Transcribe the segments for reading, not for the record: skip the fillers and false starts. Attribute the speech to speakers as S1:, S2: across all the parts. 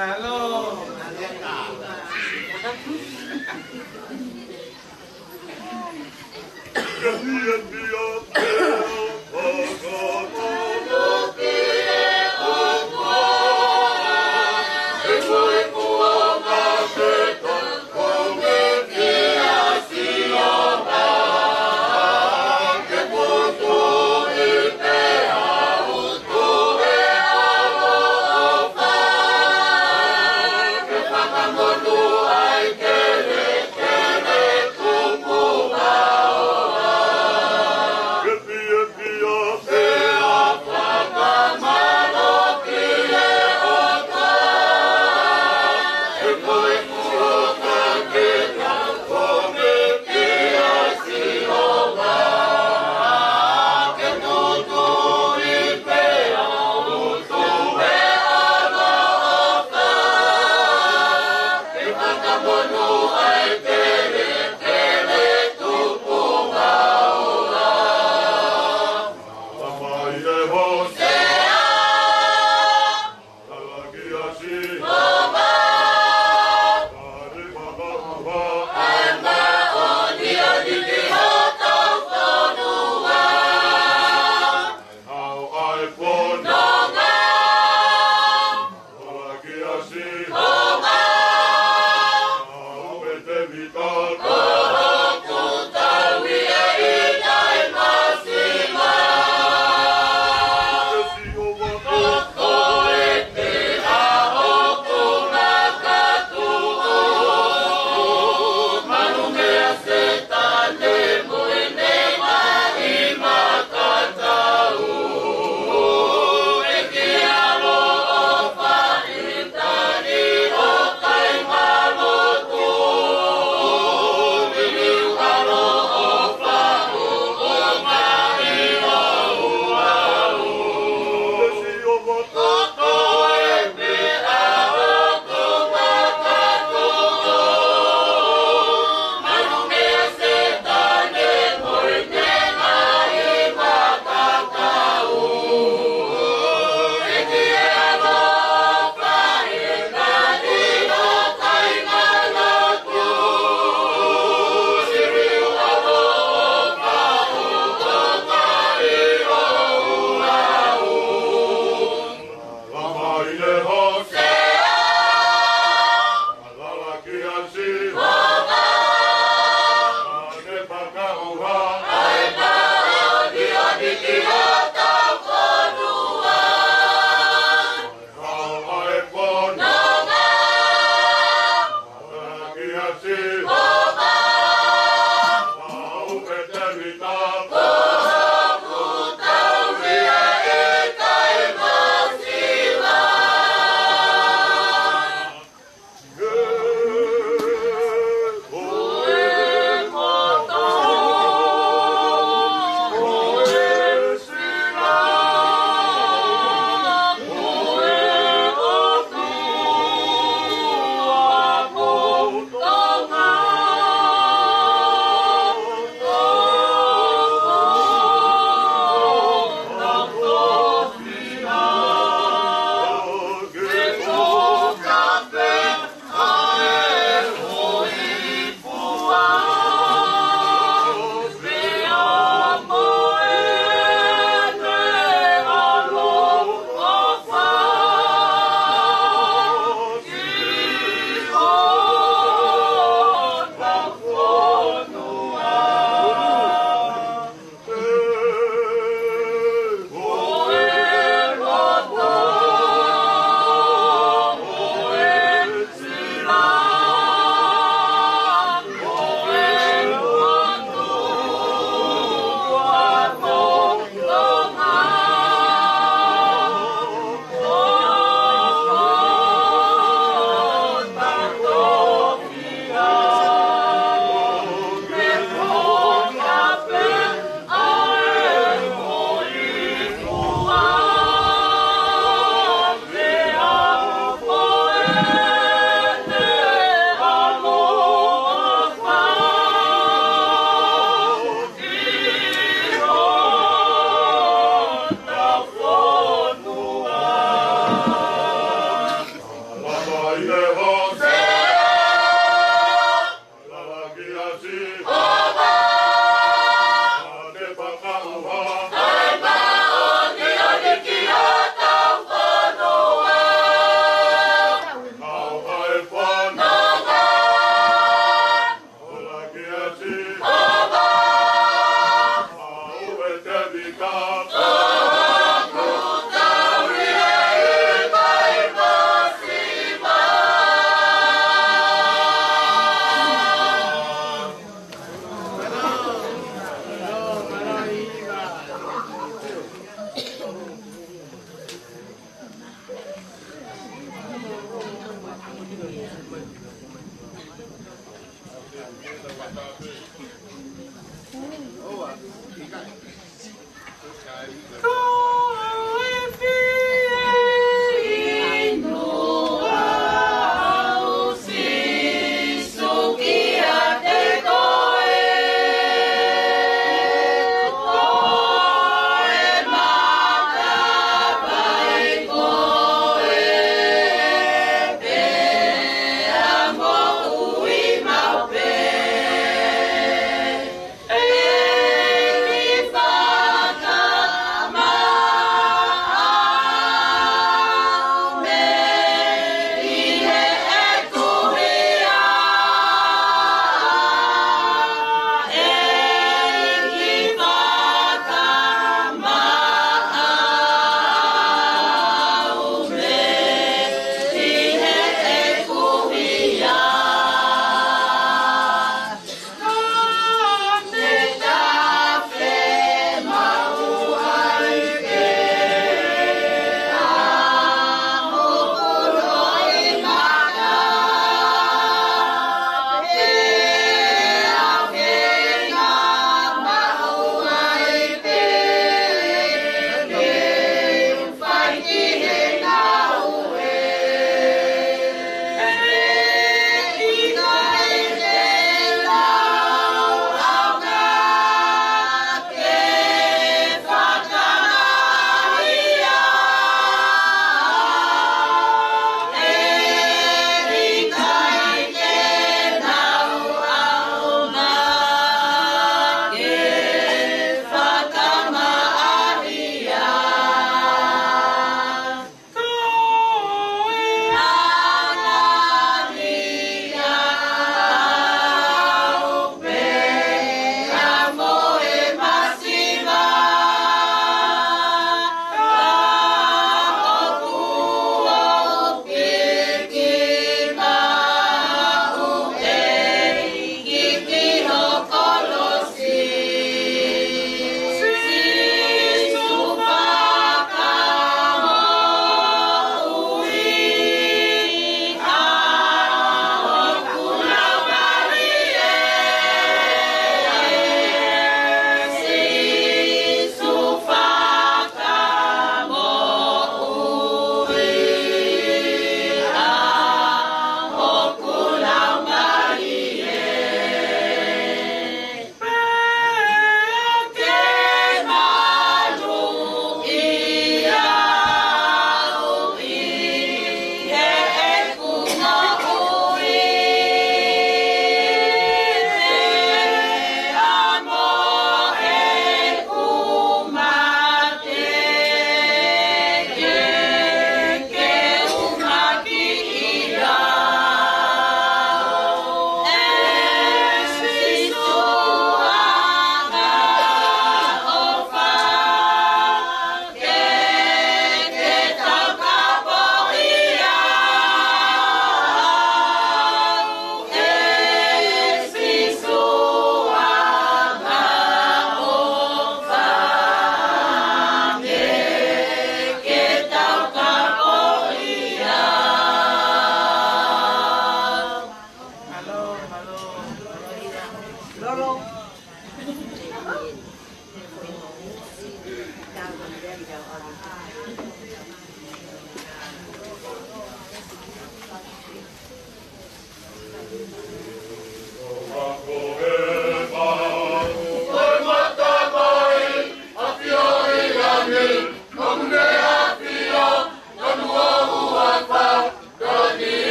S1: Thank you.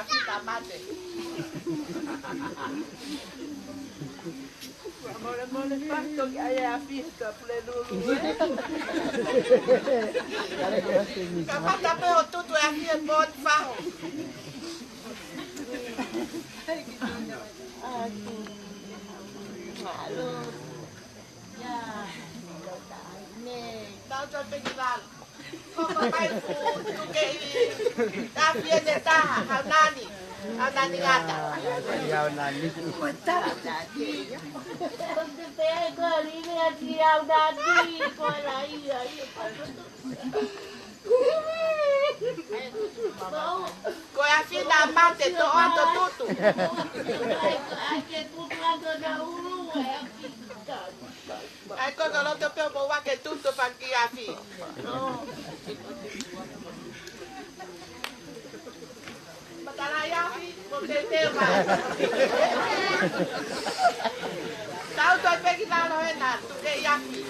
S1: Afita mate. Mole pasto que hay afita plelulu. Capaz tapeo tú aquí el bon fajo. Halo. Ya. Tao cho pegilan. Kau pakai tu ke tapi ada tak hal nani ngata.
S2: Ya nani.
S1: Betul jadi. Saya kali ni dia nani kau lagi ya. Kau asyik nama tu atau tutu. Asyik tutu atau dahulu. Ecco che non dobbiamo muovere che tutto fa chi ha figli. Ma te l'hai figli? Non te ne vai. Ciao, tu hai peginato e nato, che hai figli.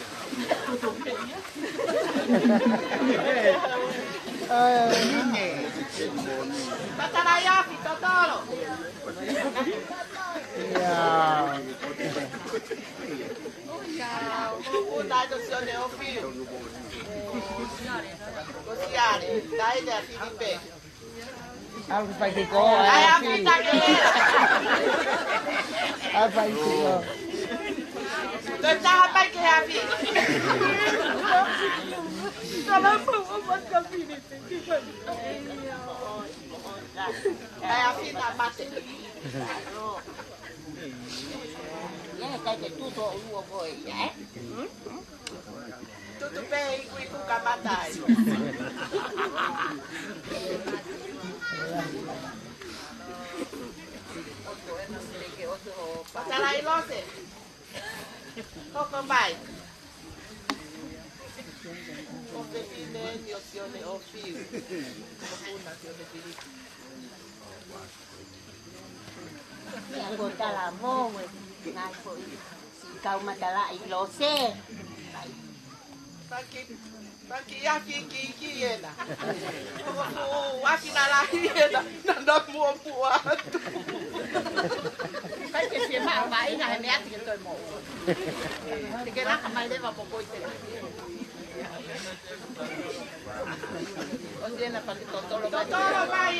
S1: Ma te l'hai figli, Totoro? Ciao, dai, non sono ne ho figlio. Così, dai, dai, figli bene.
S2: Apa fai che cosa?
S1: Dai, affida che era.
S2: Apa fai che cosa?
S1: Non stava che ha figli. Non ho fatto finire. Dai, affida a Matte. Che tutto uno poi, Tutto bene qui con Camattai. Pasarai lose. Come vai? Come fine nozione o figlio. Come nazione Filippo.
S3: Anggota lamo, nai poi kau madala ilose.
S1: Bagi ya kiki yena. Oh, wakina la yena. Nanda buat. Kai ke se ma mai na ne ati ke toi mo. Ke la mai le va poco ite. Onde na pa totoro vai. Totoro vai.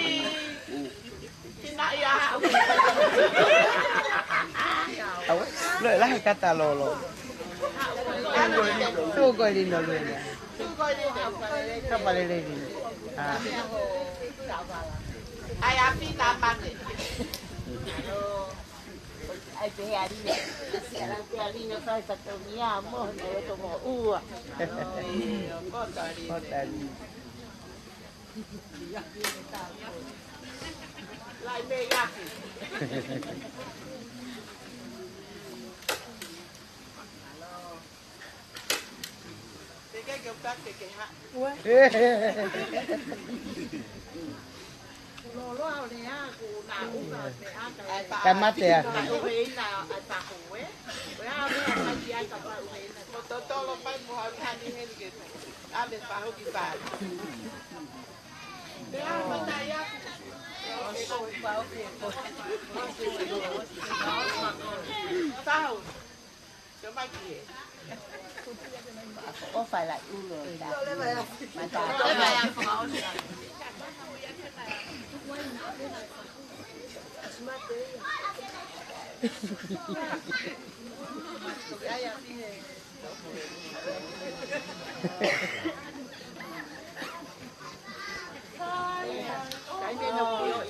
S1: Kina ya.
S2: Lợi lái kata lolo. Tu coi đi nó luôn. Không phải lên đi.
S1: Ai afita mate.
S3: Ai pe ali ne. Sekarang pe ali ne sai satu mia mo ne to mo u.
S2: Potari.
S1: Lai me ya. Cái kiểu cắt cái hạ. Lô lô ao này á, cụ nào cũng là để ăn
S2: Cái mắt kìa.
S1: Uế là ăn bạc hủ ấy. Với ao này ăn gì ăn bạc uế này. Một tô tô lô bay một hồi ăn đi hết cái. Ăn đến bạc hủ cái bạc. Để ăn bên này á. Sao? Chấm bánh gì?
S3: Có phải là u rồi ta. Mà ta
S1: Cái này nó nhiều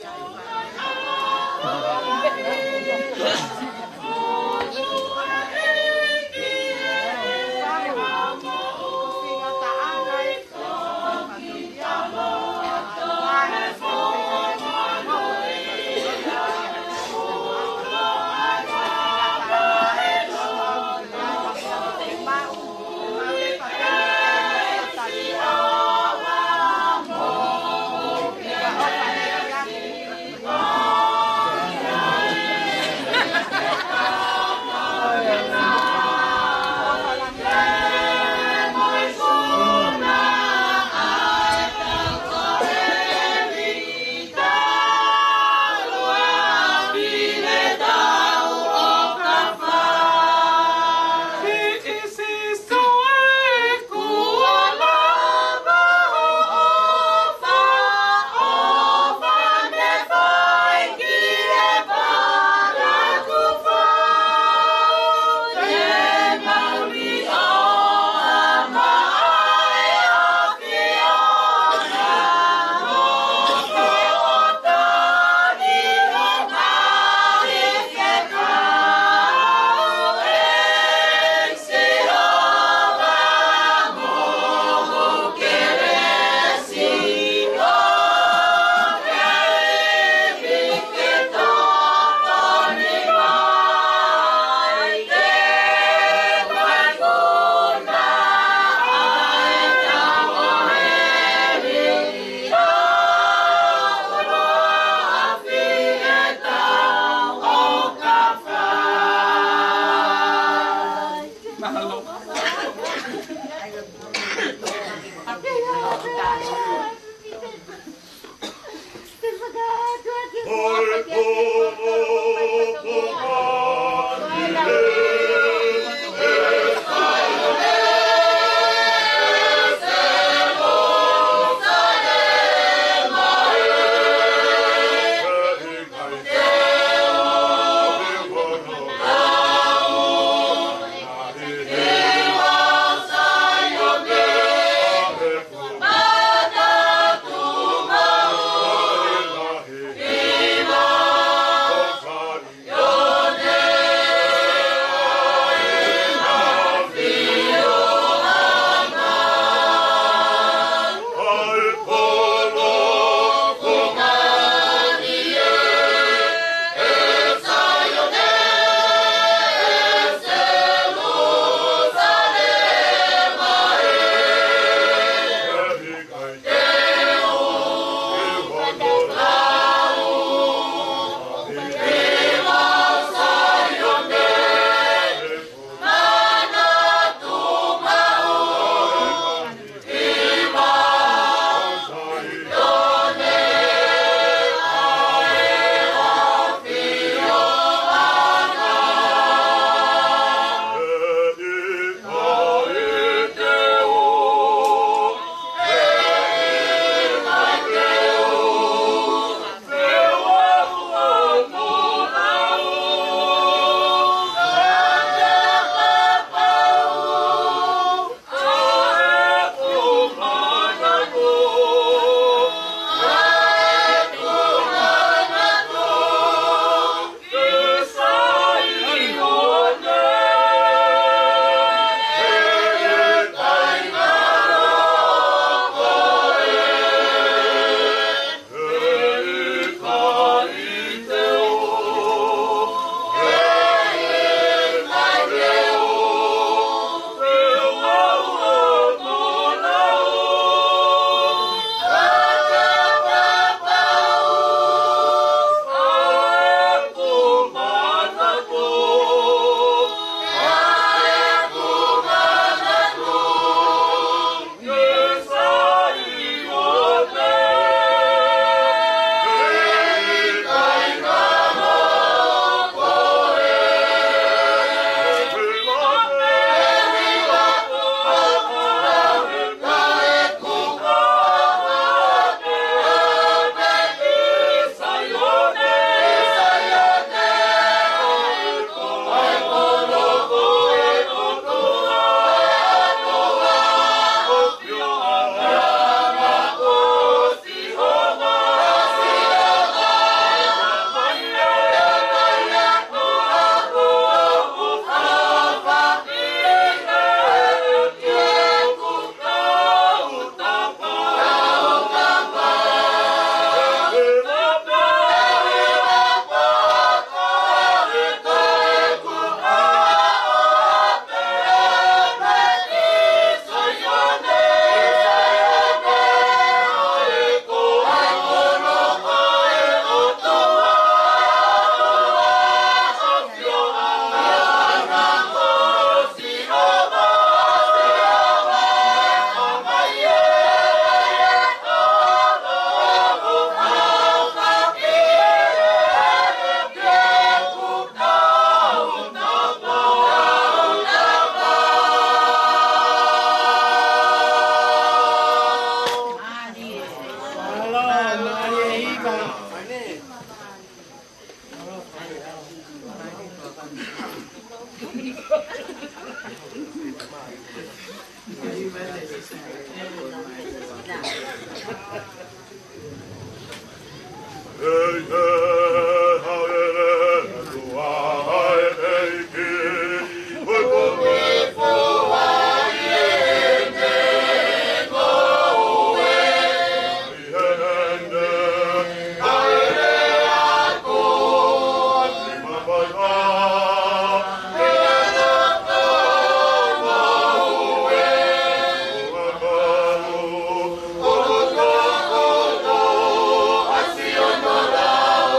S4: Asionora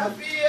S4: Amen.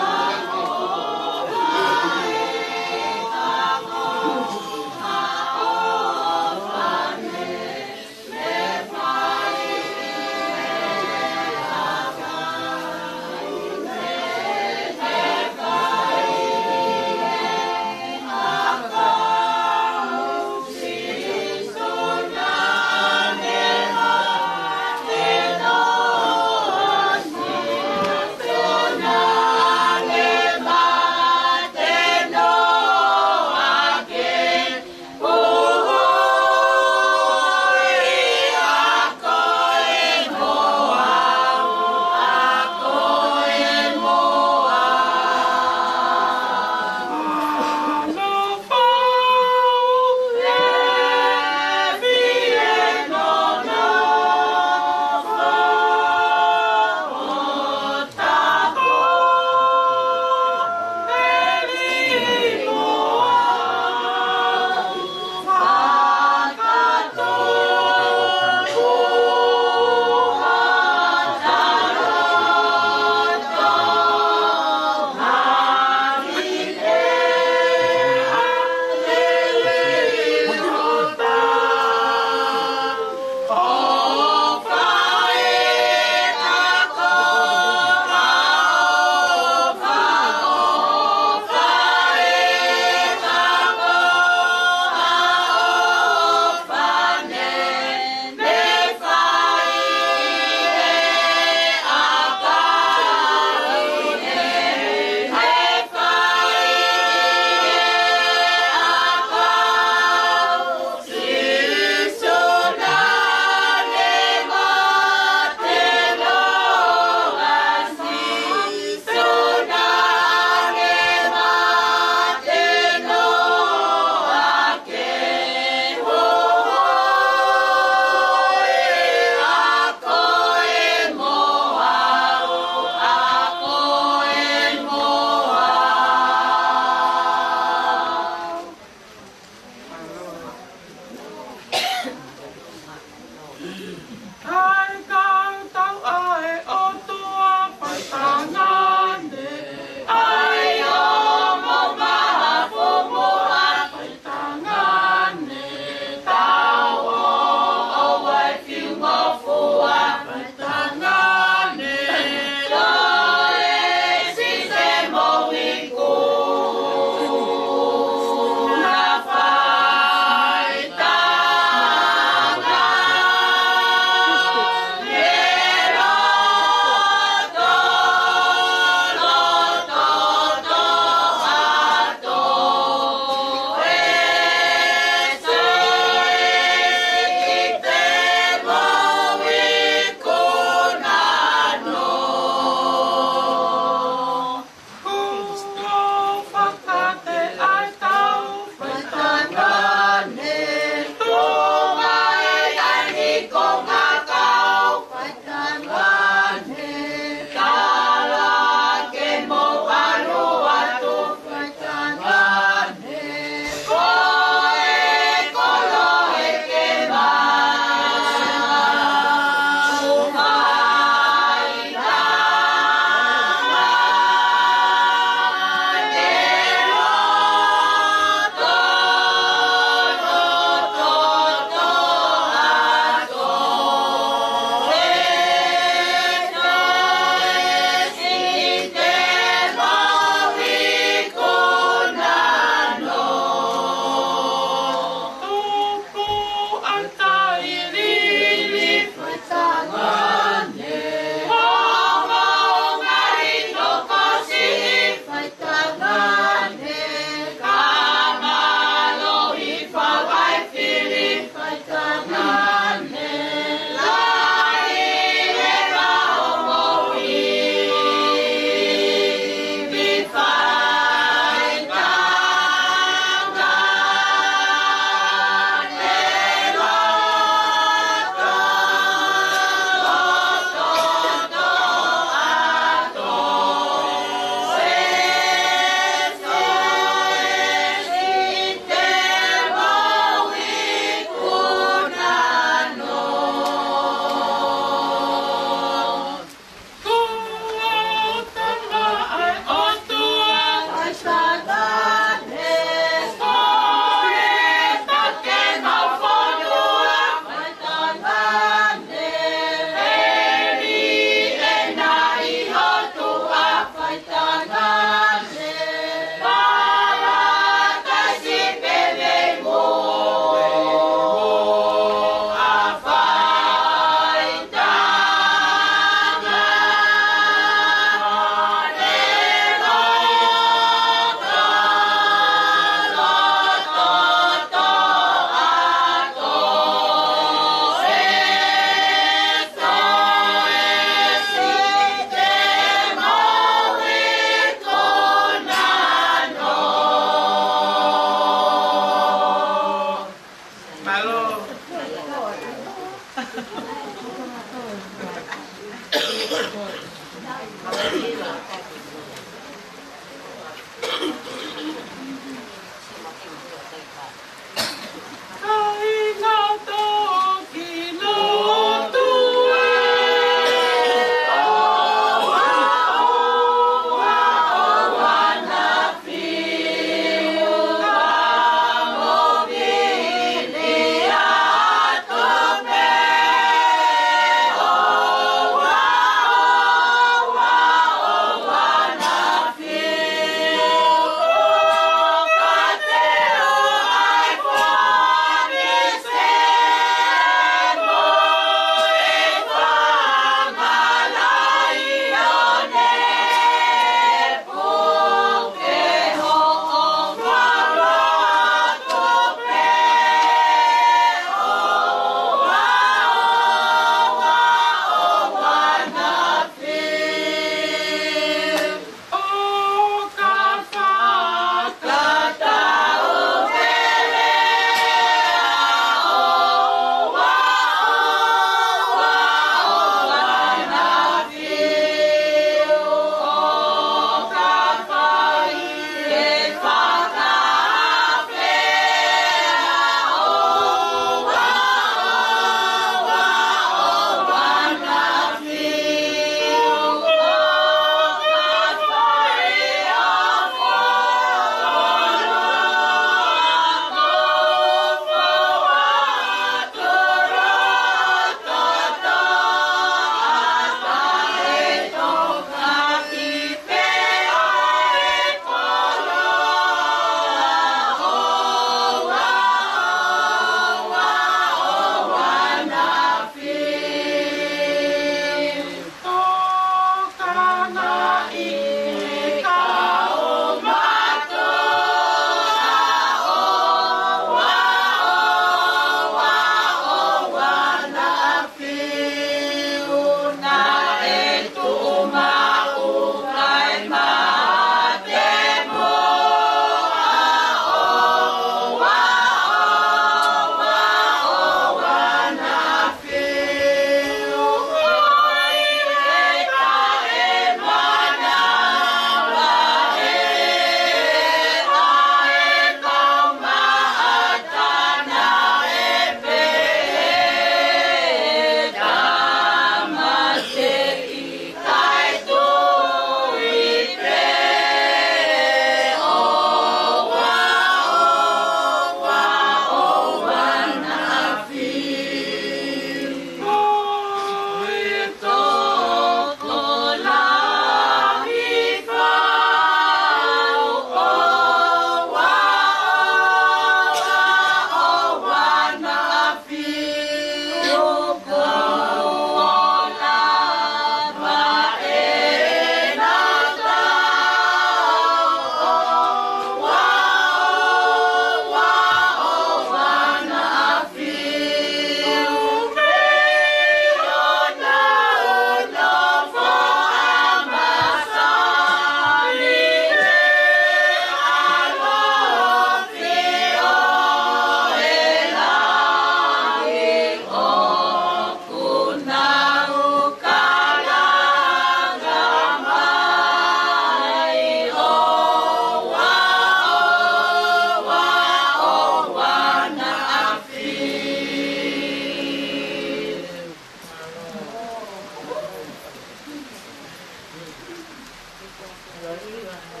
S4: Oh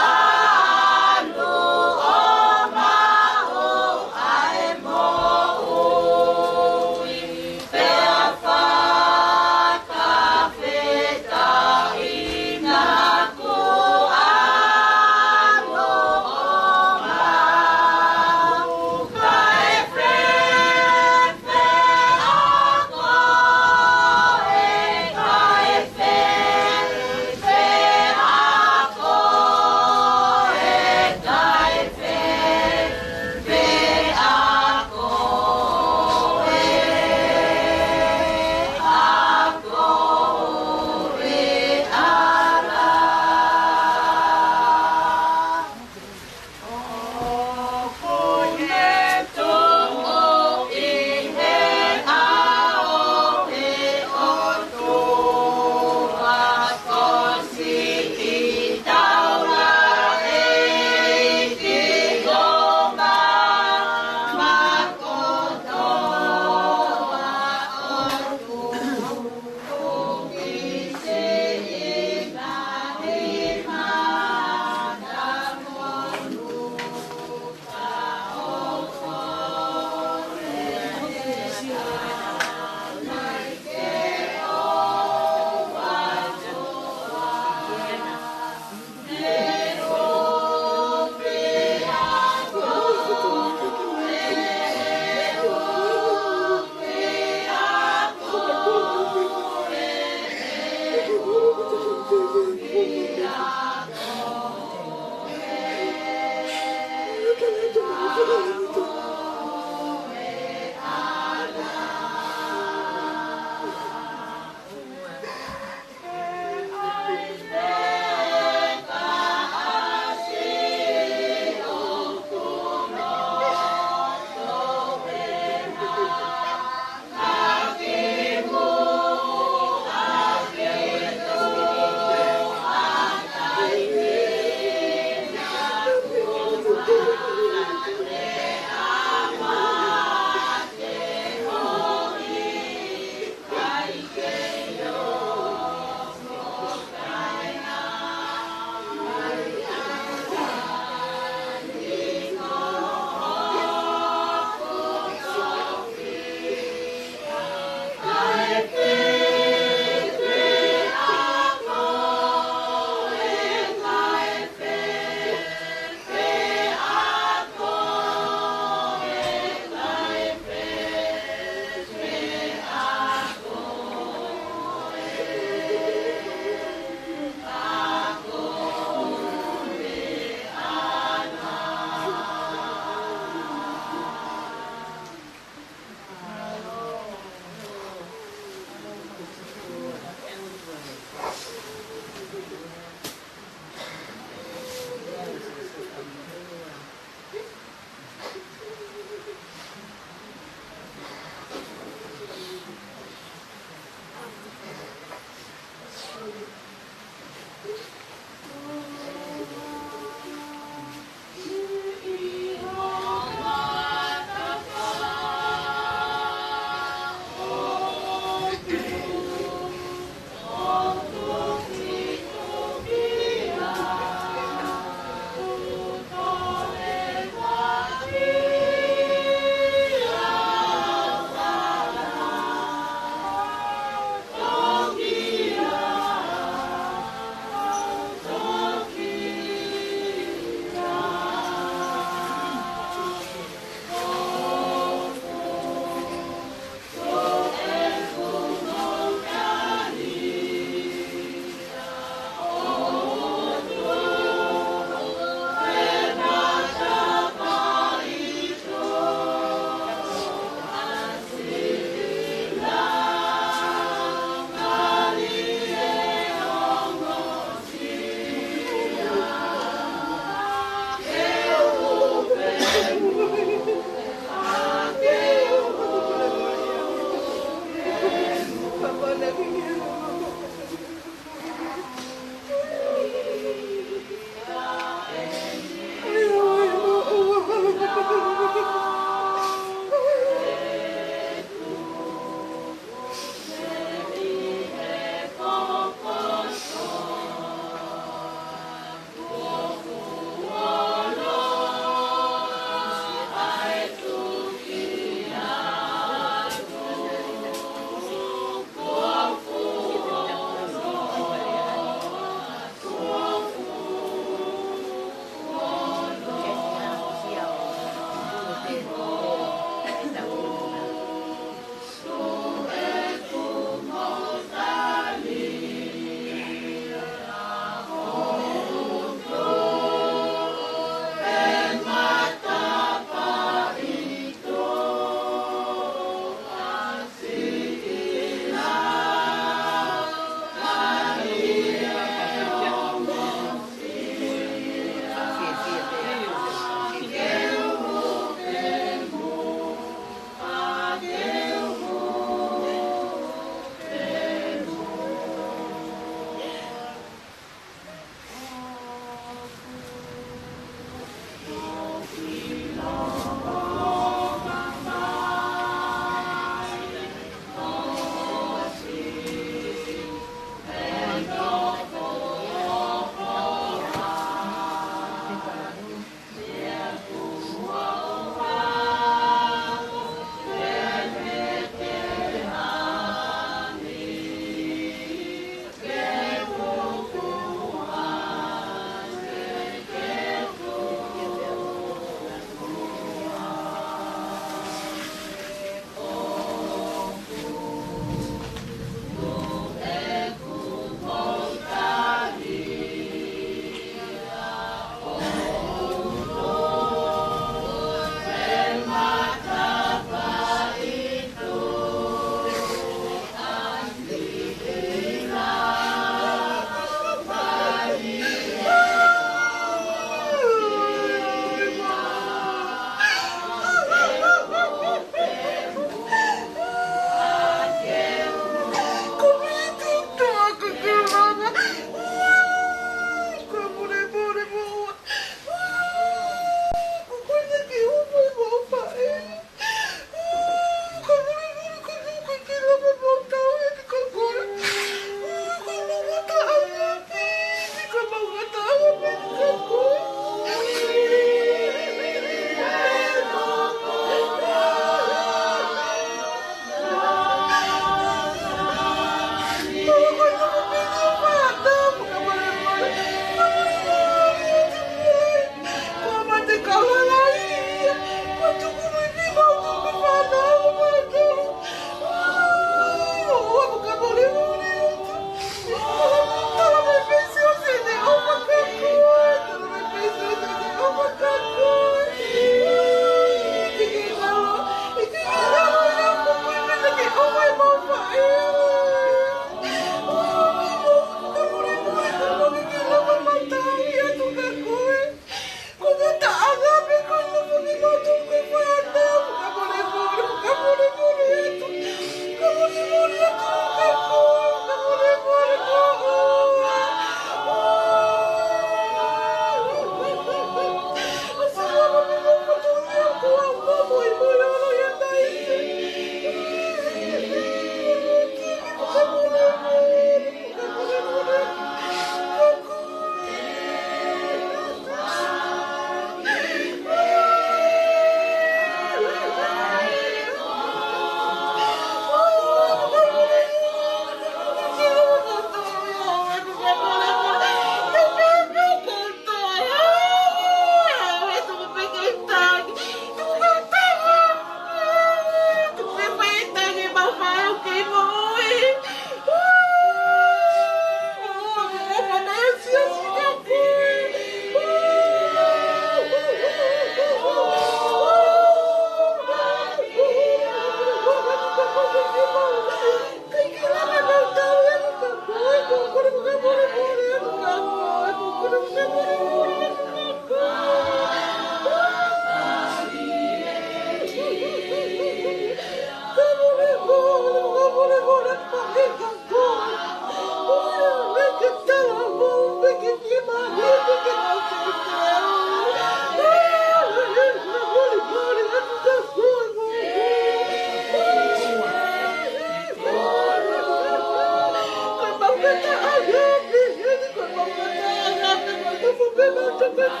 S4: Oh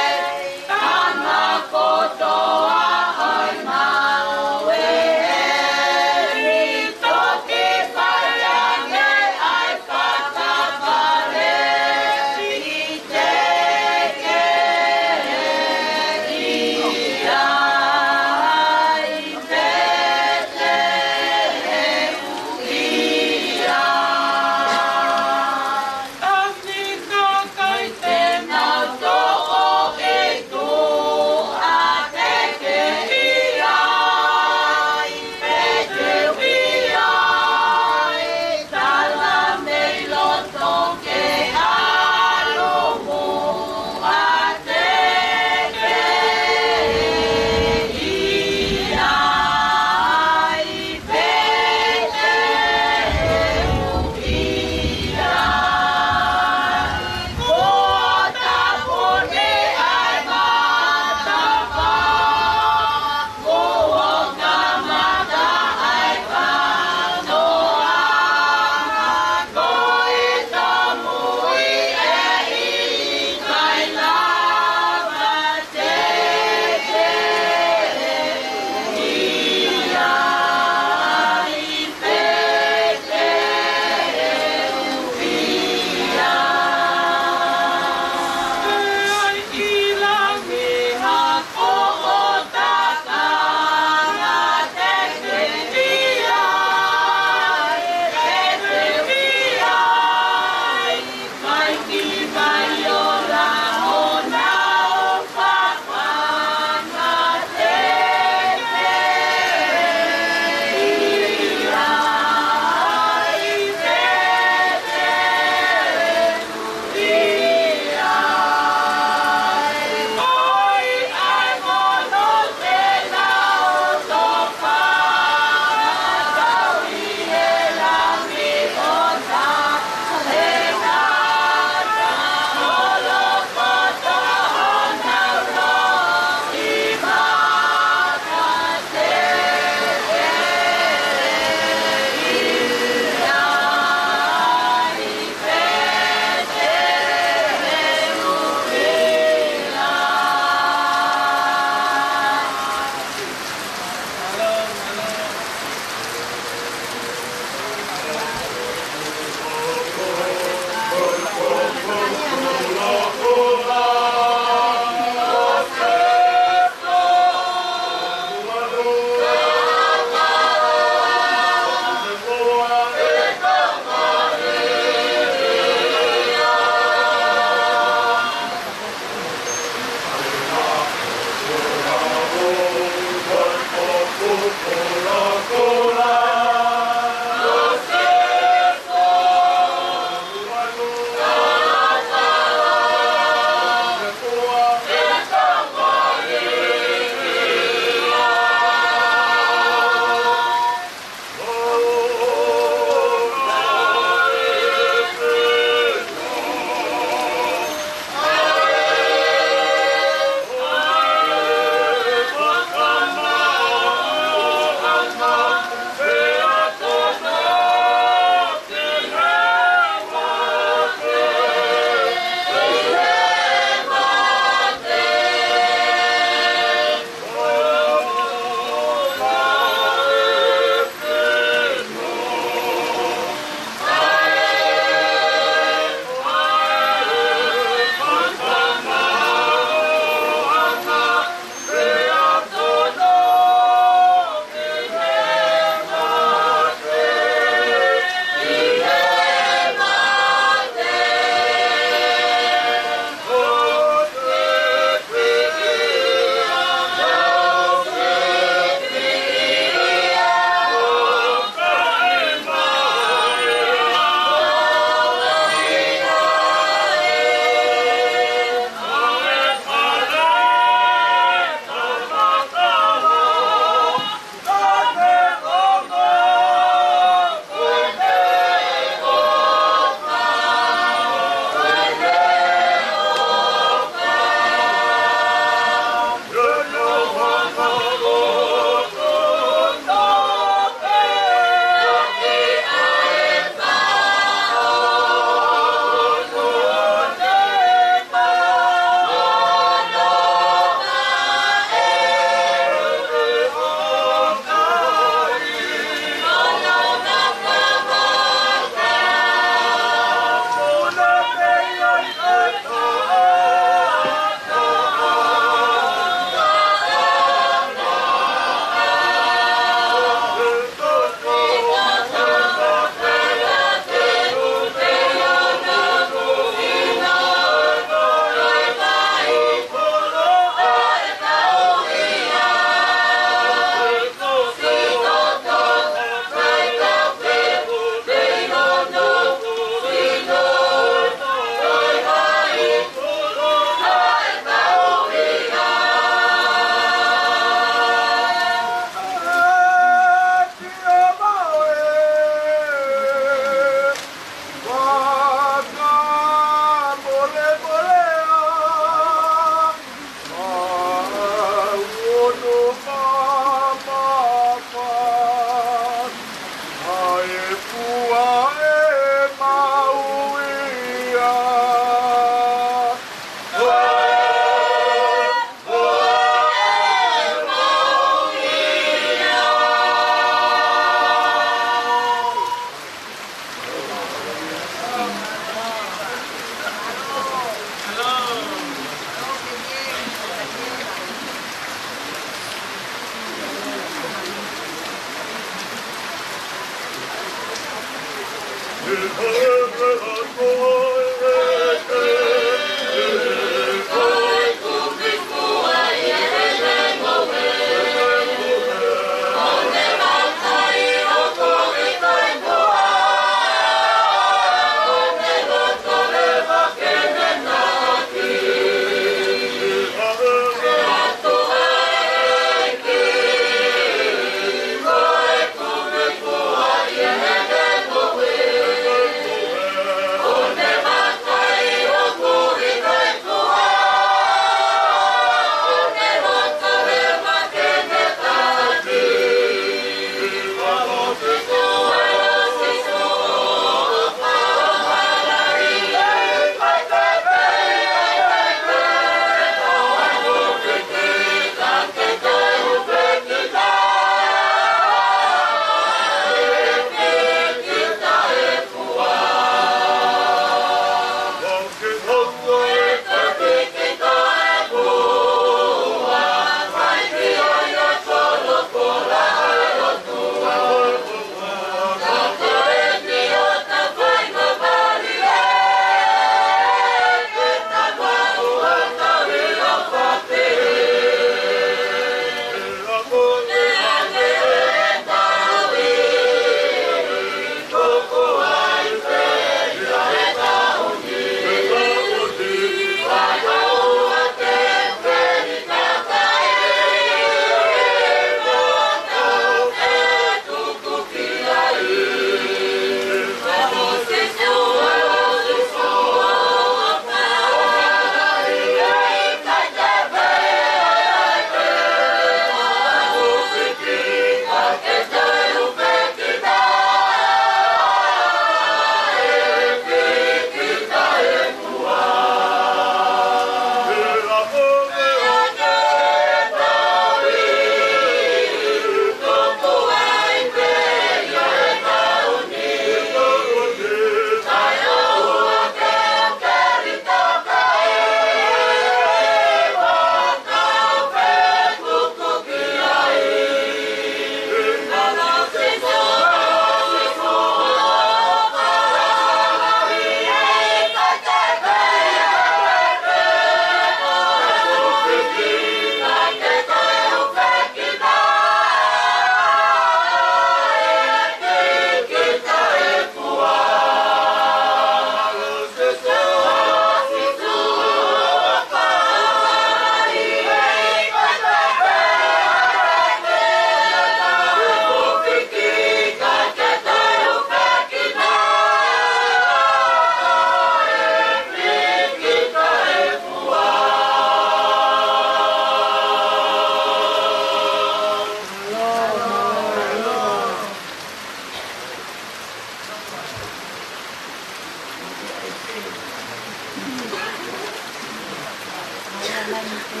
S4: Mamma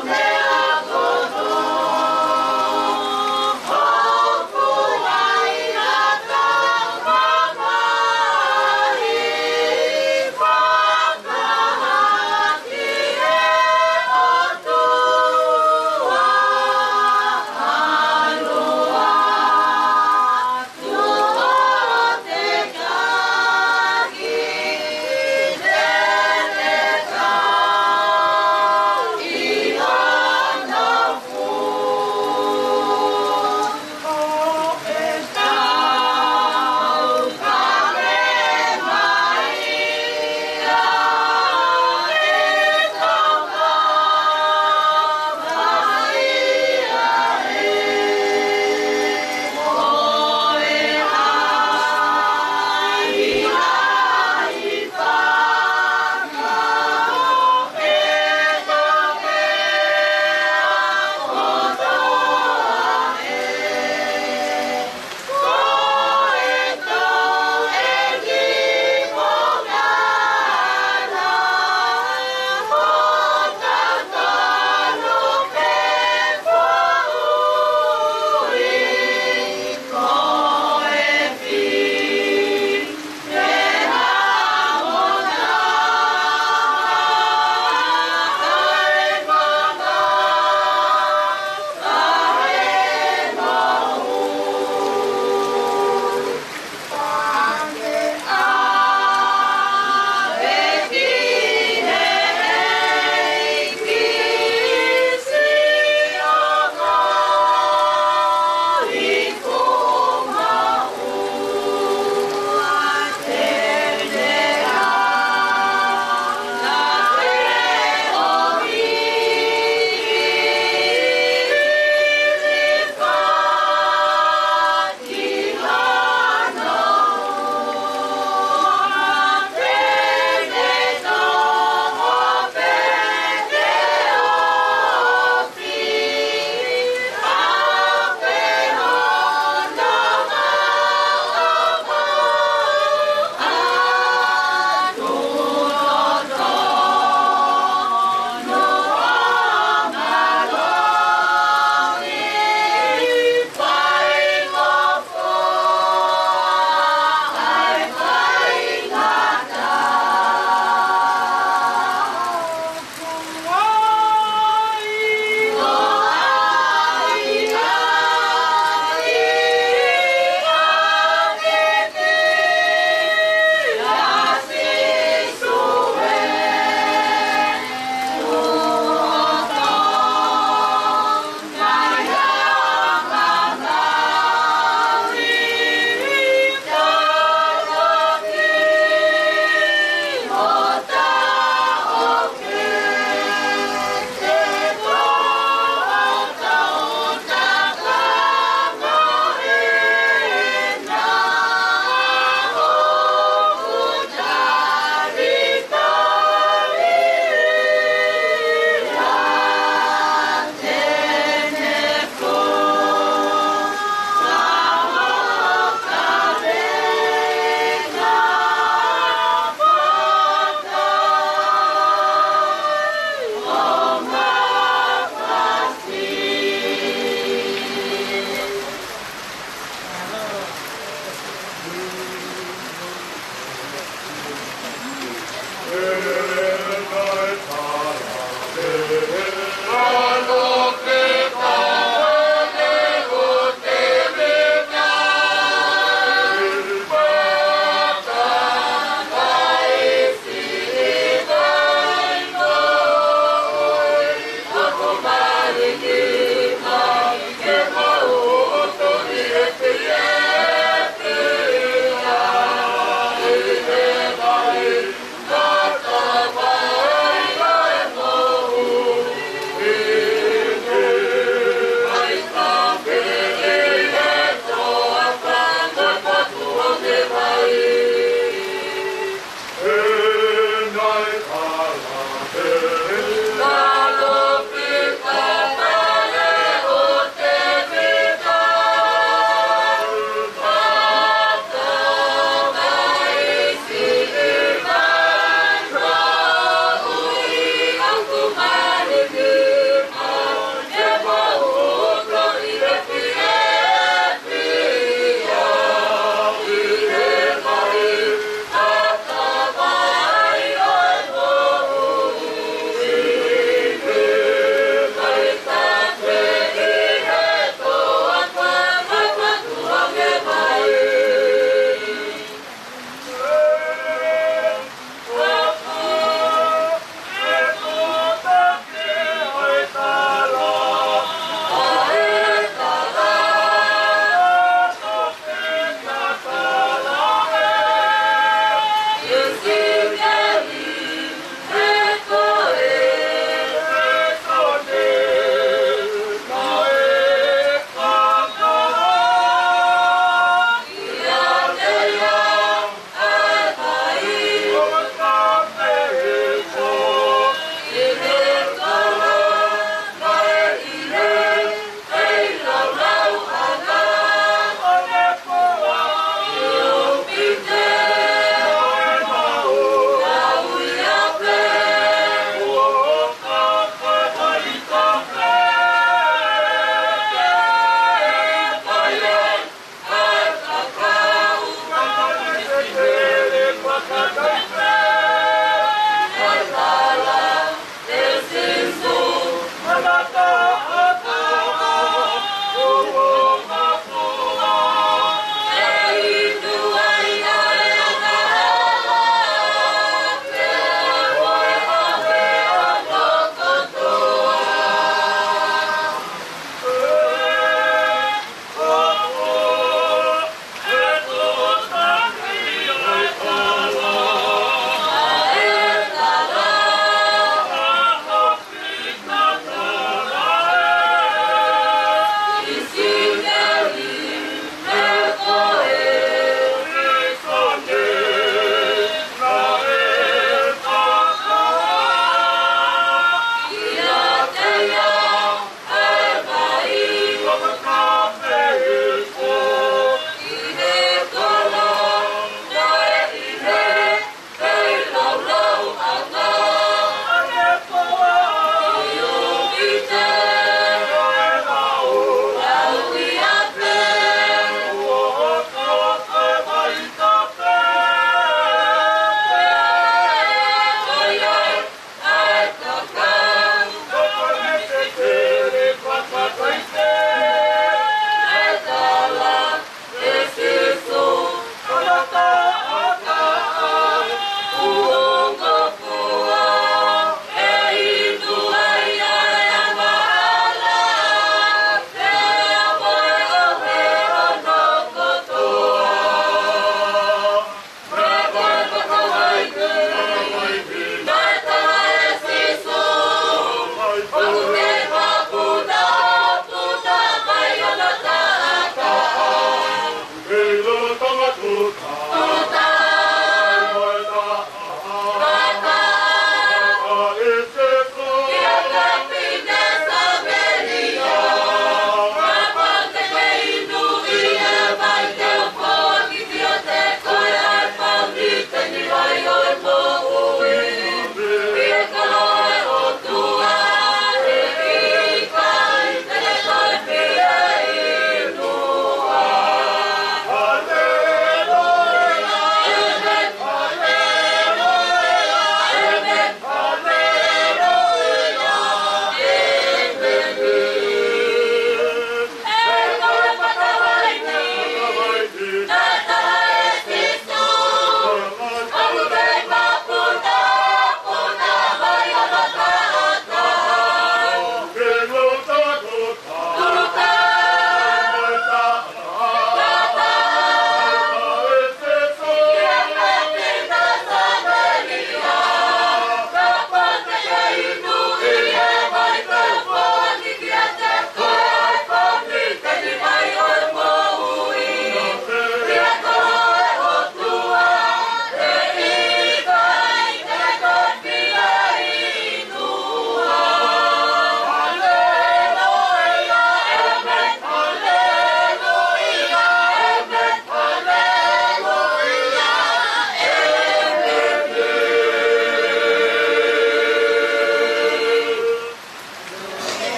S4: Amen.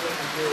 S4: Oh,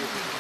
S4: Oh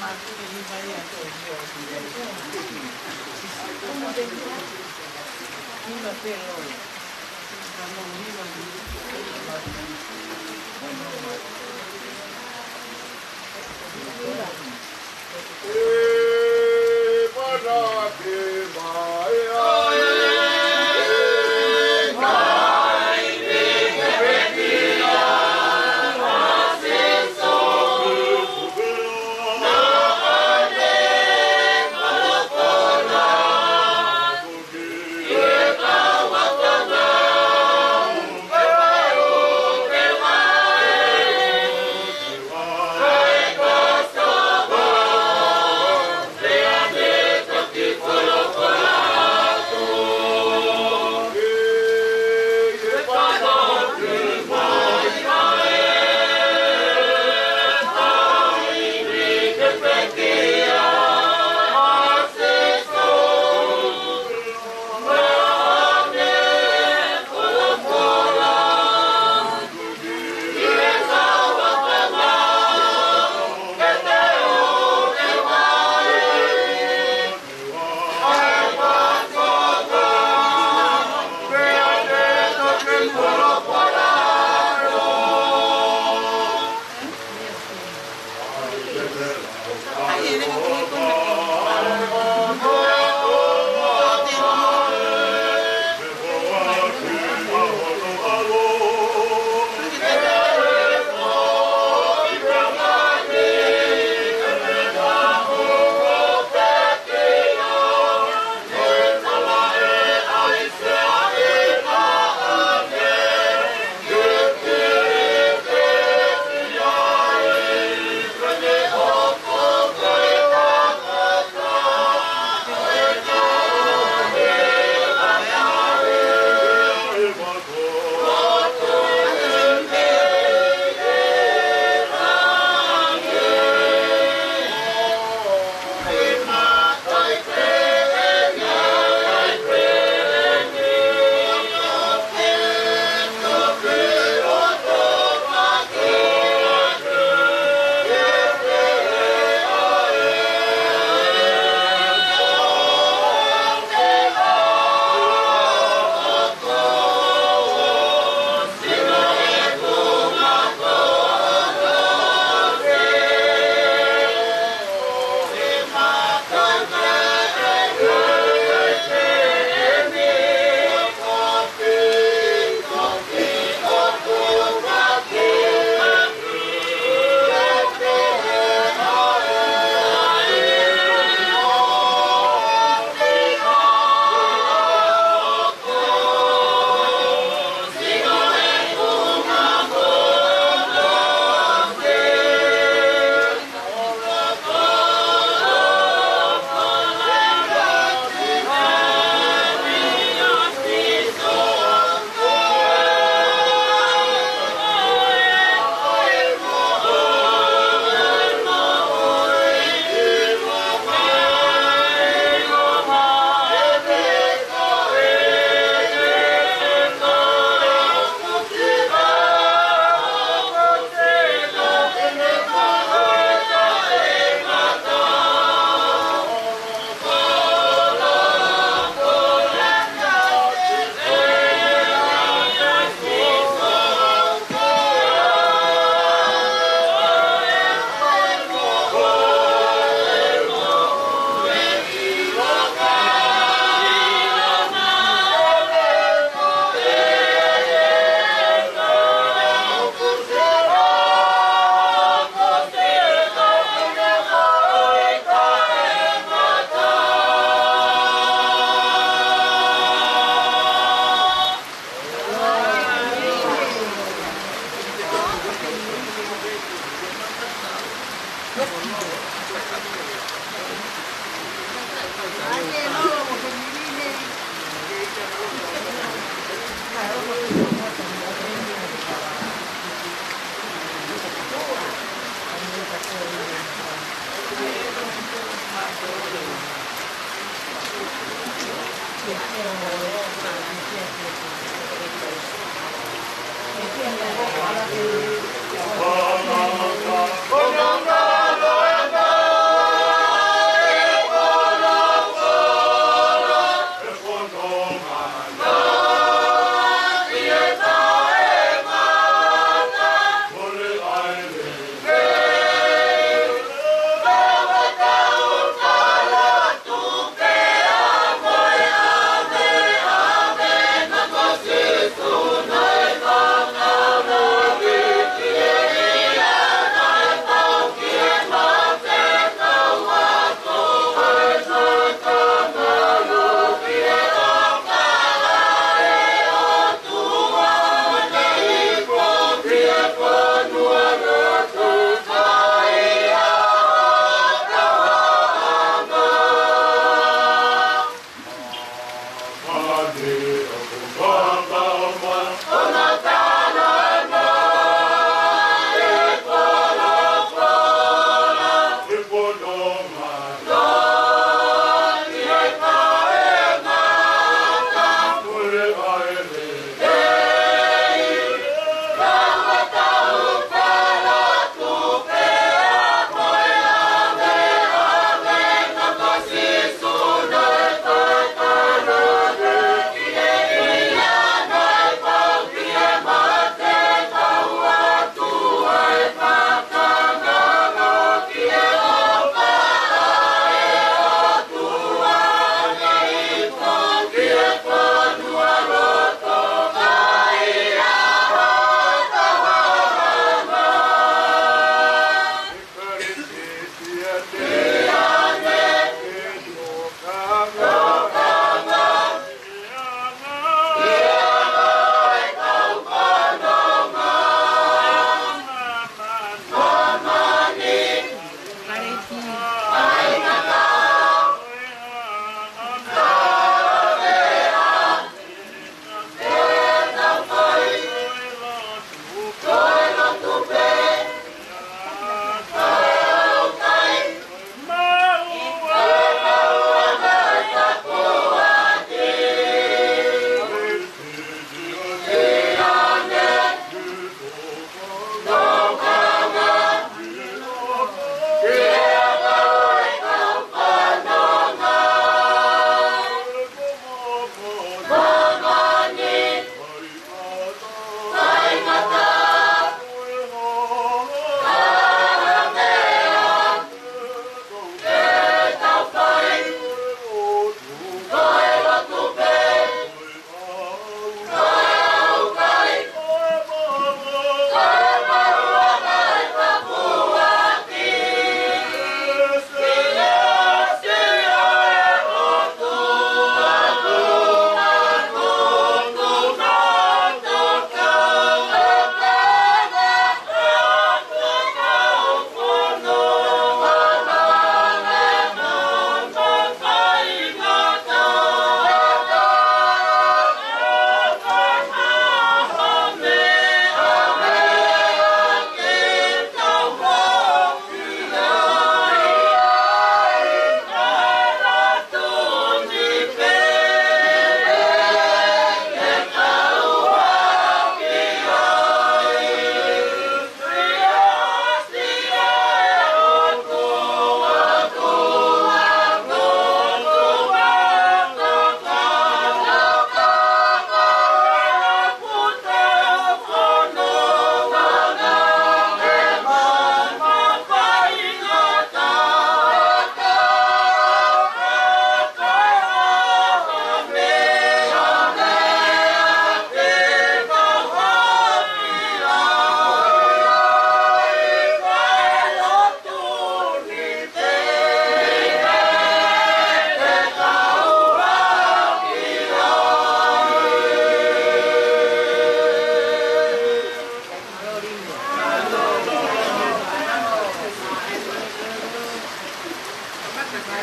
S4: Oh,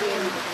S4: Amen.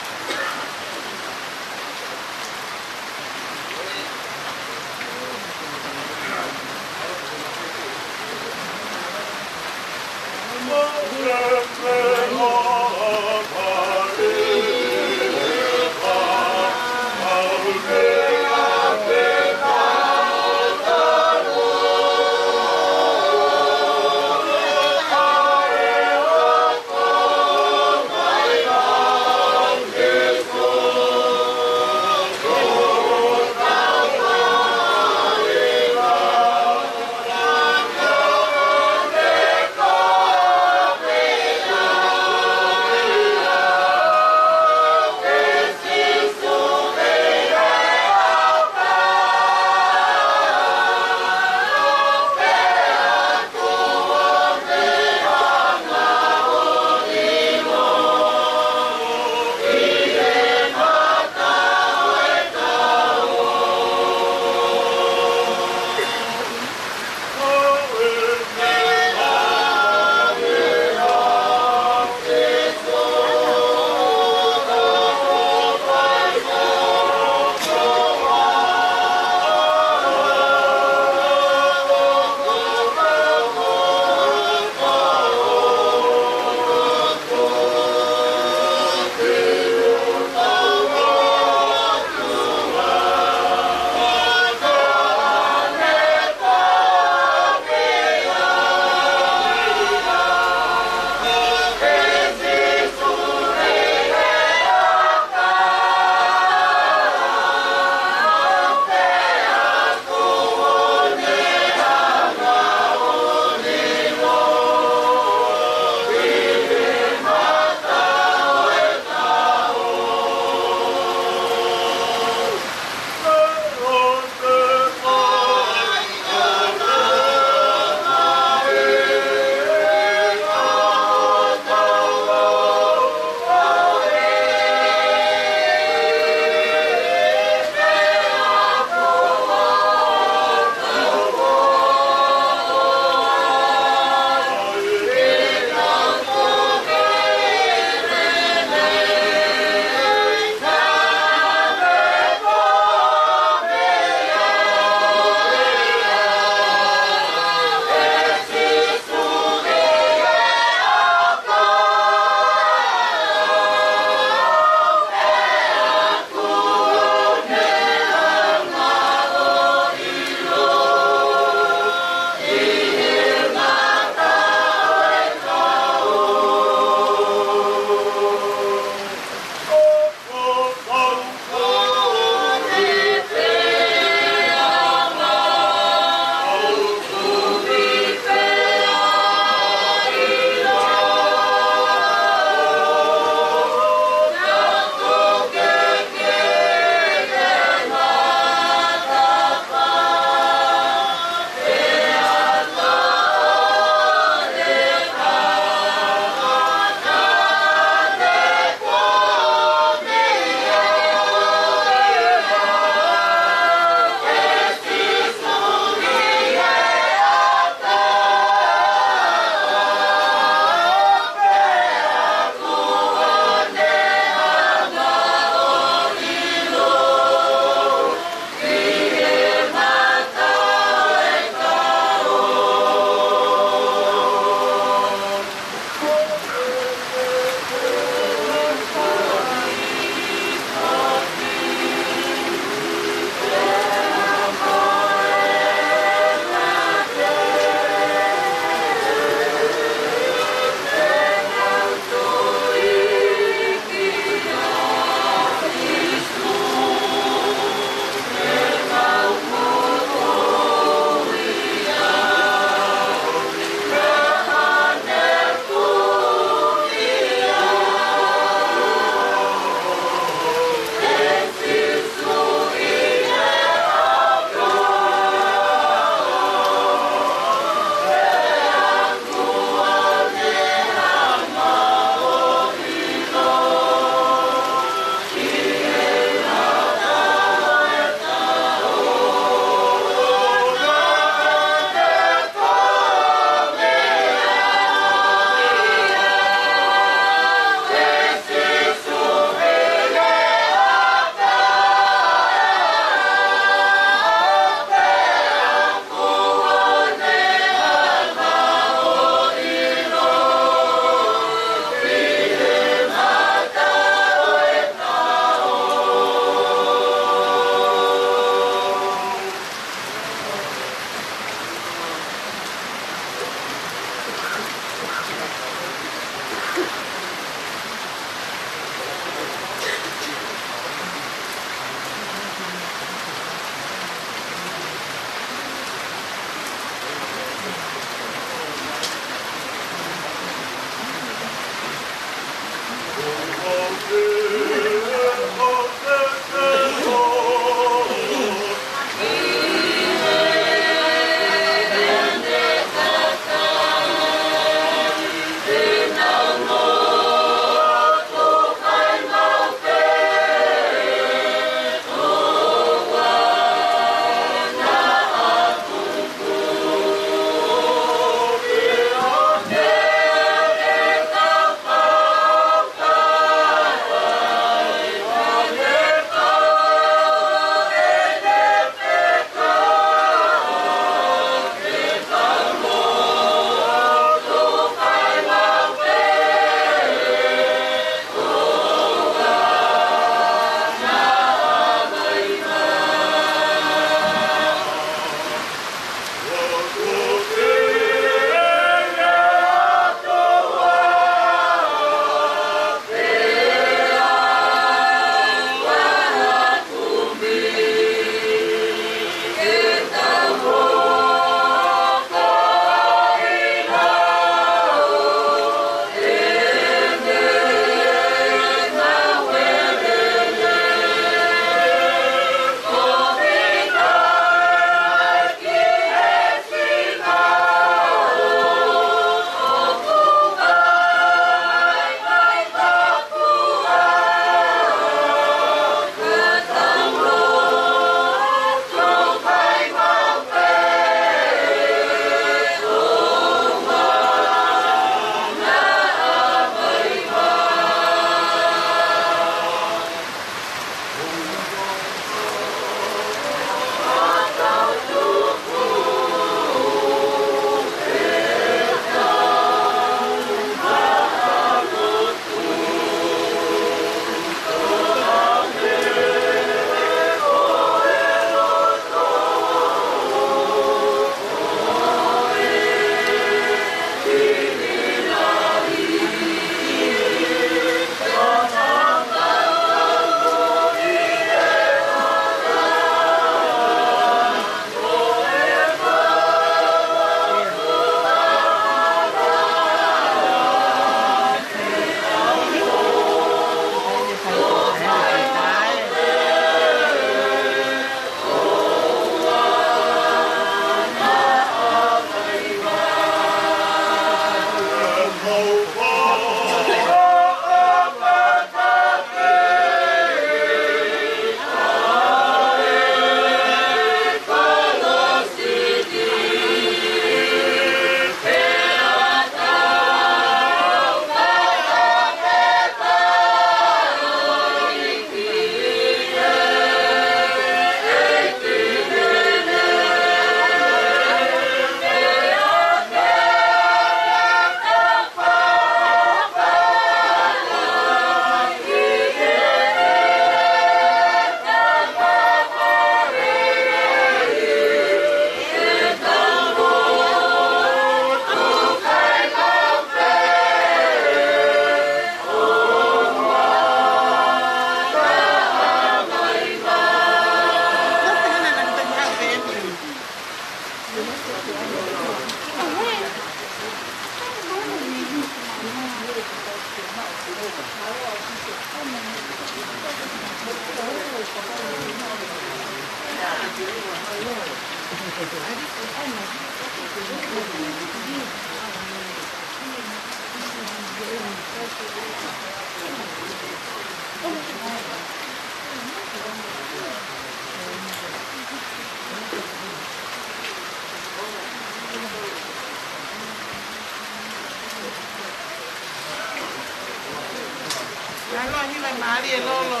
S1: Lo như là má đi lo lo.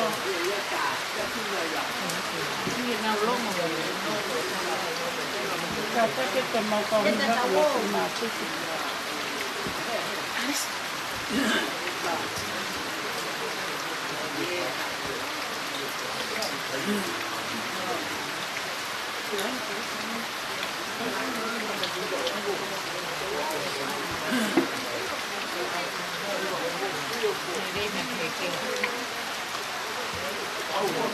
S1: Như nào lo mà. Kata kita mau kau nak lo mati.
S4: Oh,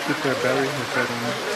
S4: Is there a battery? Is that on?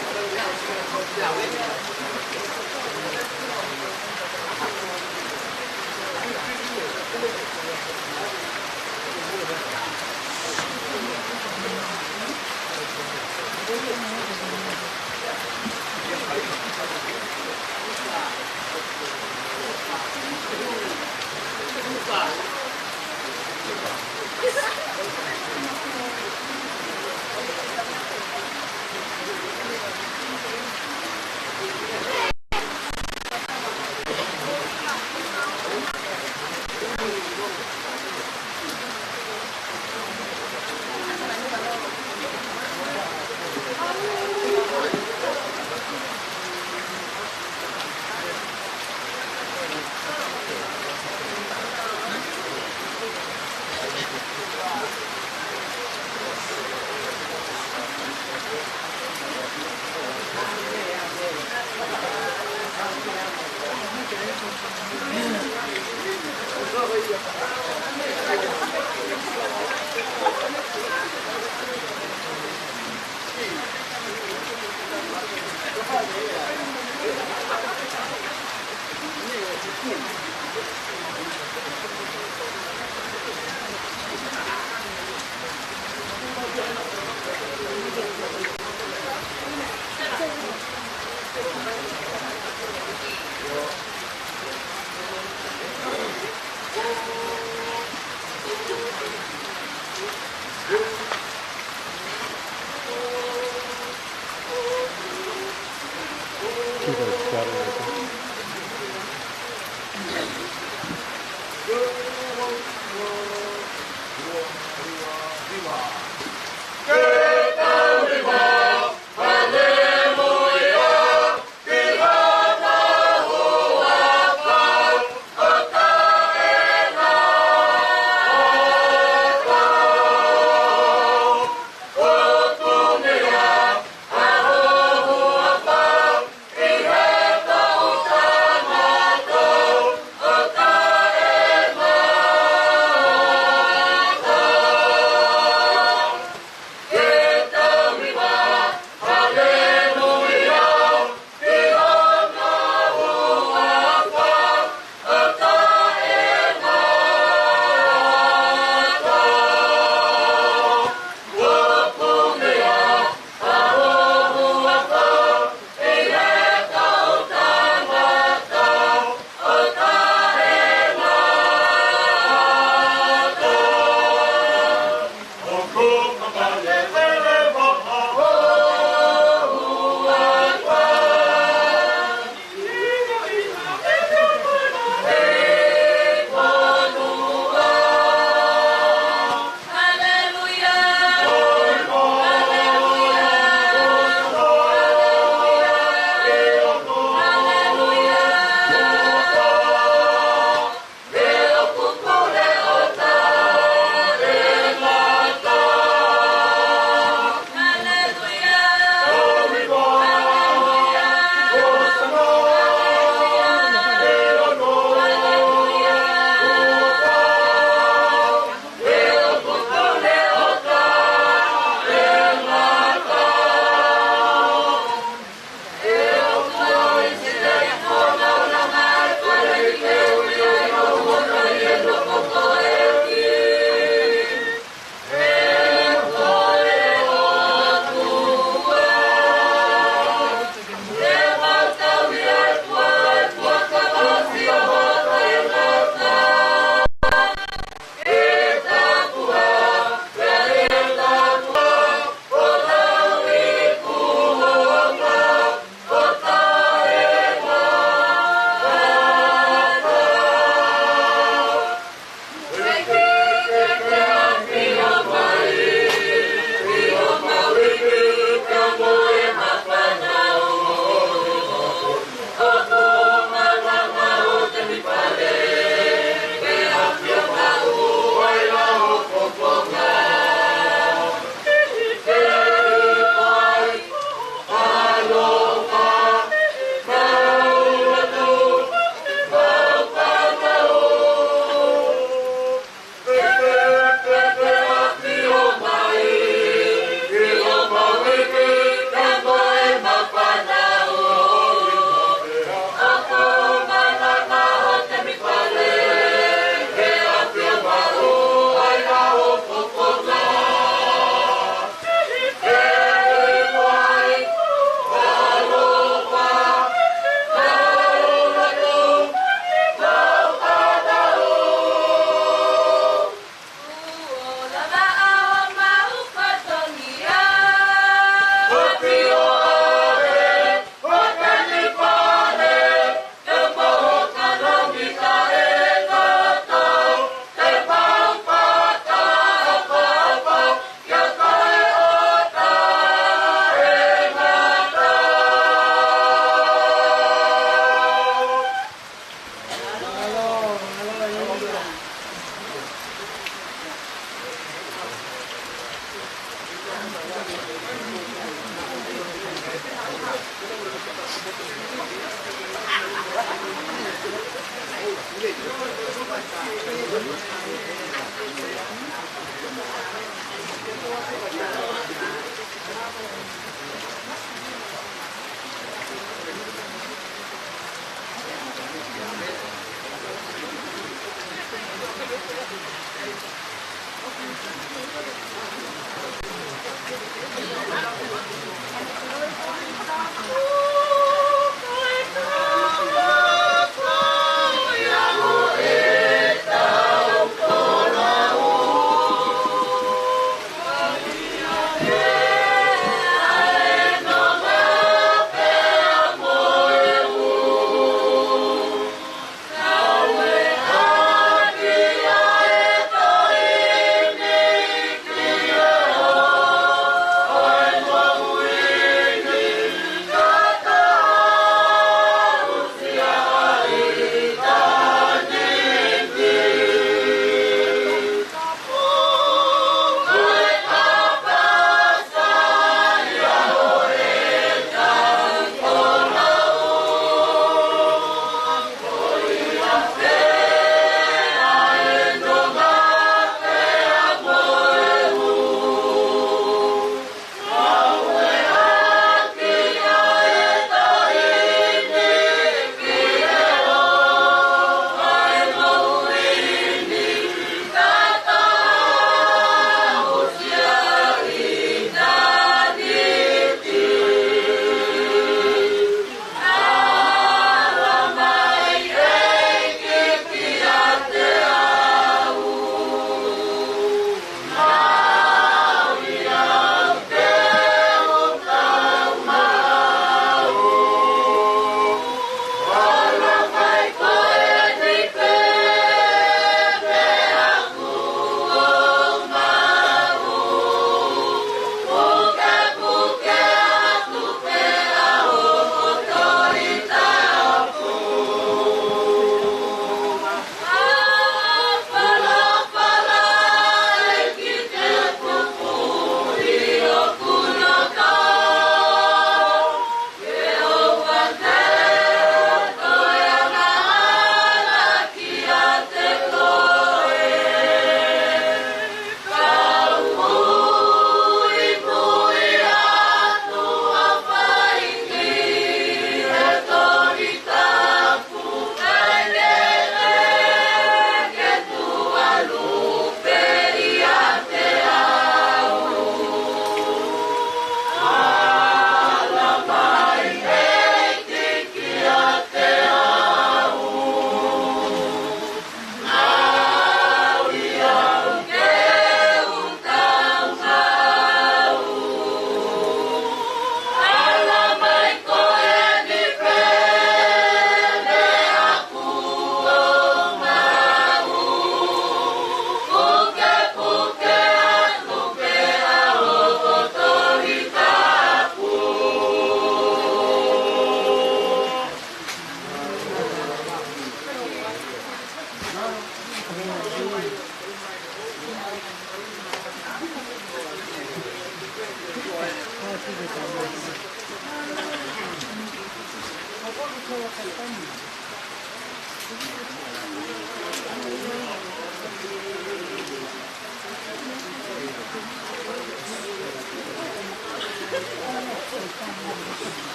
S5: Thank you.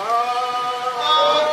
S2: Oh,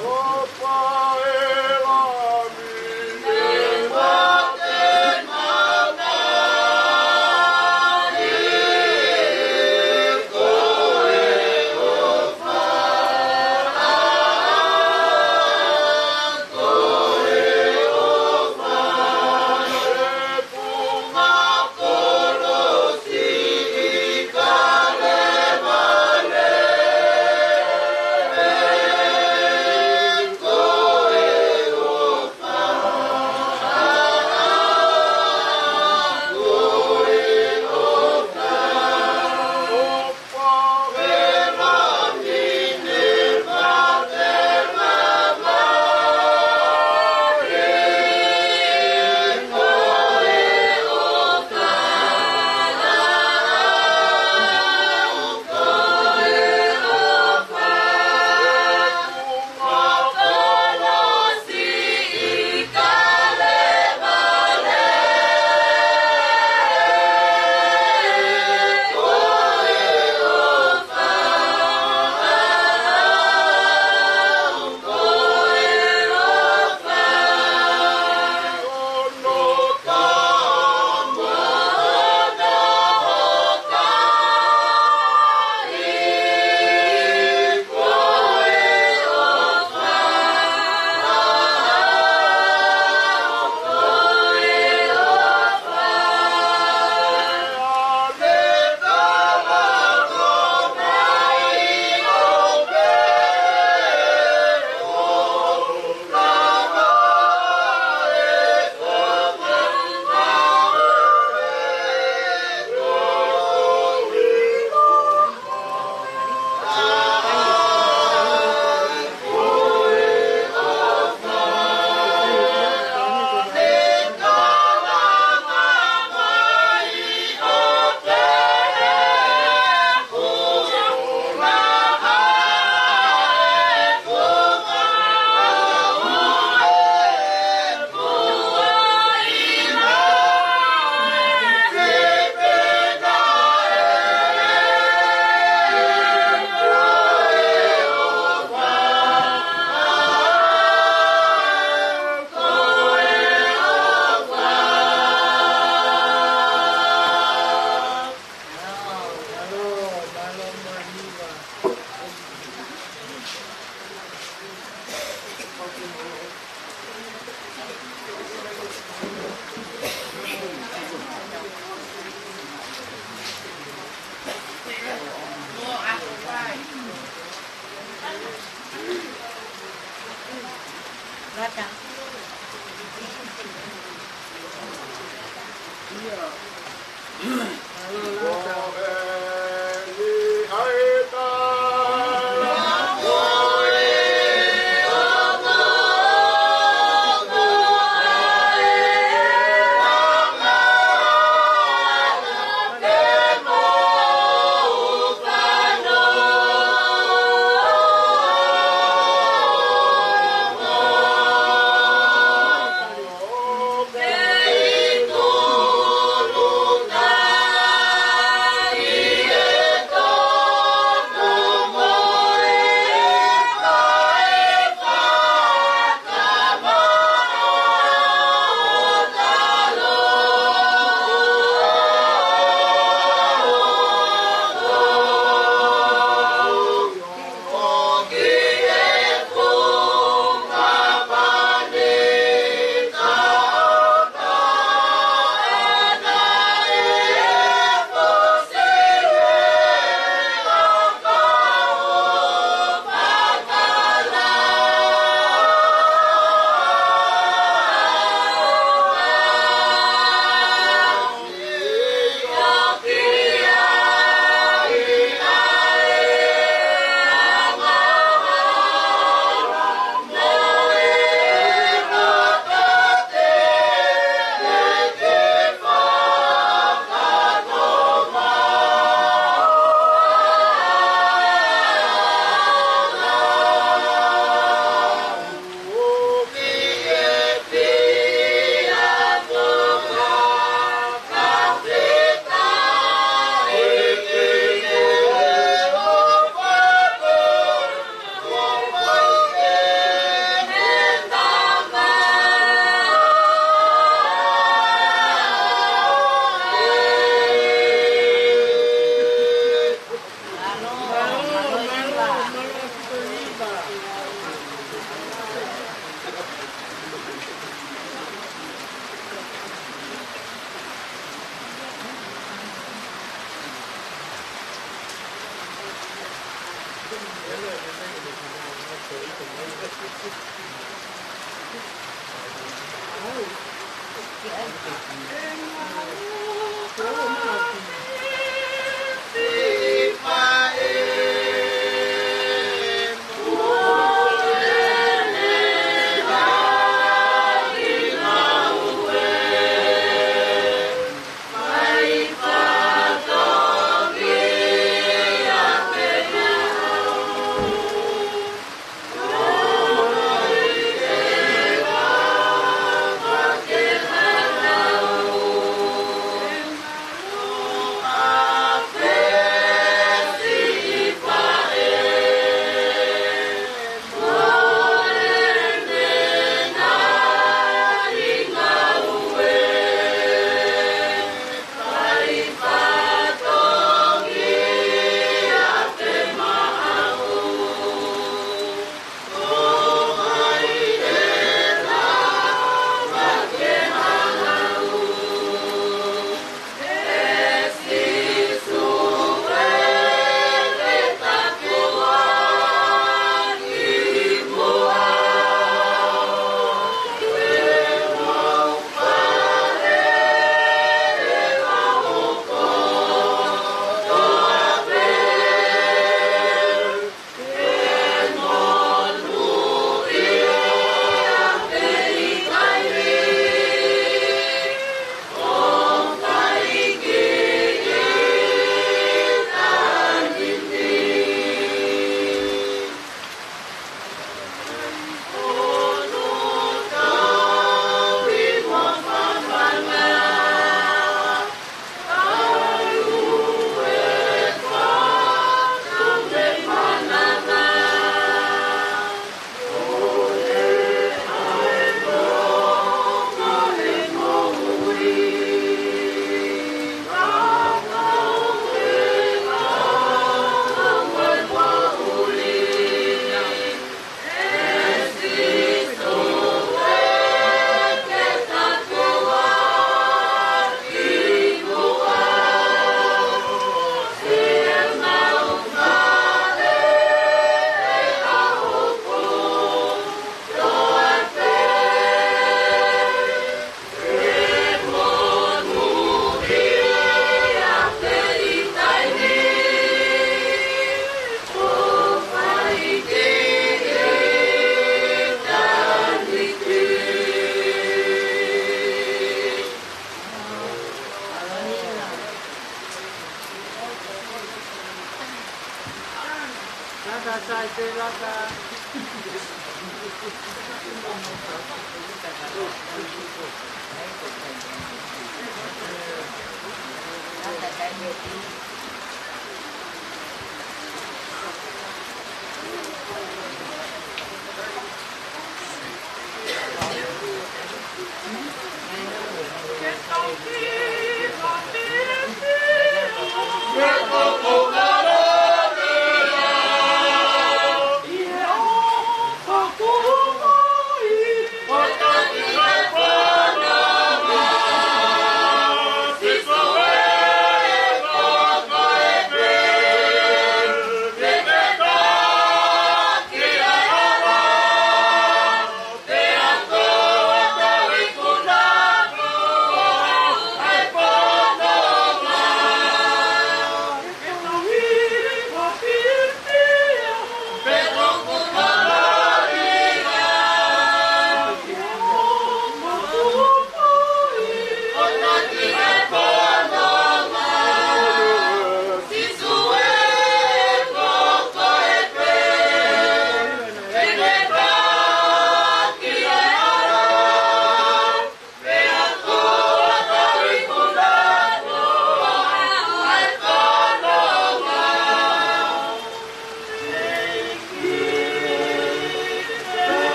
S5: Oh
S1: Oh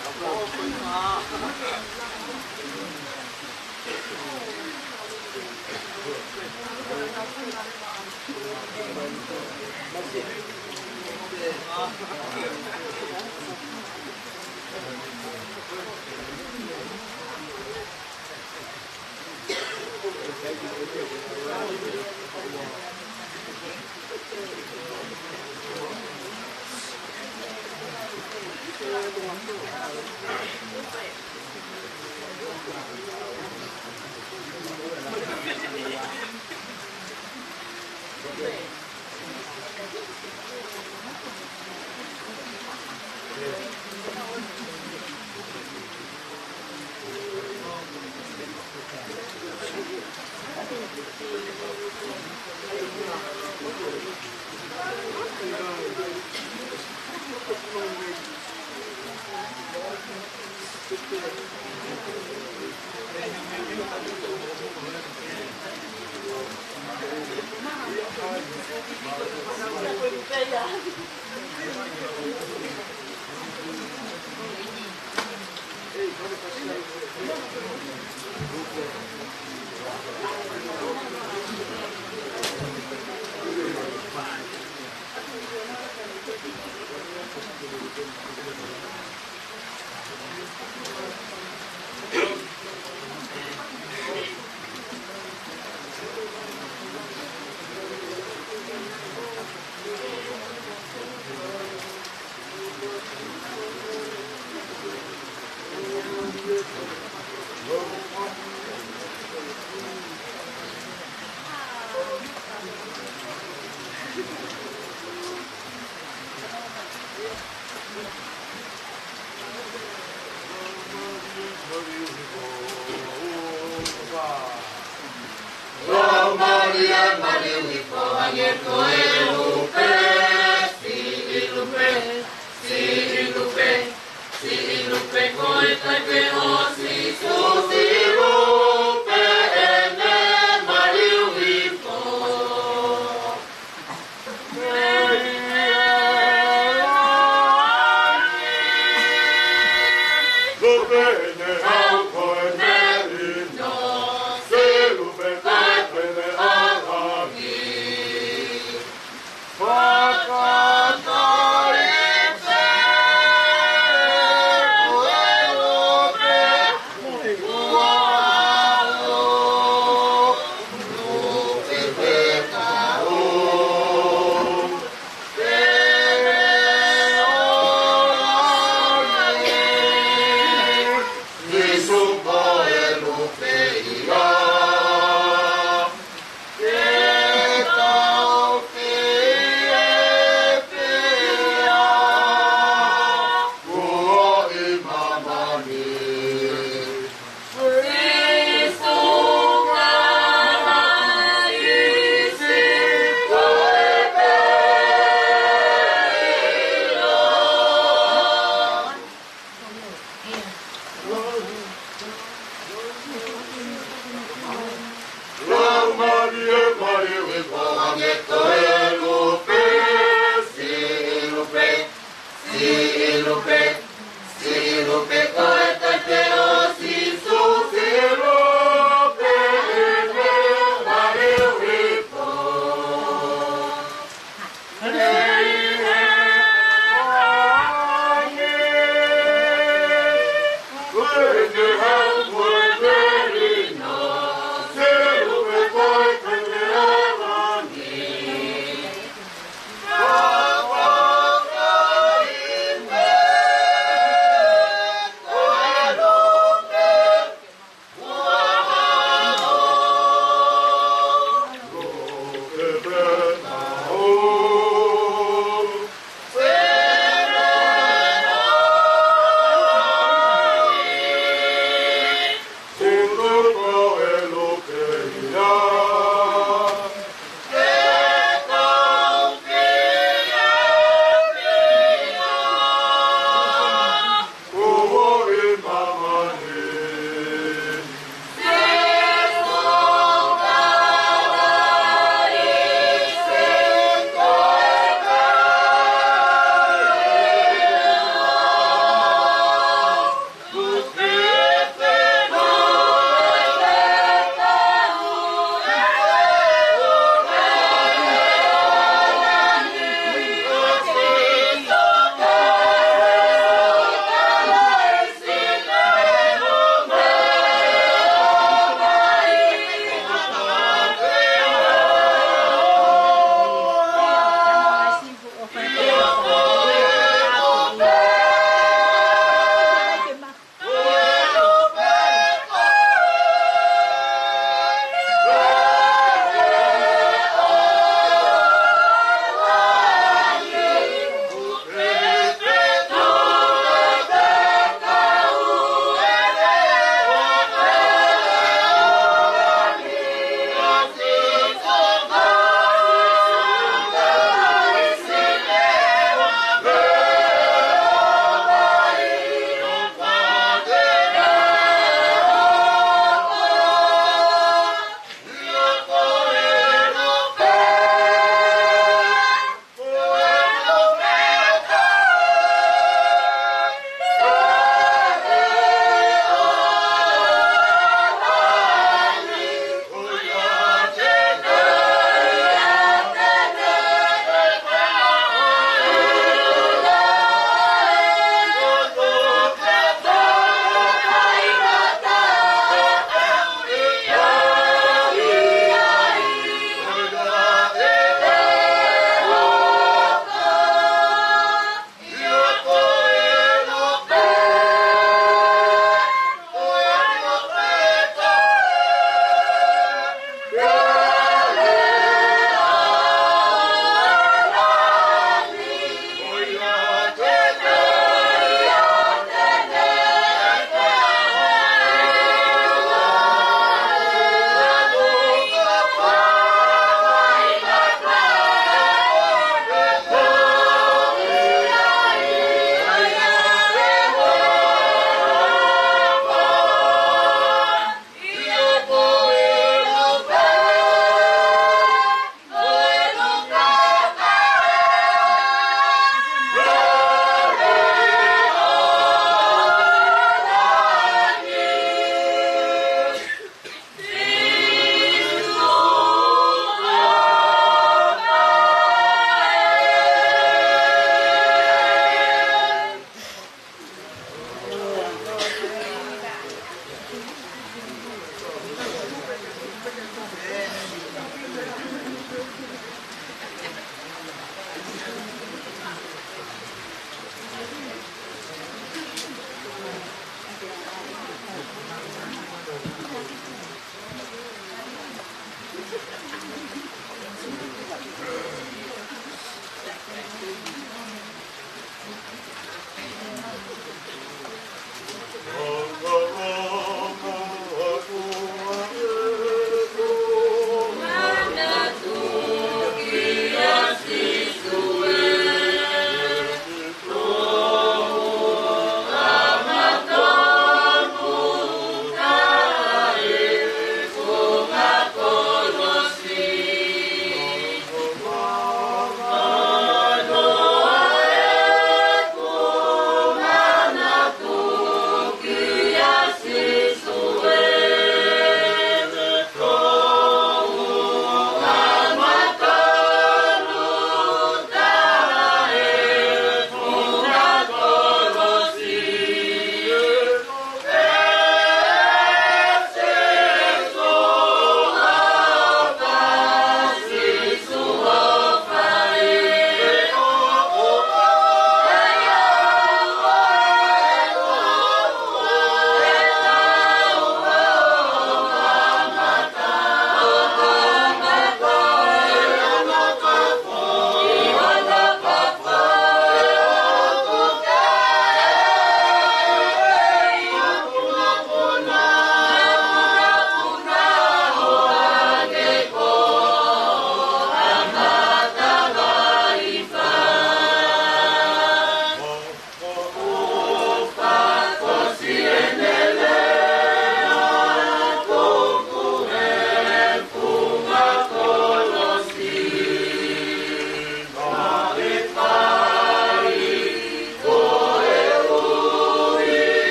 S5: Amen.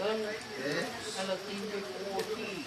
S3: Kalau tinggi kopi.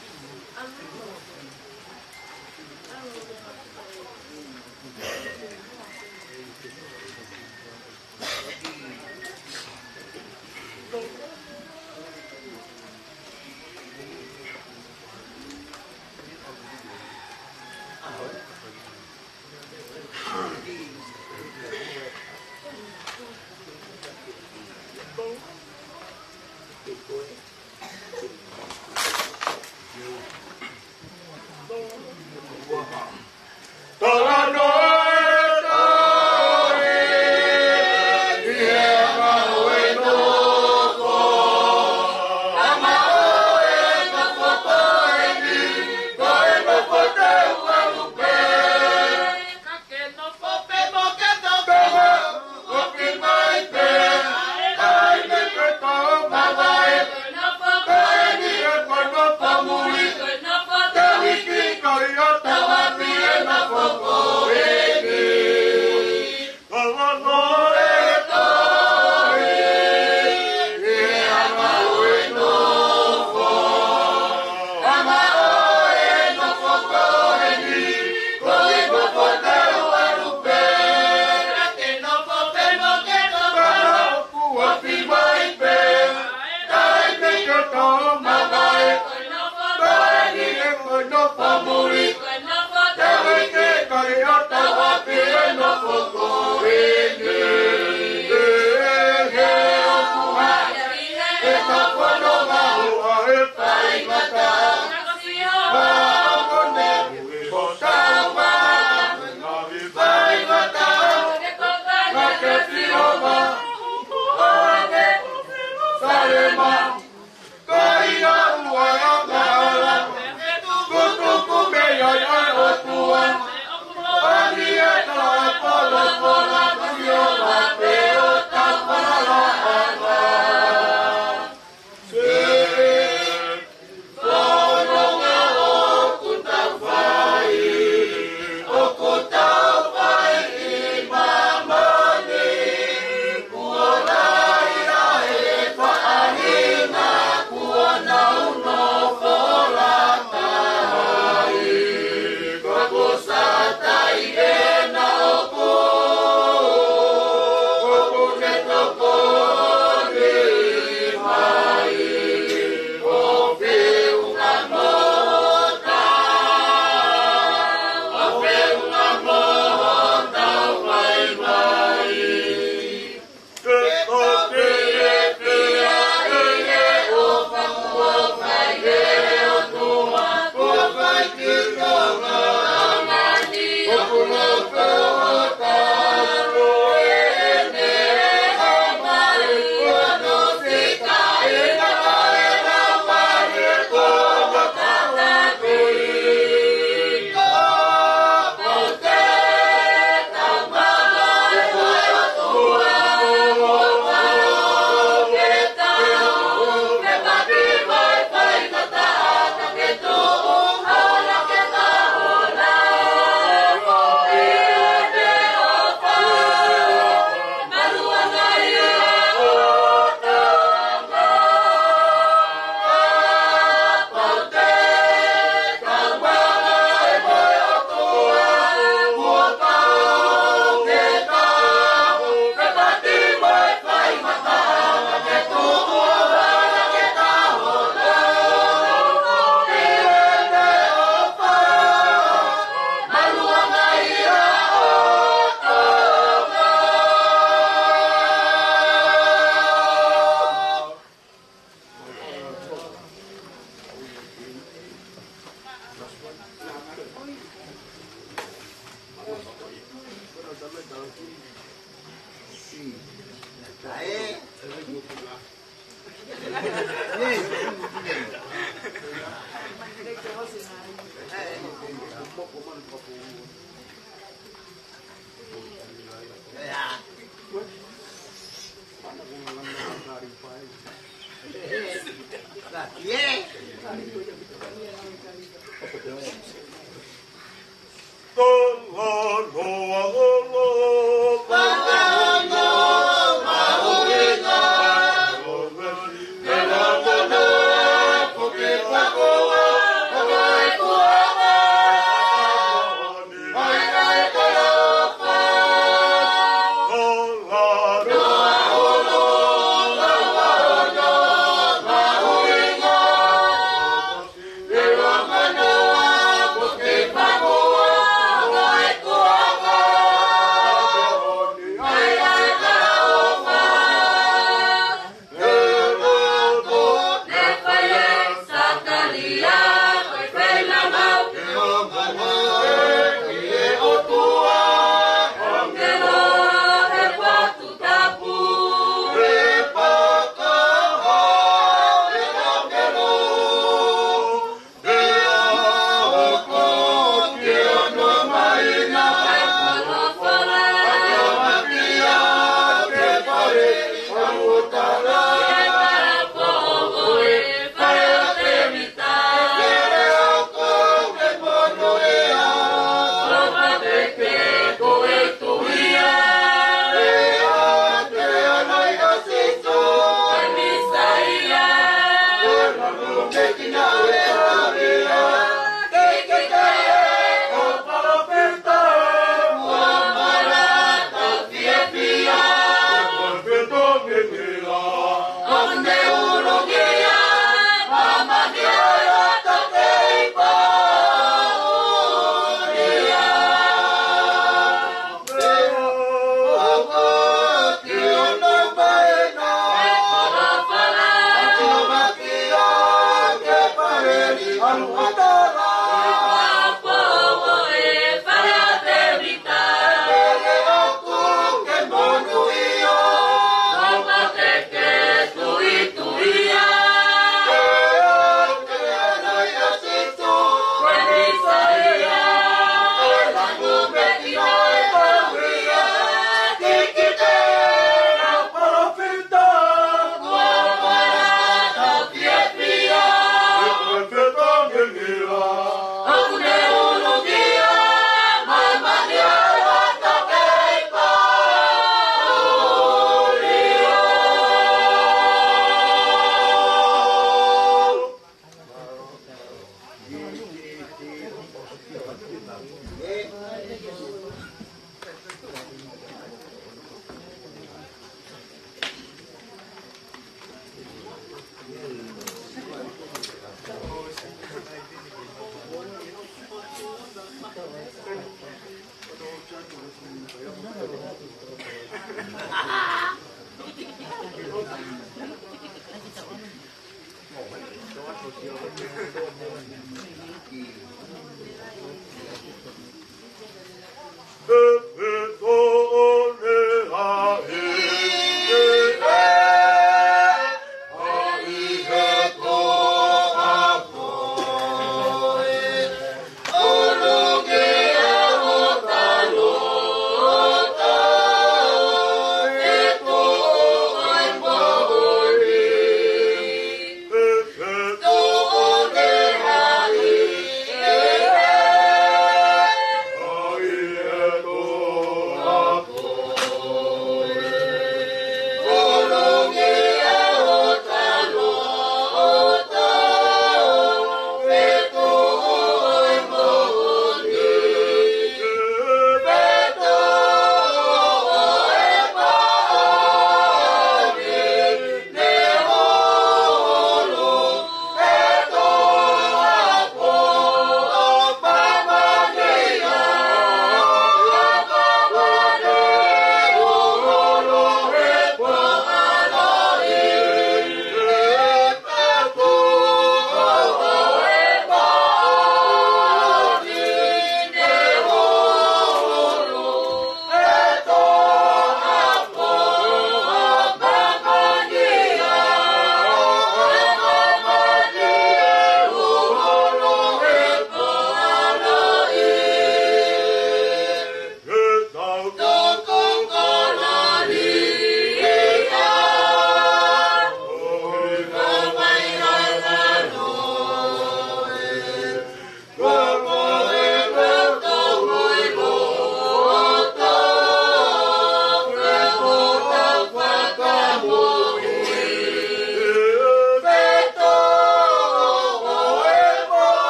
S5: Hello,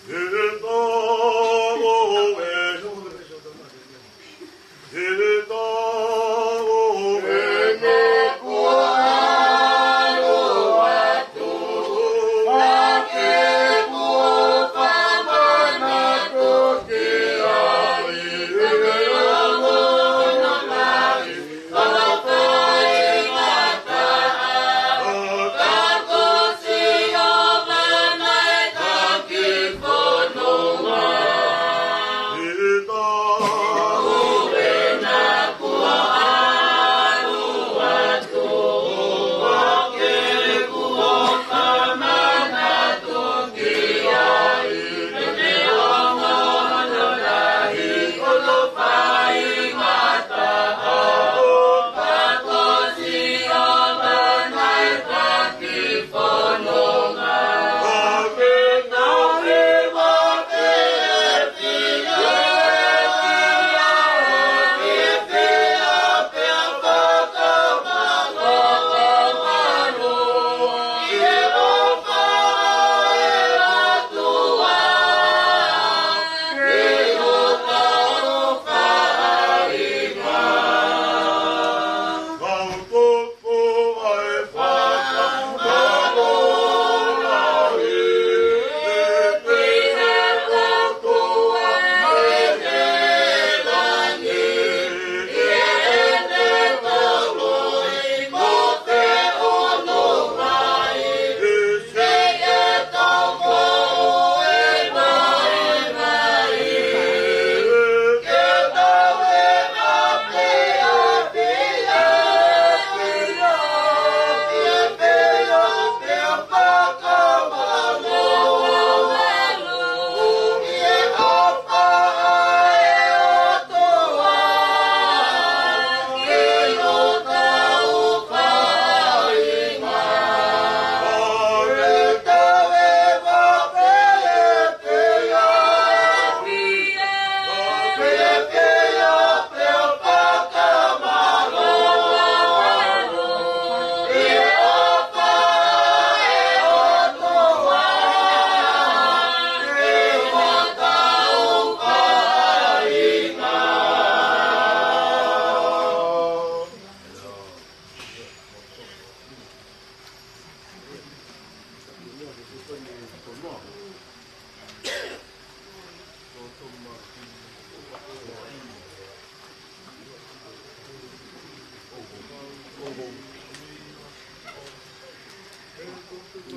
S5: Eno Fire.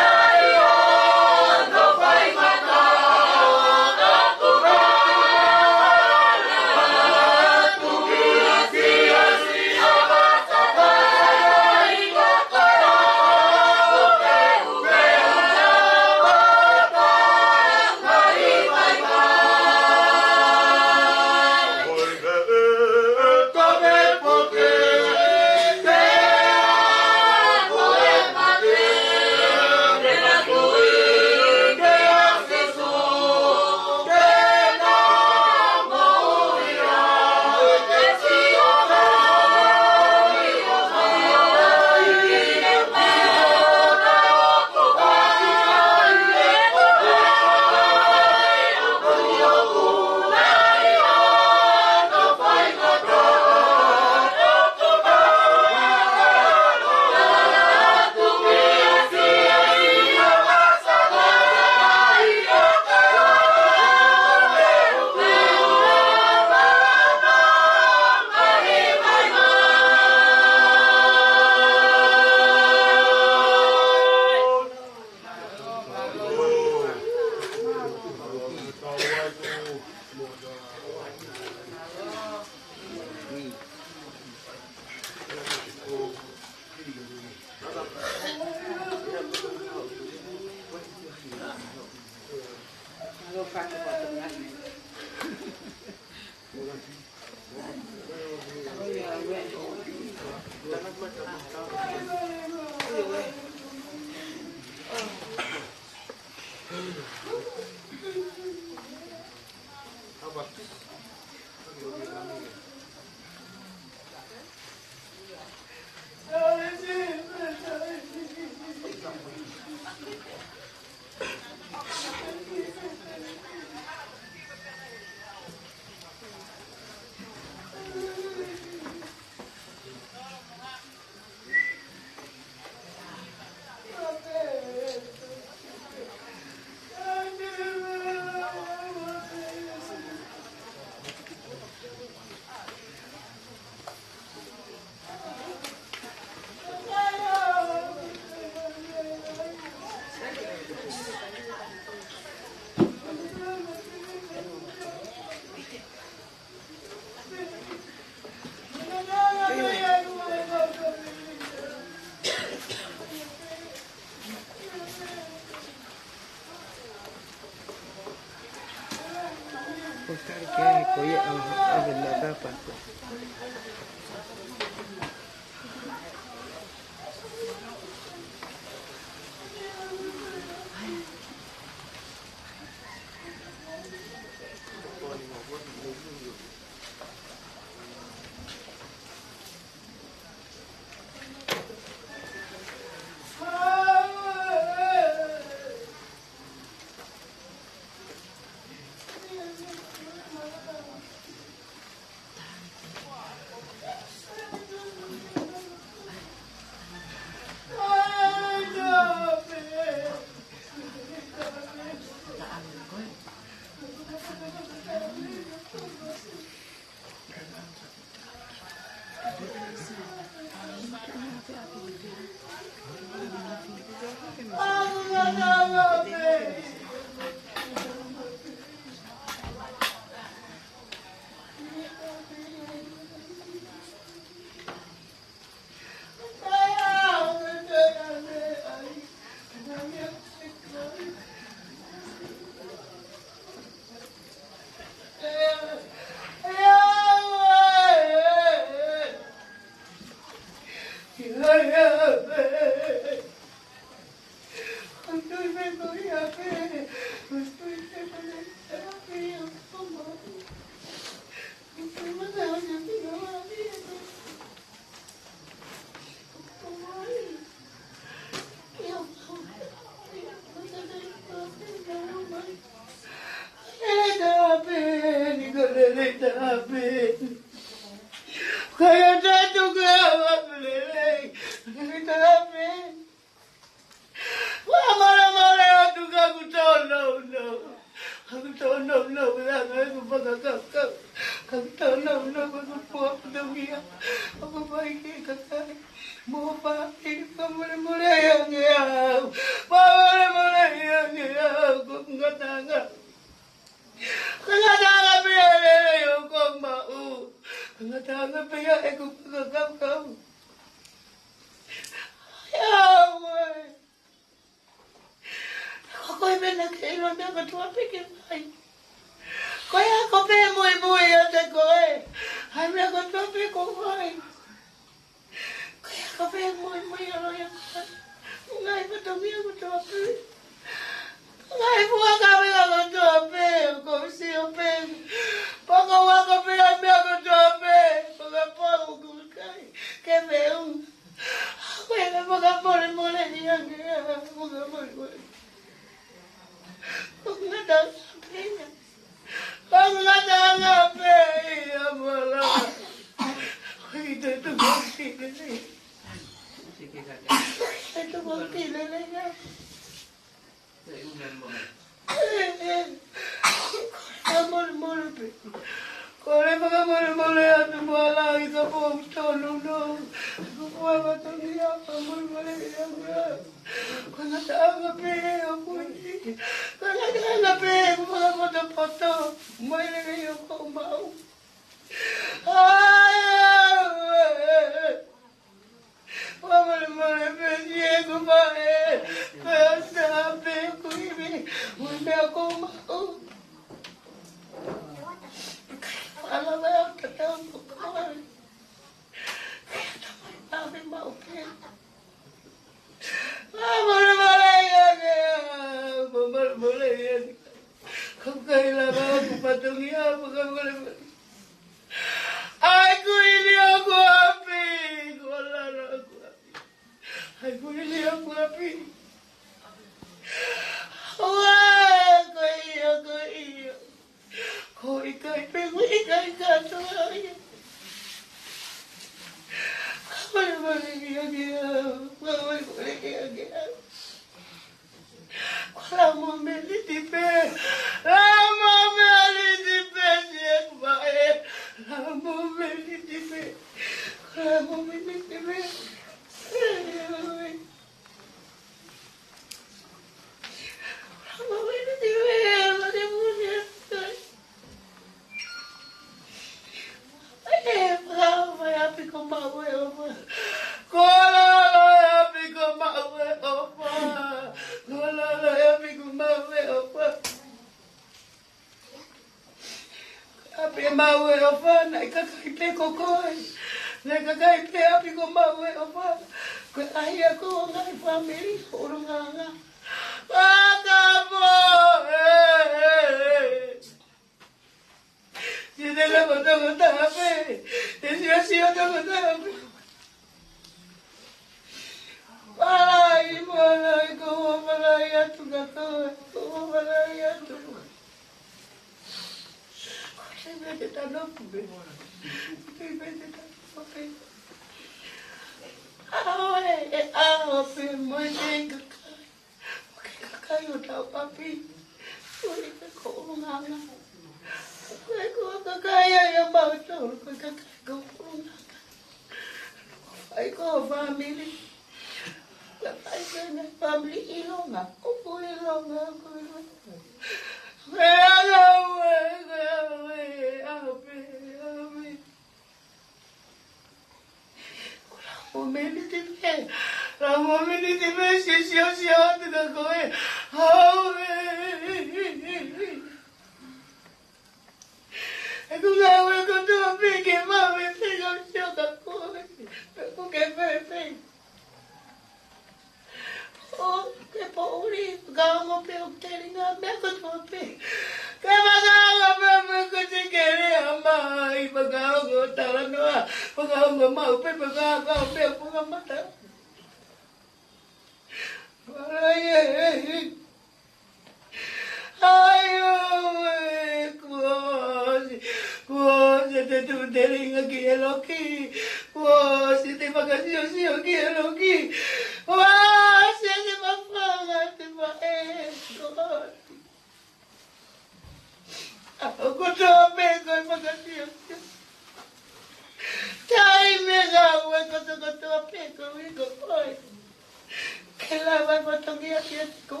S2: Kailangan matanggihan yan ko.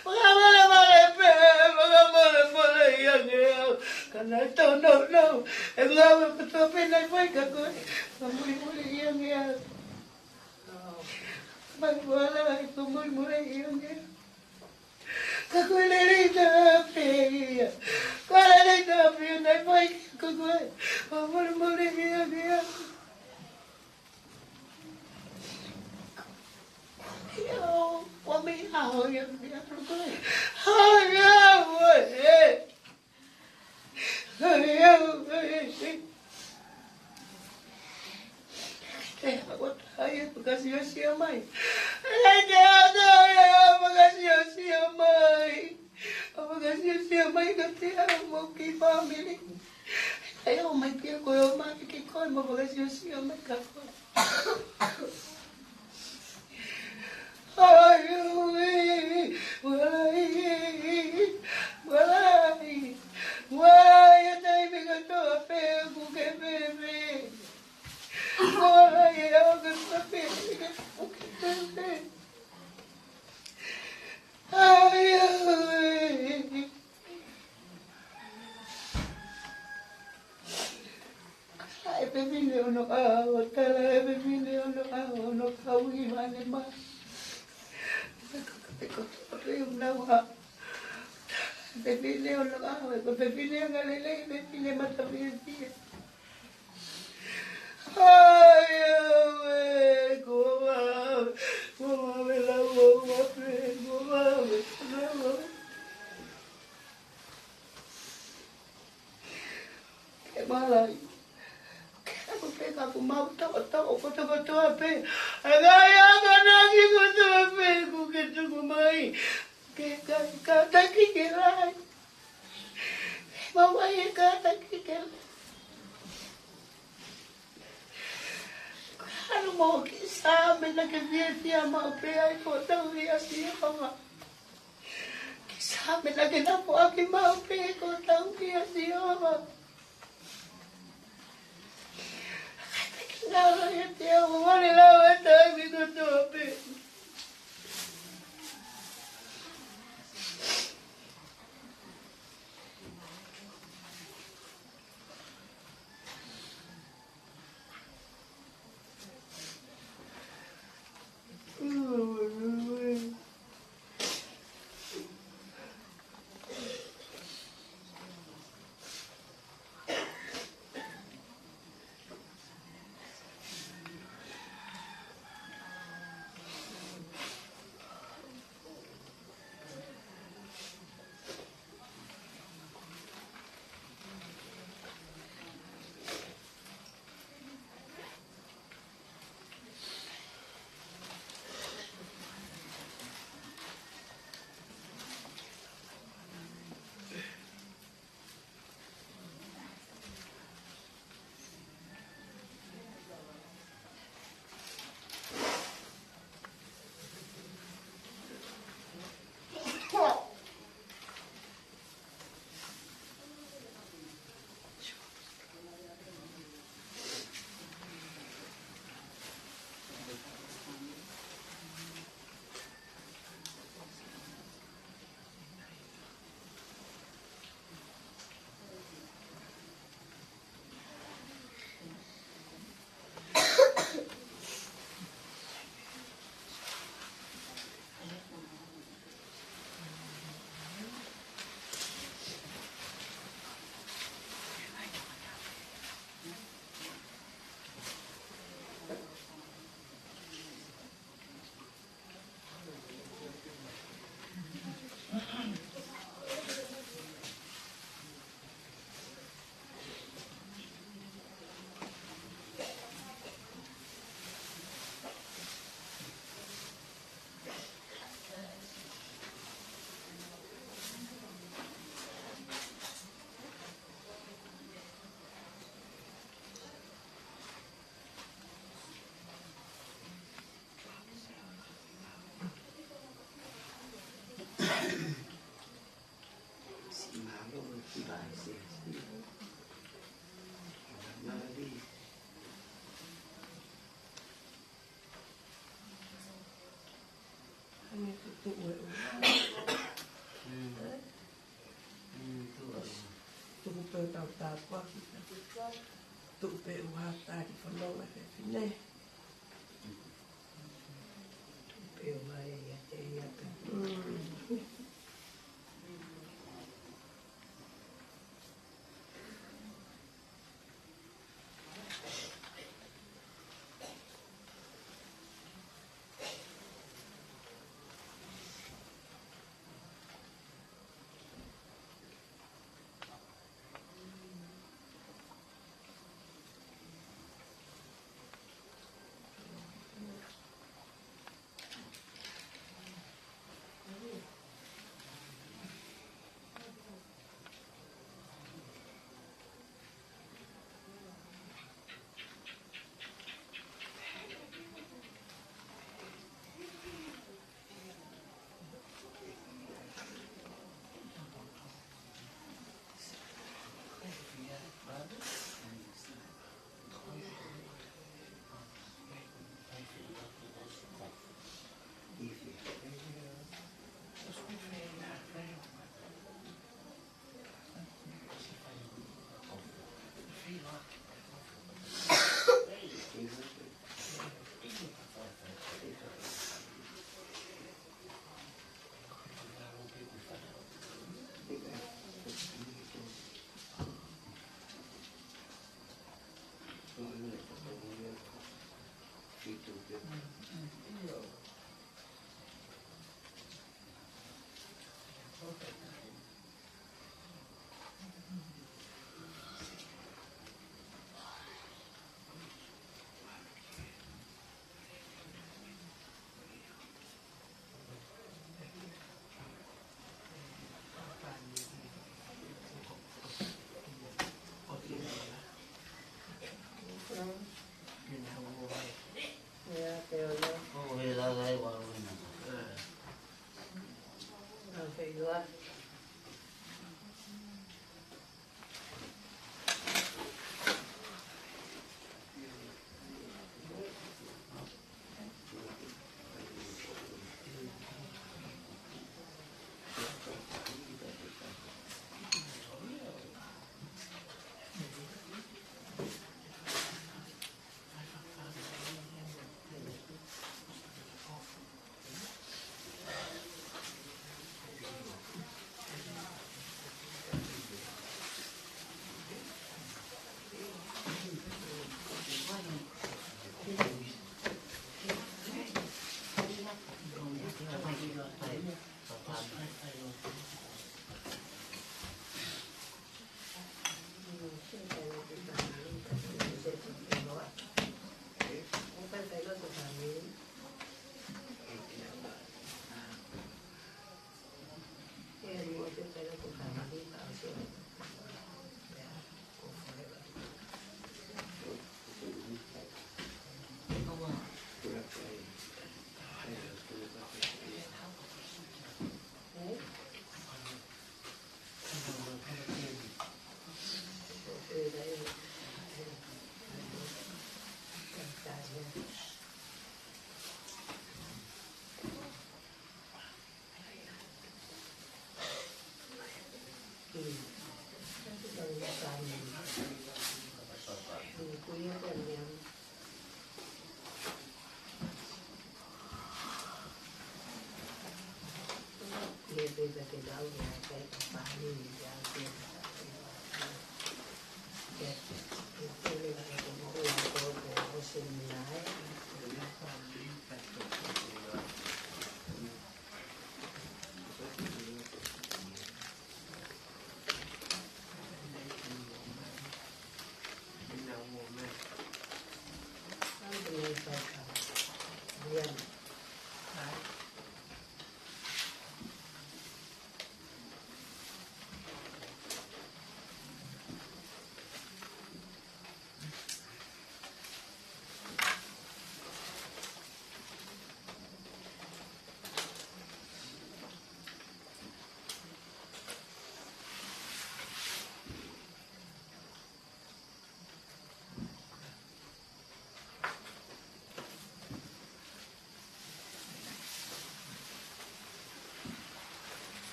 S2: Mga mala-mala, mga mala-mala yan. Kanato, no. Ang lawa ko ito, pinagpay ka ko. Mamuli-muli yan. Magwala, tumuli-muli yan. Kakulalita, pe. Kakulalita, pe. Nagpay ka ko. Mamuli-muli yan. Wamihaw yan. Ako tayo, pagkasiyasiyamay. Pagkasiyasiyamay kasi ang mga family. Ayaw, may kaya ko yung makikikoy, mapagkasiyasiyamay ka ko. Bebili ulo ako, bebili ang alilay, bebili matabihan siya. Ay, kumame lang mo, kumame. Kaya malay, kaya ako peka, kumabutaw, koto-koto ape. Agaya ka naging koto ape, kukito kumay. Kaya takikiray. Mamaya ka takikiray. Ano mo, sa amin nagkabiyat mga priyay ko, tawiya siya ka nga. Sa amin nagkinapo aking mga priyay ko, tawiya siya ka. Nakakinalayat siya ako, manilawan tayo, ko to, ape. Ini tu tu pe tau tapa kita. Tu pe uhata di follow ke sini. Tu pe mai ya te ya pe.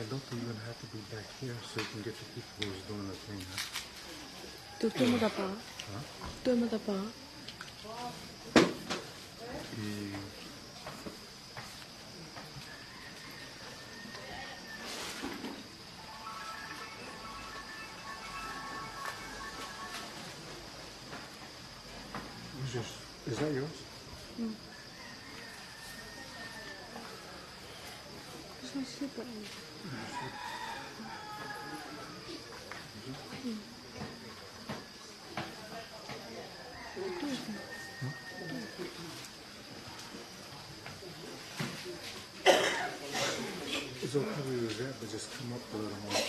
S4: don't think you're gonna have to be back here so you can get the people who's doing the thing, huh?
S5: Tôi mà gặp à?
S4: Hả?
S5: Tôi mà gặp à?
S4: Y... Is that yours?
S5: Sao xếp vậy?
S4: It's okay to use that, but just come up a little more.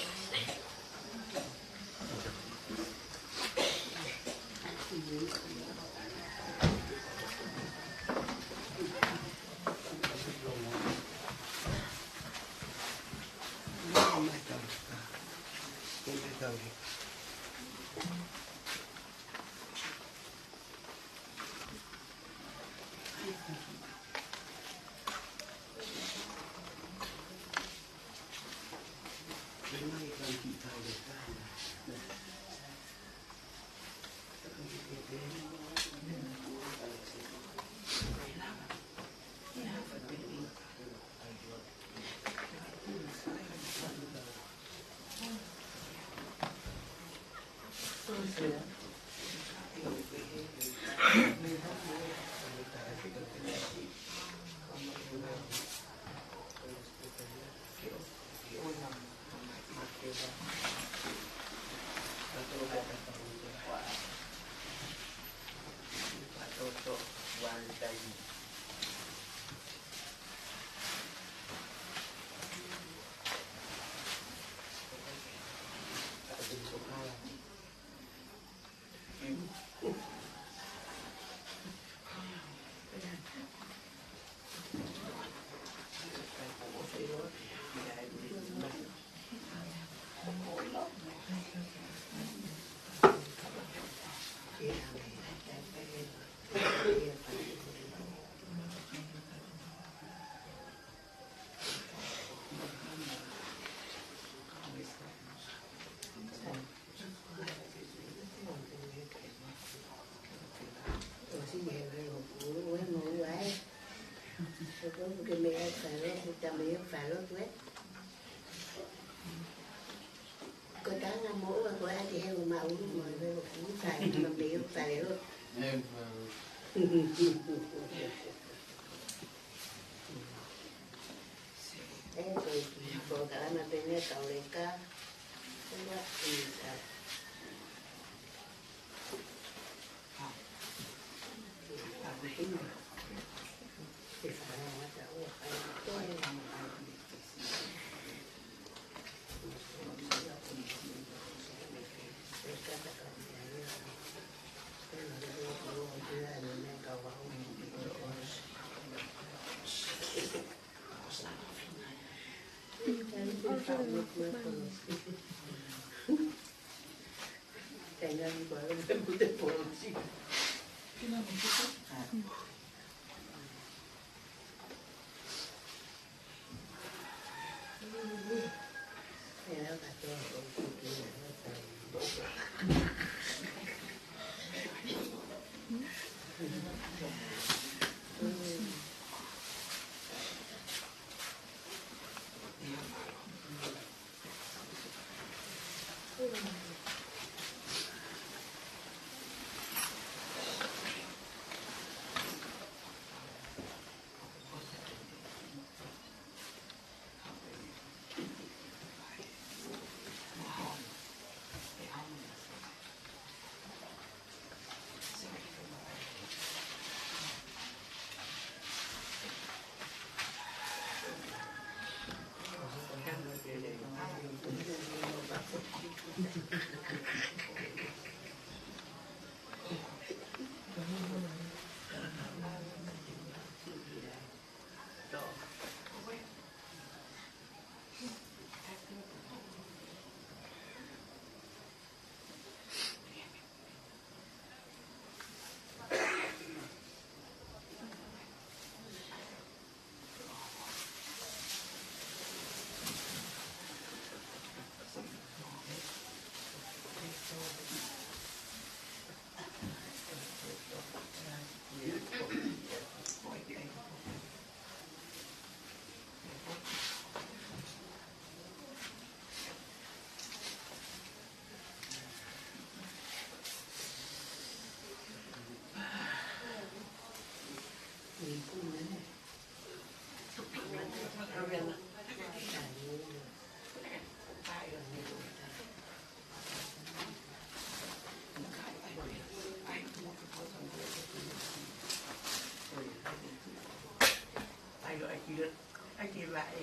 S2: Anh chị lại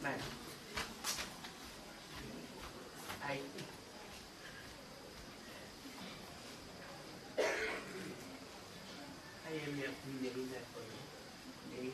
S2: này anh em nhận gì vậy vậy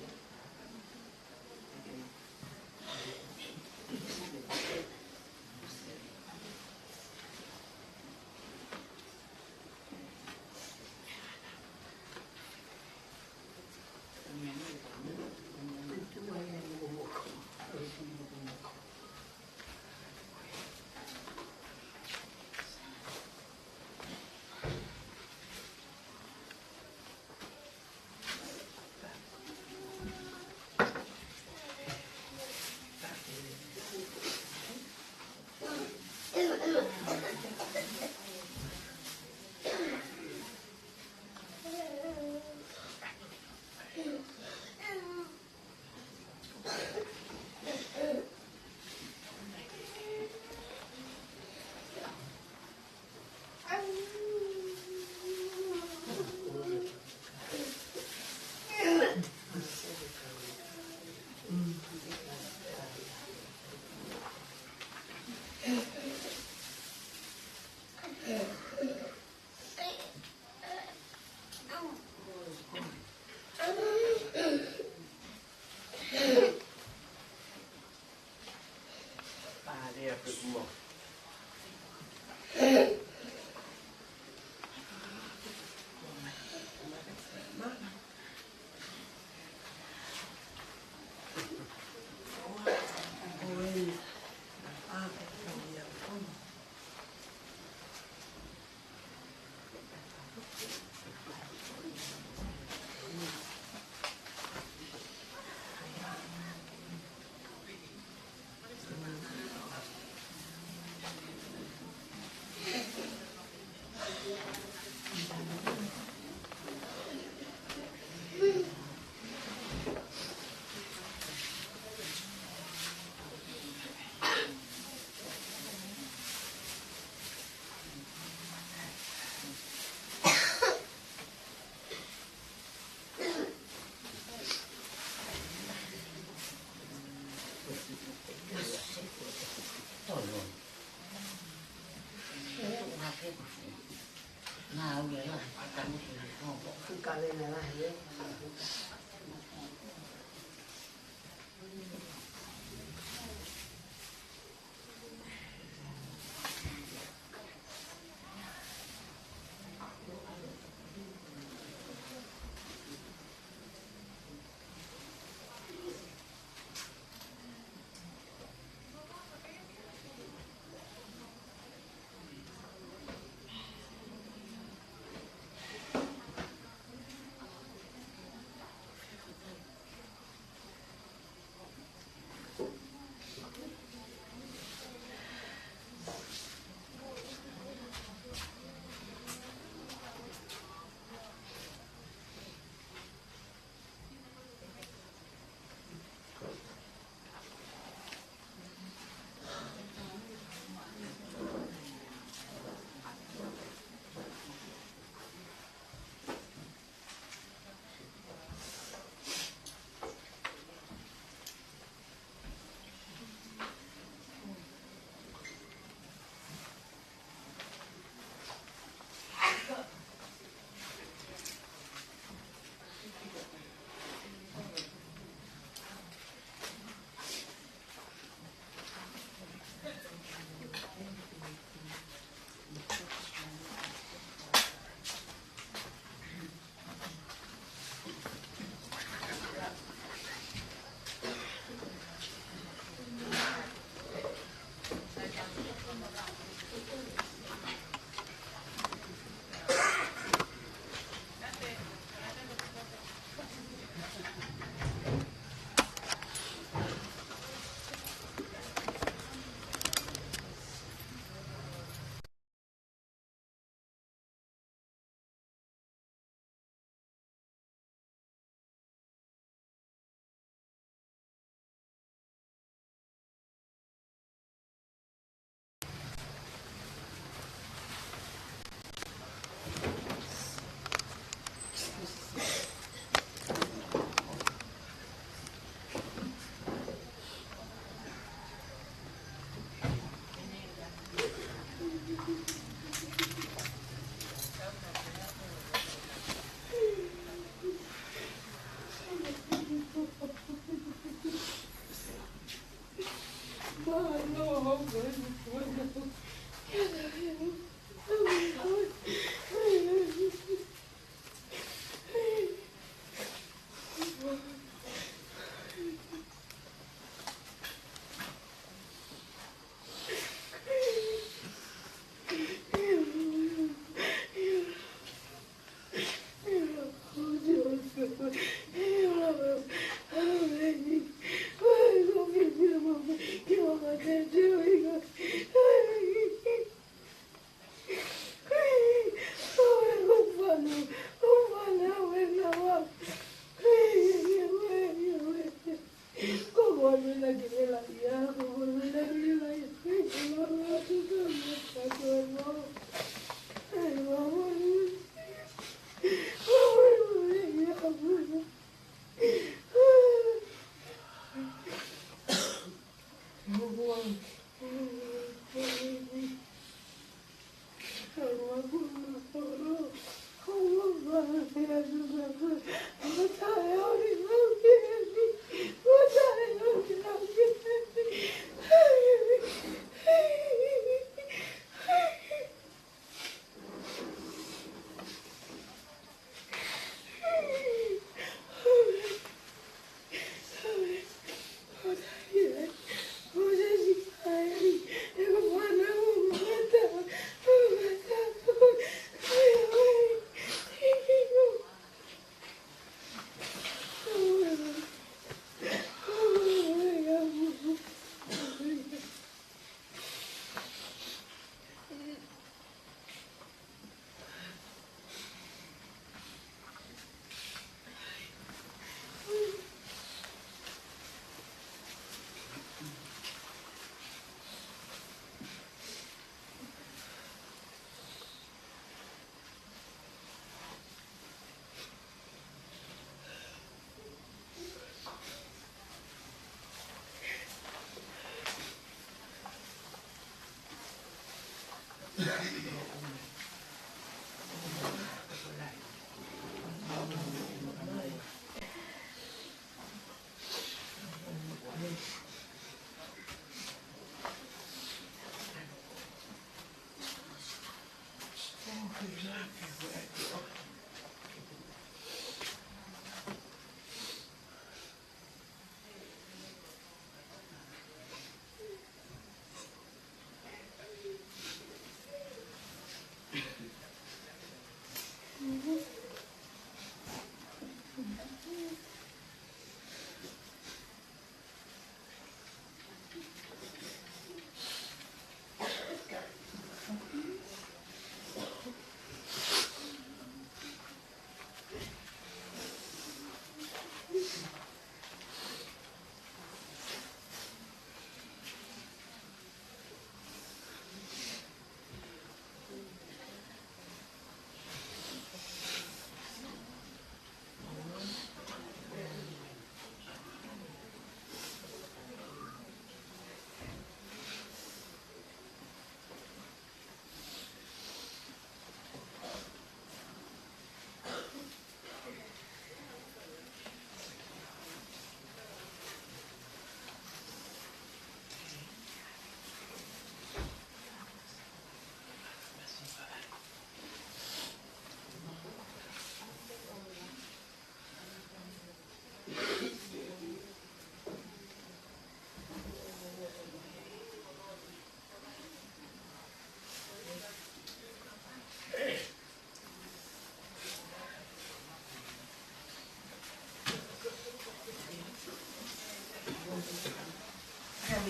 S3: nào vậy là cắn thì không
S2: cứ cả lên này đấy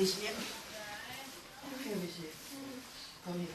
S2: Monsieur. Monsieur. Come here.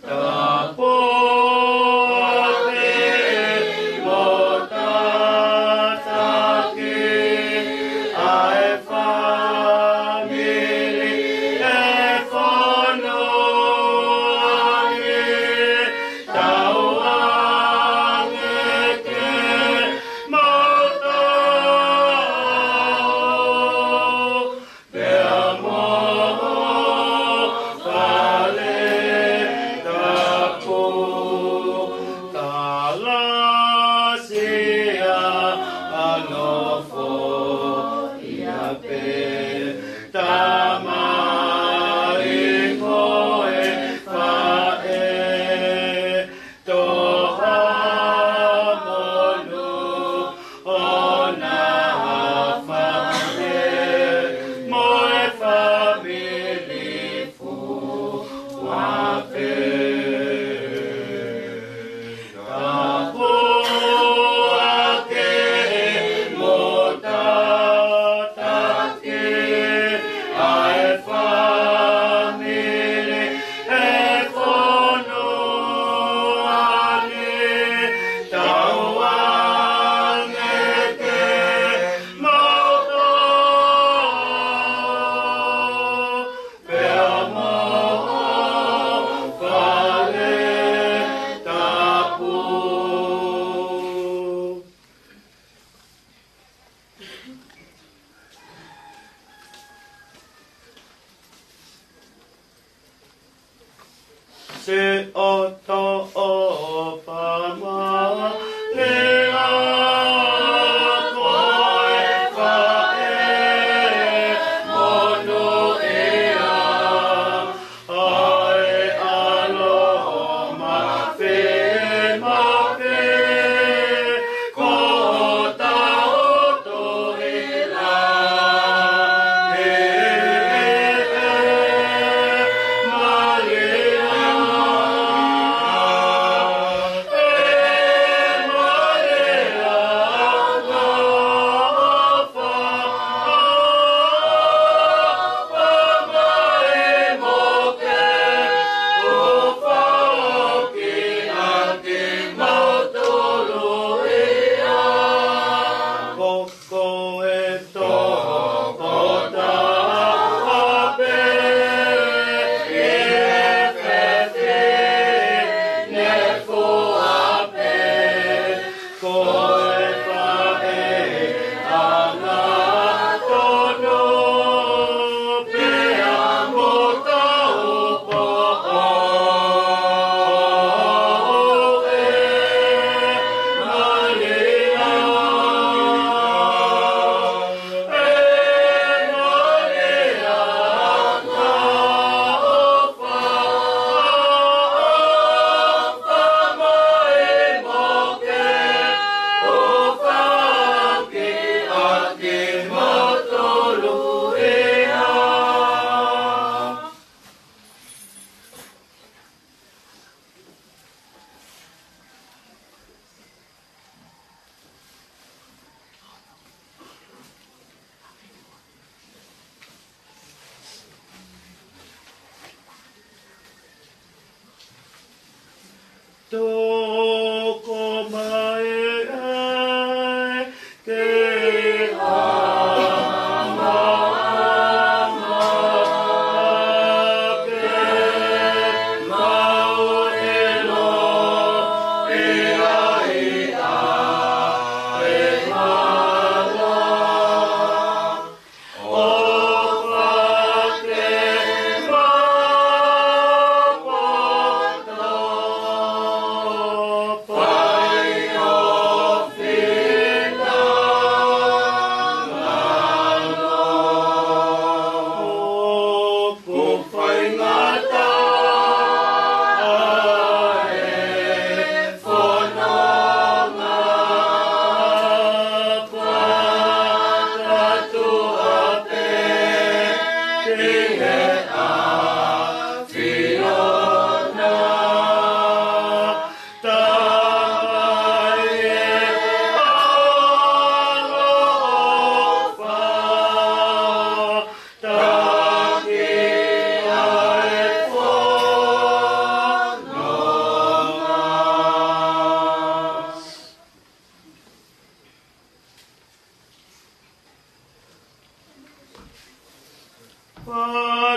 S2: Tapo te mota toko mai ai ke
S6: Oh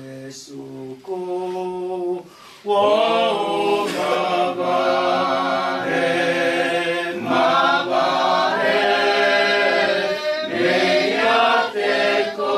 S2: Yesuku wa mabahe mabahe meyateko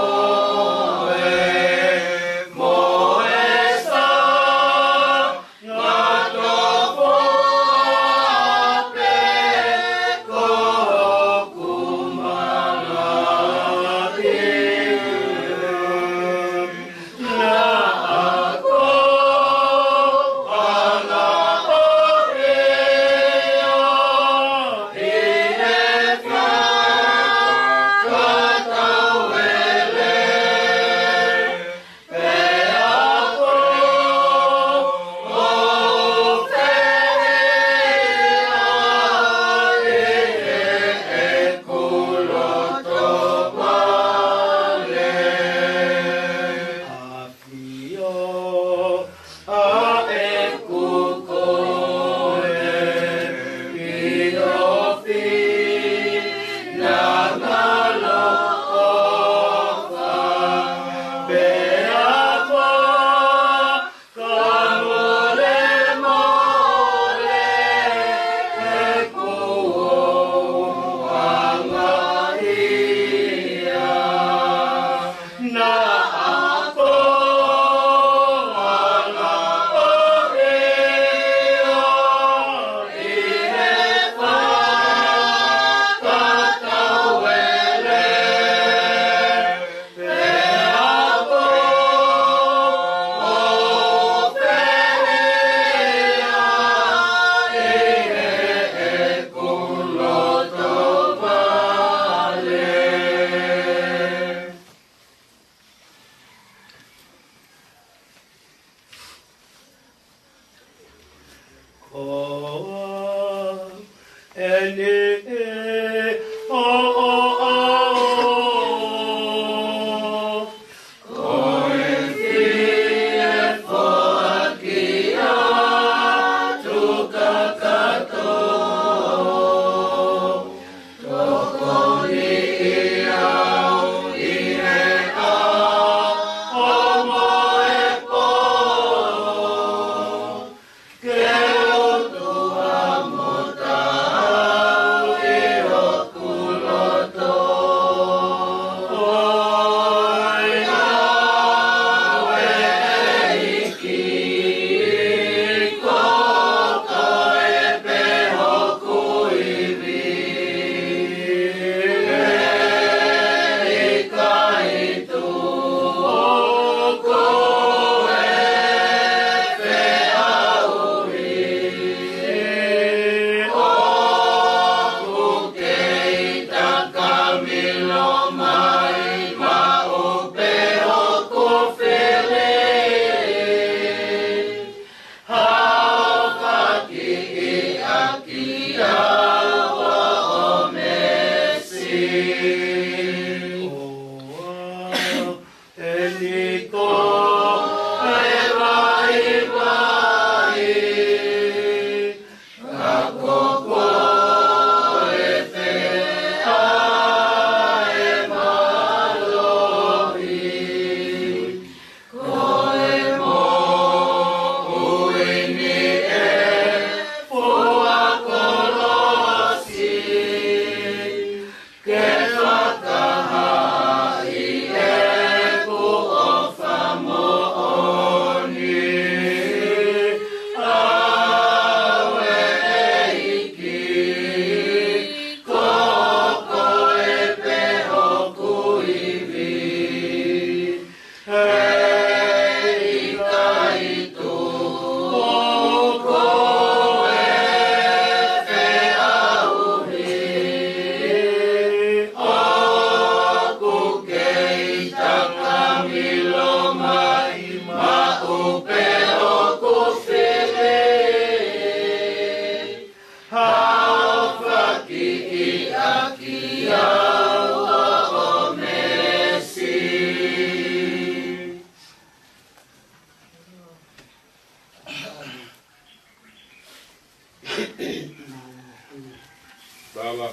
S6: Dala,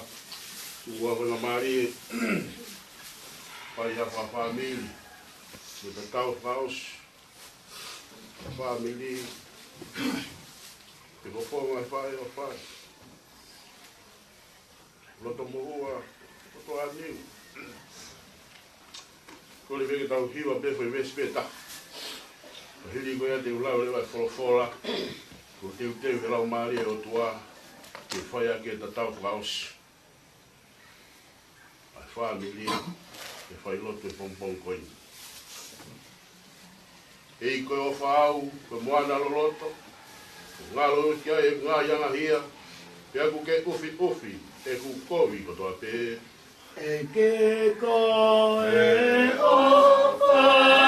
S6: ua wana mari, pai hapa family, with the cow house. family, te koponga whae o whae. Loto moua, loto aniu. Ko le veke tau hiwa pe foi vesi pe ta. Hili ko ia te ulau le vai wholofola. Ko te uteu he lau maari e o tua. Ke whaia ke ta tau whakaosi. Ai whamili. Ke whai loto e pompong koini. E i koe o whaau. Koe moana loloto. Ngā lolo kia e ngā ianga hia. Pe aku ke ufi ufi. E ku kovi ko toa pe.
S2: E ke koe o whaau.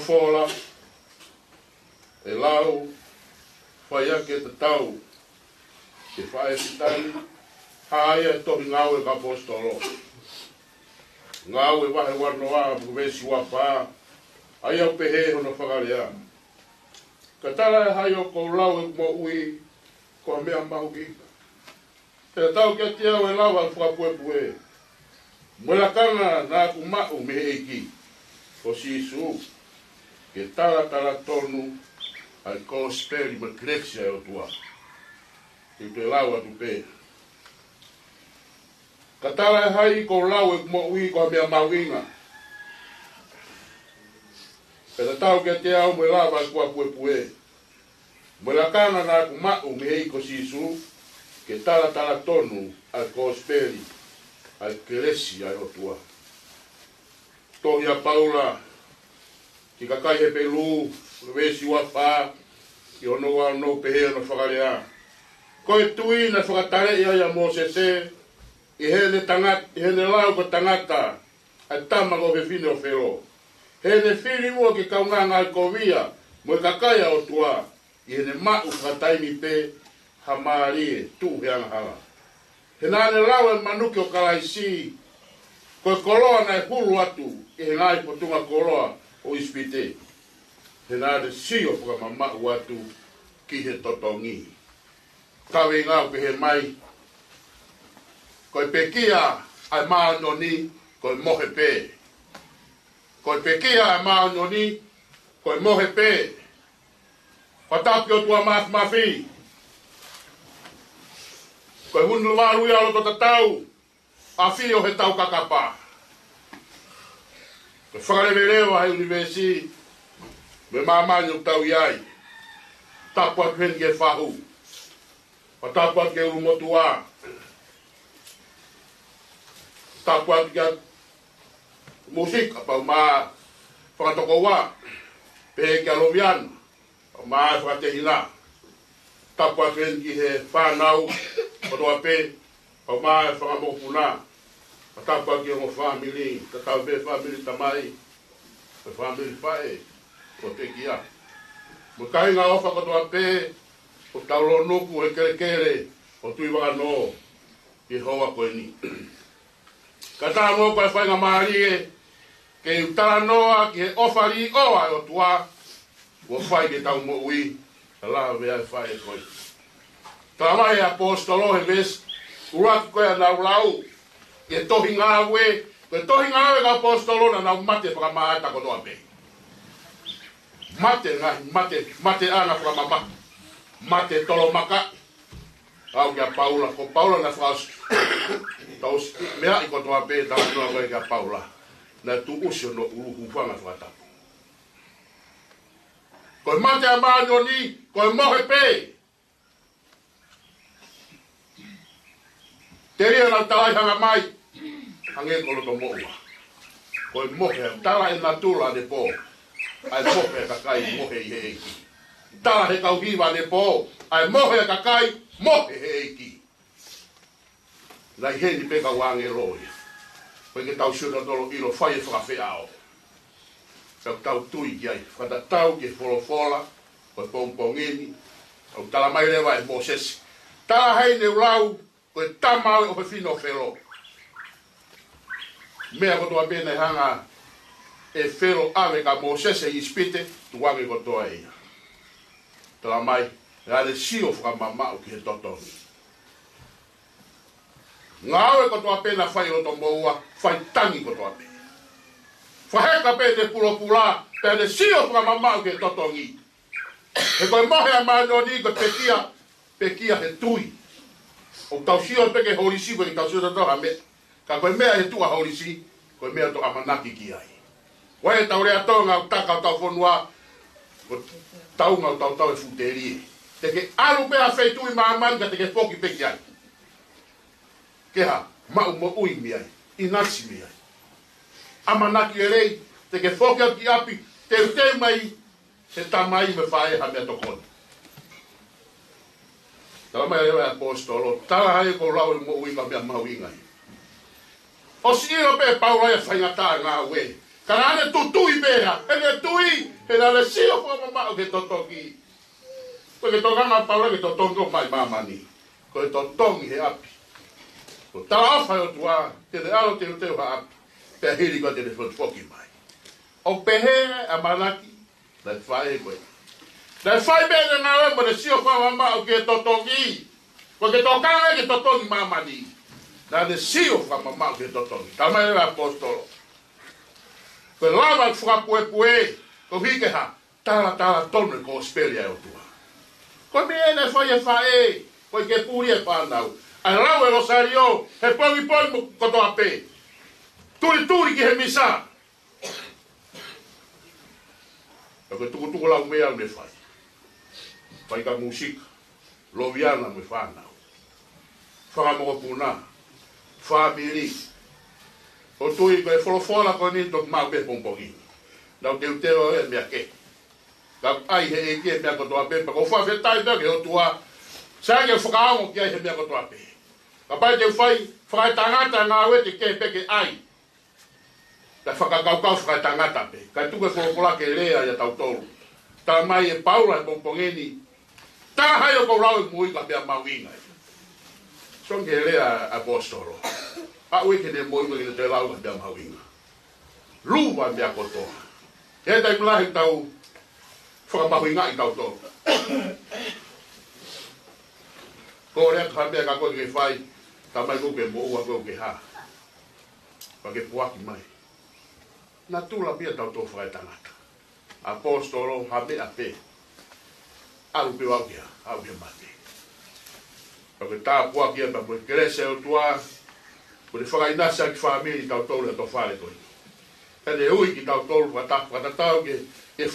S6: Fola, e lau, whai ake te tau, te whae si tani, haia e tohi ngau e ka postolo. Ngau e wahe warno a, buwesi wapaa, ai au pehe hono whakarea. Ka tala e hai o kou lau e mo ui, ko mea mahu ika. Te tau kia te au e lau al whakapue. Mwela kanga nā ku mau me eiki, o si isu. Ke tala tonu ai ko speli ma krexia e o tua. Ke te lau atu pe. Ka tala e hai ko lau e mo ui ko mea mauinga. Ke ta tau ke te au me lava e kua pue. Me la kana na ku mau me hei ko sisu. Ke tala tonu ai ko speli ai krexia e o tua. Tohia Paula. Ki ka kai he pelu, wesi wapa, ki ono wa no pehe no whakarea. Ko e tui na whakatare ia ia mō se, i hene lau ko tangata, a tama ko he whine o whero. Hene whiri ua ki kaunga ngai ko via, mo e kakaya o tua, i hene mau whakataimi pe, ha maari e tu he anga. He nane lau e manuki o kalaisi, ko e koloa na e hulu atu, i he ngai potunga koloa, o ispite. He nāre si o puka mamau atu ki he totongi. Kawe ngau ke he mai. Koe pekia ai maanoni, koe mohe pe. Koe pekia ai maanoni, koe mohe pe. Whatapi o tua maaf mafi. Koe hunu waru ia lo tota tau, a fi o he tau kakapa. Whakarewelewa hei universi, me mamani o tau iai. Tapu atu heni ke whahu. Pa tapu atu ke urumotua. Tapu atu ke musika, pa uma whakatoko wa. Pehe ke alovian, pa uma whakatehina. Tapu atu heni ki he whanau, pa toa pe, pa uma whakamokupuna. Tapu atu ke mo family, tatau pe family tamai. Pe family whae. O te kia. Mo kai ngā ofa katoa pē, o taulo nuku he kere, o tui waka no, i hoa koe ni. Ka tā mō koe whai ngā maari e, ke utara noa ki he ofa ri oa o tua, o whai ke tau mo ui, a la vea whai e koe. Tā mai apostolo he mes, uraki koe a nau lau, ke tohi ngā ue, ke tohi ngā ue ka apostolo na nau mate whakamaata kotoa pē. Mate ana whamama. Mate tolo maka. Au kia Paula, ko Paula na whaoski. Taus mea i kotoa pē tau noa koe kia Paula. Na tu usio no uruhu whanga whatapu. Koe mate a maanyo ni, koe mohe pē. Te ria na talai hanga mai. Hange kolo to moua. Koe mohe, tala e natula ne po. Ai mohe kakai mohe i heiki. Tala he kau hiwa ne po. Ai mohe kakai mohe heiki. Nai heni peka wange roi. Koe ke tau siona tolo ilo whai e whakawhi ao. Kau tau tui ki ai. Whata tau ke wholofola. Koe pongpongeni. Au tala mai lewa e Moses. Tala hei ne ulau. Koe tamau e ope whino whelo. Mea kotoa pēne hanga e whero awe ka Moses e ispite tu wange kotoa ia. Tala mai, ngare sio whakamamau ki he totongi. Ngā awe kotoa pēna whai roto moua, whai tangi kotoa pēne. Whaheka pēne pulopula, pēne sio whakamamau ki he totongi. He koe mohe a manoni koe pekia he tui. O tau sio peke holisi koe tau sio totoha me. Ka koe mea he tua holisi, koe mea to amanaki ki ai. Wae tau rea tonga o taka o tau whonua, ko taunga o tau e futerie. Teke alu pea whaitui maamani ka teke poki peki ai. Keha, mau mo uimi ai, inatsi mi ai. Amanaki e rei, teke poki au ki api, te mai, te tamai me whae ha mea tokoni. Tala mai rewa apostolo, tala hai ko lau e mo uinga mea mau ingai. O si iro pe paura e whaingata ngā ue. Kana ane tutui pēra, ene tui, he nare sio po mamau ke totoki. Koe ke tokanga paura ke totongo mai mamani. Koe totongi he api. Ko tala awhai o tua, tene alo te uteo ha api. Pea hiri koe tene whoki mai. O pehe a manaki, nai whae koe. Nai whae pēne ngā ue, mo ne sio po mamau ke totoki. Koe ke tokanga ke totongi mamani. Nane sio fa mamau ke totongi. Tamai e apostolo. Koe lava whakapue, ko hike ha, tala tonu ko spelia e o tua. Koe me ene whai e whae, koe ke puri e whanau. Ai rau e rosario, he pongi mo kotoa pē. Turi ki he misa. Koe tuku lau mea me whai. Whai ka musika, loviana me whanau. Whakamogo puna, whamiri. O tui koe wholofora koe ni tok mau pe pongpongi. Nau te uteo e mea ke. Ka ai he e ke mea kotoa pe. Ko whawhetai toke o tua. Sāke whakaongo ki ai he mea kotoa pe. Ka pai te whai tangata ngā ue te ke peke ai. Ka whakakaukau whai tangata pe. Ka tuke wholofora ke rea ia tau tolu. Tā mai e paura e pongpongeni. Tā hai o kou rau e mui ka mea mau inga. Sonke rea apostolo. A ue ke ne moi ke te lau ka mea mau inga. Luwa mea kotoa. E tai mlahi tau whakapahu inga i tau tolu. Ko rea ka mea ka koe ke whai, ta mai kuke mo ua koe ke ha. Pa ke puaki mai. Na tula pia tau tō whai tangata. Apostolo ha mea pe. Alu pe wau kia, au kia mate. Pa ke tā puaki e pa koe kerese o tua, ko le whakainasa ki whamiri tau tolu e tō whare koe. Tene ui ki tau tolu whatatau ke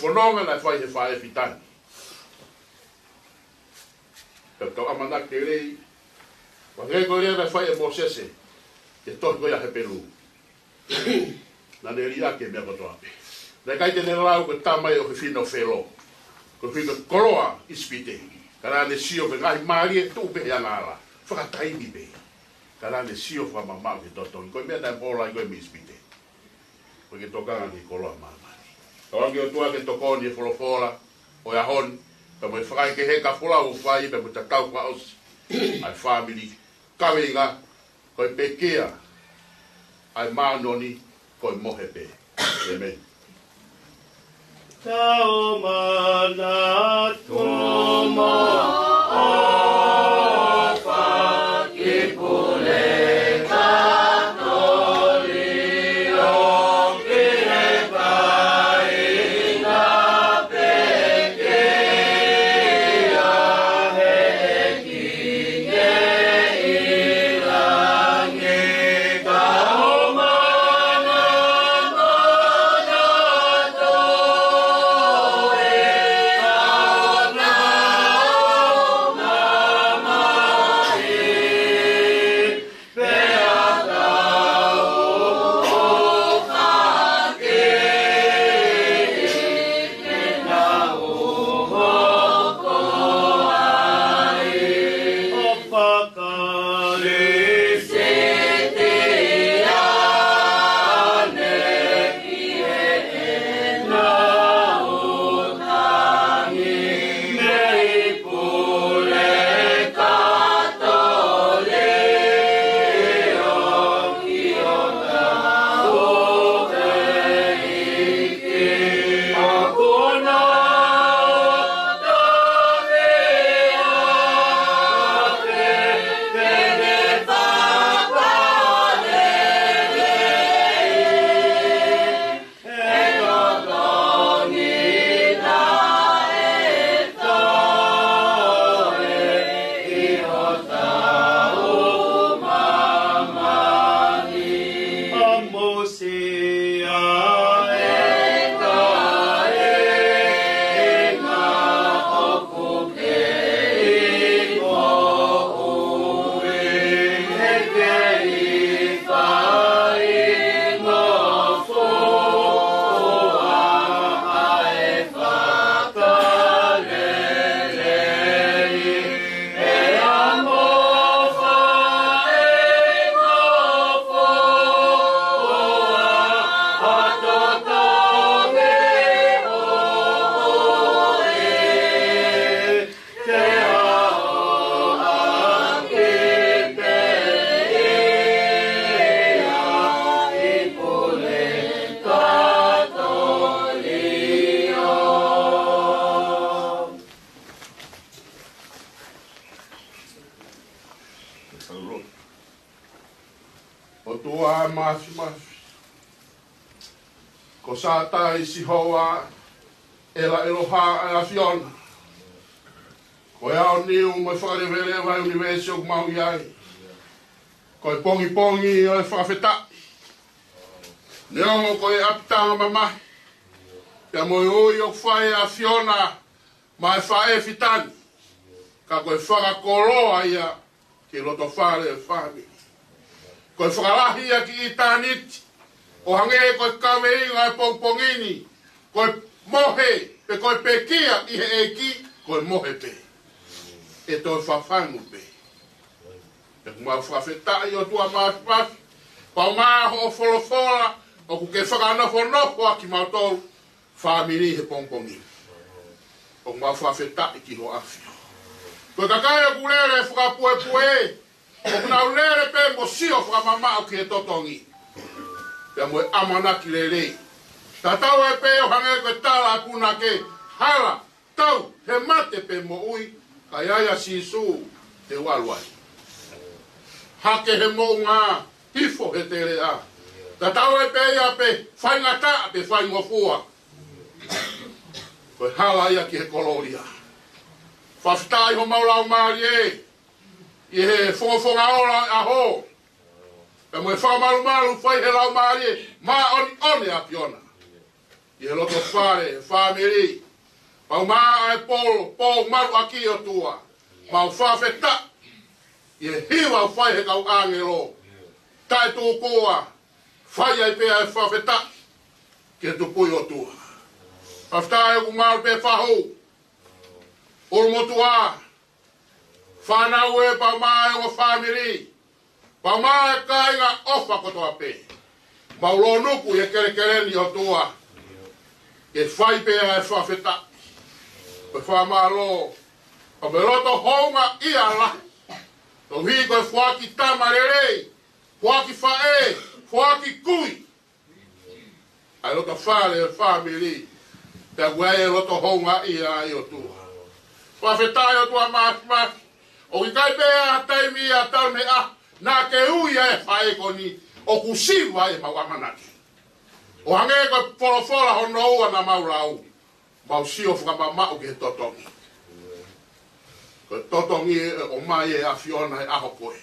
S6: whanonga na whai he whae whitani. Tau amanak te rei, whangai koe rea na whai e Mosese, ke tohi koe a he peru. Na ne ria ke mea koto ape. Na kai te nerau ke tamai o ke whino whelo, ko whino koroa ispite, kara ne sio pe ngai maari e tupe e angara, whakataimi pe. Kara ne sio whamamau ke totongi, koe mea nai pola i koe mi ispite. Koe ke tokanga ni koroa mamani. Kawangi o tua ke tokoni e wholofola, o ya hon, pe mo e whakai ke he ka whola o whai, pe mo ta tau kwa os, ai family, kawinga, koe pekea, ai mānoni, koe mohe pe. Amen.
S2: Tau mana tumo
S6: O tua masi. Ko sa tai si hoa ela eloha a fiona. Ko ea ni o mai whakarewere vai universe o mau iai. Ko e pongi o e whakawheta. Neongo ko e apitanga mamahi. Pea moi ui o whae a fiona mai whae fitani. Ka ko e whakakoroa ia ki loto whare e whami. Ko e whakarahi ia ki i tāniti. O hange ko e kawe inga e pongpongini. Ko e mohe pe ko e pekia i he eki. Ko e mohe pe. E to e whawhangu pe. E kumau whawhetai o tua maas. Pau maho o wholofora. O ku ke whakanofo aki mautolu. Whamiri he pongpongini. O kumau whawhetai ki ho afio. Ko e kakaya kulere whakapue. O kuna ulere pe mo sio whakamama o ki he totongi. Pea moe amanaki lelei. Ta tau e pe o hange koe tala kuna ke hala, tau, he mate pe mo ui, ka iaia sisu te waluai. Hake he mo ngā, hifo he te rea. Ta tau e pe ia pe whaingata pe whaingofua. Koe hala ia ki he koloria. Whaftai ho maulau maari e, i he whonga ora aho. Pea moe whamaru whai he lau maari, ma oni a piona. I he loto whare, whamiri. Pau maa e polo maru aki o tua. Mau whawheta. I he hiwa whai he kau angelo. Tai tū koa, whai ai pea e whawheta. Ki he tupui o tua. Whaftai e ku maru pe whahu. Oromotua. Whanau e pau maa e o whamiri. Pau maa e kāinga ofa kotoa pe. Mau lo nuku e kerekereni o tua. E whai pēa e whawheta. E whamalo. O me roto honga i ala. Tau hi koe whaki tamarerei. Whaki whae. Whaki kui. Ai roto whare e whamiri. Te guai e roto honga i a i o tua. Whawhetai o tua mas. O i kai pēa taimi a tau me a. Nā ke uia e whae koni, o kusiwa e mau amanaki. O hange koe wholofora hono ua na maurau, mau sio whakamamau ki he totongi. Koe totongi o mai e a fiona e aho koe.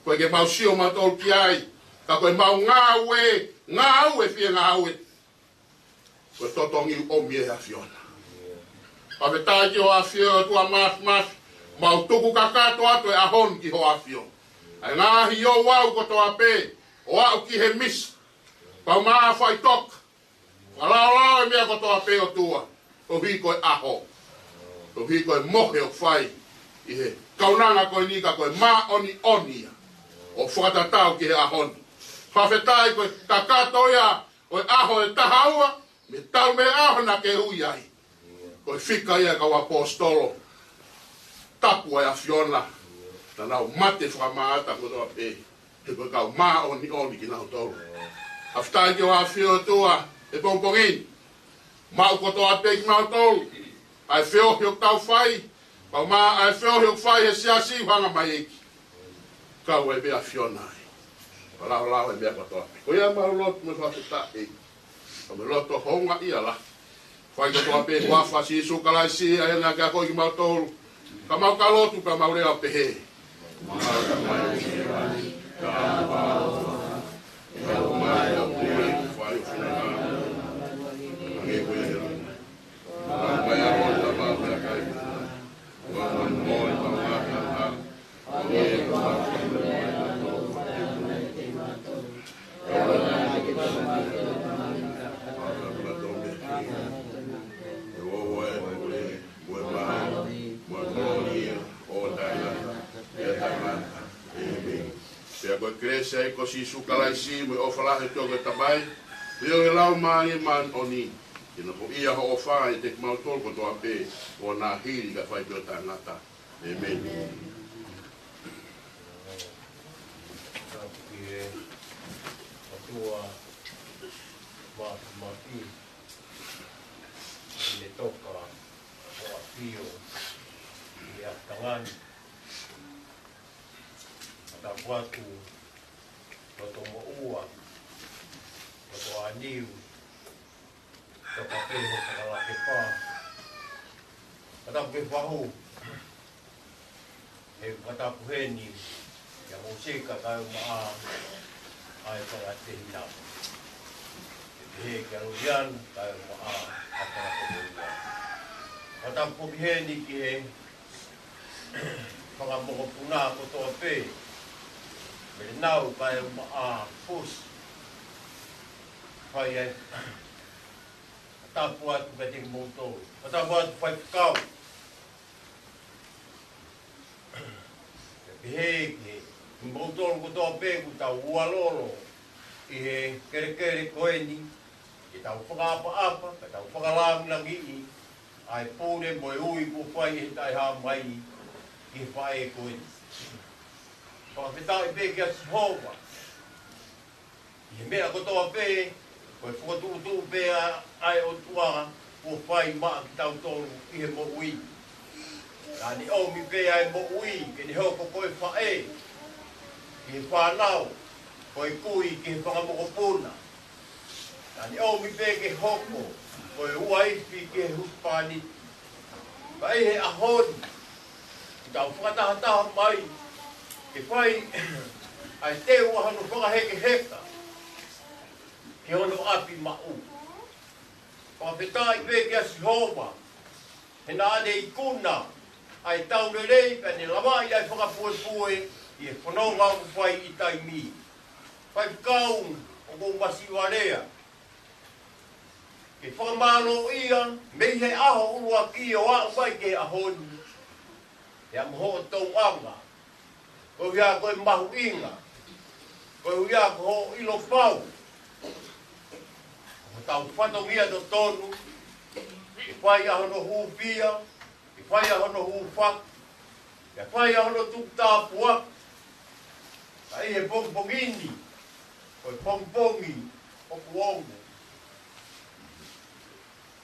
S6: Koe ke mau sio matol ki ai, ka koe mau ngā ue fie ngā ue. Koe totongi o mi e a fiona. Pawhetai ki ho a fio tua mas, mau tuku kakato ato e ahon ki ho a fio. Ai ngahi o wau ko toa pe, o au ki he mis. Pau maa whai tok. Walao e mea ko toa pe o tua. O hi koe aho. O hi koe mohe o whai. I he kaunanga koe nika koe maa oni. O whakatatau ki he ahoni. Whawhetai koe kakatoia. O aho e tahaua. Me tau me aho na ke hui ai. Koe whika ia kau apostolo. Tapua e a fiona. Ta nau mate whakamaata kotoa pe. Te koe kau maa oni ki nau tolu. Aftai ki o a whio tua. E pongpongin. Mau kotoa pe ki nau tolu. Ai whio hiok tau whai. Pau maa ai whio hiok whai he siasi whanga mai eki. Kau e bea whiona ai. Lau e bea kotoa pe. Ko ia maru lotu me whaketa e. O me loto honga ia la. Whai kotoa pe kua whasi isu kalaisi. Ai nga kia koi ki mau tolu. Ka mau ka lotu ka mau rea pe he. Mau ka mai e wani, ka mau, e o mai se ko si sukalaisi mo ofala he toga tabai. Rio e lau mani man oni. Ina po ia ho ofa e te mautol ko to ape o na hiri ka fai to tangata. Amen.
S7: Tua mati le toka o apio e atangan ata watu to mo ua to aniu to papel to la que pa ata que fahu e ata puheni ya musika ka ma ai para terminar. He karudian kai ma apa ko. Ata ko biheni ki para mo puna ko to pe. Belinau kai ma pus. Pai ata puat beting moto. Ata buat fai kau. He Mbotol ko to pe ko ta ualolo i he kere koeni i ta whakaapa-apa, ka ta whakalangi ai pōne mo e ui ko whai he tai ha mai i whae koeni. Whakawhetau i pe kia Sihova. I he mea ko toa pe, ko e whakatūtū pe ai o tuanga ko whai maa ki tau tonu i he mo ui. Ka ni omi pe ai mo ui, ke ni hoko koe whae. Ki whanau, ko i kui ki whangamokopuna. Tani au mi pe ke hoko, ko i uaifi ki huspani. Ka i he ahoni, ki tau whakatahataha mai, ki whai ai te ua hanu whakaheke heka, ki hono api mau. Whakawhetai pe ki a Sihova, he nā ane i kuna, ai taurelei, pe ne lamai ai whakapue i e whanonga o whai i tai mi. Whai kaung o kou masiwarea. Ke whakamano ia, mei he aho urua ki o a wai ke ahoni. E a moho o tau anga. Ko hia koe mahu inga. Ko hia ko ho ilo pau. Ko tau whatongia to tonu. Ke whai aho no hūpia. Ke whai aho no hūwhak. Ke whai aho no tukta puak. Ka i he pongpongini, koe pongpongi o kuongo.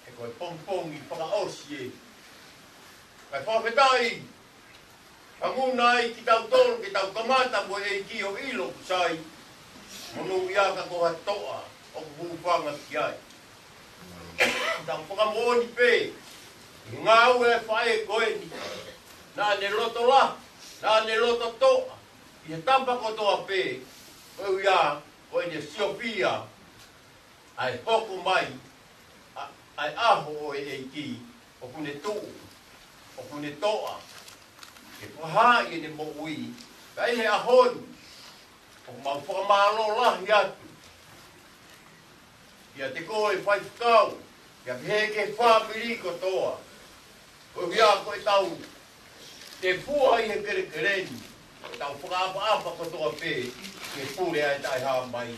S7: E koe pongpongi whakaosi e. Kai whawhetai, panguna ai ki tau tolu, ki tau kamata mo e ki o ilo kusai, monu iaka ko hatoa o kuhupanga ki ai. Tau whakamooni pe, i ngau e whae koeni, nā ne loto la, nā ne loto toa. I he tampa ko toa pe, koe ia, koe ne siopia, ai hoko mai, ai aho o e ki, o kune tuu, o kune toa, ke paha i ne mo ui, kai he ahonu, o mau whakamalo lahi atu. Ia te koe whai whakau, ia heke whamiri ko toa, koe ia koe tau, te pua i he kerekereni, tau whakaapa-apa ko toa pe, ke pūre ai tai haa mai.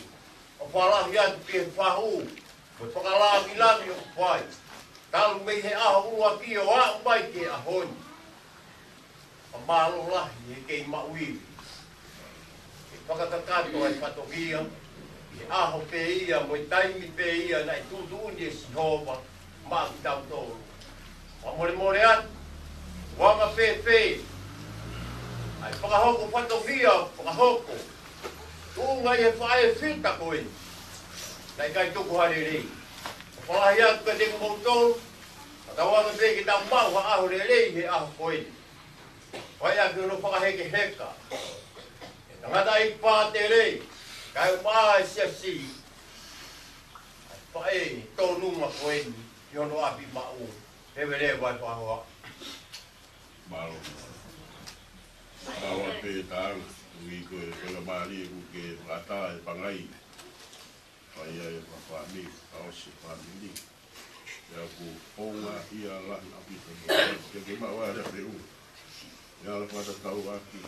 S7: O whalahi atu ke whahu, ko whakalangi-langi o whai. Talu mei he aho urua ki o a mai ke ahoni. O mālo lahi he kei mauiwi. Ke whakatakato ai whatokia, ke aho pe ia, mo i taimi pe ia, nai tūtūni e Sihova, maa ki tau tōru. O more atu, wanga pe, ai whakahoko whatokia, whakahoko. Tūnga i he whae whita koe. Nai kai tuku harerei. Whalahi atu ka tengu mautolu. Atawanga pe ki tau mau ha aho rerei he aho koe. Whai aki uno whakaheke heka. E tangata i pāte rei. Kai maa e siasi. Ai whae tōnunga koe ni. I hono api mau. Hewe re vai whahoa.
S6: Malo. Awa pe tāng, ui koe koe maari e kuke whakata e pangai. Whai ai e whawhami, aosi whamini. Ia ku ponga ia lahi apita. Ke mawa rea pe u. Ia la whata tau aki.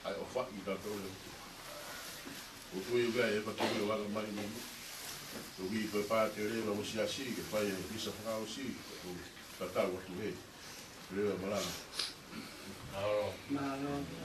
S6: Ai o whaki tatou. O kui ugai e patoi o waka mari mo. O wi pe pa te re o si asi ke pai e visa fra o si. O tata o tu he. Re mala.
S2: Malo.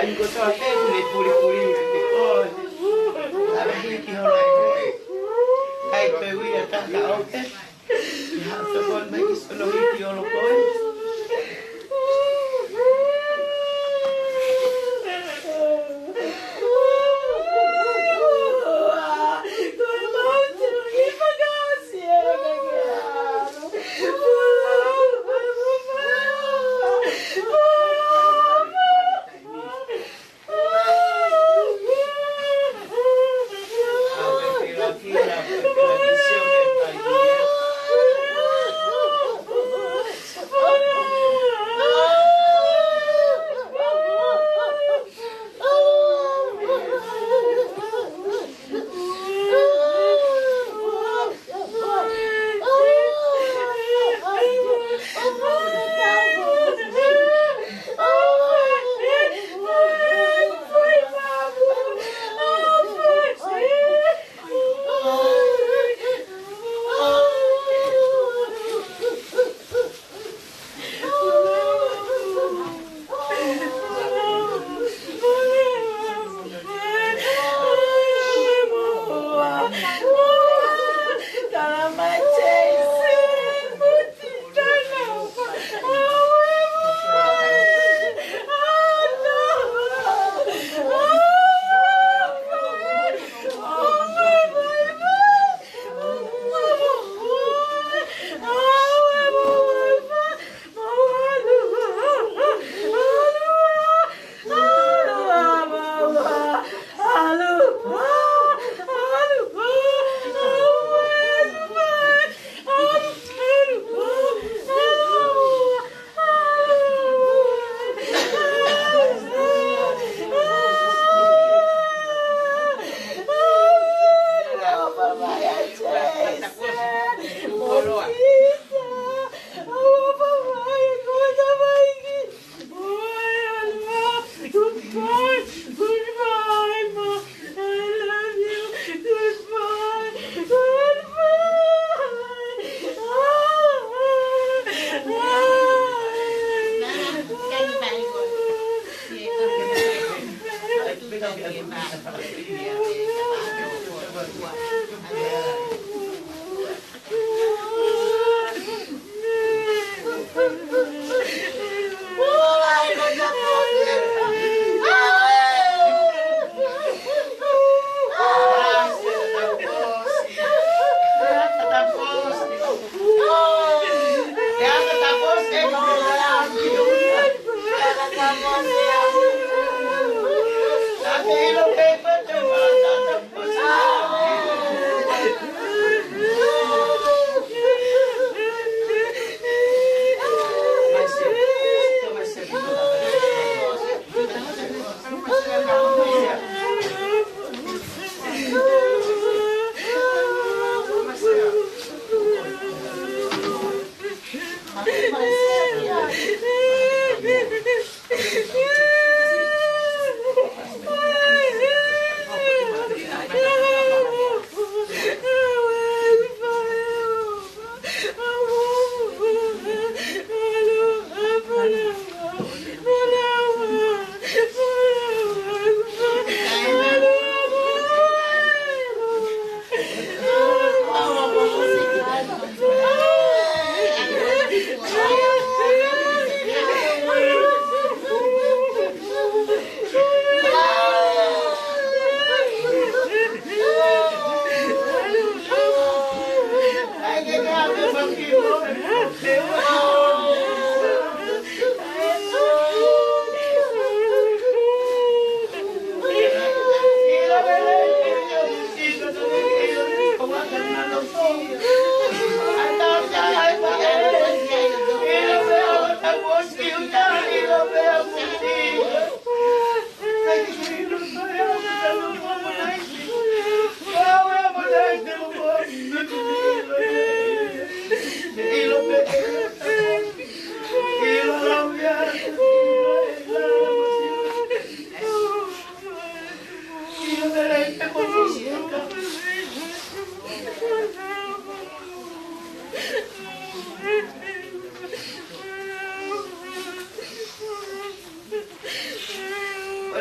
S2: Ai ko toa te le puli te ko. Ala ki holo ai. Kai pe wi ta ta o te. Ya to kon mai ki sono ki holo ko.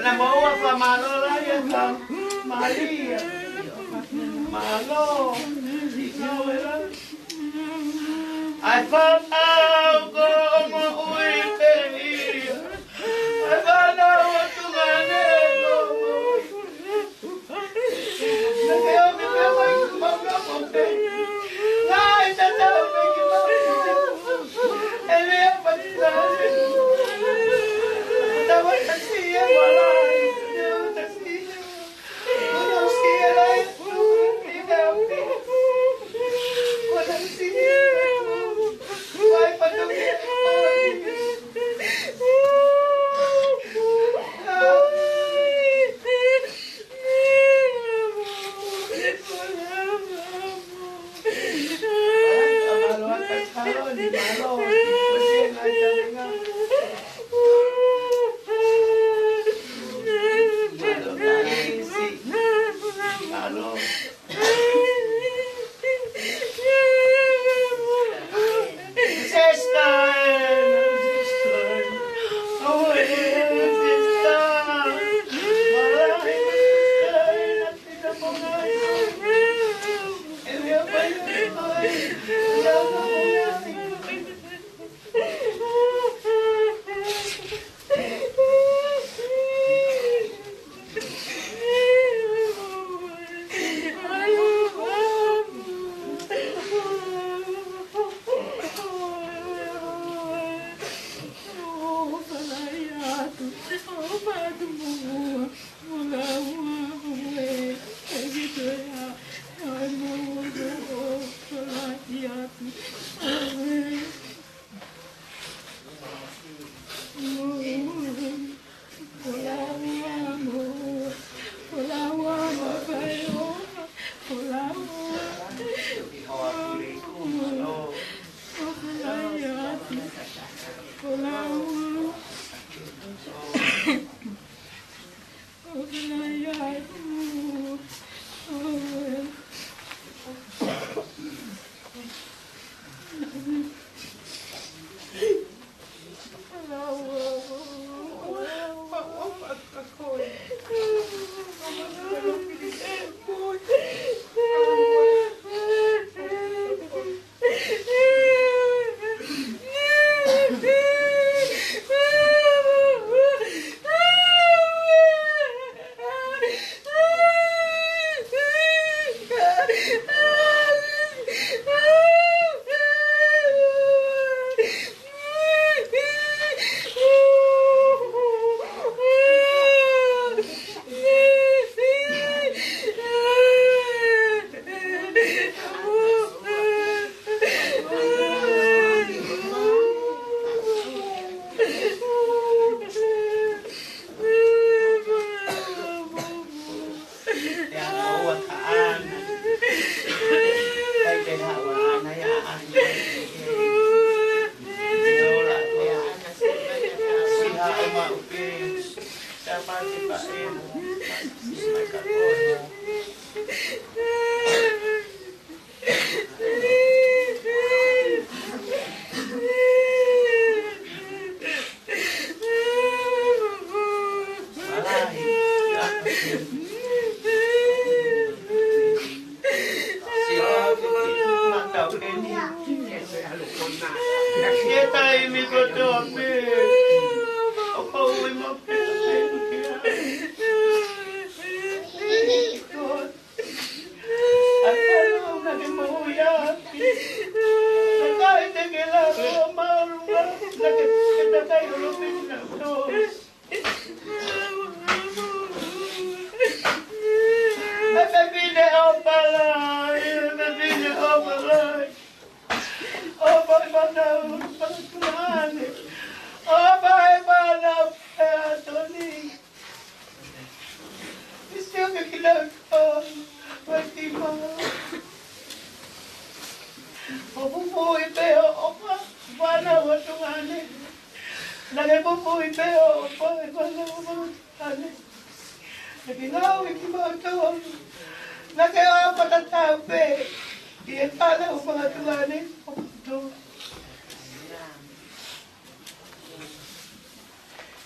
S2: na maua pa malola ya ka Maria. Malo. Ikawela. I found out como uiteria. I found out what to manego. Na kaya mi mama kumabla konte. Na itata me kumabla. Ele apatila. Tava taxia wala. Taxia. Uno sia lai.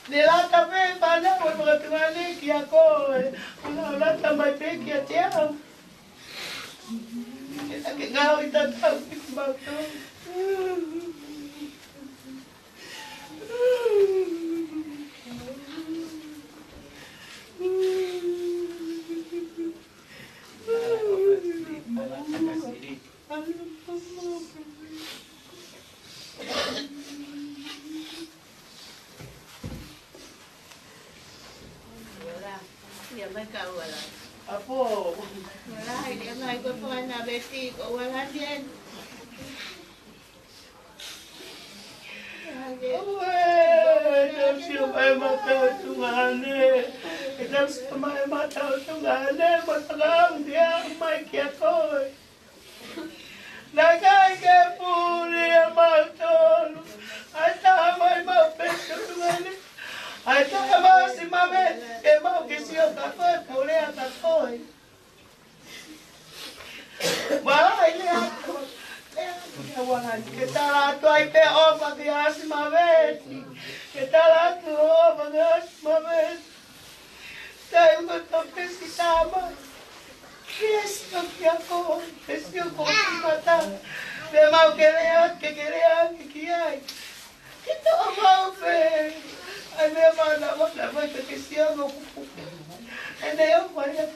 S2: Nilata pe pana ko mga tumali kia ko. Nilata may pe kia tiyaw. Kita kengaw itatang bato. Apo.
S1: Wala, hindi ko po na beti ko. Wala din.
S2: Ito siya may mataw tungane. Ito siya may mataw tungane. Matagam diya may kiyakoy. Nagay ke puri amatol. Ay tamay mapeto tungane. Ay tama si mame. E mau kisiyo kakoy. Puri atakoy. Balay niya. Kita lato ay peo pag-ias mabet. Kita lato pag-ias mabet. Tayo ko tapos isama. Yes, kaya ko. Yes, ko mata. Demau kekelean, kikiyay. Kita amaw pe. Ay, memang naman kekesiyan mo. Hindi yung pala.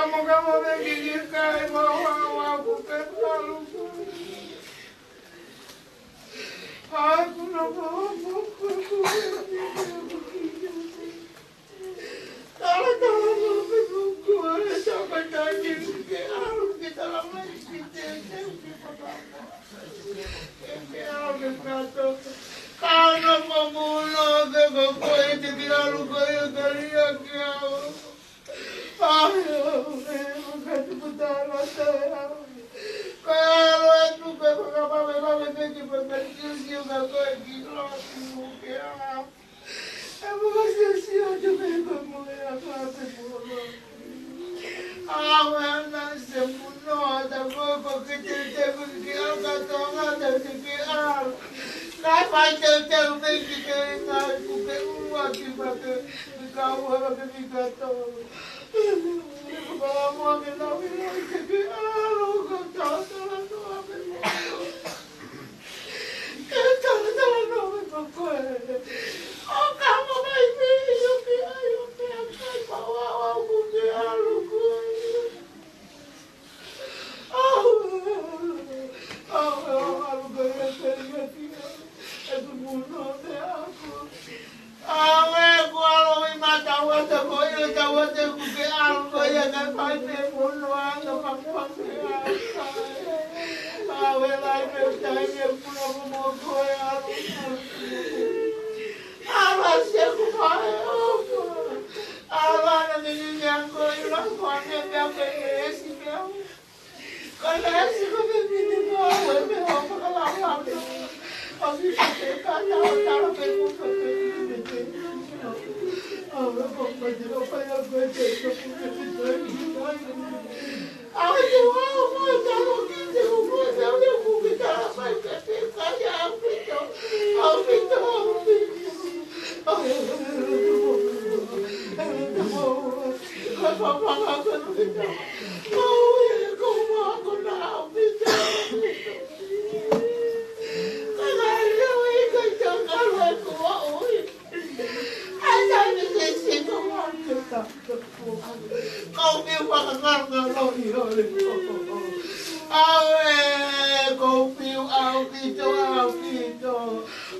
S2: Kamo begini kai bawa aku kenal. Aku nak bawa kalau aku ada sampai tadi ke harus kita lama kita kalau membunuh ke itu kita lupa yang kalian kau. Ayo, bukan putara saya. Kalau aku apa lagi berkecil aku gila ya. Aku masih siap juga kamu ya apa aku nak sembuh, tapi aku kecil kecil kata ada kecil. Kapan jauh begitu aku keluar tiba-tiba kau harus dikata. Kamu bilang kecil aku kata oh kamu baik ayo bawa aku ke aluku aluku itu bunuh aku kalau memang tahu aku ke aluku ya kan pasti bunuh aku lagi bertanya pulau mau alas aku alas ini yang kau hilang kuatnya biar sih kau kalau sih kau begini kau apa kalau aku kata taruh berbuka Allah kau berjaya payah berjaya aku mau taruh kita mau taruh kita apa kaya aku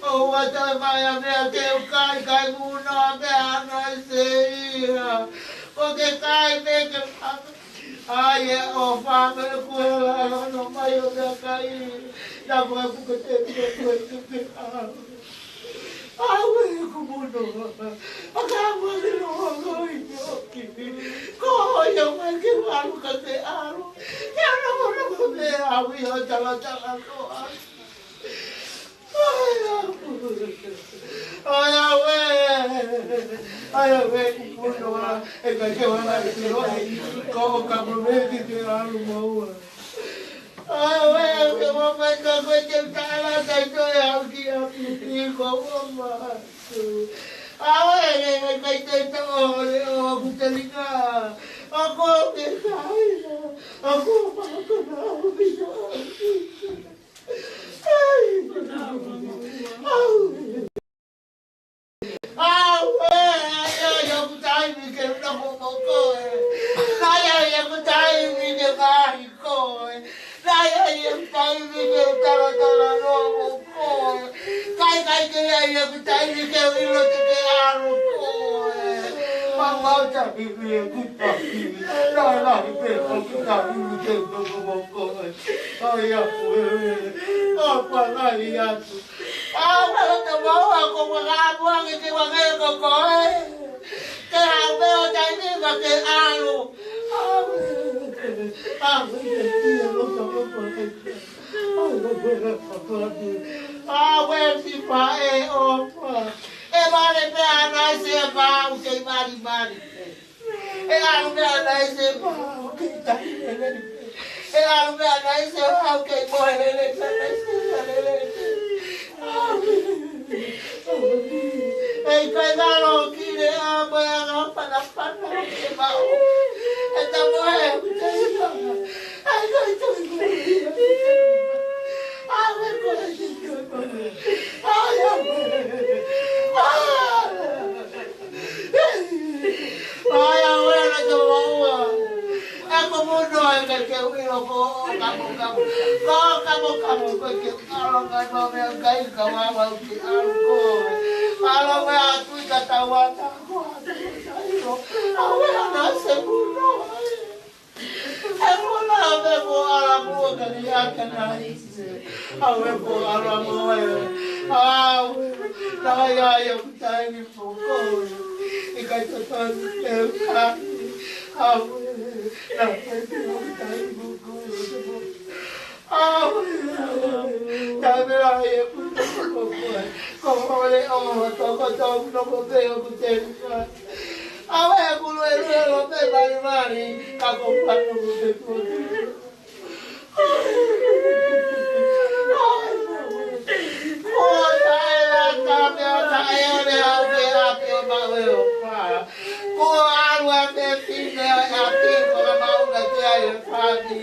S2: oh what vaya a que cai muno que ana seria porque cai me que ai o fame cuela no mai o de cai da voy porque te Awe kumuno, akamo de no koyo me que malu kate aro, ya no me awe o chala ko. Ay, kumuno, e que van a decir, como cabrón que aro Ay, que mamá está contenta, estoy aquí a mi hijo, mamá. Ay, que intento, oh, Butelina, aku que caída, aku para mundo que uilo ko kamu que kalau nggak mau yang kain kamu mau di alko kalau nggak aku kata wata aku ada sebulo aku nak aku alamu kerja kenari aku alamu saya yang tadi pukul ikan tuan lewat aku nak tadi pukul tapi saya pukul kau boleh kau no boleh aku cakap awak aku lu mari aku panu betul oh saya ni api oh awak tidak api kalau mau kerja yang pagi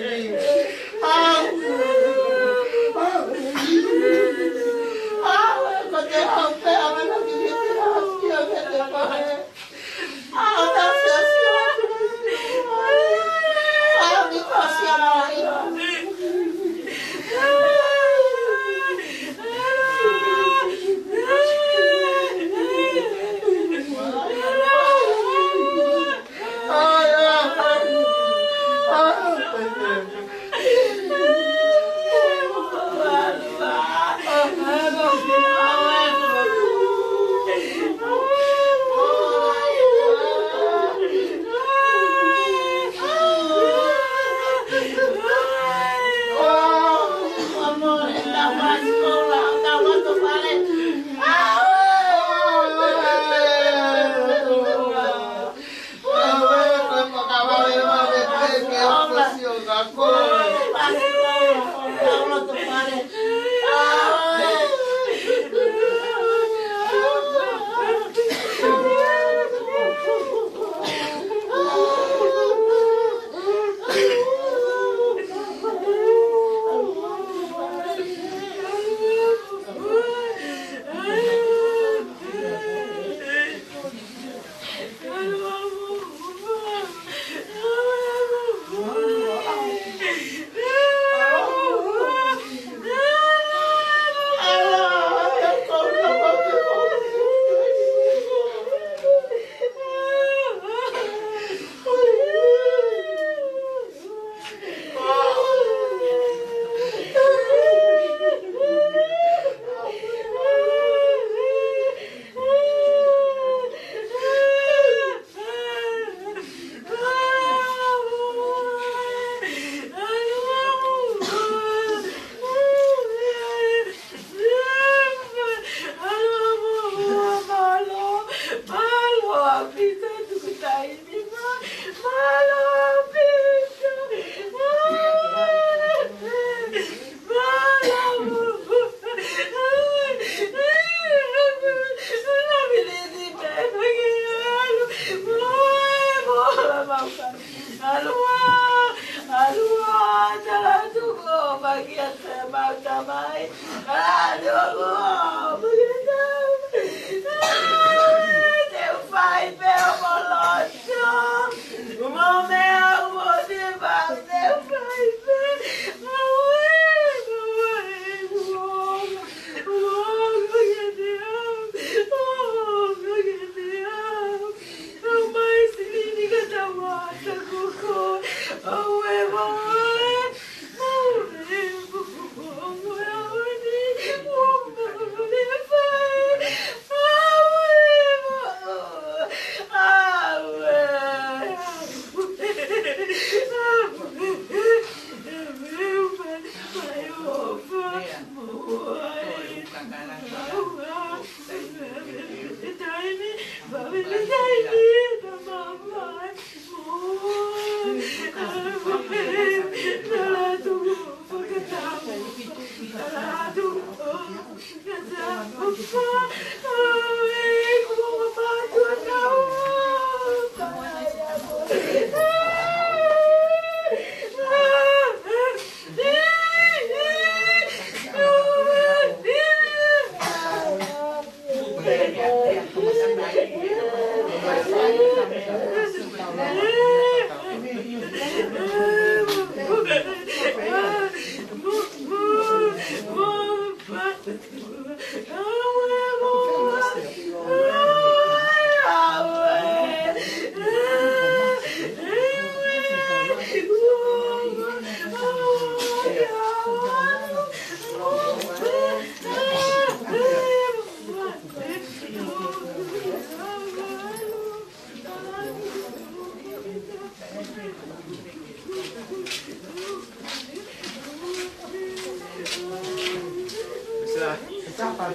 S1: Oh,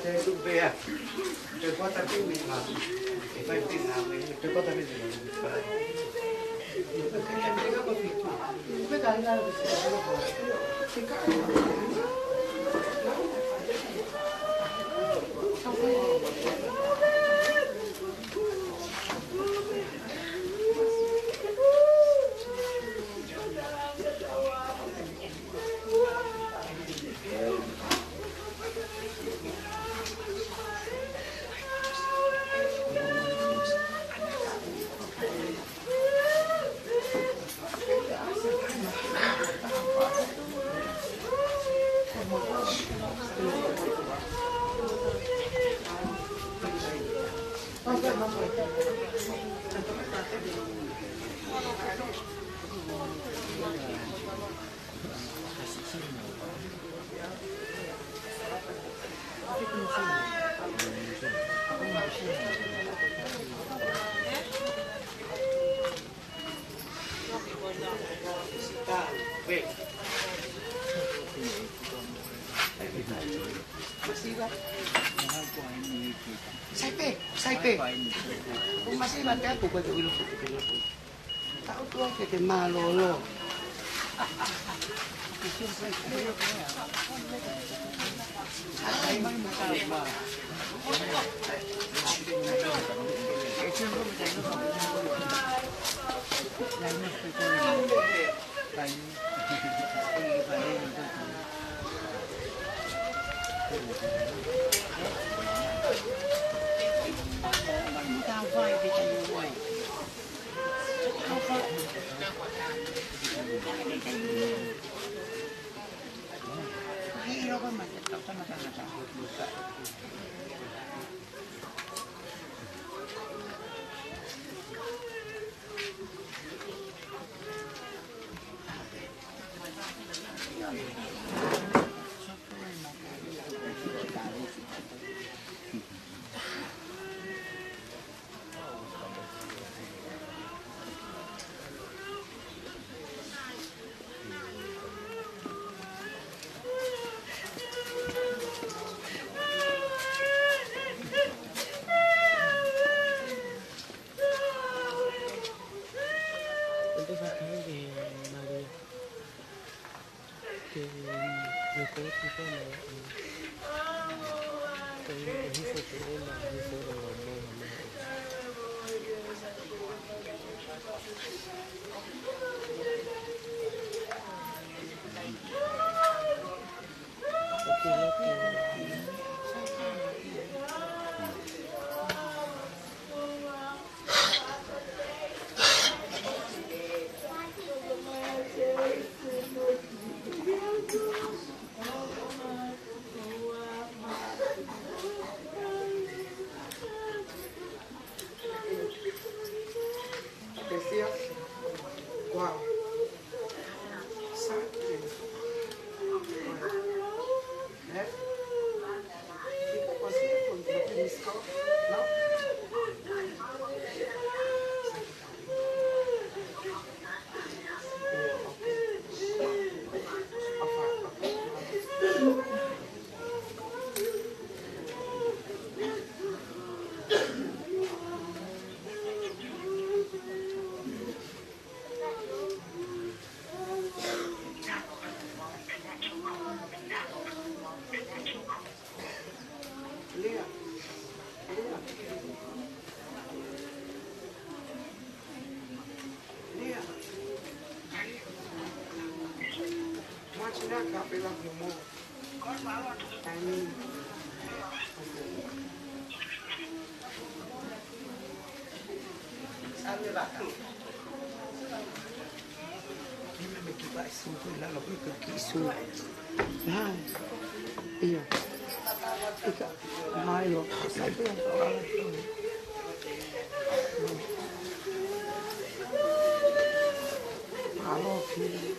S2: Saya sudah ya. Cepat tapi memang. Cepat tinggal. Cepat tapi memang. Kita mereka begitu. Mereka tinggal di sini. Saipe. Kung masih nanti aku pada ulo putih. Tahu tu aja ke malolo. Iya. Ika, mayo. Saipe yang orang itu. Halo, kiri.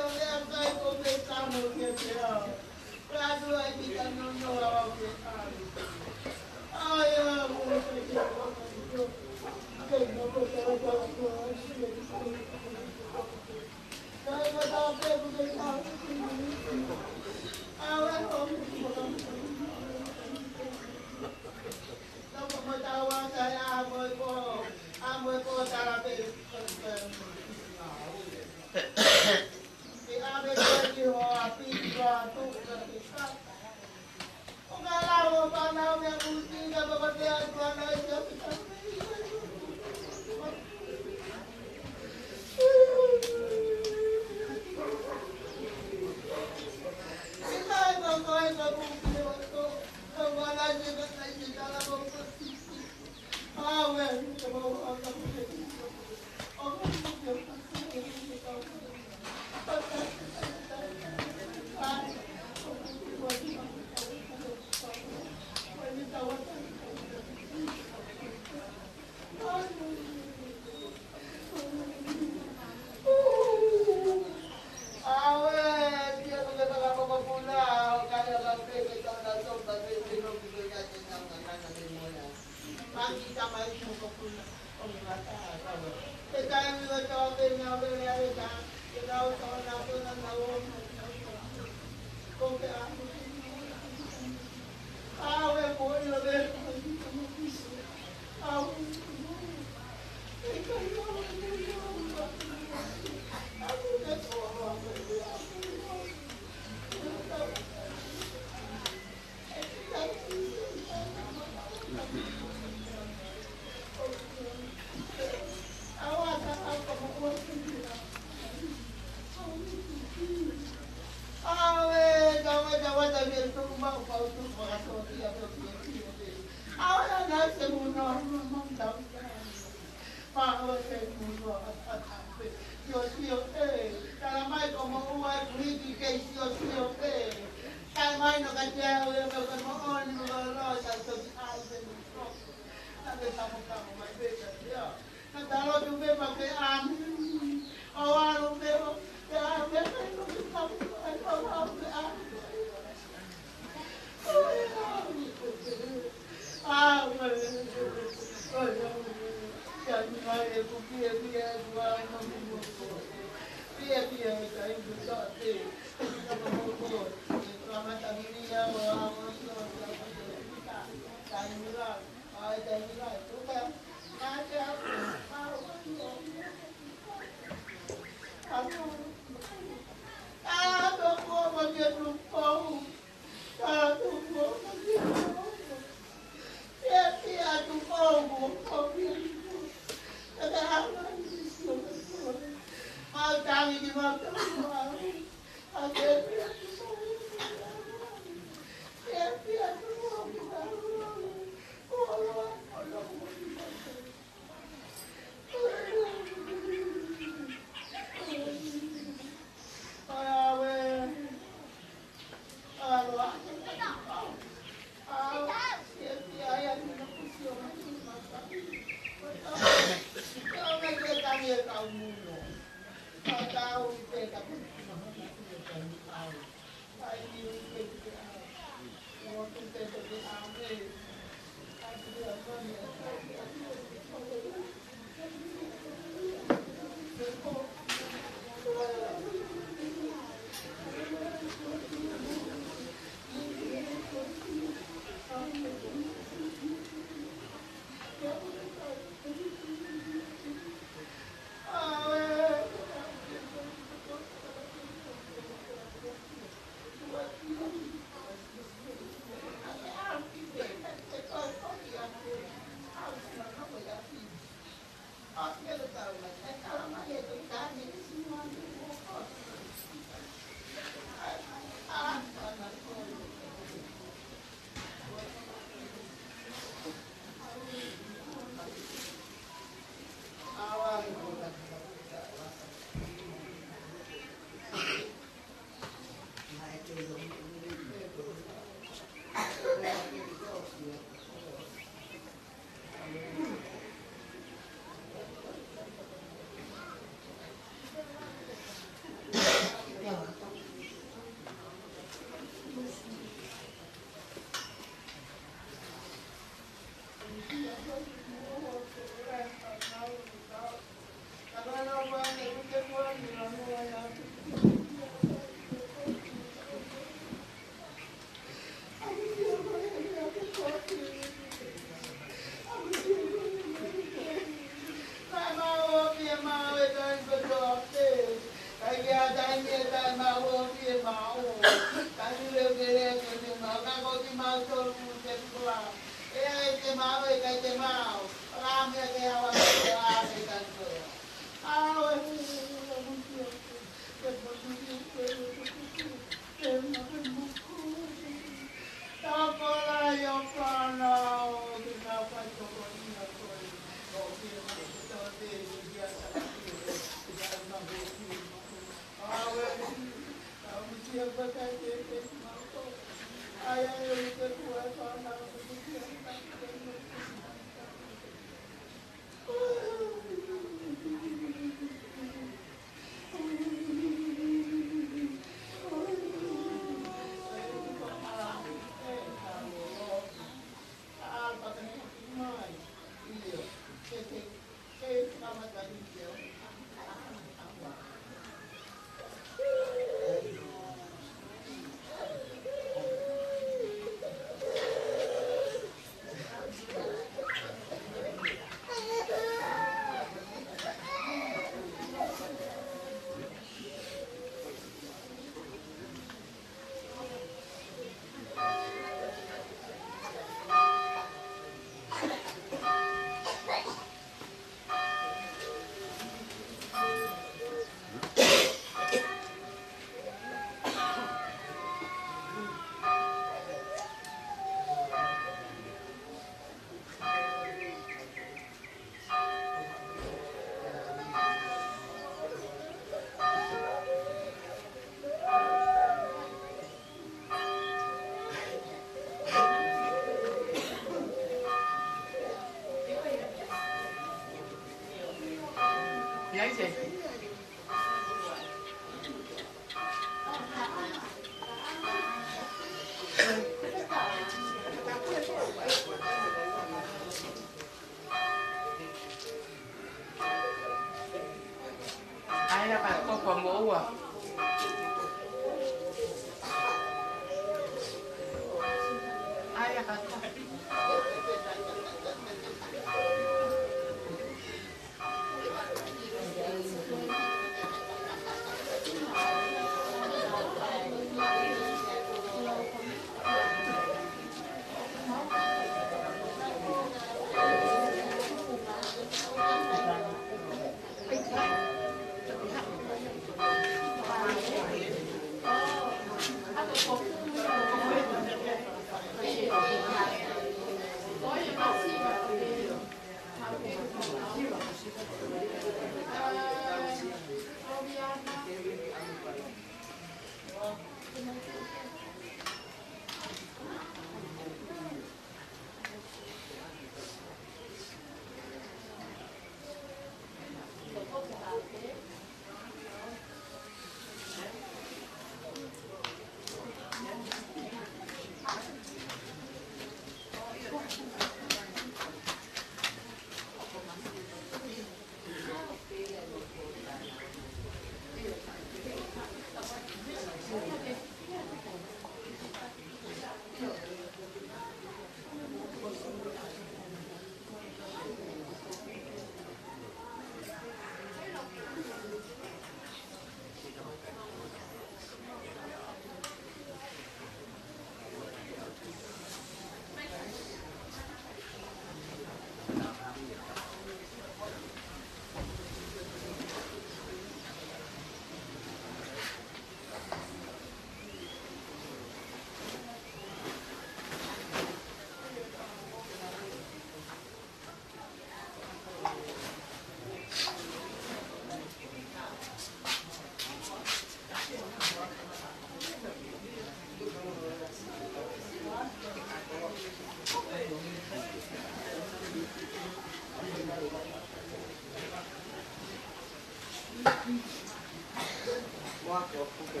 S2: wake wafuke.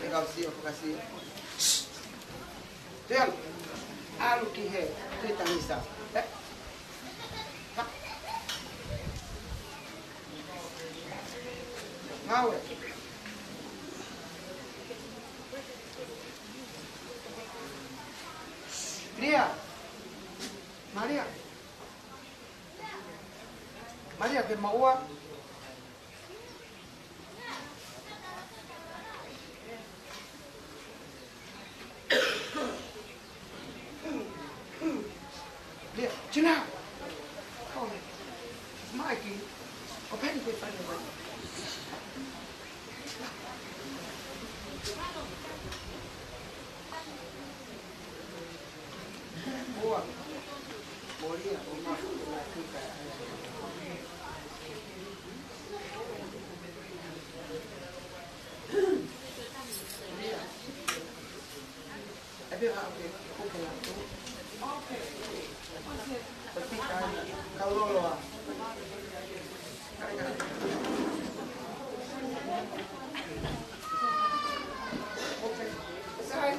S2: Negausia pokasia. Tel. Alu kihe kita nisa. Ngawe. Maria. Maria. Maria ke maua. Dia, Cina. Oh, Mikey. Apa yang kita lakukan? Boa. Moria, uma fica. Ada apa? Okey. Tapi kalau lo okey. Saya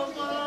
S2: Oh,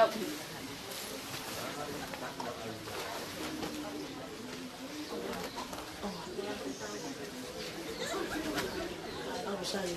S2: Oh, sorry.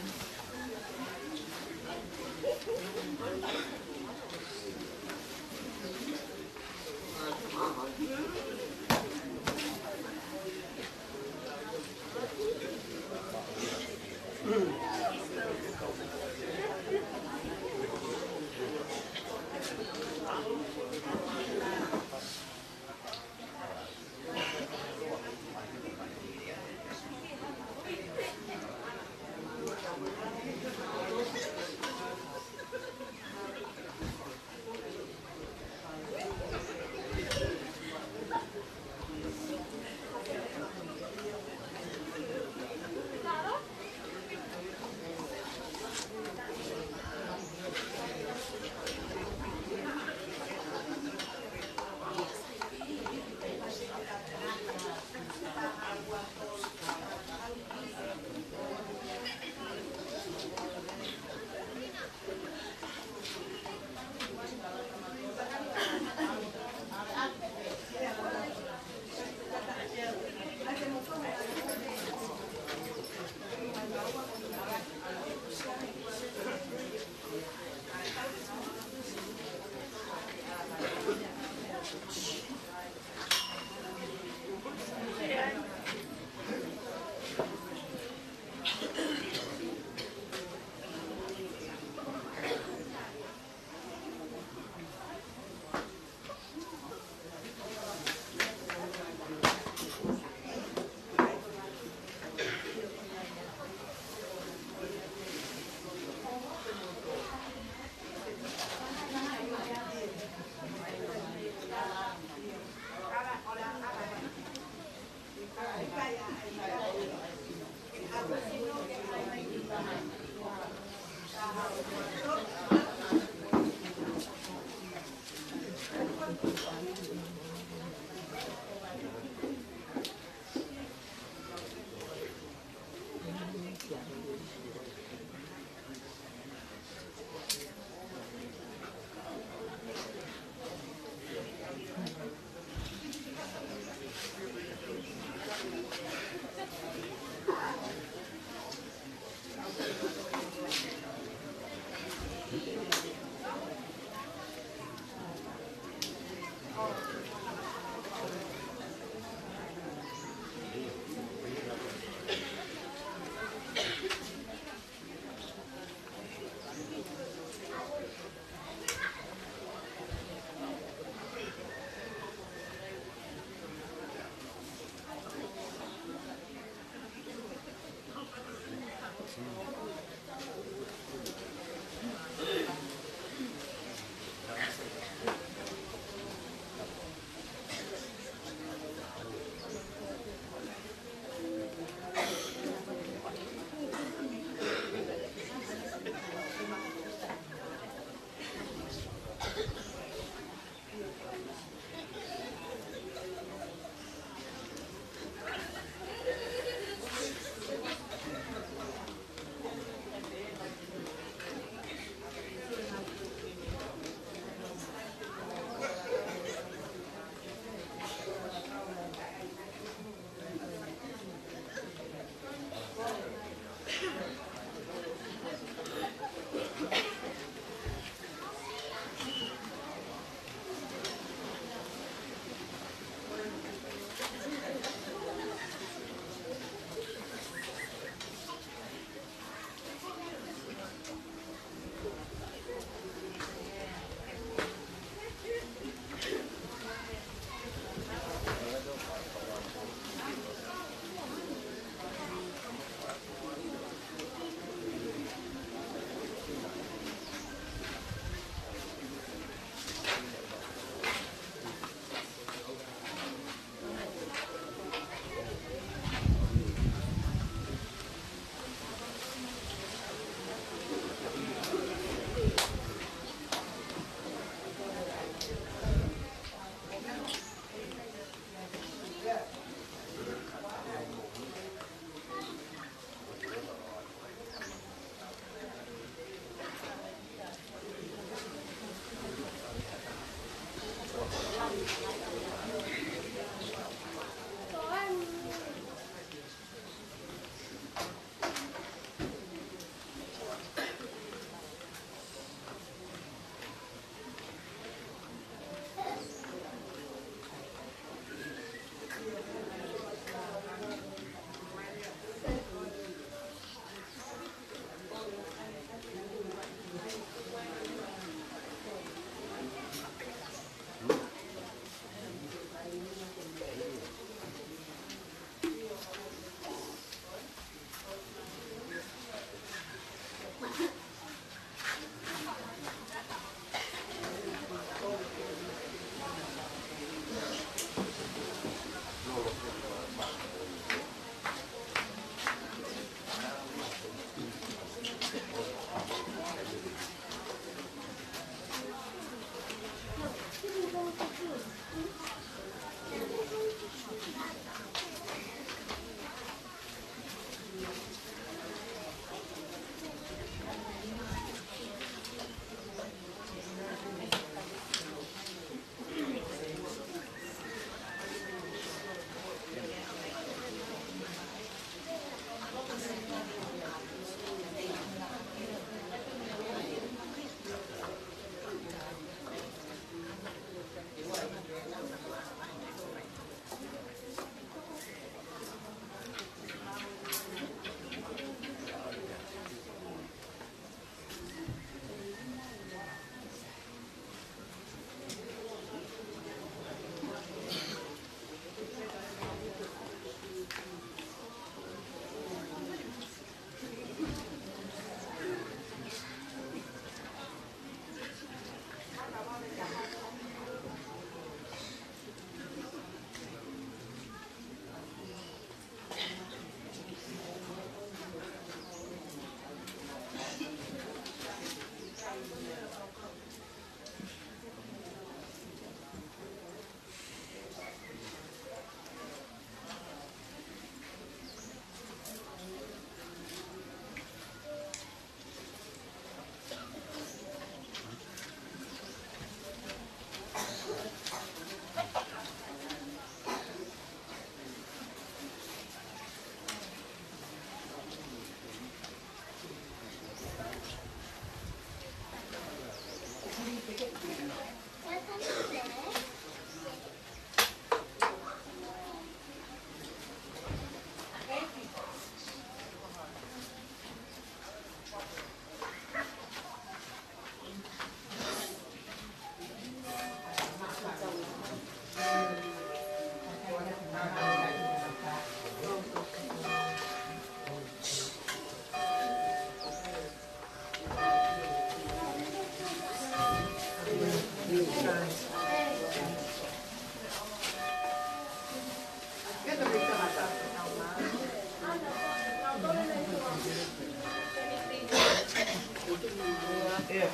S2: Yeah.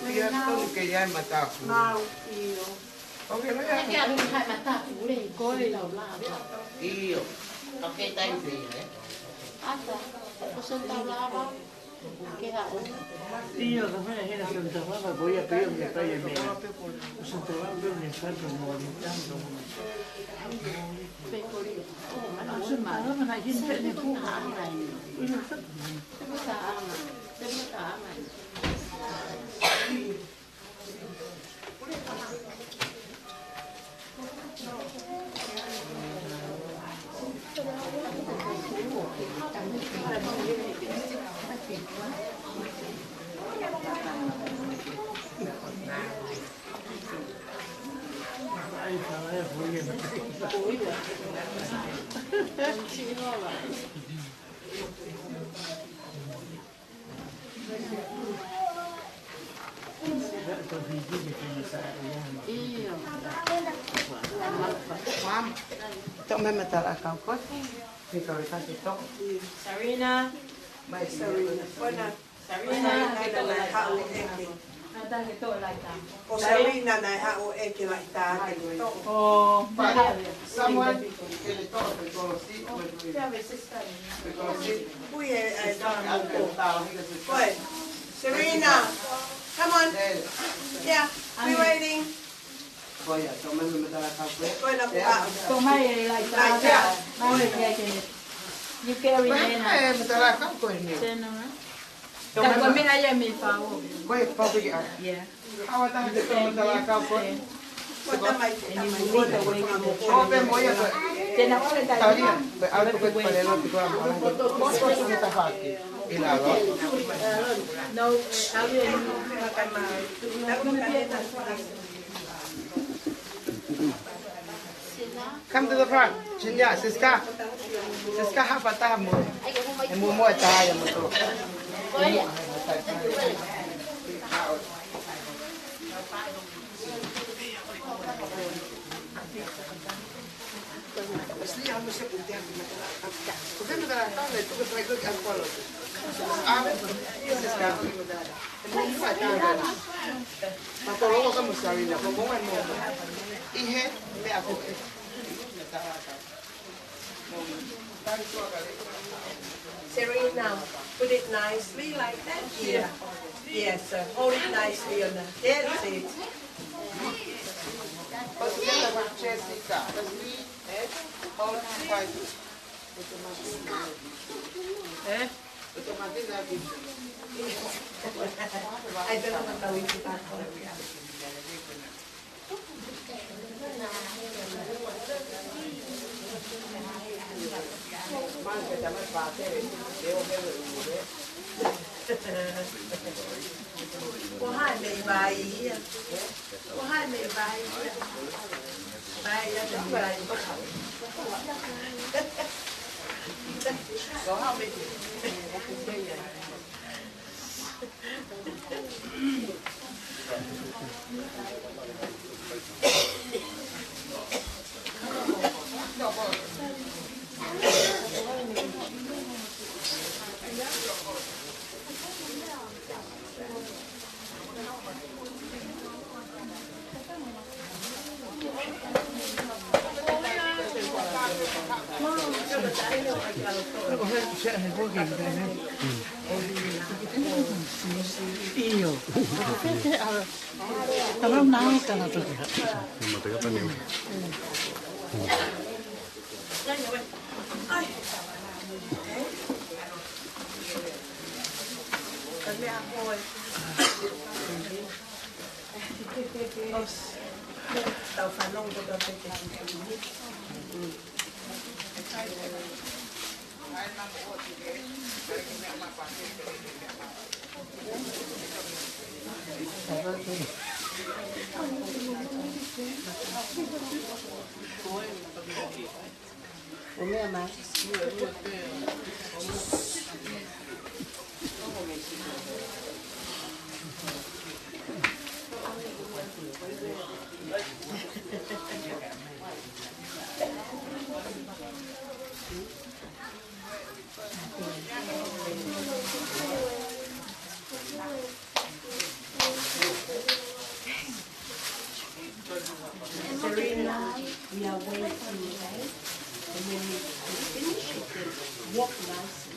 S2: Dia tu ke yang mata aku. Okey lah ya.
S3: Cái anh hai mặt ta phủ này coi đầu la.
S2: Iyo.
S3: Cái tay gì đấy. Ác à. Có sơn tao la không? Cái hậu.
S2: Iyo ka fanya hina sasa baba boya pia mnafanya mimi. Usitoa mbele ni kazi moja tangu.
S3: Nó sơn mà nó mà nhìn thấy này cũng hả này. Cái bữa ta mà. Cái bữa ta mà.
S2: Tok memang tak akan kot. Ni kalau kasih tok.
S8: Sarina.
S2: Mai Sarina.
S8: Buena.
S1: Sarina
S8: Sarina na hao eke.
S1: Nada que todo la está.
S8: O Sarina na hao eke la ita ke to.
S1: Oh,
S2: Someone que le toca el colosí.
S1: a veces está bien.
S2: El colosí.
S8: Uy e
S2: Al cortado,
S8: Good. Sarina. Come on. Yeah. We waiting.
S2: Voy a tomar mi medalla café.
S8: Buena pa.
S1: Toma la está. Vamos que you carry
S2: Eh, medalla café ni.
S1: Cuando me haya mi favor.
S2: Voy a papi.
S1: Yeah.
S2: Awak tak ada tomar medalla café.
S8: Buena mai.
S2: Open voy a.
S1: Tena wale
S2: Talia, algo que para el otro programa. ¿Vos sos un tafaki? Y la dos.
S1: No, alguien
S8: Makan mai. Aku makan
S2: Come to the front. Chinja, Siska. Siska apa tamu? Emu mo tayo mo to. Asli ang masih penting. Porque me dará tan itu que traigo que alcohol. Ah, Siska. Emu mo tayo. Matulungan ka mo sa sarili. Pumungan mo. Ihe, me ako.
S8: Serena, put it nicely like that. Yeah. Yes, sir. Hold it nicely on the. That's it.
S2: Pagkita mo Jessica. Hold tight.
S1: Eh?
S2: Otomatis lagi.
S8: I don't know what the way to talk. Có hai mẹ bài có hai mẹ bài bài gia đình bài
S2: So how many? Iyo. Kalau naik kana to.
S8: Kami ako tao phản nông cho tao phải
S3: Umea
S8: Serena, we are waiting, right? And when we finish, you can walk nicely.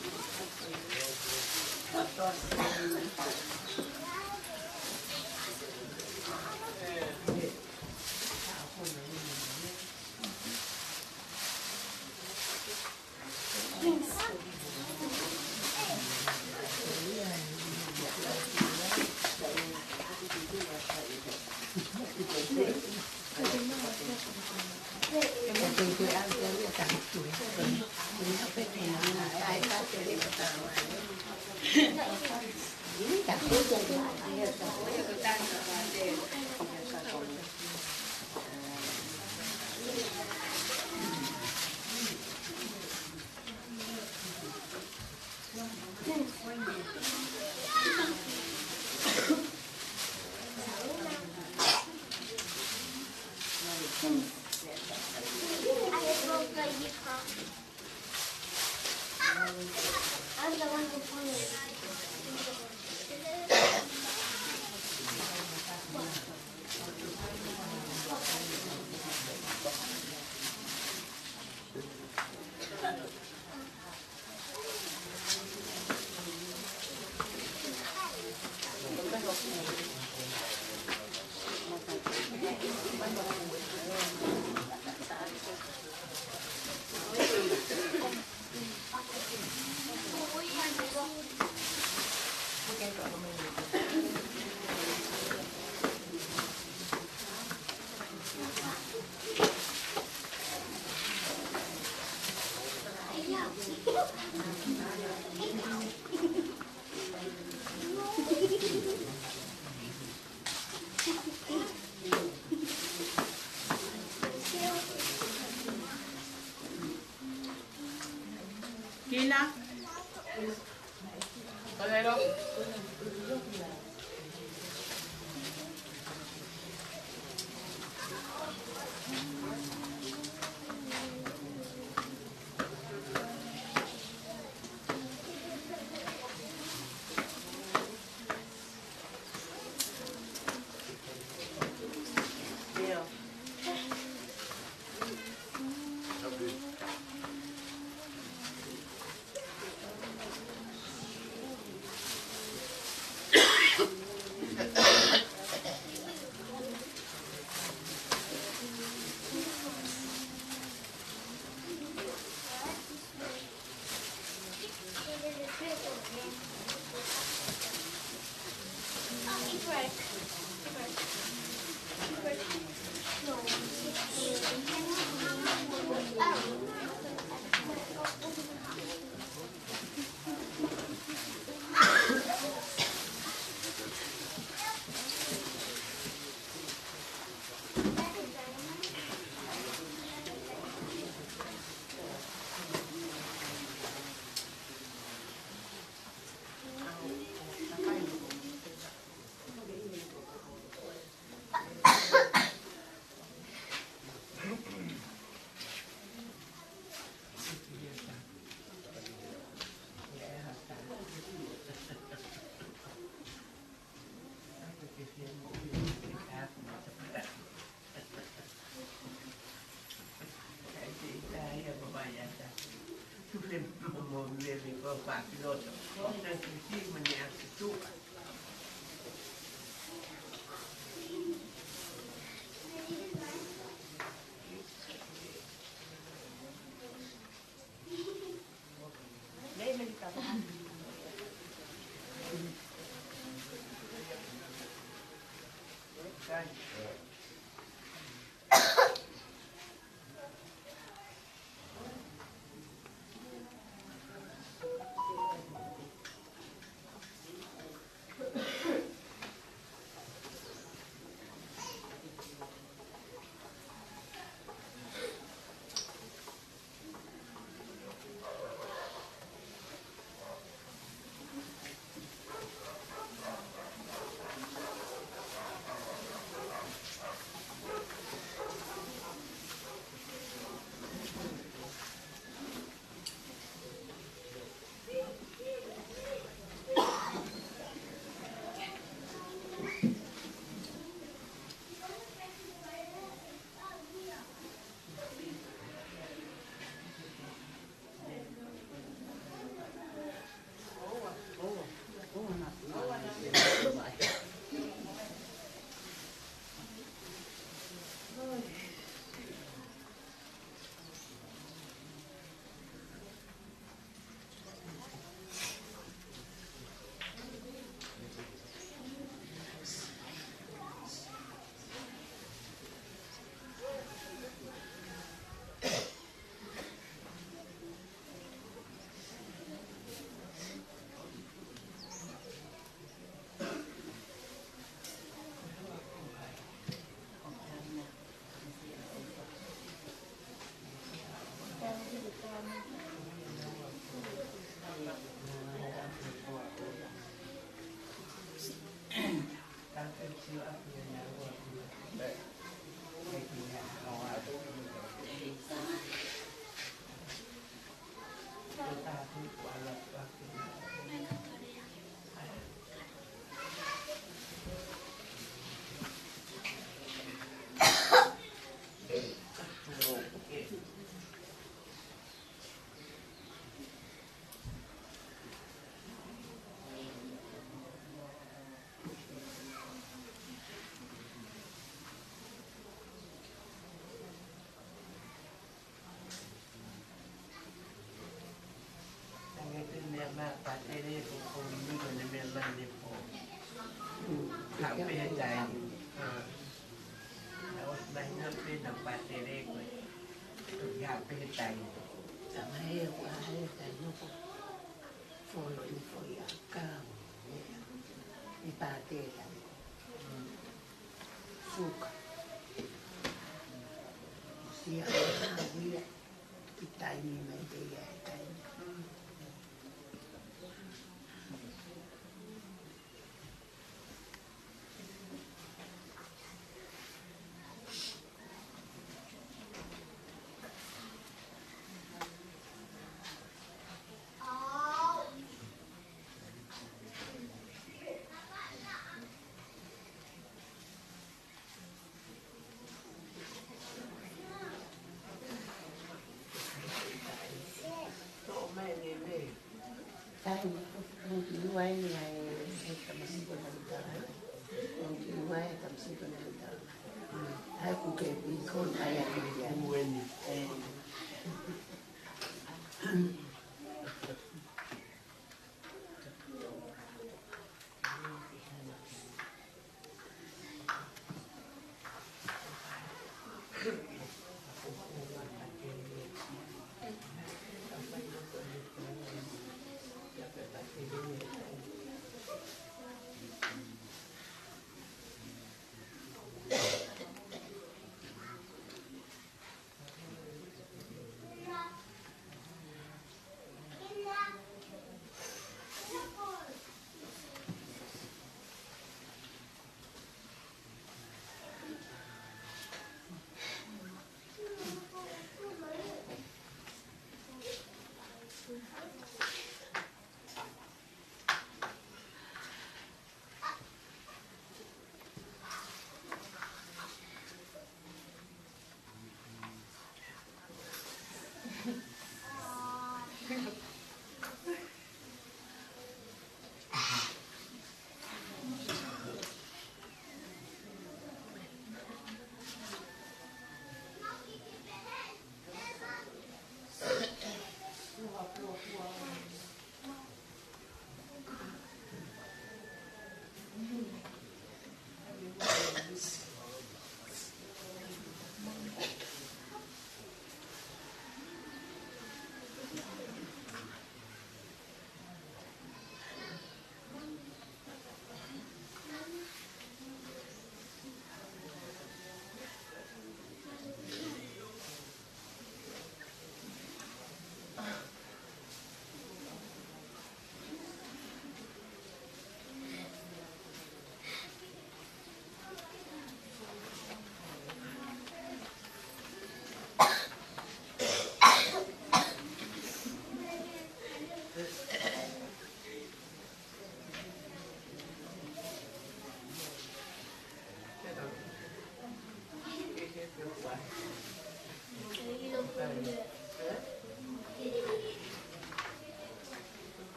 S1: Kina? Kalero?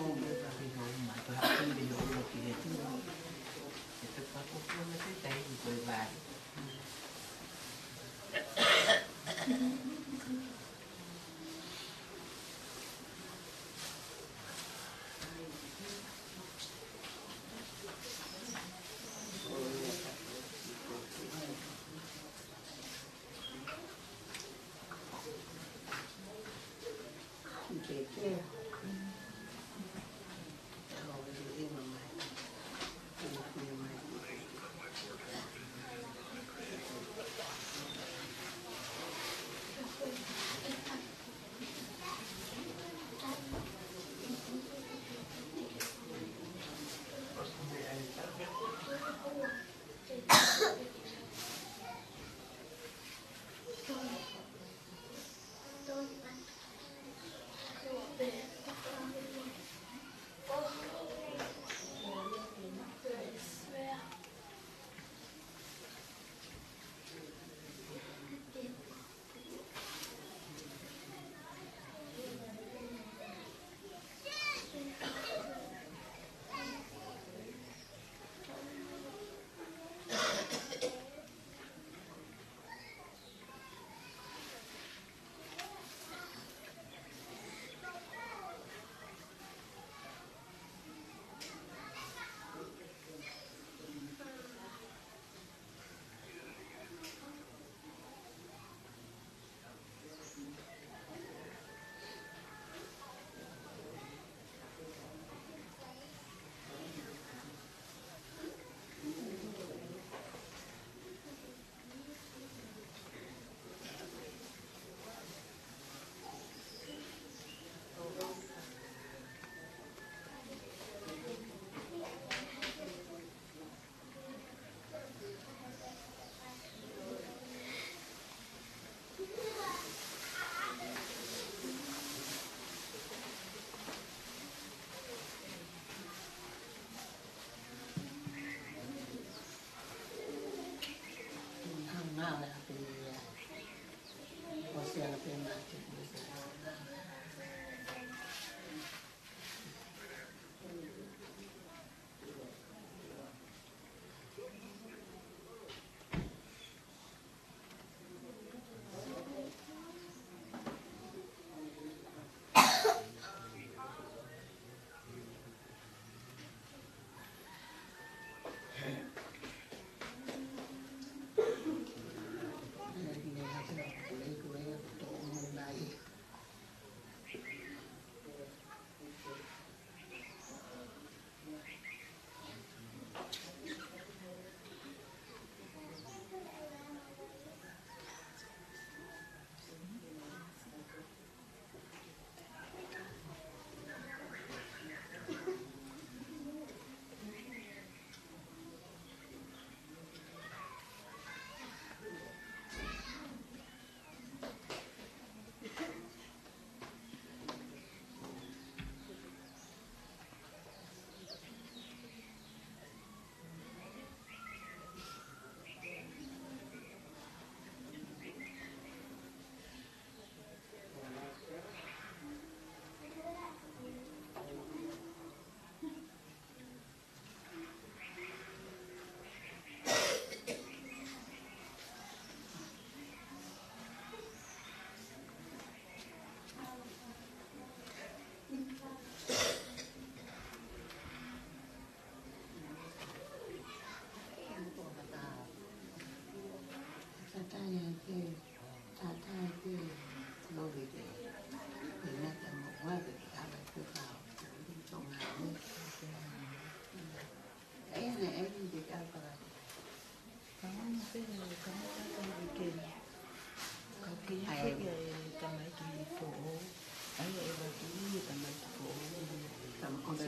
S2: Hãy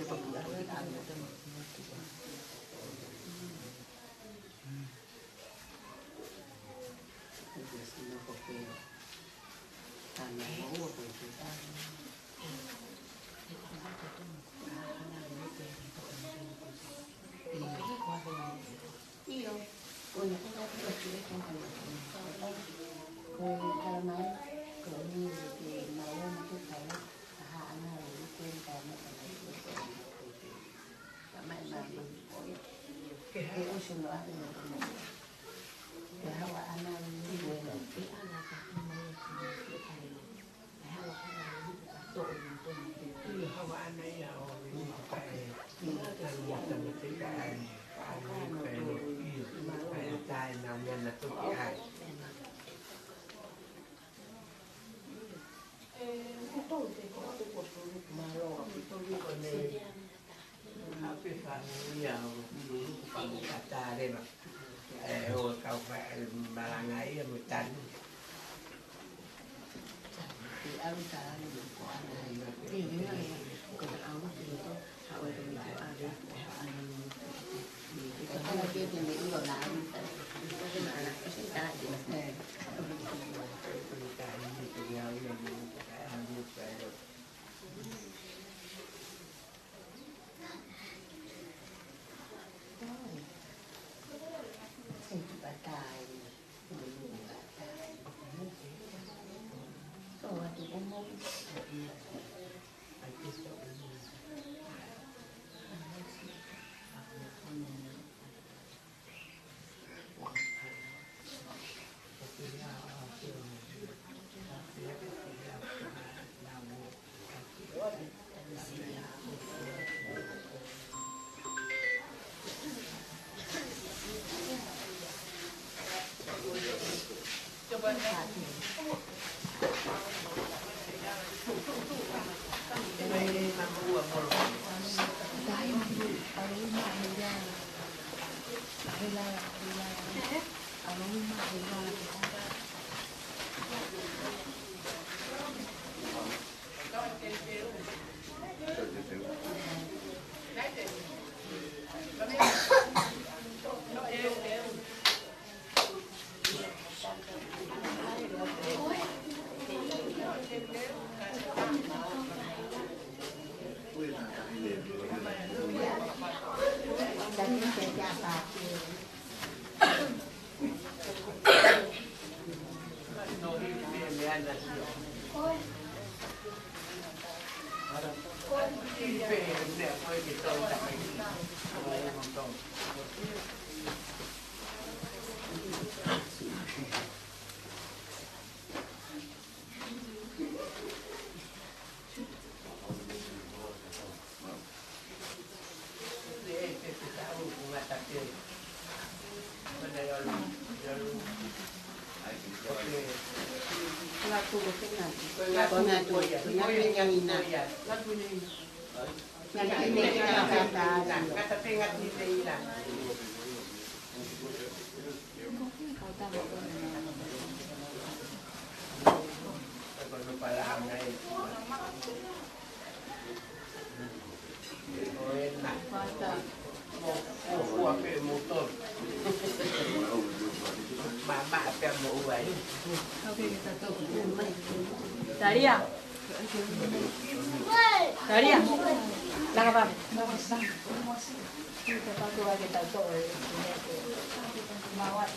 S2: subscribe cho kênh Ghiền Mì Gõ để không bỏ lỡ
S3: Daria. Daria. Nakapam. Kita pakai lagi tato. Mawat.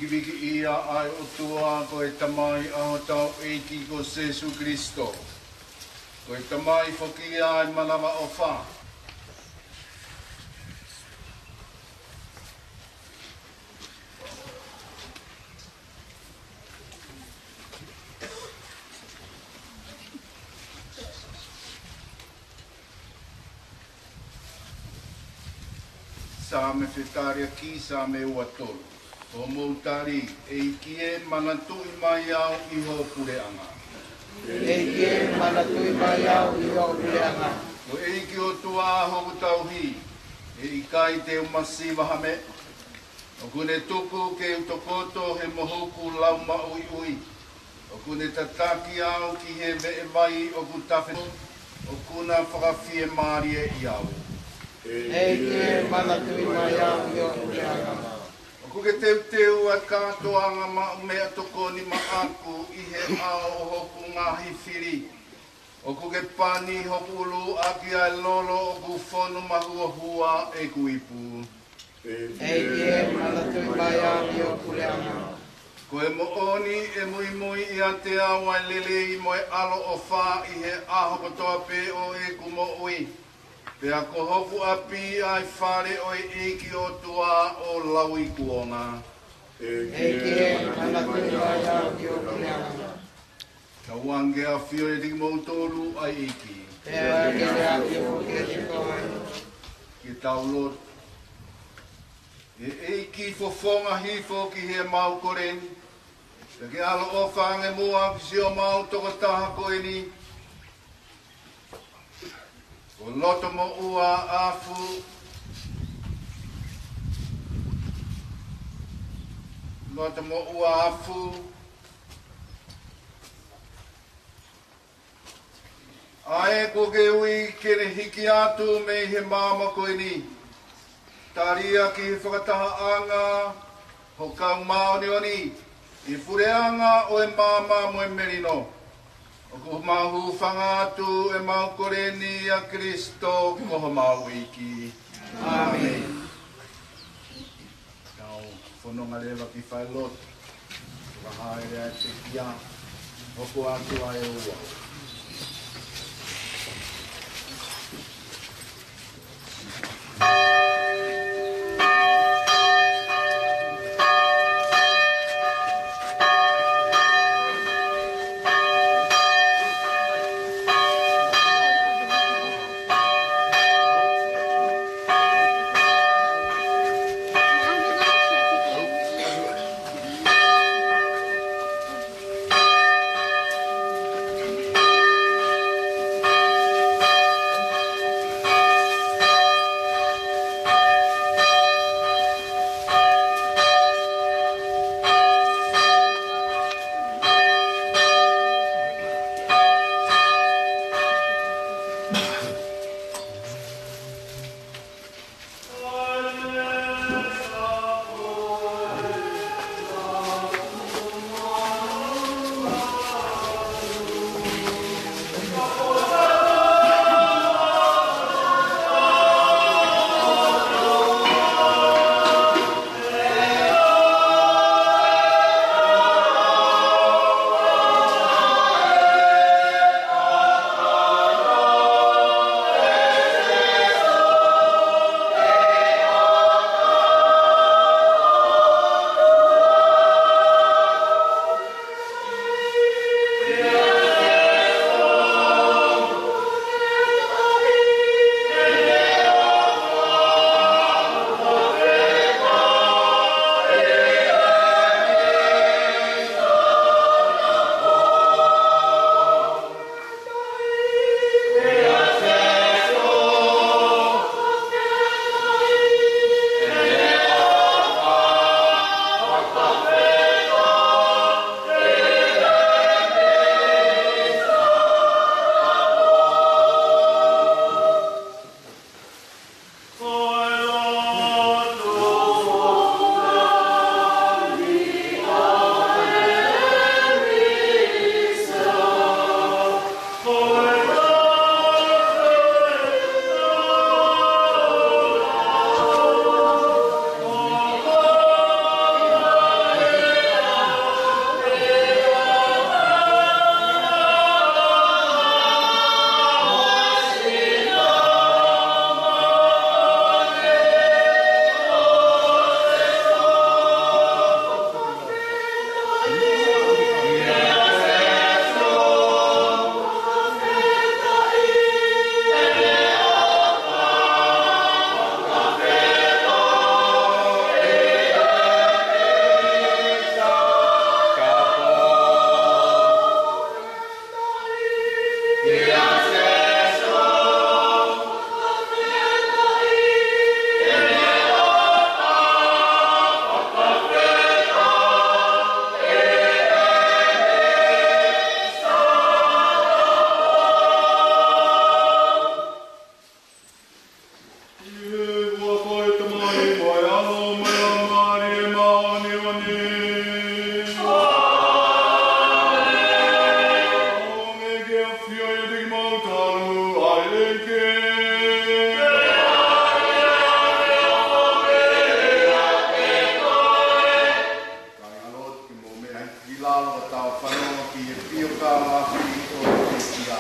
S7: Viki ia ai o tua ko e tamai aho tau eiki ko Jesu Kristo. Ko e tamai whoki ai manawa o wha. Sa me whetaria ki sa me ua tolu. O moutari, e kie manatui mai au i ho pureanga.
S2: E kie manatui mai au i ho pureanga.
S7: O e ki o tua hoku tauhi, e i kai te umasi wahame. O kune tuku ke utokoto he mohoku lauma ui ui. O kune tataki au ki he me e mai o kutawhi. O kuna whakawhie maari e i au.
S2: E kie manatui mai au i ho pureanga.
S7: Ko ke teu a kātoanga ma mea toko ni ma aku i he ao o hoku ngahi whiri. O ko ke pani hoku ulu aki ai lolo o ku whonu mahua hua e ku ipu.
S2: E kie manatui mai au i ho pureanga.
S9: Ko e mo oni e mui mui I a te awa lele I mo e alo o wha I he aho kotoa pe o e kumo ui. Pea ko hofu api ai whare o e eki o tua o laui kuonga.
S2: Eki e mana kura ia ki o kuleanga.
S9: Ka wange a whio e tiki mautoru ai eki.
S2: Pea ki rea ki o ke te koe.
S9: Ki tau lot. E eki fofonga hifo ki he mau koreni. Pea ke alo o whange mua ki si o mau toko taha koe ni. O loto mo ua afu. Loto mo ua afu. Ae ko ke ui kere hiki atu me he māma koe ni. Taria ki he whakataha anga ho kau mao ni oni. I fureanga o e māma mo e merino. O ko mahu whanga atu e mau koreni a Kristo ko mau iki. Amen. Kau whanonga rewa ki whai lot. Wahai rea te kia. Hoko atu ai ua. e pio ka ahi o te kia.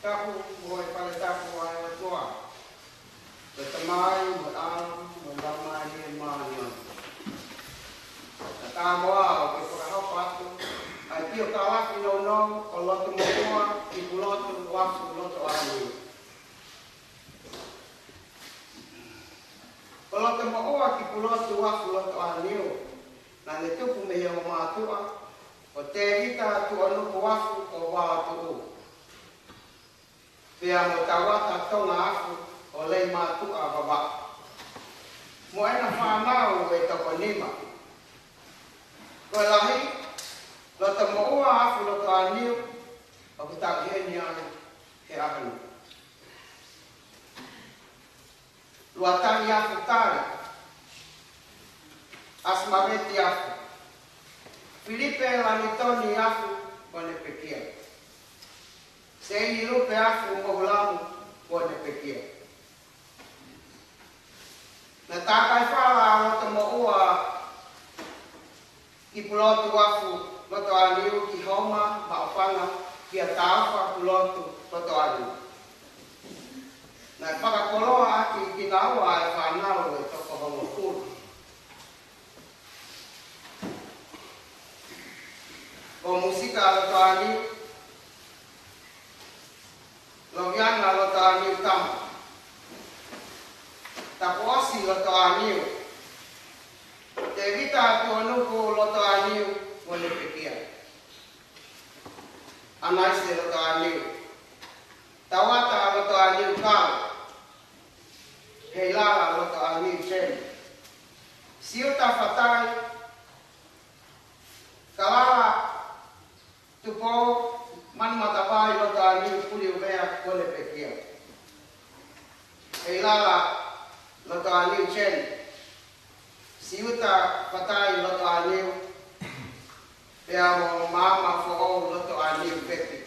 S2: Tapu moi pale tapu ai o toa. Te tamai mo am mo lama ni mani. Ta moa o ke para ha patu. Ai pio kala ki no no o loto mo toa ki puloto wa puloto ai. O loto mo oa ki puloto wa puloto ai. Na le tupu me o matua. O te rita tu anu ko wafu o wa tu. Pea mo tawata tonga afu o lei matu a baba. Mo ena whanau e toko nima. Koe lahi, lota mo ua afu lota aniu, o kutak heni ane he ahanu. Luatani afu tari, asmaveti afu. Filipe lanitoni afu kone pekia. Sei lupe afu mohulamu kone pekia. Na takai whala lota mo ua ki pulotu afu loto aniu ki homa maofanga ki a taufa pulotu loto aniu. Na whakakoloa aki ki naua e whanau e toko homo kuru. Ko musika loto aniu Logiana lo ta'aniu tamu. Tapuasi lo ta'aniu. Te vita tuanuku lo ta'aniu wale pekia. Anaise lo ta'aniu. Tawata lo ta'aniu kau. Heilala lo ta'aniu chen. Siuta fatai. Kalala tupo man matapai lo ta'aniu puli umea kone pekia. Heilala lo ta'aniu chen. Siuta fatai lo ta'aniu. Pea mo mama fo'o lo ta'aniu pepi.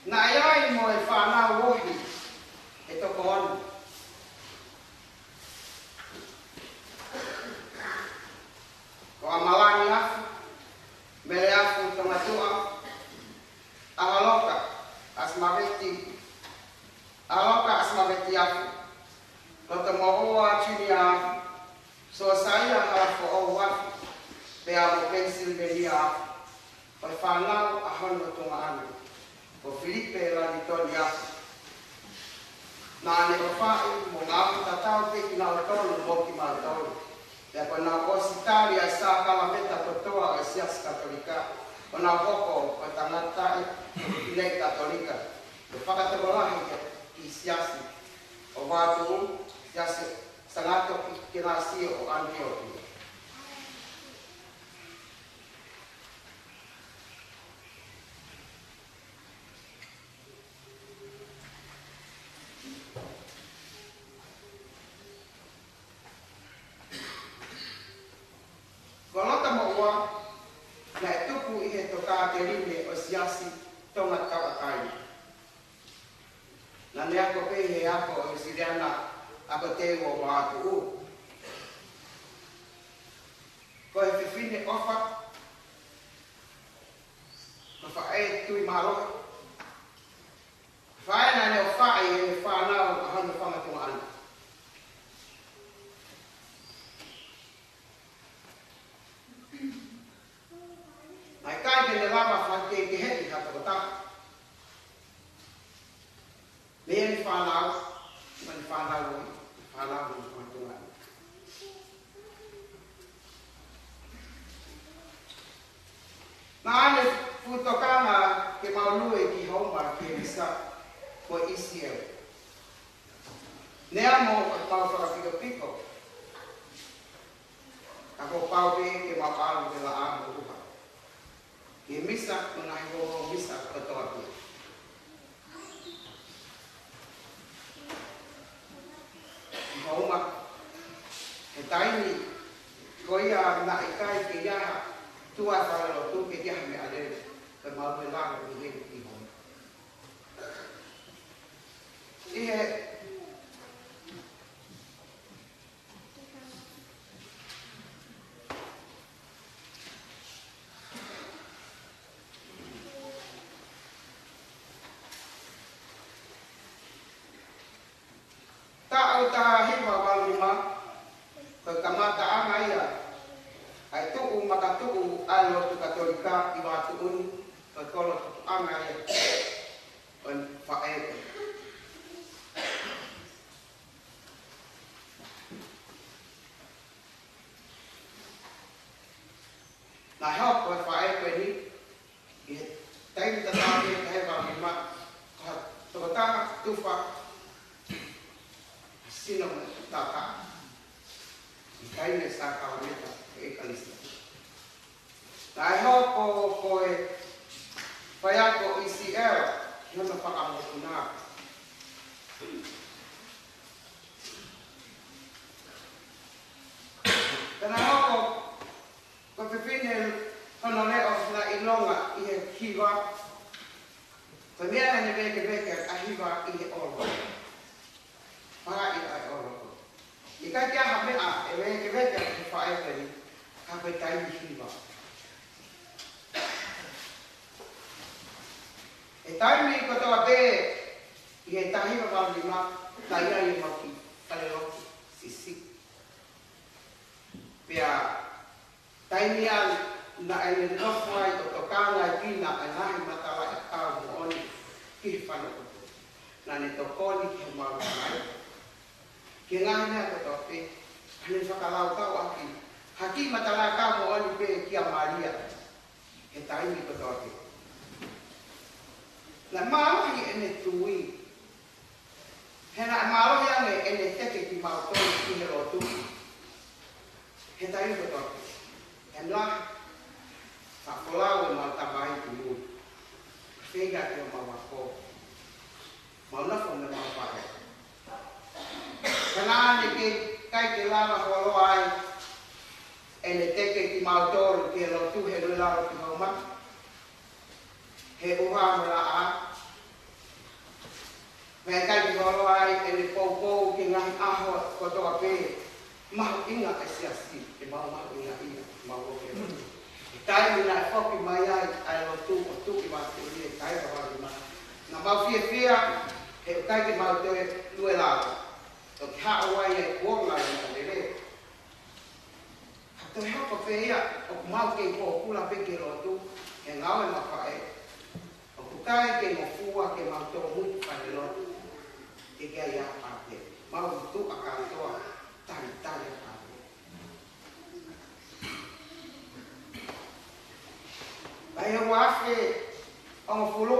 S2: Na ayai mo e whanau wohi e toko onu. Ko amalani afu. Mele afu tomatua, aloka asmaveti afu. Kota mohoa chini afu. So saya halafu o wafu. Pea mo Pennsylvania afu. O whanau ahono tunga anu. O Filipe la litoni afu. Na ane o whai mo ngafu tatau peki na o tolu mo ki ma tolu. Ya kona ositari a sa kalameta totoa a sias katolika. Kona hoko o tangata ile katolika. O whakatagolahi ki siasi. O watu siasi sangato ki kinasi o Antioquia. Kolota mo ua, na tupu i he toka te rime o siasi tonga kawakai. Na ne ako pe he ako o siriana ako te o wātu u. Ko he whiwhine ofa, ma whae tui maroha. Whae na ne o whae e whanau a hanu whangatunga anu. Ai kai te lava whake ke heti hata o taka. Me ni whanau, whanau matunga. Nā ane pūtokanga ke maulue ki hauma ki misa ko Isiel. Nea mo mau whakapiko piko. Ako pau pe ke mapalu ke la amu uha. Ke misa kuna hiwo misa katoa pia. Hauma he taini ko ia na ikai ke iaha tua whaero tu ke iaha me ale ke maue langa ni he ki hon. Ihe ta ta hiwa walima ke kamata angaya ai tu makatu alo tu katolika iwa tu un ke kolo angaya on fae na help ko fae ko ni tai ta ta ni kai walima to ta tu fa sino tata ikai ne sa kauneta e kalista dai ho ko e paya ko ICL yo na pakamotuna kana ho ko pepine ono le of na ilonga I hiva ko mea ne beke a hiva I olo para I ai olo. Ika kia hape a e ke ki whae kari ka koe tai hiwa. E tai mi ko toa pe I he tahi wa walima ka ia I maki kale loki sisi. Pea tai mi a na e nofu ai o tokanga I pina e nahi matawa e kau mo oni ki whanoko. Na ne tokoni ki mawa mai. Ke ngahi mea koto pe, hane whakalau tau aki. Haki matala ka mo oni pe kia Maria. He taimi koto pe. La maohi ene tui. He na maohi ane ene teke ki maotoni ki he rotu. He taimi koto pe. He noa, whakolau e maotamai ki mui. Whega ki o mawako. Maunafo me mawapare. Kanane ke kai ke lava holo ai ele teke ki mautoro ke lo tu he lo lava ki mauma he uha mala a me kai ki holo ai ele popo ki ngai aho ko to ape ma inga asiasi ke mauma inga ia maua ke tai ni na foki mai ai lo tu o tu ki ma tu ni tai ba ma na ba fia he kai ki mautoro lue lava o ki haawai e kuonga I na lere. Hato hea pa whea o ku mau kei po kula peke rotu e ngau e mawhae. O ku kai kei mo fua ke mau tō mutu whane rotu e kia ia pāpe. Mau tu a kātoa tari pāpe. Pai e wafe o mo fulu.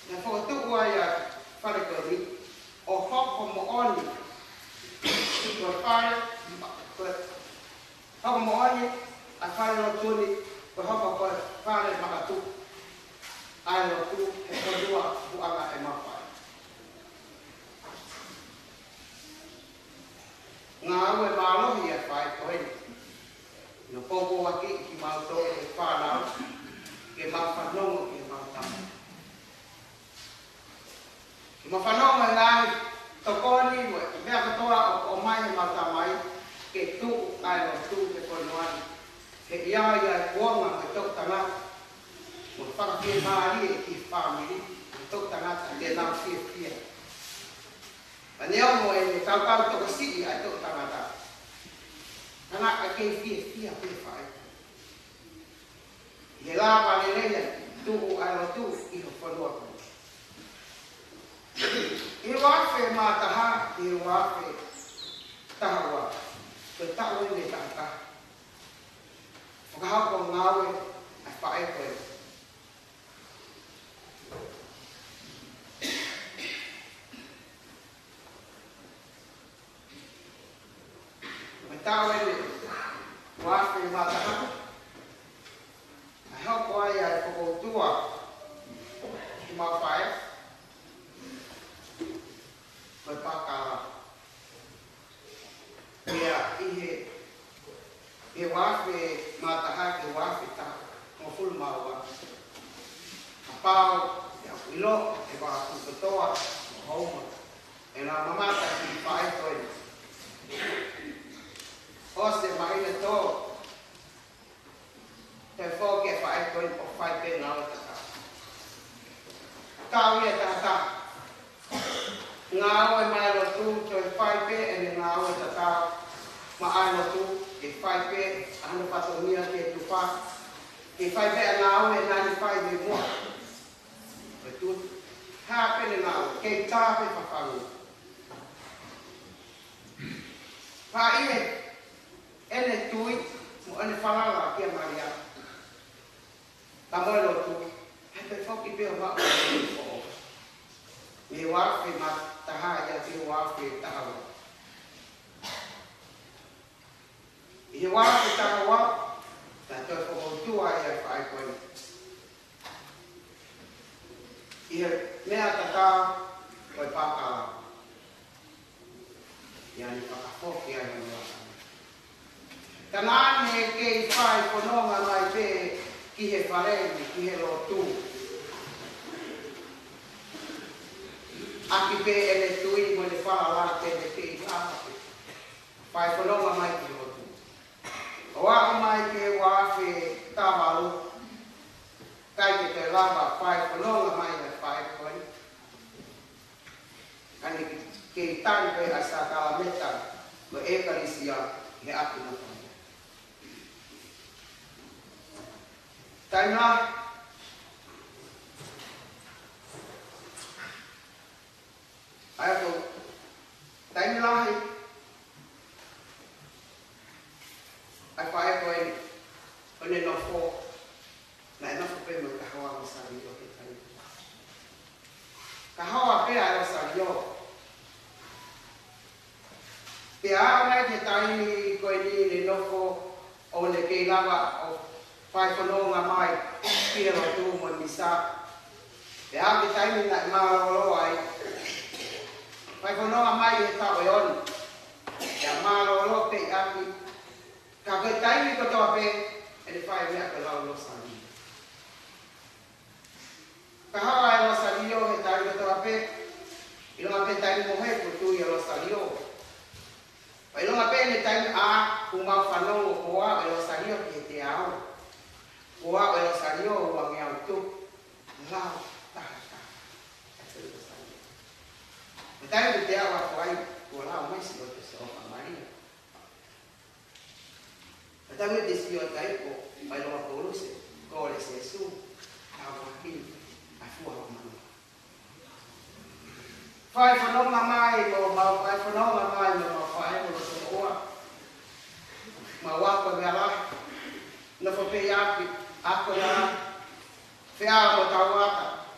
S2: Na fotu ya fare kori o hoko mo oni ko fare hoko mo oni a fare lo tuni ko hoko ko fare makatu ai lo tu e ko dua bu anga e mapa nga we malo hi e fai ko ni no popo aki ki mau to e fara ke mau fanongo ke mau tamu ma whanonga ngai tokoni mo mea katoa o mai he matamai ke tu ai o tu ke konoani he ia kuonga me tau tangata mo whakapie maari e ki whamiri me tau tangata le nau fia aneo mo e tau toko sii ai tau tangata kana a kei fia pe whae He lava le leia, tuku alo tu, I ho whanua. I wafe mā taha, I wafe tahawa. Te tawe me taha. Whakahako ngawe, a whae koe. Me tawe me wafe mā taha. Help why I go to my fire. But Paka, he was with Matahaki, was with a full Mawa. About we look about the door home, and our mamma can 5 points. Also, my door. Therefore, get 5 points of 5 pen now. Tao ye tata. Ngao mai lo tu to 5 pen and ngao tata. Ma ai lo tu ke 5 pen anu patomia ke tu pa. Ke 5 pen ngao e 95 e mo. Betul. Ha pen ngao ke ta pe papalu. Pa ie ene tui mo ene falala ke Maria. Tamalo tu, hai foki pe wa o. Me wa fe ma taha ya te wa fe taha. I wa fe taha wa, ta to ko tu ai ai ko. I me ata ko pa ka. Ya ni pa foki ai no. Tanane ke fai ko no nga mai pe ki he whareni, ki he lo tū. Aki pe ele tui mo le whala te le te I whakape. Whai whanonga mai ki lo tū. O ako mai ke wafe tawaru. Kai ke te lava whai whanonga mai le whai koi. Kani ke tari pe a sa kala meta mo ekarisia he aki na whai. Taina ayo taina lahi ai pai ko ni no fo na no fo pe mo ka hawa sa ri o ke tai ka hawa pe ayo sa yo pe a mai ke tai ni ko ni no fo o le ke lava o Pai whanonga mai, pia wa tū mo nisa. E ake taimi na mārolo ai. Pai whanonga mai e tau e oni. E mārolo pe ake. Ka koe taimi ko toa pe, e le whai mea ke lau losa ni. Ka hawa e losa ni o he taimi ko toa pe, I longa pe taimi mo he ko tū I losa ni o. Pai longa pe le taimi a, ku mau whanongo ko a e losa ni o ki te ao. Oa e sario o nge au tu la ta ta. E tai te awa fai o la mai si o te so Maria. E tai me desi o tai ko mai lo ko luse ko le Jesu a wa ki a fu a mama. Fai whanonga mai mo ma fai whanonga mai mo fai mo so oa. Ma wa ko me ala no fo pe ya ako na whea mo tauata.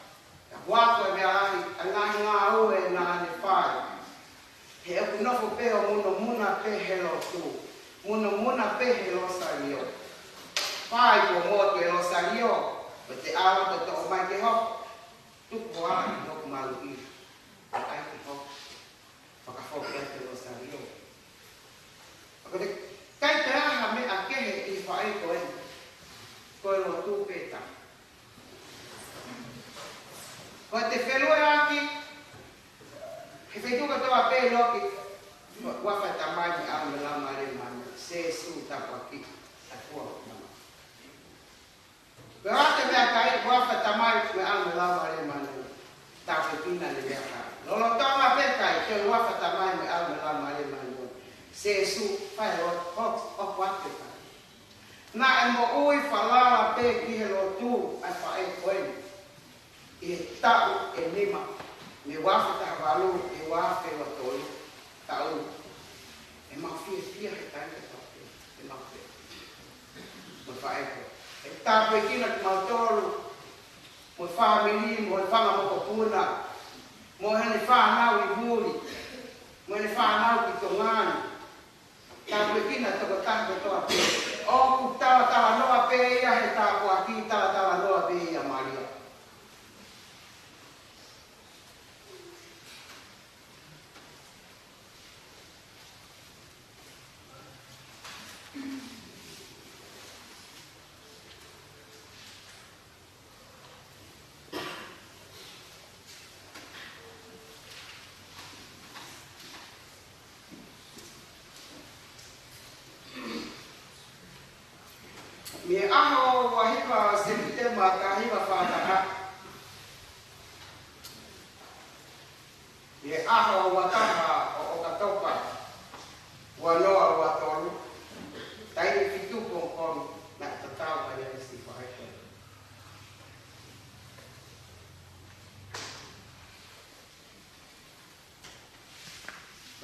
S2: Wako e mea ahi ngā au e nā ne whai. He aku nofo peo muno muna pehe lo tū. Muno muna pehe lo sario. Whai ko mo te lo sario. O te awa to o mai ke hoko. Tuku ala ki hoko malu i. O ai ki hoko. Whakawhoki ai te lo sario. Ako te kai te aha me a kehe I whai ko e. Ko e lo tū peta. Ko te whenua aki, he whetuka toa pē loki, wafa tamai ni au me lama re mana, se su tapa ki, a kua mana. Ko ate mea kai, wafa tamai me au me lama re mana, tape pina ni mea kai. Lolo toa pē kai, ke wafa tamai me au me lama re mana, se su, whai o wate kai. Na e mo ui whalala pē ki he lo ai whae koe. I tau e nima. Me wafe ta walu e wafe wa tolu. Tau. E mawhia fia he tai te toke. E mawhia. Mo whae koe. E tāpu e kina ki mautolu. Mo whamili, mo e whanga mo kopuna. Mo hene whanau i muri. Mo hene whanau ki tongani. Tāpu e kina toko tāpu toa pe. O ku tawa noa pe ia he tāpu aki tawa noa pe ia Maria. Me aho wahiwa September kahiwa whataka. Me aho wataha o okatopa. Wanoa watolu. Taini fitu pongkong na tatau kaya isi wahiko.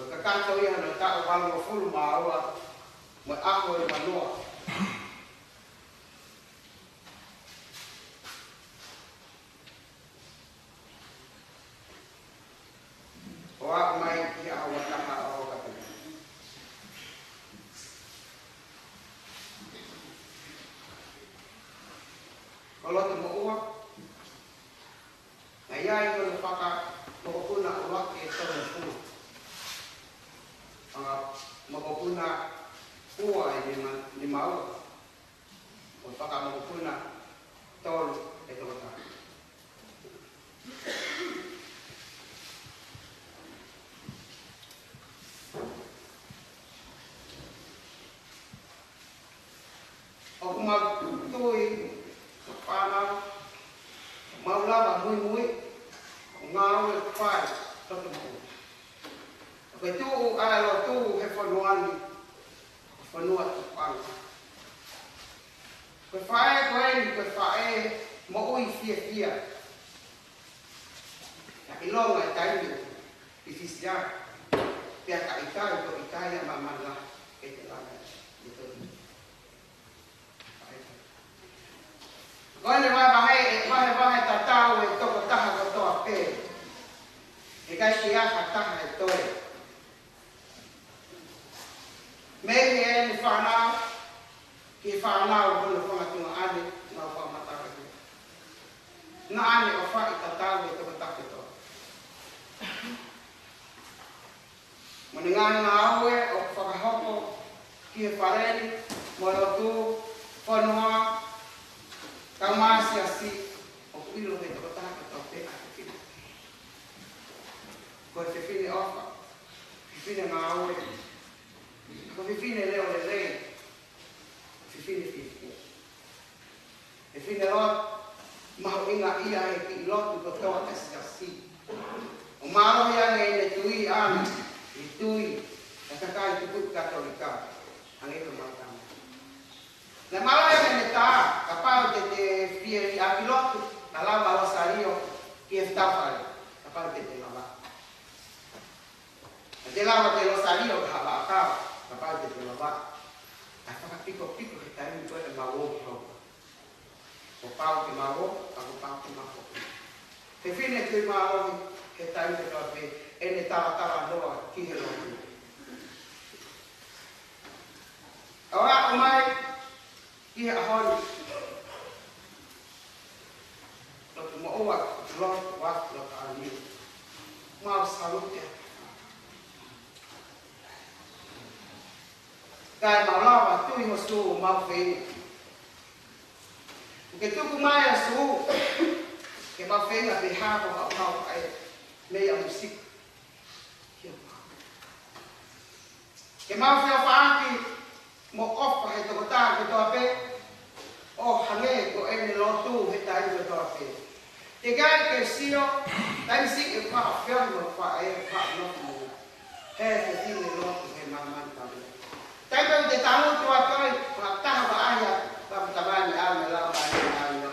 S2: Bakakanto ia na tau walu fulu maua. Me aho e wanoa. Wa mai ki awa taha o ka. Kalau tu mau ayah itu lepas mau pun nak ulat itu pun, mau pun nak kuah ini mau, lepas mau pun nak tol itu lepas. Aku mau tuh panau mau lava mui ngau e pai toto mo ke tu ai lo tu he fonuani fonua tu pang ke fai ke fai mo ui fia ya ilong ai tai ni ifisia pia ka itai to itai mama la ke te la itu Gole vai tatau e toko taha ko toa pe. E kai ki aha taha e toe. Mei e ni whanau, ki whanau hulu whangatunga ane, ngau whamataka ki. Nga ane o wha i tatau e toko taha e toa. Mone ngāne ngā aue o whakahoko, ki e whareri, mo lotu, whanua, Kamasi asi o kuilo he toko taha ka tau te a te whine. Ko te whine ofa, te whine ngā aue, ko te whine leo le rei, te whine whine. Te whine lot, maho inga ia he ki lotu ko toa kasi asi. O marohi ange ne tui ana, i tui, e kakai te puti katolika, ange ko matama. Na malaya me ta, kapau te fieri a piloto, na lava rosario, ki e stafare, kapau te lava. Te lava te rosario, kapau te lava. A whaka piko ke taimi koe e mawo ki hau. O pau ke mawo, a ko pau ke mawo. Te whine tui mawo ke taimi te kape, e ne tawa noa ki he lotu. Ora o mai, Ki ahon lotu mo owa lot wat lot ani mau salut ya kai malawa tu mo su mau fe ke tu ku mai su ke mau fe na be ha ko au ai me ya musik ke mau fe fa ki mo ofa he to ta ke to pe o hange ko ene lotu he ta i to pe te ga ke sio ta si e pa fa mo fa e pa no mo he te ni lotu he mama ta ta pe te ta no to a pa ta ba aya pa ta ba ni a me la ba ni a no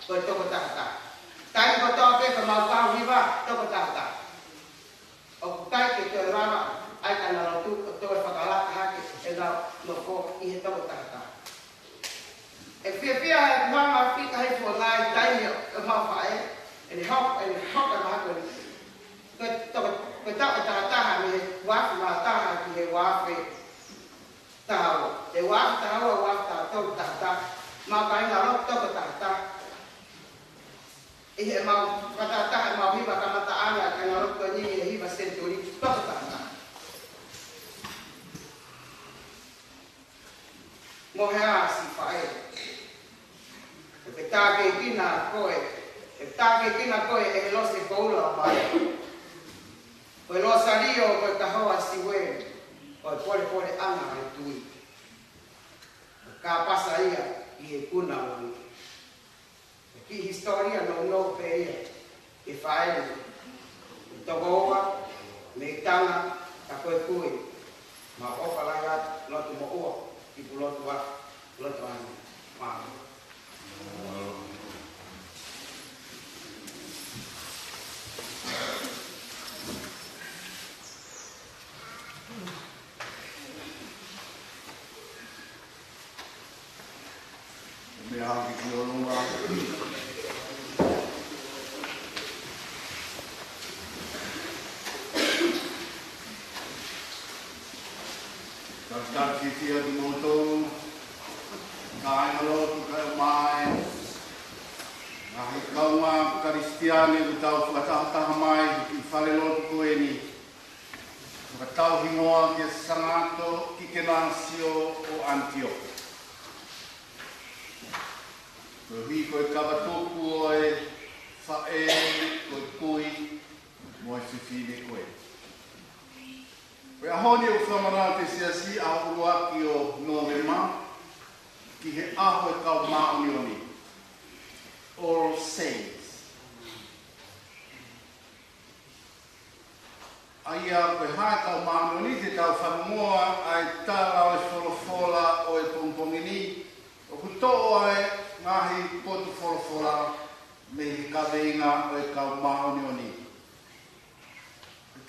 S2: ko toko tata tai ko to pe ko mau ka viva toko tata o kai ke te rama ai kana lo tu to e fakala ha ke e la no ko I toko tata e fia mama fi kai fo lai tai e ma fai e hop ka ma ko ko tata ha me wa ma ta ha ki wa fe tao e wa ta to tata ma kai na lo to tata e ma tata ma vi ba ka ta ana ka na lo ko ni hi ba senturi to tata mo ha si fai e ta ke kina koe e lo se koula mai ko lo salio ko ta hoa si we ko pole ana ai tui ka pasa ia I kuna wani ki historia no pe e fai to goa me tanga ta koe ma o falaga no tu mo o I pulo tua ma
S9: me haki ki o runga. Taki tia di moto, kai ngalotu kai mai, ngahi kaunga karistiani du tau whakataha mai I whare lotu koe ni. Whakatau hingoa ki sangato ki ke nasio o Antioch. Ko hi koe kawatoku oe whae koe kui moe whiwhine koe. Koe ahoni o whamana te siasi a uruaki o Novema ki he aho e kau maoni oni. All Saints. Aia koe hae kau maoni oni te tau whamoa ai tāra o e wholofola o e pompongini o kutoa e ngahi potu wholofola me hi kaweinga o e kau maoni oni.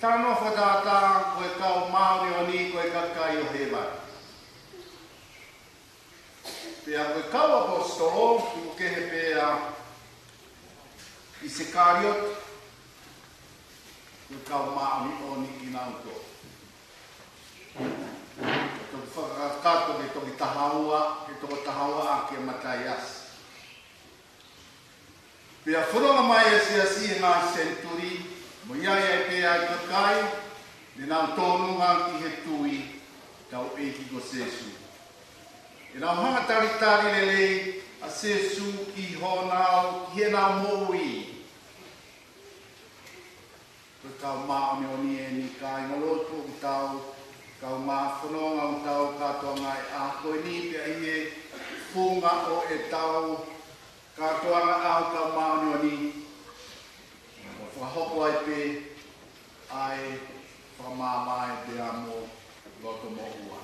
S9: Tano whakata koe kau maoni oni koe kakai o hewa. Pea koe kau apostolo ki o kehe pea Isekariot koe kau maoni oni ki nauto. Toki whakakato ke toki tahaua, ke toko tahaua a ke Mataias. Pea whanonga mai e siasi ngā senturi, mo iai e pea I kakai, ne nau tōnunga ki he tui, tau eiki ko Sesu. E nau hanga taritari lelei, a Sesu ki honau, ki he nau moui. Koe kau maoni oni e ni kai ngalotu o tau, kau maa whanonga o tau katoa ngai a koe ni pia I e funga o e tau, katoa ngai a kau maoni oni. Whahoko ai pe, ai whamamai te amo loto mo ua.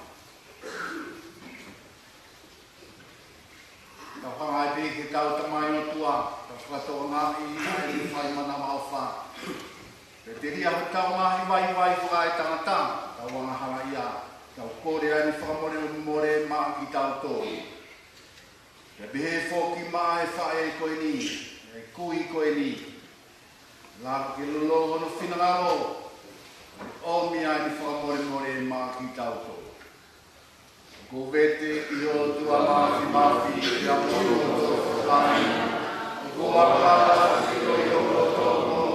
S9: Tau hanga ai pe ke tau tamai o tua, tau whakatoa ngāi ai ni whai mana mawha. Te ria ho tau ngahi vai whakai tangata, tau wanga hanga ia, tau kore ai ni whakamore o more maa ki tau tōi. Te behe whoki maa e whae koe ni, e kui koe ni. Lako ke lolo hono whinangaro, o mi ai ni whakamore maa ki tau tōi. Ko vete I o tua mafi, I a moro o whakai. Ko apara I o roto o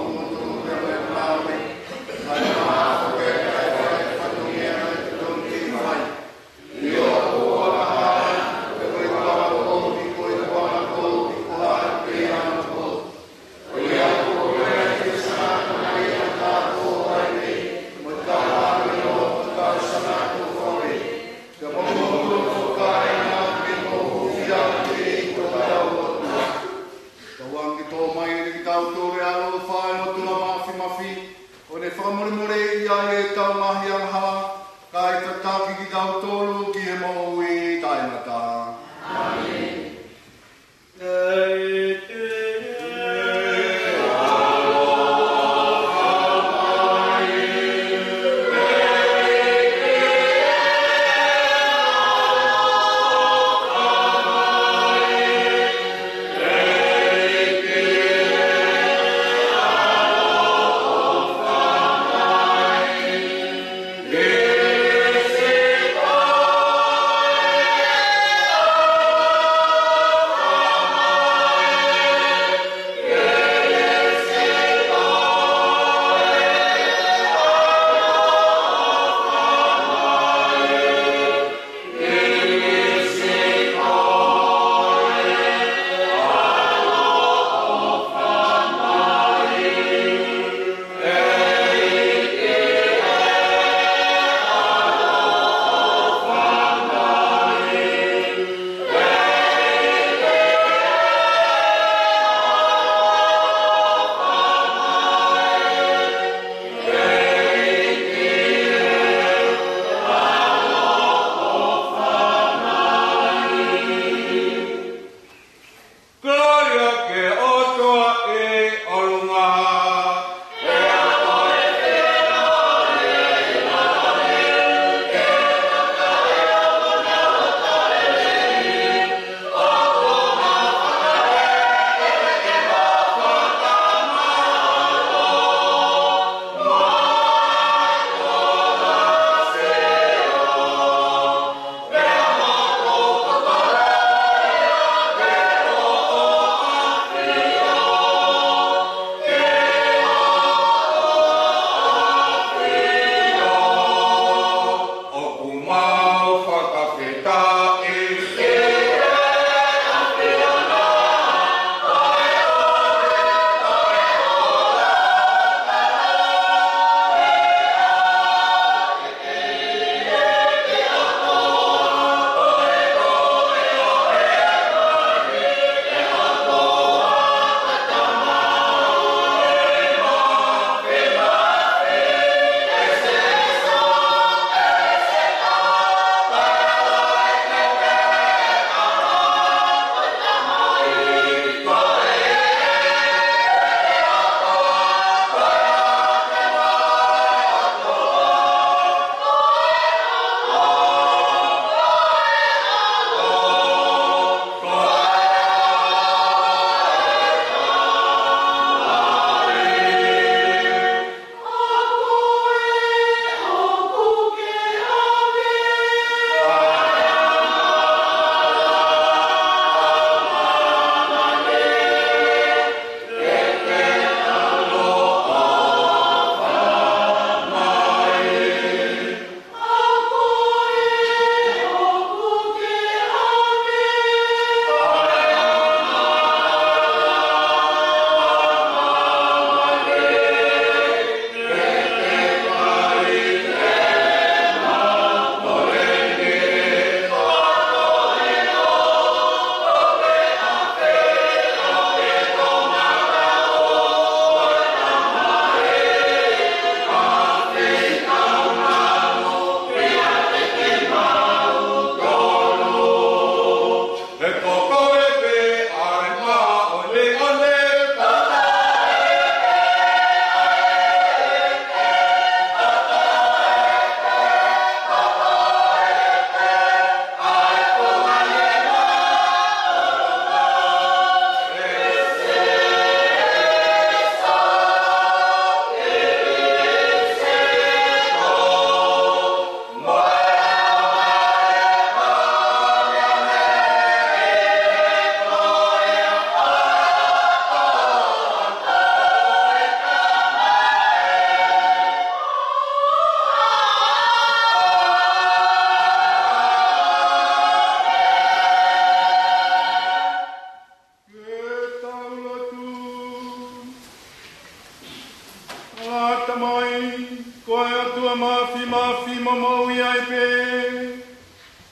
S9: mamau iai pe.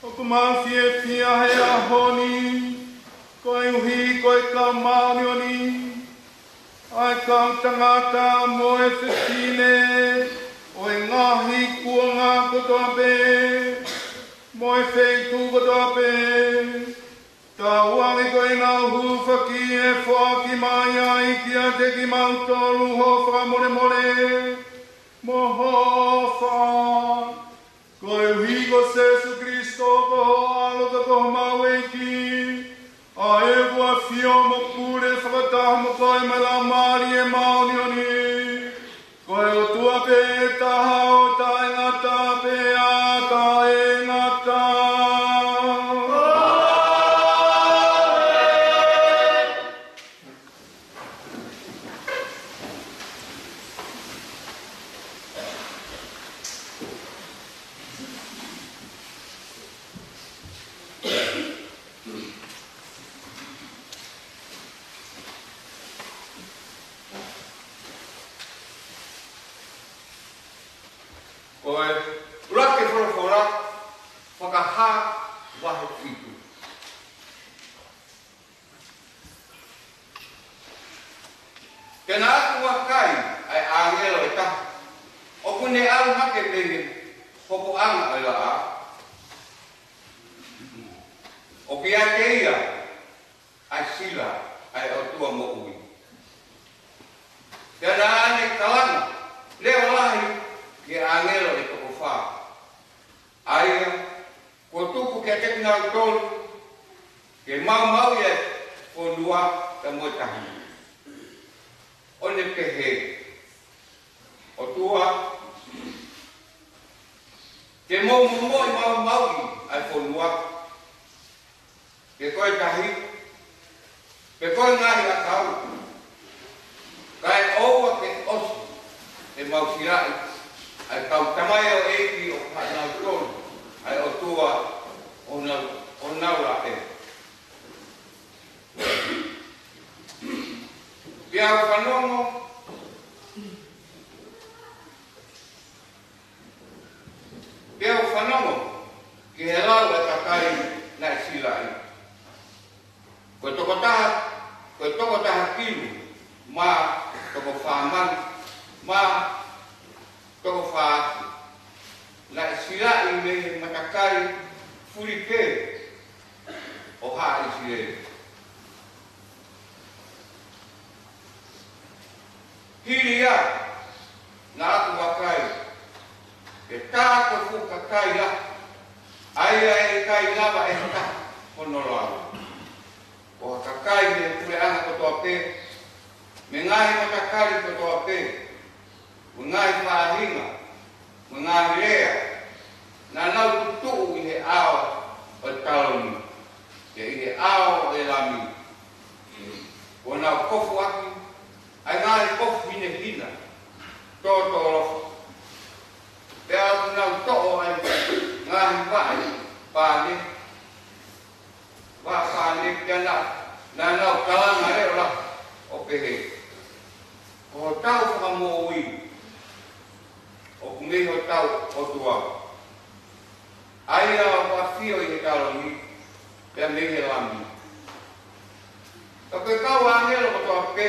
S9: O ku mau si e pia he a honi. Koe uhi koe ka mauni oni. Ai ka tangata mo e se tine. O e ngahi kuanga kotoa pe. Mo e feitu kotoa pe. Ta wangi koe nga hufaki e whaki mai ai ki a te ki mautolu hofa more more. Mo hofa. Koe uhi ko Jesu Kristo ko alo ka ko maweki. A e kua fio mo kure whakataha mo koe mala mari e mauni oni. Koe o tua pe taha o tae ngata pe a ka e ngata. Koe, urake whorofora, whakaha wahe whitu. Tēnā aku wakai ai āngelo e taha. O kune au hake pene, hoko anga ai la a. O ki a te ia, ai sila, ai o tua mo ui. Tēnā ane kalana, leo lahi, ke angelo e toko wha. Aia, ko tupu ke te ngau tolu, ke mau e ko nua ta mo tahi. O ne pehe, o tua, ke mau i ai ko nua, ke koe tahi, ke koe ngahi a kau, kai oua ke osu, e mau sirai, ai tau tamai o eiki o whanau tonu, ai o tua o naura e. Pia o whanongo, ki he lau e takai nai silai. Koe toko taha kilu, ma toko whaman, ma toko whaatu. Nai silai me matakai furike o hae sire. Hiri a, na aku wakai, e tāko fuka kai la, aia e kai lava e ta, honoroa. O kakai me kure anga kotoa pe, me ngahi matakari kotoa pe, me ngahi maahinga, me ngahi lea, na nau tutu i he ao o taloni, e i he ao e lami. O nau kofu aki, ai ngahi kofu hine hina, tō rofa. Pea aku nau to'o ai ngahi vai, pāne, pāne kia na nau kalanga reo la o pehe. O tau whakamoa ui, o kumeho tau o tua. Aia o whawhio i he taloni, pea mehe lami. Ka koe kau angelo o toa pe,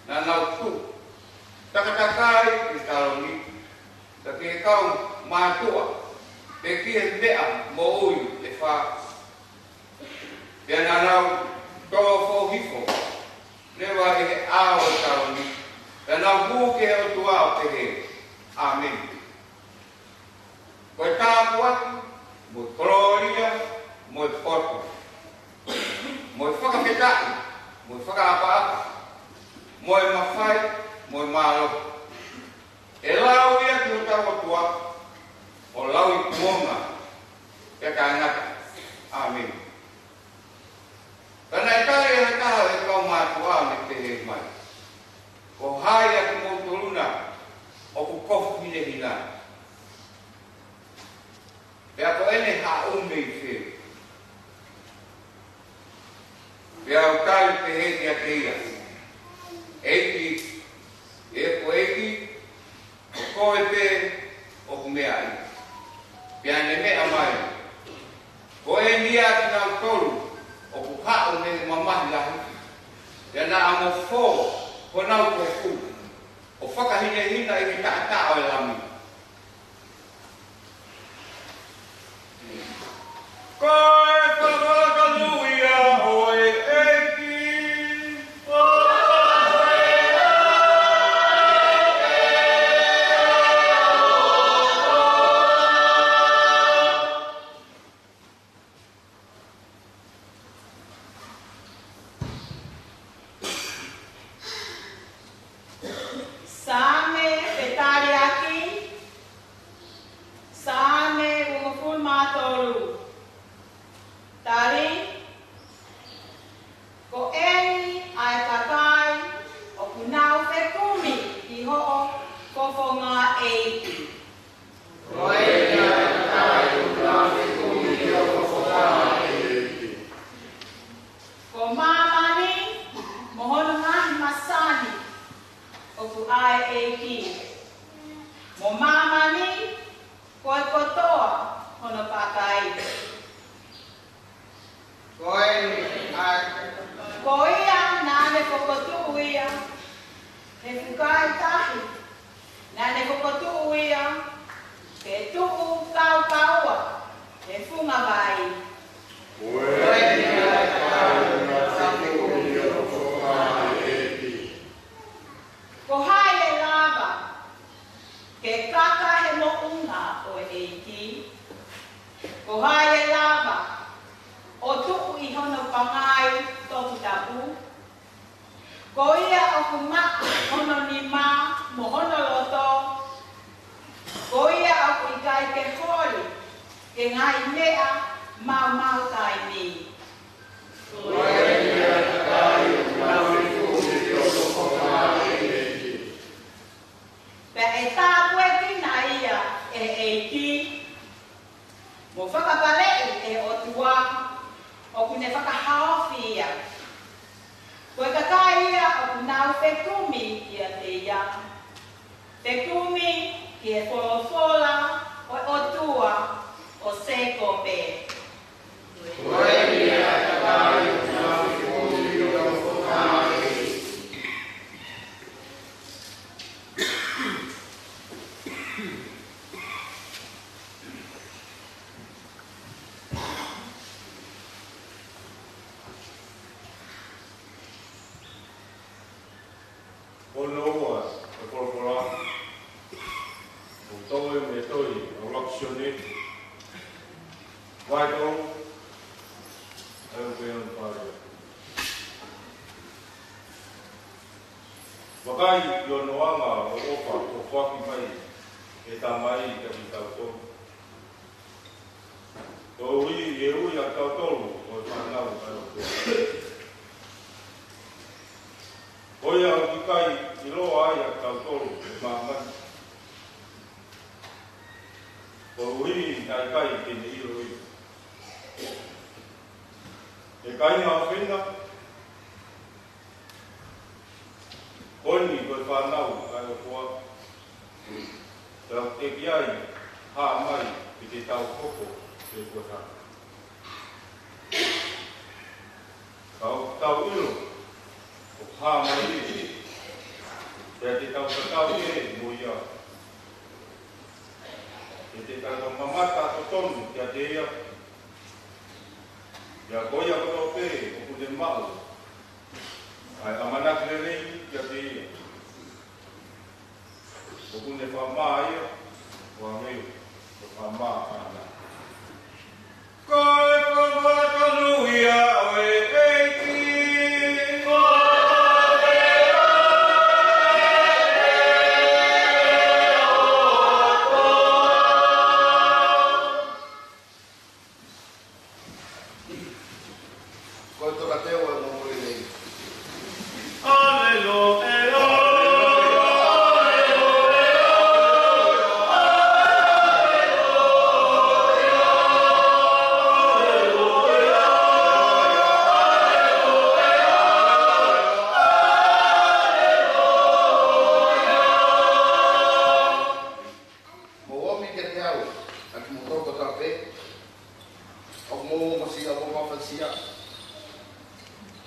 S9: na nau tu. Takatakai i taloni, ka ke kau mātua, pe ki he mea mo ui e wha. Pea na nau tō whōhifo, lewa i he āo i taloni, pea nau hūke o tua o te he. Amen. Koe tāpu atu, mo i koloria, mo i poto. Mo i whakapetai, mo i whakaapa, mo i mawhai, mo i mālo. E lau ia ki o tau atua, o lau i kuonga, e ka ngata. Amen. Kana i tari e taha e kau mātua me te he mai. Ko hai a ki mōtoluna, o ku kofu hine hina. Pea ko ene ha ume i whiu. Pea o tai te heki a te ia. Eiki, e ko eiki, o koe pe, o ku mea i. Pian le mea mai. Ko e nia tina tolu o ku ha o me mama la. Ya na amo fo ko na ko fu. O whakahine hina i ki ta o e lami. Koe whakaka nuia o e eki.
S10: Same petariaki, same umuful matolu. Tari, ko eni ai kakai o kunau fekumi I ho'o kofonga eiki. Ko eni ai kakai o kunau fekumi I ho'o kofonga eiki. Ko mamani mohono ngahi masani o ku ai eiki. Mo mamani koe kotoa hono pakai. Ko ia nane kokotu ia, he fukai tahi, nane kokotu ia, he tuu kau kaua, he funga vai. Ko hai e lava, ke kaka he mounga o eiki, ko hai e lava, o tuku I hono pangai toku tapu. Ko ia o kumaku hono ni ma mo hono loto. Ko ia o kuikai ke hori ke ngai mea mau mau kai ni. Ko ia kai mau fukumi o toko mai eiki. Pe e tā pueki na ia e eiki. Mo whakapalei e o tua. O kune whakahawhi ia. Koe kakai ia o kunau whekumi ia te ia. Whekumi ki e wholofola o tua o seko pe. Koe ia kakai o kunau whekumi o whakai.
S11: Ono e korpora o toi me toi o laksioni vai to e o peon pare wakai yo noanga o opa o whaki mai e tā mai ka ki tau tolu o e ui a tau tolu o whanau kai o tolu Oia o ki kai I loa ai a tau tolu e mamani. O ui tai kai kene iro ui. E kai ngā whenga. Oni koe whanau kai o kua. Tau te ki ai hā mai ki te tau koko te kua. Tau iro. O hā mai iri. Pea te tau kakau e mo ia. E te tau mamata to tonu kia te ia. Ia koia koto pe o kune mau. Ai amanak lelei kia te ia. O kune whamaa ia. O ameu. O whamaa ana. Koe koe ia o e eiki.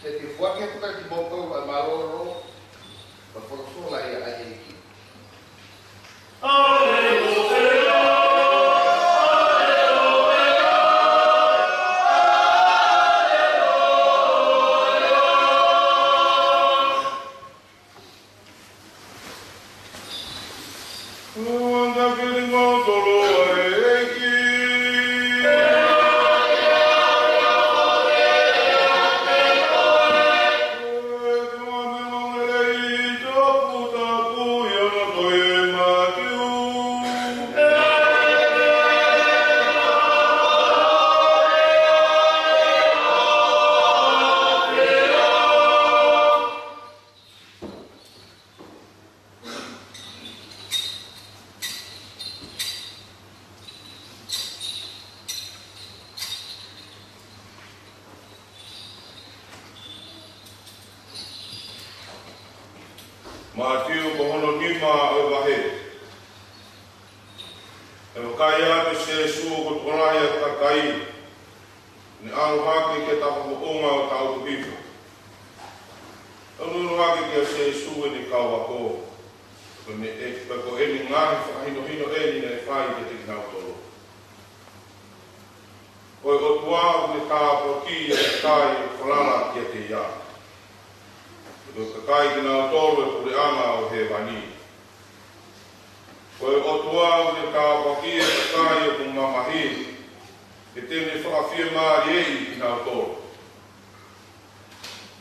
S9: Se te fua ke puka ki boko a maroro. Pa forosola ia ai ki.
S11: Matiu kohono nima o wahe. E wakai atu se su ko tukolaya kakai. Ni alu haki ke tapu unga o tau tubifu. Tanu haki ke se su ni kawako. Kone e pako eni ngahi whakahino hino eni na e whai ke te kinau tolo. Koe o tua ni tāpo ki e kai whalala ki te ia. Ko kakai ki nā tōru e puri anga o he wani. Koe o tua ni ka waki e kakai e kung mamahi. E tēne whakawhia maari e ki nā tōru.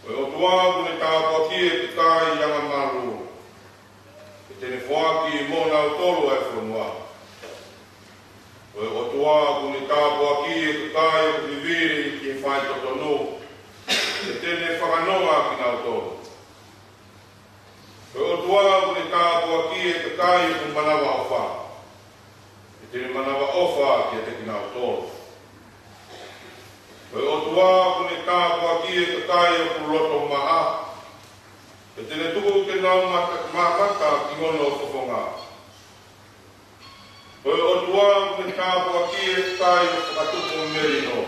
S11: Koe o tua ni ka waki e kakai i anga maru. E tēne whaki i mō nā tōru e whanua. Koe o tua ni ka waki e kakai e kuri ki e whai totono. E tēne whakanoa ki nā tōru. Koe o tua ni ka waki e kakai e kung manawa o wha. E tēne manawa o wha ki e te ki nā tōru. Koe o tua ni ka waki e kakai e kung loto maha. E tēne tuku ke nau māmata ki ngono o whafonga. Koe o tua ni ka waki e kakai e whakatuku merino.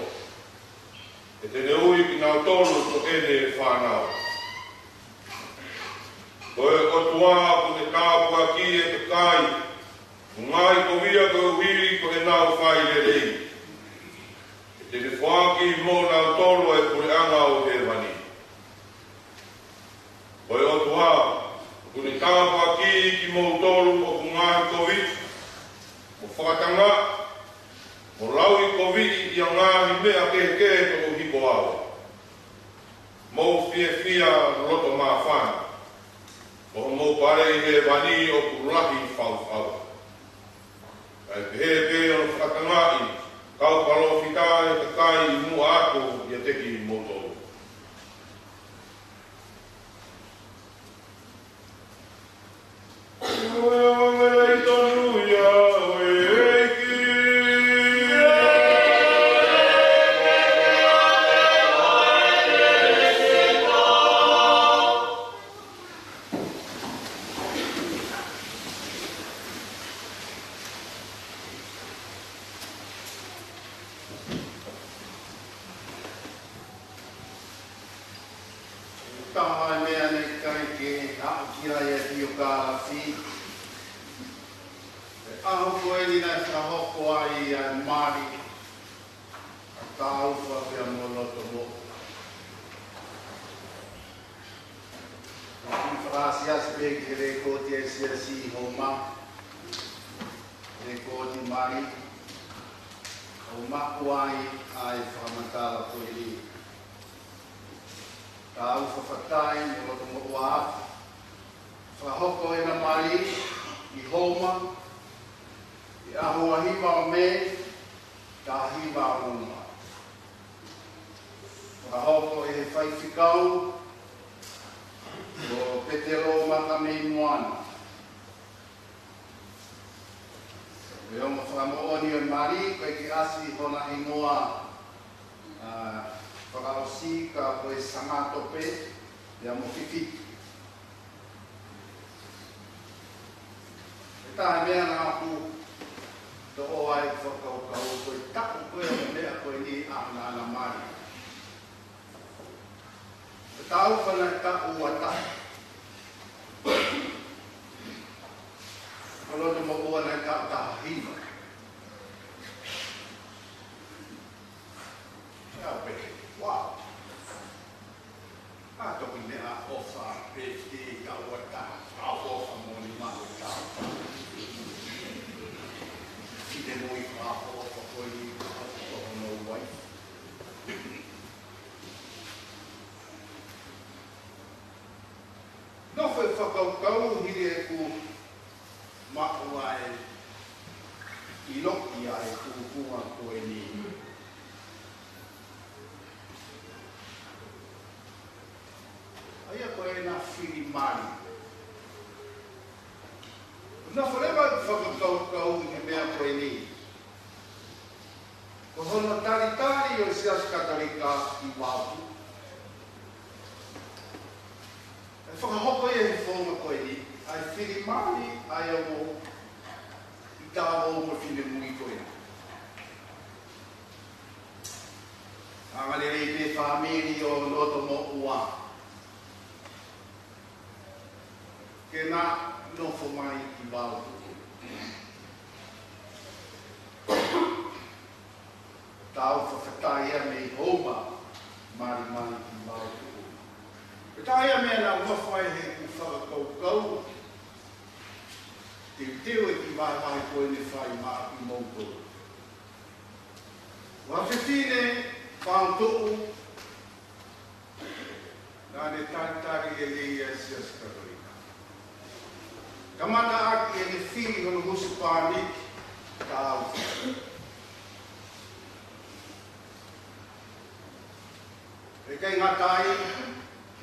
S11: E tēne ui ki nā tōru to ene e whanau. Koe o tua ni ka waki e kakai. Ngai ko via ko wiri ko e nau whai le rei. E tēne whaki mō nā tōru e kure anga o he wani. Koe o tua, kune tāwha ki mō tōru o kungai Covid, mo whakatanga, mo laui Covid i a ngāhi mea ke to hiko au. Mō whia roto mā whāna, o mō pare i he wani o kurahi whau. Kai pehe o whakatanga i, kau palo whika e kakai i mua ako i a teki mō tōru.
S9: Tahai mea ne kai ke haakia e tio ka si. E ahu koe ni nai whahoko ai a Māori. A tāu whawhia mō loto mō. Ki whakasi aspe ki re kōti e sia si hou mā. Re kōti Māori. Hou mā kuai ai whamatala koe ni. Ka au whawhatai me roto mo ua afu. Whahoko e na Māori i Homa, i ahua hiwa o me, ka hiwa o uma. Whahoko e he whaiwhikau, o petero maka me moana. E ongo whakamooni o Māori, koe ki asi hona ingoa whakaosi ka koe sangatope e amo whiwhi. E tahe mea ngā pu to o ai whakaukau koe taku koe o mea koe ni a ngāna Māori. tau whana ka uata. Kalau tu mau buat nak tahin. Apa? Wow. Atau ini ofa peti kawata, ofa monima kau. Kita mau ikut ofa koi, ofa no wife. No foi whakau hiri ku makuai I loki ai kukua koe ni. Aia koe na whiri mari. Na wharewa whakakau I he mea koe ni. Ko hono tari o sias katarika I wāpu. E whakahoko e he whonga koe ni. Ai whiri mari ai au I tāwo mo whine mui koe. Angale rei te whamiri o loto mo ua. Ke nā nofo mai Ki wāpu. Tāu whakataia mei homa mari Ki wāpu. Kataia mea nā whawhai he ku whakakau. Te teo e Ki wāpai koe ne whai maa I mauto. Whawhetine whāntou. Nā ne tātari e leia sias katolika. Kamata aki e ne whiri hono husu pānik tāu. E kei ngatai,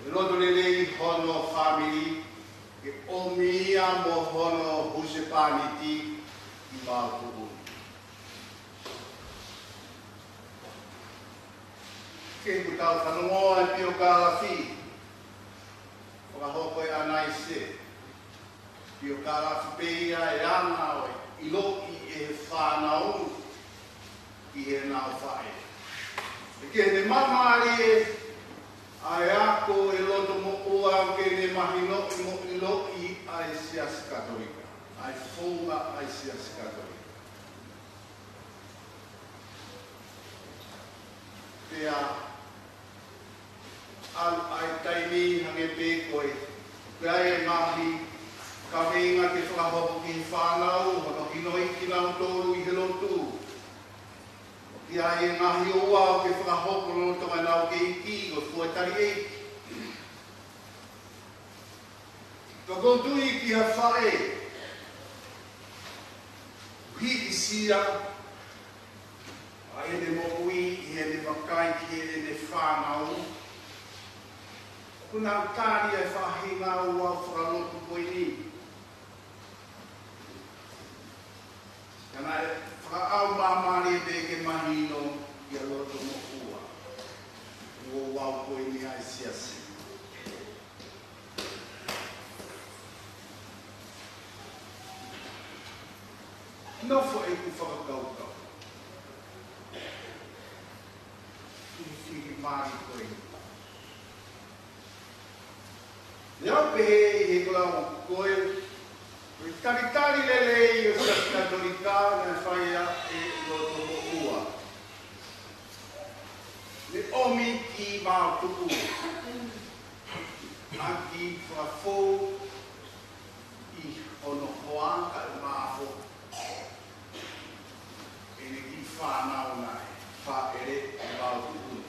S9: e loto lelei hono family, e omia mo hono huse pāniti I wāpuru. Kei ku tau whanongoa e pio kālafi, whakahoko e anai se, pio kālafi peia e ana oe, I loki e he whānau, I he nao whae. E ke ne mamari e, ai ako e loto mo ua ke ne mahino mo I loki ai sias katolika. Ai whonga ai sias katolika. Pea, al ai taimi hange pe koe, pea e mahi, ka weinga ke whakahopo ki whanau, haka hinoi ki nau tōru I he lotu. Ki ai e ngahi o wau ke whakahopo no tonga nau ke iki o fuatari e. Ka koutui ki ha whae. Hi I sia. Ai ne mo ui I he ne wakai ki he ne whanau. Kuna tāri ai whahinga o wau whakalotu koe ni. Kana e whakaau mamari e ke mahino I a loto mo ua. Ua wau koe ni ai siasi. Nofo e ku whakakaukau. Whiri mari koe. Leo pehe I he kula koe. Tari lelei o sias katolika na whaia e loto mo ua. Le omi Ki mātuku. Aki whafou I ono hoa ka māho. E ne Ki whanau nai. Whaere I mātuku.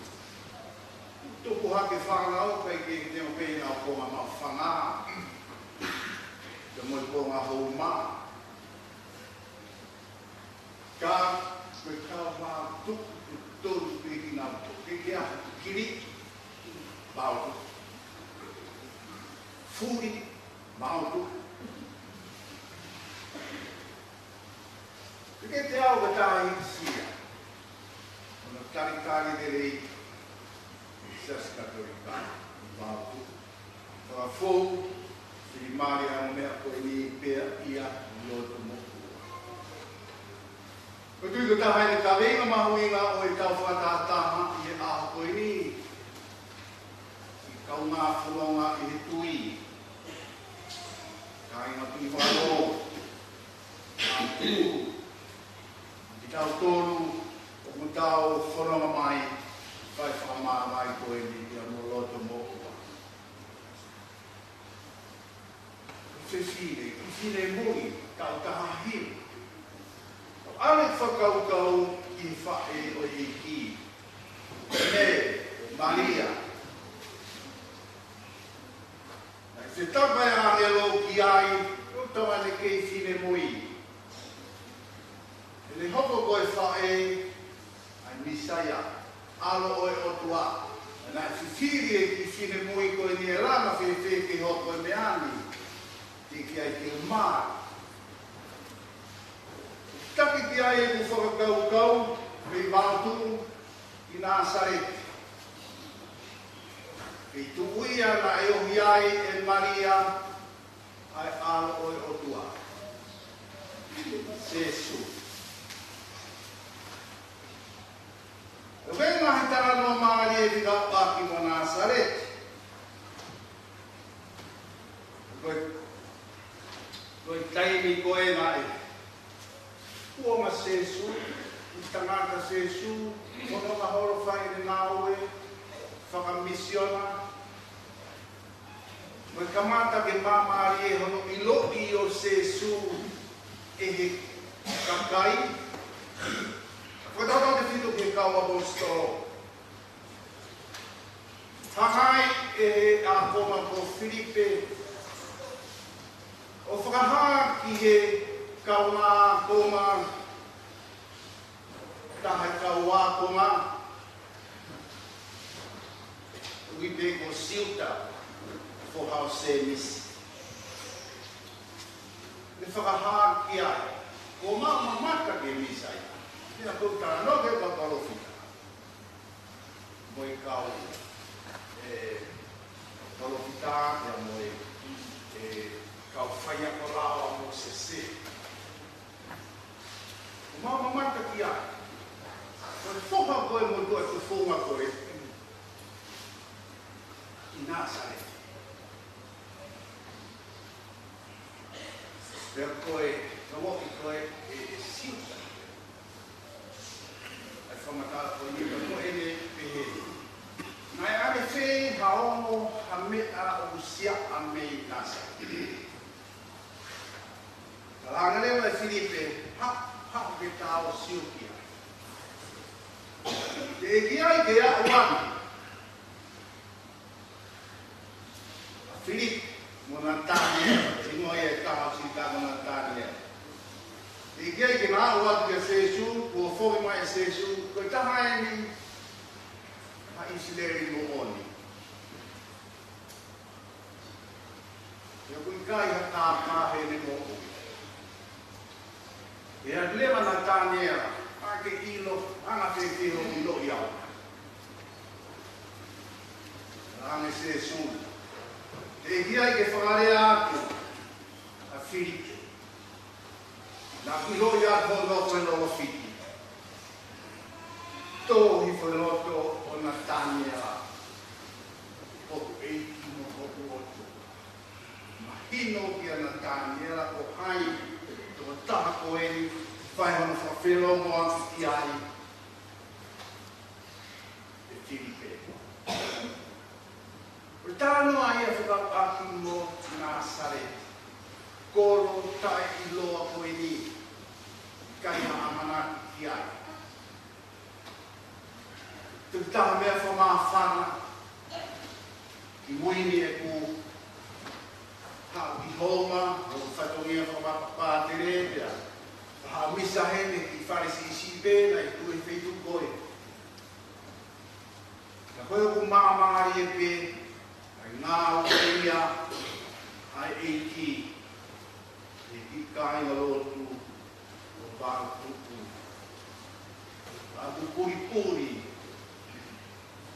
S9: Tuku hake whanau pai ke te o pēna o konga ma whanaa. Te moi konga hou maa. Ka koe kau maa tuku tōru pēki nā tuke kia kiri māutu. Furi māutu. Tuke te au ka tāhi sia. Ona tarikari de rei sias katolika māutu. Whakafou Whiri mari anu mea koe ni pēr ia loto mo ua. Ko tui ko tahai ne ka wenga mahuinga o I tau whakataha I e aho koe ni. I kau ngā whanonga I he tui. Ka inga tui whano. Ngā tū. I tau tōru o mu tau whanonga mai. Kai whamā mai koe ni kia mo loto mo ua. Whiwhine, whiwhine mui, kau taha hiu. Ale whakaukau I whae o I ki. Ne, Maria. Se tapai angelo ki ai, o tawa ne kei whine mui. E le hoko koe whae, ai Misaya, alo oe o tua. Nā whiwhiri e ki whine mui koe ni e rana whewhe ki hoko e me ani. Ti ki ai te umar. Taki ki ai e ku whakakaukau, me wātu I Nāsarete. Kei tuuia na e ohi ai e Maria, ai alo oe o tua. Jesu. E wenga he tara no maari e whika pāki mo Nāsarete. Koe taimi koe nai. Kuonga Jesu, I tangata Jesu, kono ka horo whai ni naue, whakamisiona. Koe kamata ke mamari e hono I loki o Jesu e he kakai. Koe tata te whitu ke kau apostolo. Whakai e a koma ko Filipe. O whakaha ki he kaunga koma. Tahai kaua koma. Uipe ko Silta. For how say this. Le whakaha ki ai. Ko mamaka ke misai. Ina kutara no ke kakalofika. Moi kau. Kalofika ya moi. Kau whaia ko lawa mo sese. Ko mamaka ki ai. Ko whoka koe mo koe ko whonga koe. I Nāsarete. Pea koe, na woki koe e Silta. Ai whamatara koe ni ka koe ne pehe. Nai ane whē haongo ha mea o usia a mei Nāsarete. Ka langarewa e Filipe, ha ke tāo Silkia. Te eki ai ke a uani. Filipe, mo Natania, ingo e tāo si tā mo Natania. Te eki ai ke ngā uatu ke Jesu, kua whoki mai e Jesu, koe taha e ni, ha isileri mo oni. Ia kui kai ha tā kāhe ni mo oni. Ia lewa Natania, ake ilo, anga te kiro ilo iau. Ane Jesu. Te hiai ke whakarea atu a Filipe. Nā kiro ia kono koe no fiti. Tō hi whanoto o Natania. Oku eiki mo hoku otu. Mahino ki a Natania o hai. Tō taha koe ni. Whai hono whawhelo moa I ai. E Filipe. O tāno ai a whakapaki mo Nāsarete. Koro tai I loa koe ni. Kai ha amanaki ki ai. Tuk taha mea whamawhana. Ki muini e ku. Hau I homa. O whatongia whamapapātere. Ha misa hene ki wharesi I sibe na I tue wheitu koe. Ka koe ku mamari e pe. Ai ngā uia. Ai eiki. E ki kai ngalotu. O wāu tuku. Aku puri.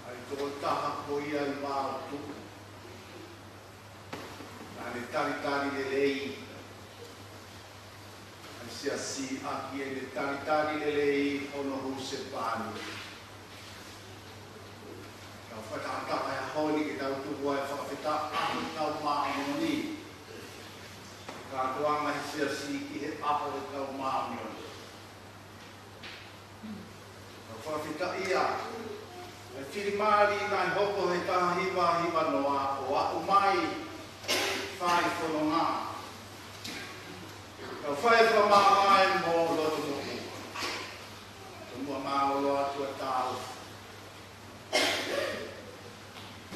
S9: Ai tō taha koia I wāu tuku. Nāne taritari le lei. Sia si aki e le taritari le lei ono huse pani. Kau whakata ai honi ki tau tuku ai whakawhita ahu tau maamoni. Ka tuanga hi sia si ki he aho e tau maamoni. Kau whakawhita ia. E tiri maari nai hoko he taha hiwa noa o aku mai whai whanonga. Kau whai whamāai mō loto moku. Tumua māolo atu a tāu.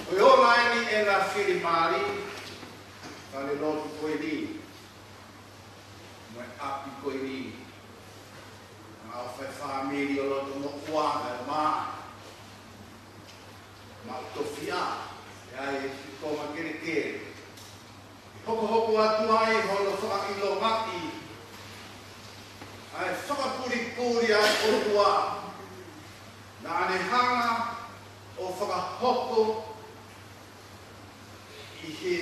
S9: Oi o nai ni e nga whiri maari, kare lotu koe ni. Moe api koe ni. Ngā whai whamiri o loto moku anga e maa. Mau tofia, e ai e koma kere kere. Hoko atu ai holo whakilo maki. Ai whakapuri kuri ai otua. Nā ane hanga o whakahoko i he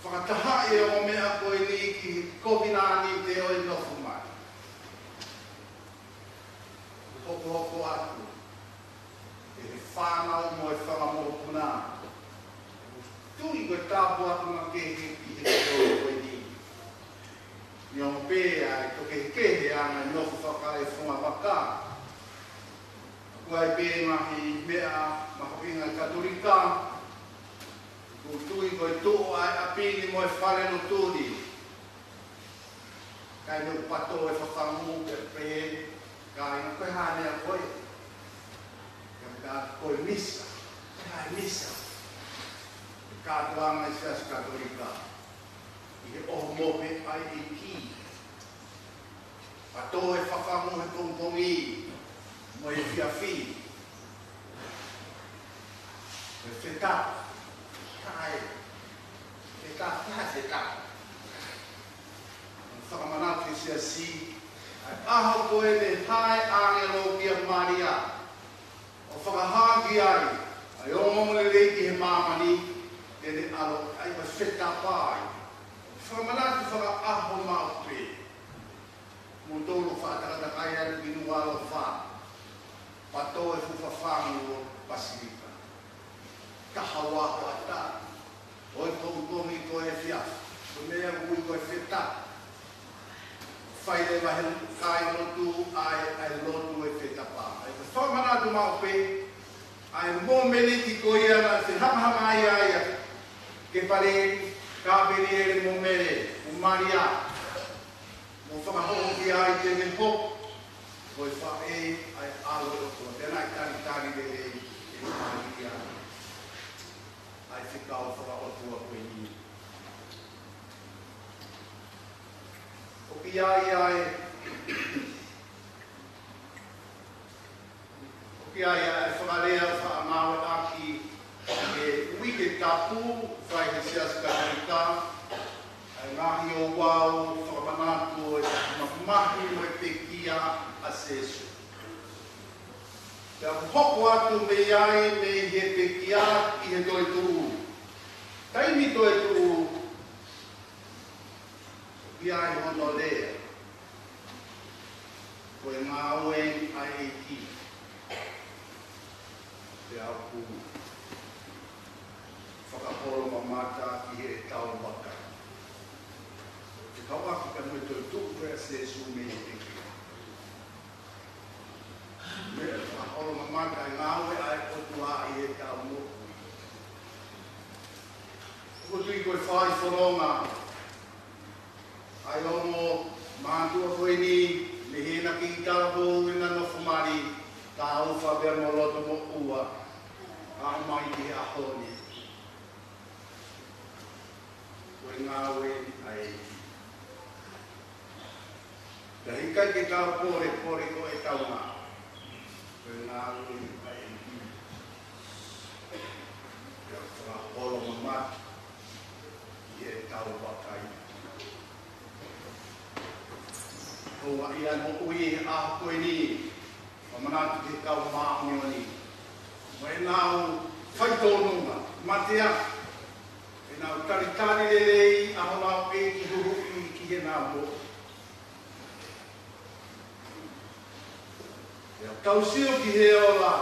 S9: whakatahai o mea koe ni ki kovinani te oi nofu mai. Hoko atu. E he whanau mo e whangamopuna. Tui koe tāpu atu ngā kehe ki he koe ni. Ni o pēa e toke kehe anga i nofu whakare whunga waka. Kua e pē mahi mea mahopinga katolika. Ko tui koe tō ai apini mo e whare no tūri. Kai no pato e whakamu e pē. Kai no koe hānea koe. Kai koe misa. Kai misa. Kātuanga i sias katolika. I he oho mope ai i ki. Pato e whakamu he tongtongi. Mo e whiawhi. E whetā. Kai. Whetā. Whetā. Whakamanatu i sia si. Ai aho koe te hae angelo kia Maria. O whakahāki ai. Ai o ngomole leiki he māmani. Tene alo ai wa whetā pai. Whakamanatu whaka aho maupe. Mo tōru whātakata kai anu ki nualo whā. Pato e fuwhawhangu o Pasifika. Kahawa o ata. Oi kongi ko e whiaf. Ko mea ui ko e whetā. Whaile wahe kai lotu ai lotu e whetā pā. Ai whamanatu maupe. Ai mō meniki ko ia na se hamahama ai ai. Ke pare kāperi ere mō mere. O Maria. Mō whakahoki ai te me hok. Koi whae ai alo o kua. Tēnā i tani de e Maria. Ai whikau whakaotua koe ni. Oki ai. Oki ai whakarea whaamawe aki. E uike tapu whai he sias katolika. Ai ngahi o wau whakamanatu e mahi o e pekia a sesu. Te hoko atu me ai me he pekia i he toi tūru. Taimi toi tūru. Ki ai hono lea. Koe ngā oen ai e ki. Te au kūru. Whakaporo mamata ki he tau waka. Te kawaki ka mui toi tuku e sesu me he pekia. Mea whakaporo mamata i ngā oe ai otua i he tau moku. Kutui koe whai whanonga. Ai ono mātua koe ni, me hena ki i tāpo ina no whamari, tā uwha bea mo loto mo ua, a mai ki ahoni. Koe ngā ue ai. Te hikai ki tā pore ko e taunga. Koe ngā ue ai. Ia whakaporo mamata, i e tau wakai. Koa ia no ui a koe ni, o manatu te kau maongo ni. Mo e nāu whaitonunga, matea. E nāu taritari lelei, aho nāu e ki huru i ki he nā mo. E au tausio ki he ola,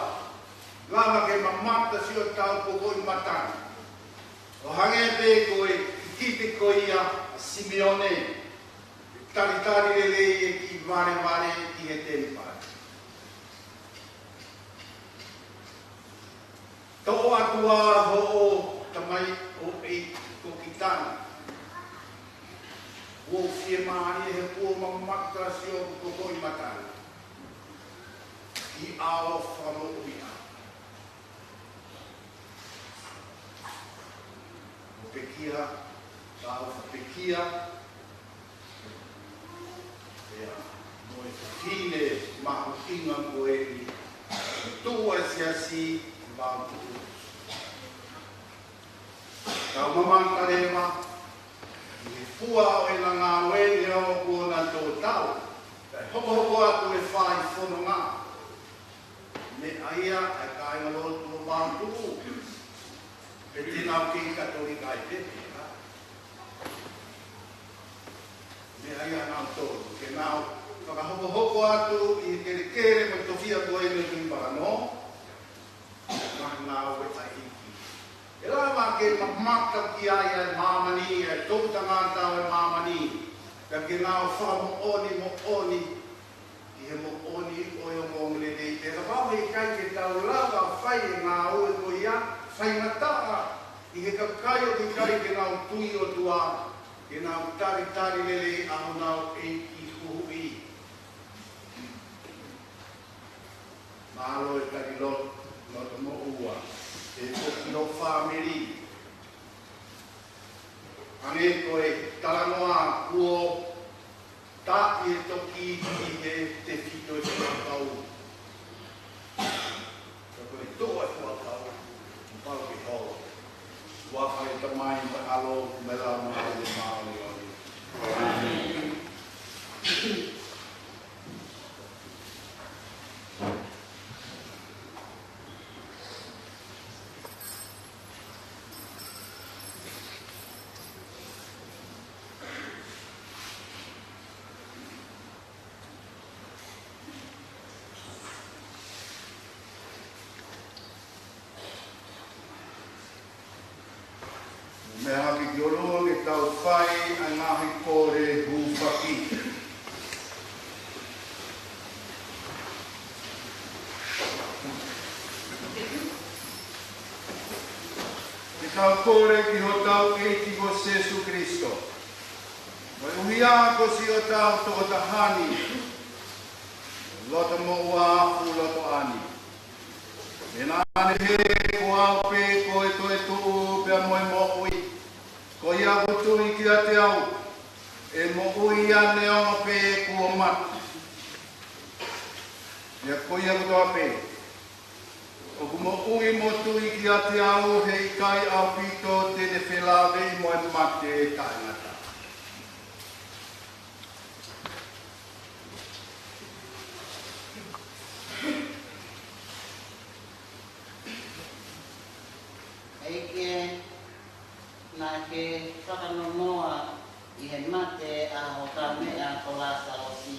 S9: lama ke mamata si o tau pokoi matana. O hange pe koe kite koe ia Simeone, taritari lele e ki vare ki he tempare. Tō atua ho o tamai o ei ko kitana. O fie maari he kua mamata si o pokoi matana. I ao whamo uia. O pekia, tau pekia. Ea, mo e whakine mahu inga koe ni. Tua si mahu tua. Tau mamanta rema. I fua o e nga wene o kua na tō tau. Kai hoko atu e whai whono ngā. Me aia e kai ngalo tō mātu. E tēnau ki katolika i pepe. Me aia nau tōru. Ke nau whakahoko atu i kere mo tofia koe me tui parano. Mahi nau e tai iki. E rama ke mamata ki aia e mamani, e tōta ngātau e mamani. Ka ke nau whamo oni. I he mo oni o yo mongile nei. Te rapau hei kai ke tau lava whai e ngā oe ko ia. Whai ngataa. I he kakai o ki kai ke nau tui o tua. Ke nau tari lele aho nau e ki huhui. Mahalo e tari loto mo ua. E koki no whamiri. Ane koe tarangoa kuo. Ta e toki i he te fito e whakau. Ka koe toa e whakau. Pau ki hou. Waka e tamai me alo me la mahi e mahi ori. Amen. Me haki kiolong e tau whai a ngahi kore hūwhaki. E tau kore ki ho tau eiti ko Jesu Kristo. Mai uhia ko si o tau toko tahani. Lota mo ua afu loto ani. E nane he ko au pe ko e toe tuu pia moe mo ui. Ko ia kutui ki a te au, e mo ui ane o pe kua matu. Ia ko ia kutoa pe. O ku mo ui mo tui ki a te au, hei kai au pito tene whelawe i mo e mate e taingata.
S3: Eike nā ke whakanonoa i he mate a ho ka mea ko lasa o si.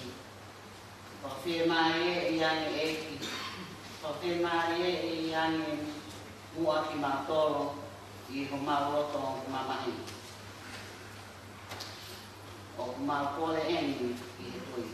S3: Whawhia mai e i ange eki. Whawhia mai e i ange mua ki mātoro i ho mauroto o mamahi. O maukore eni i he tui.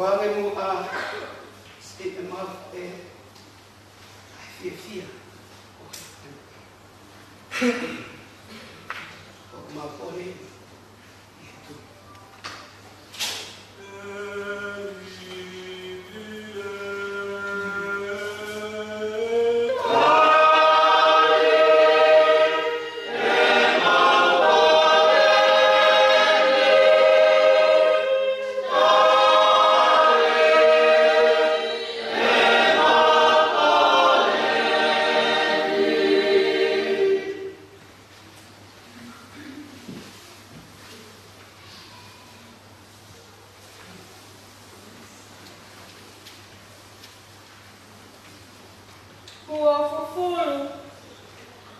S2: Koare mo a state ma fia. Ma pole itu.
S10: Kua fufulu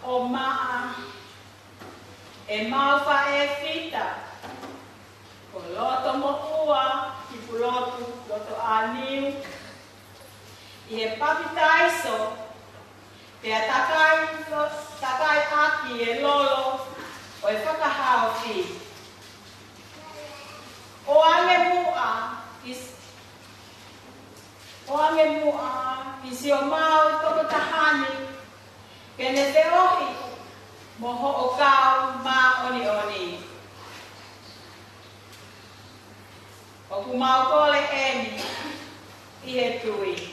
S10: o maa e maufa e fita o loto mo ua ki pulotu loto aniu i he papitaiso te takai aki e lolo o e whakahao fi o ange mua isi o mau toko tahani kene te ohi moho o kau ma oni oni. O ku mau kole eni i he tui.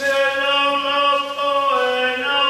S12: Pero no, no, no, no.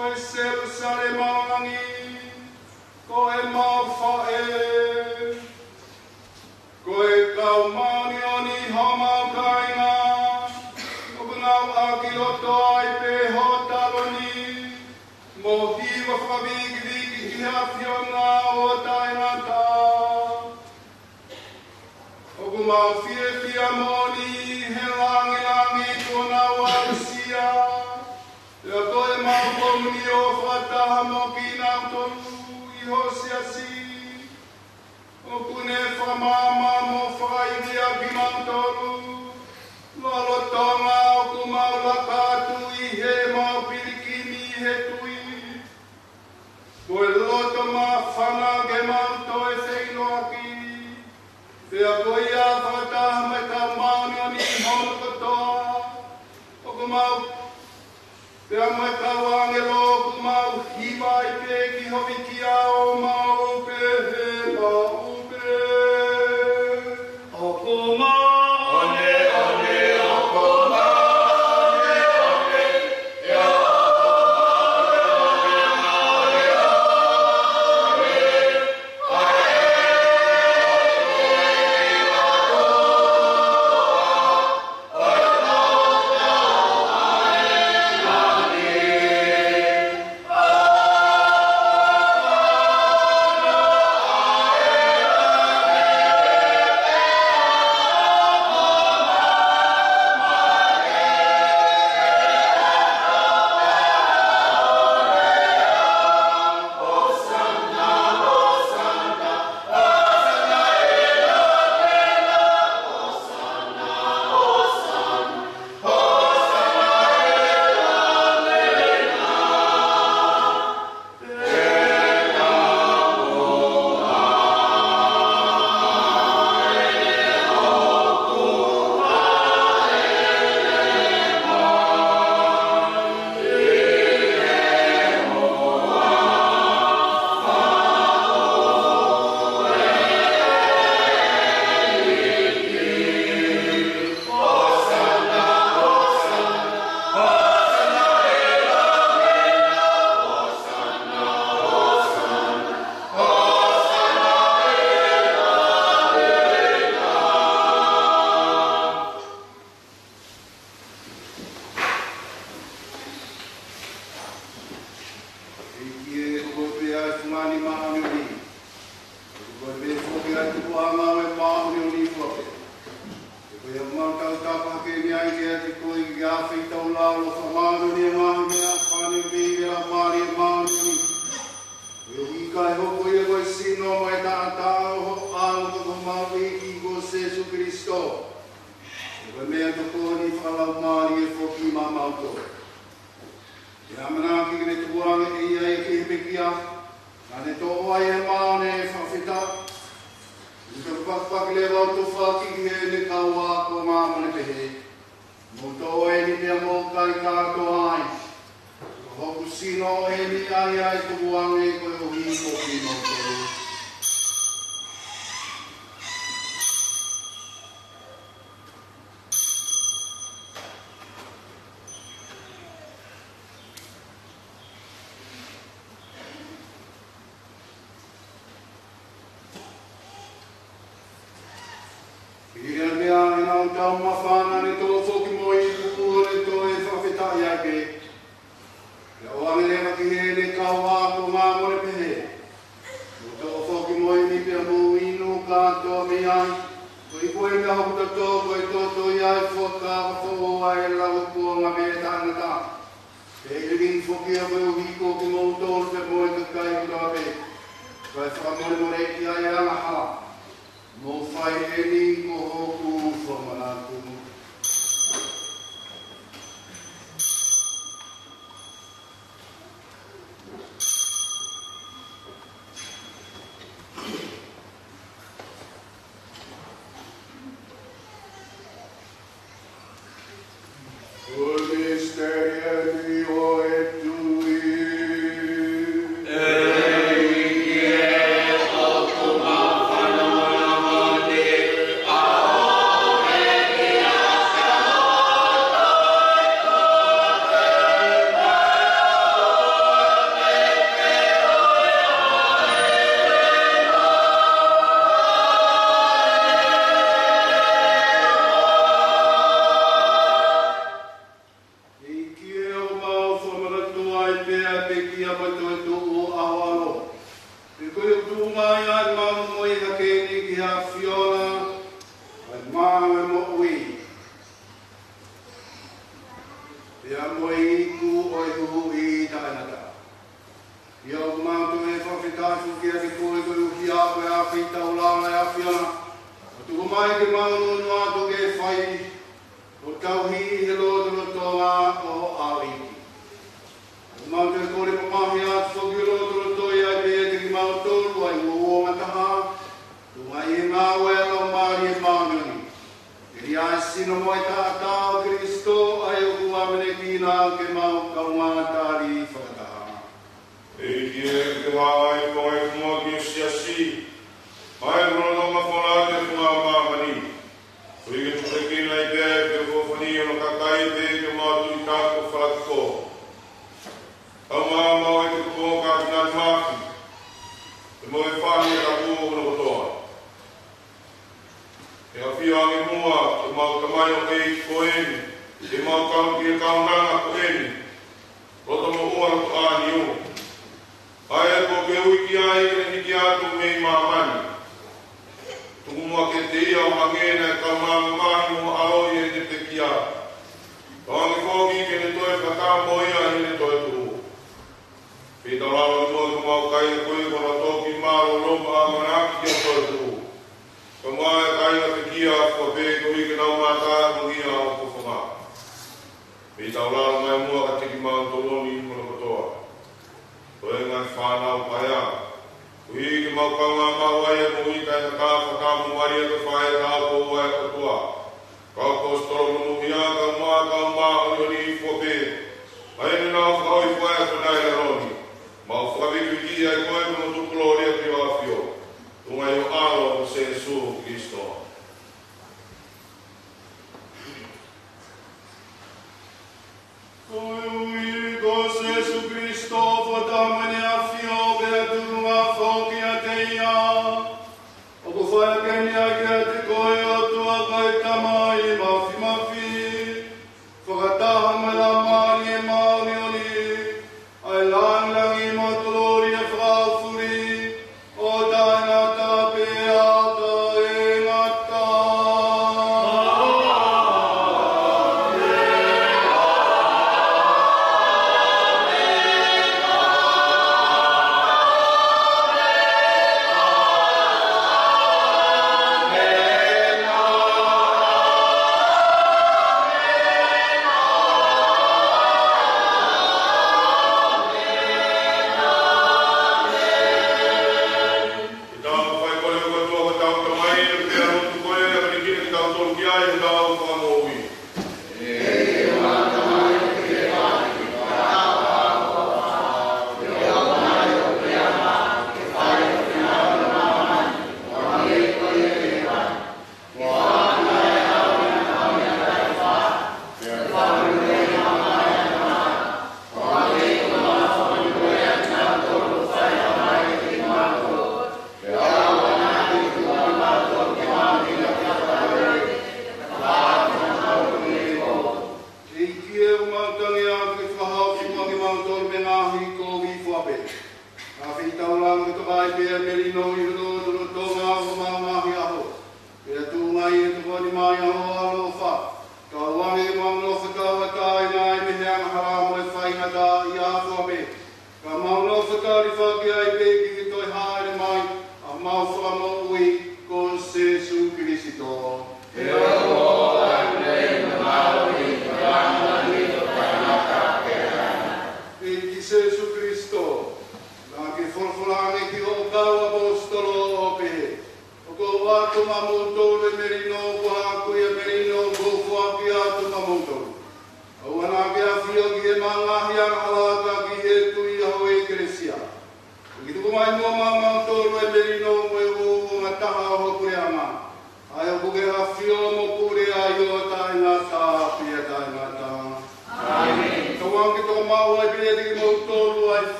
S9: koe Jerusalemalangi, koe mawhae, koe kaumani oni hamau kainga, o ngau akiloto ai pe hotaloni, mo hiwa whawigi vigi ki hawhionga o tainata. O kumau fie fia moni, he langi langi kona warusia, lea koe mau komuni o whataha mo ki nau tonu i hosiasi. O kune whamama mo whairia ki mau tonu, lalo tonga o kumau lakatu i he mau pirikini he tui. Koe loto ma whana ke mau toe wheinoa ki, Pea koe a whakataha mai tau mauni o ni hono katoa. O kumau, pea mai tau angelo o kumau hiwa i pe ki hovi ki ao mau upe he mau upe. O kumau, one, o kumau,
S12: Yeah.
S9: a pe kia mo tu o awalo. Pe ko yo tu mai ai ma mo I ka ke ni ki ha fiona. Ai ma mo wi. Ia mo I ku o hu I tainata. Ia o ma tu e whawhitafu ki a ki koe koe uki a koe a whita o lana e a whiana. O tuku mai ke maunu no atu ke whai. O tauhi he loto toa o awiki. O ma tu e kore pamahi atu whoki loto toi a pe e te ki mau tolu ai o mataha. Tu mai e ngā wela o maari e maangani. Eri a sino mo I tātao Kristo ai o kuamene kina ke mau kaunga tāri whakataha.
S11: E kia te wāai koe kumua ki o siasi. Mai rono mawhona te kunga māmani. Ui ke tukekina I te te whofani o no kakai te te mātu I tāko wharatiko. Tau māmau e te kupo ka kinari māki. Te mo e whani e ka kū no kotoa. E a whiangi mua te mau tamai o e ko eni. Te mau kau ki e kaunanga ko eni. Roto mo ua to āni o. Ai ko ke uiki ai ke hiki atu mei mamani. Tuku mua ke te ia o hangena e kau māma mahi mo aoi e te pekia. Kawangi koki ke ne toe whakambo ia ni ne toe tuhu. Pita rao i moi kumau kai e koe kona toki maro loma a manaki ki o toe tuhu. Ka mai kai na pekia kua pe koe ke nau mātai mo ia o kufama. Pita rao mai mua ka tiki mau toloni I mona kotoa. Koe ngai whanau paia. Ui ke mau kaunga mawai e mo I kai na kā whakamu wari e ka whae rao ko wai katua. Kau kostoro munu ia ka maa oni I fuape. Ai ni nao whakau I whae a whanai a roni. Mau whawiku ki ai koe mo tukulo rea ki o awhio. Tungai o alo o se su Kristo.
S9: Koe ui ko Jesu Kristo whatamane a whio bea turunga whauki a te ia. O ko whaia keni a kia te koe o tua kai tamai mawhi mawhi. Whakataha me la maari e maari oni. Ai langi mo tolori e whaafuri. O taina ta pe ata e ngata.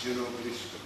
S9: Signor Cristo.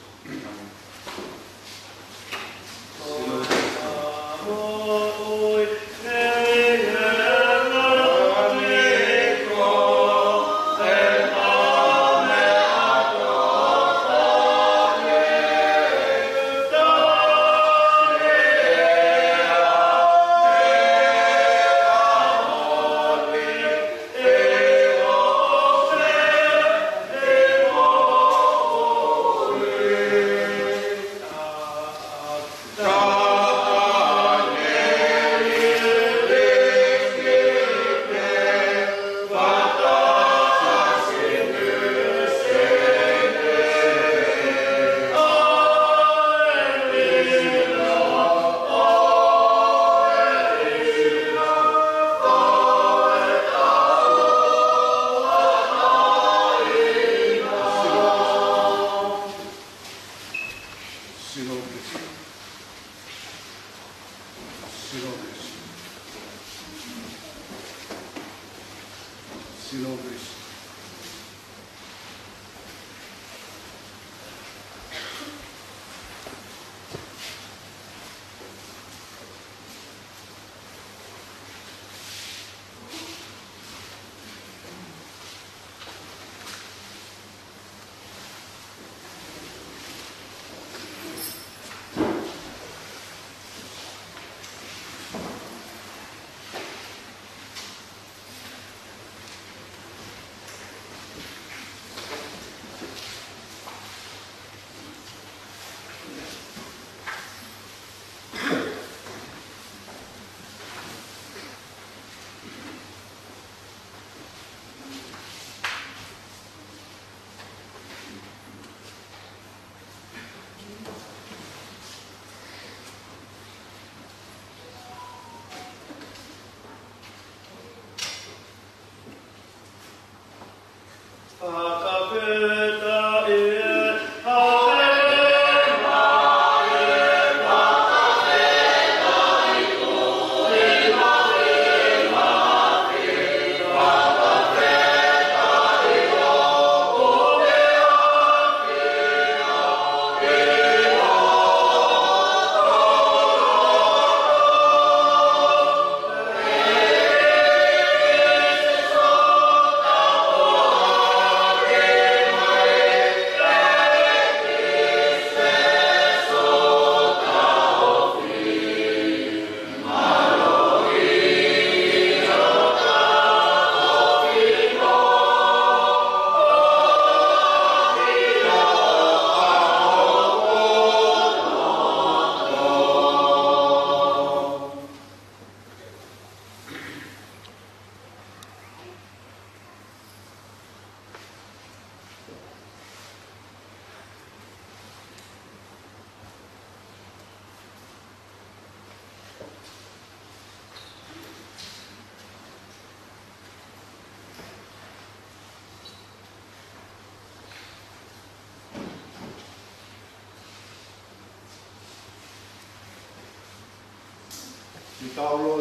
S9: Taulo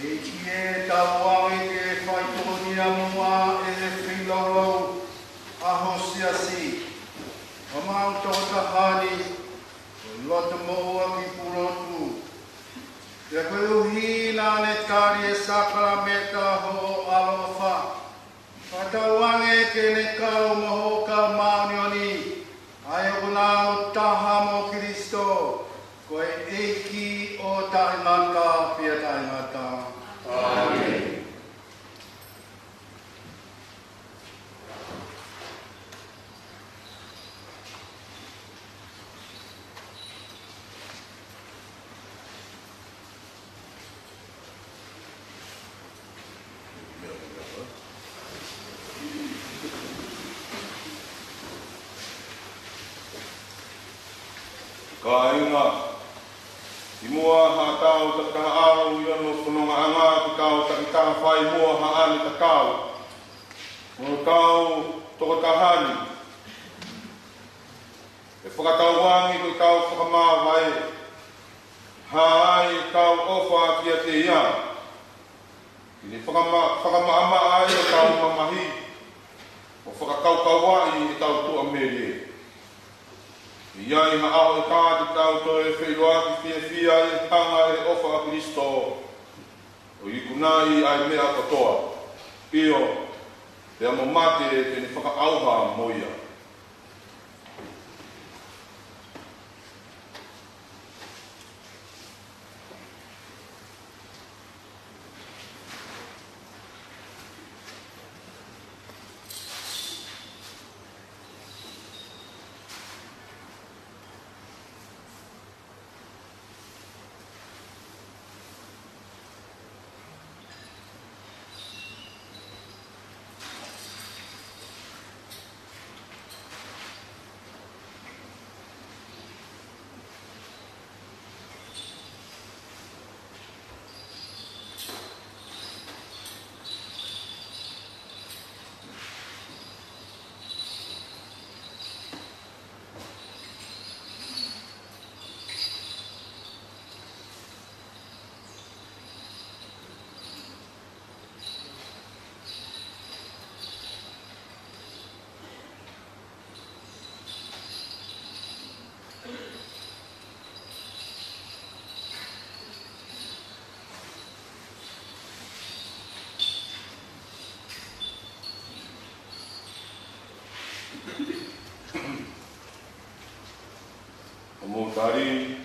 S9: e tauangi ke whaitonia mua e whilolo a hosiasi. Amau toko tahani, lota moa ki purotu. Te koe uhi nane tari e sakramenta ho alofa. Whatauangi ke ne kau moho ka maunioni. Ai o nao taha mo Kristo, koe eiki o taimata pia taimata. Amen.
S11: Ka inga, i mua ha tau ta kaha aro i ano whanonga anga ki tau ta ki kaha whai mua ha ane ta kau. Mono tau toko tahani. E whakatau wangi ko i tau whakamā vai. Ha ai tau ofa ki a te ia. Ki ni whakama ai o tau mamahi. O whakakau wai i tau tua mele. Ia i maa o tāti tau to e whiroaki fia e tanga e ofa a Kristo. O i kunai ai mea katoa. Pio, te amo mate te ni whakaauha moia. Mutari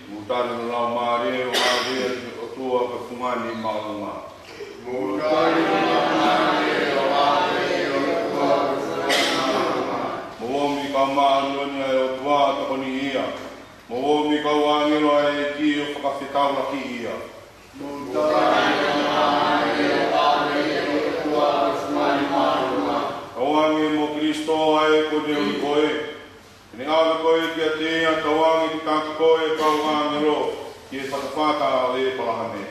S11: no lau maare o maare o tua ka kumani maunga. Mutari no lau maare o maare o tua ka kumani maunga. Mowomi ka maanoni ai o tua takoni ia. Mowomi ka wangiro ai ki o whakawhetau laki ia. Mutari no maare o maare o tua ka kumani maunga. Kawangi mo Kristo ai ko deu koe. Ni awe koe ki a te ia kawangi ki tāki koe kau ngāngero ki e whatawhata o e palahane.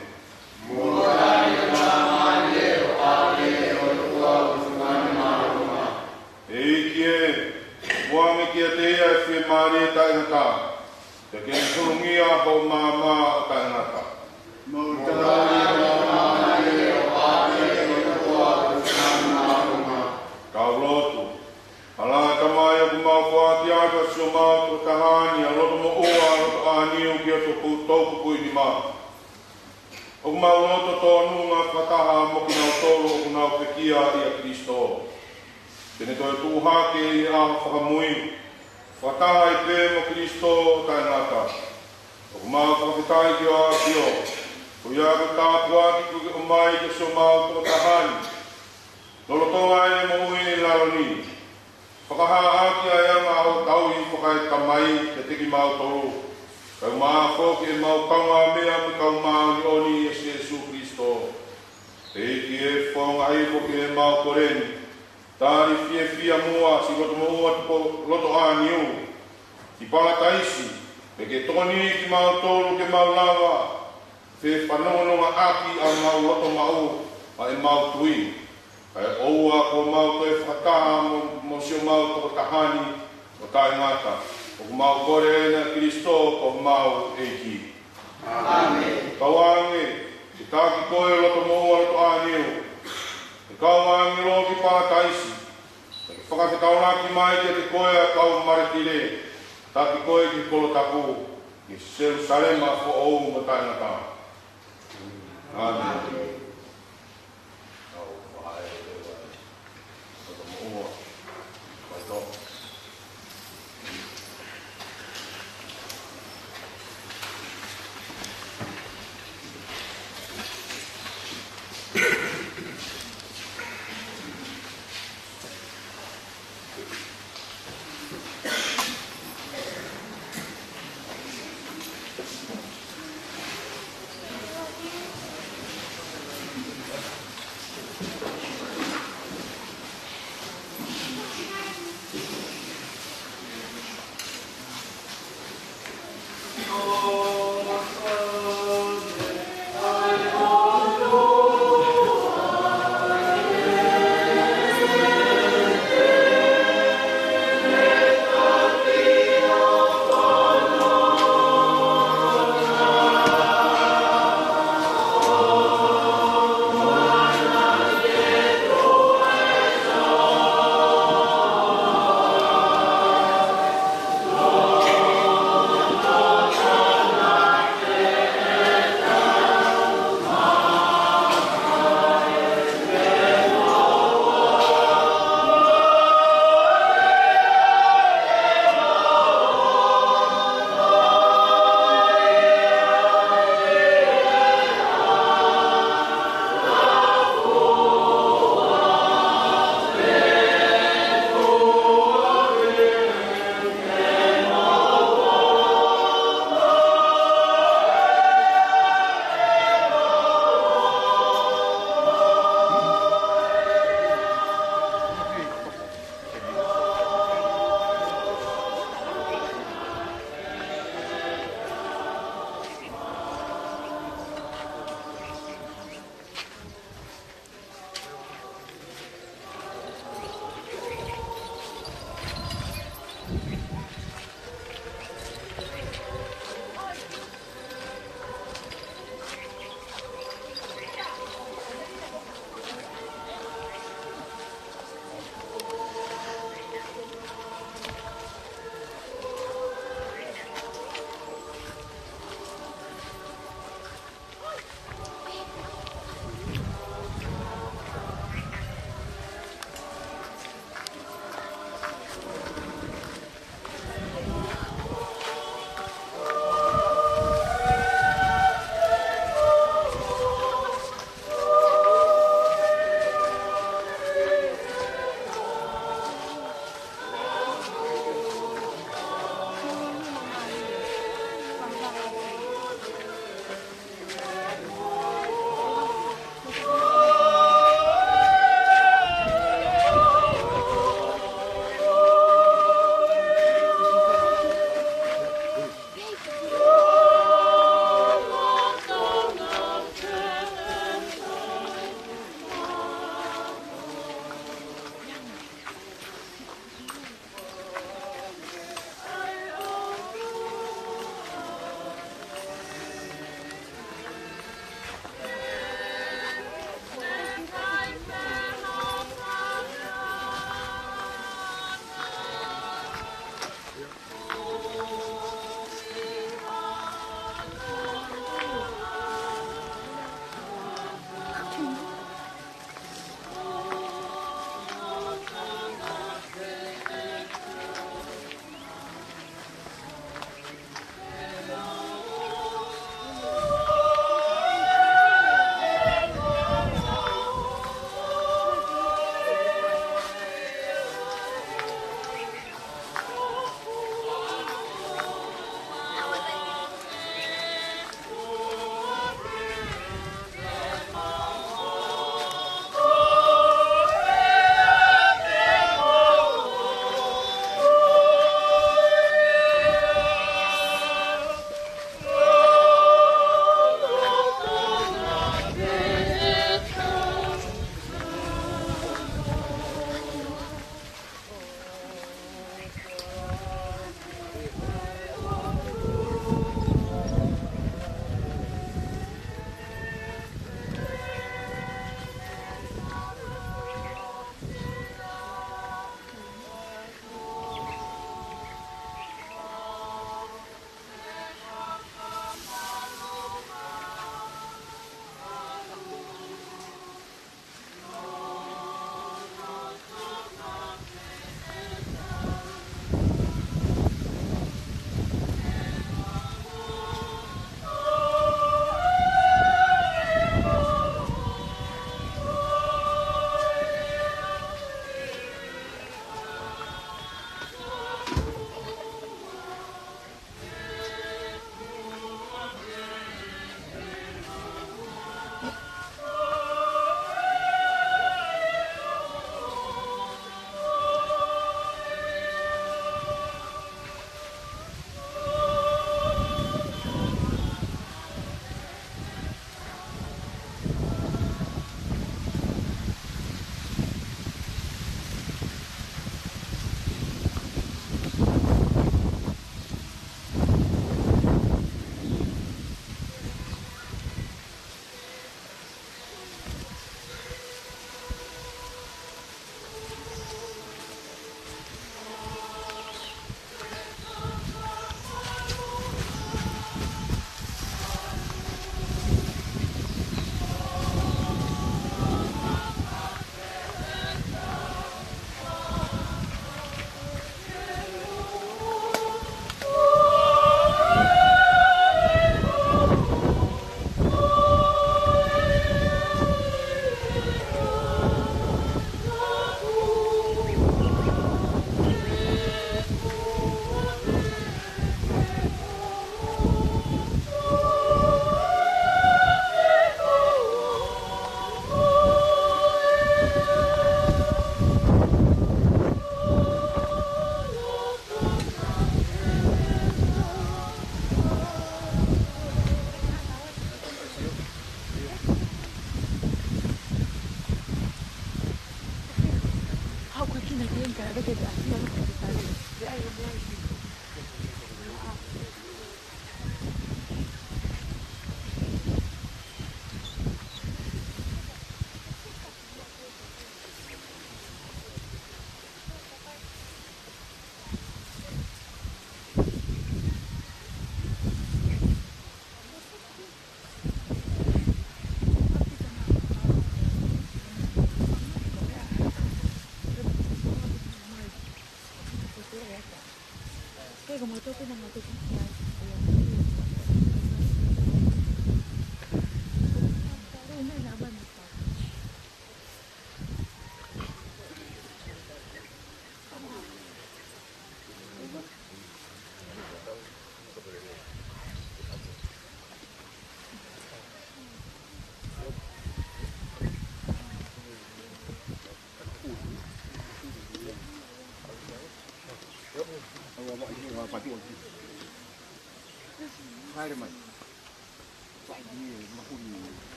S11: Mōrai ka māne o āre O mauloto tonu ngā whataha mo ki nau toro o nau pekia i a Kristo. Tene toi tūhake i a whakamui, whataha i pē mo Kristo tai ngata. O mau whakatai ki o a kio, o ia ka tātua ki kuke o mai ki so mau tō tahani. Lolo tonga e mo ui ni laloni. Whakaha aki a ianga au tau i whakai tamai te teki mau toru. Kau maa whoki e mau kaunga mea mi kau maa ni oni e Jesu Kristo. Te iki e whonga hei whoki e mau koreni. Tāri fie fia mua si loto mua tupo loto āniu. Ki pala taisi, me ke toni ki mau tolu ke mau lawa. Te whanonga aki au mau loto mau, a e mau tui. Kai oua ko mau koe whakataha mo sio mau toko tahani o tae ngata. O mau kore na Kristo o mau eiki. Amen. Kau ange, te tāki koe loto moua loto āniu. Te kau ange lo ki pātaisi. Te whakawhetau ki mai te koe a kau maritire. Tāki koe ki kolo tapu. Ki Jerusalema fo ou mo tae ngata. Amen.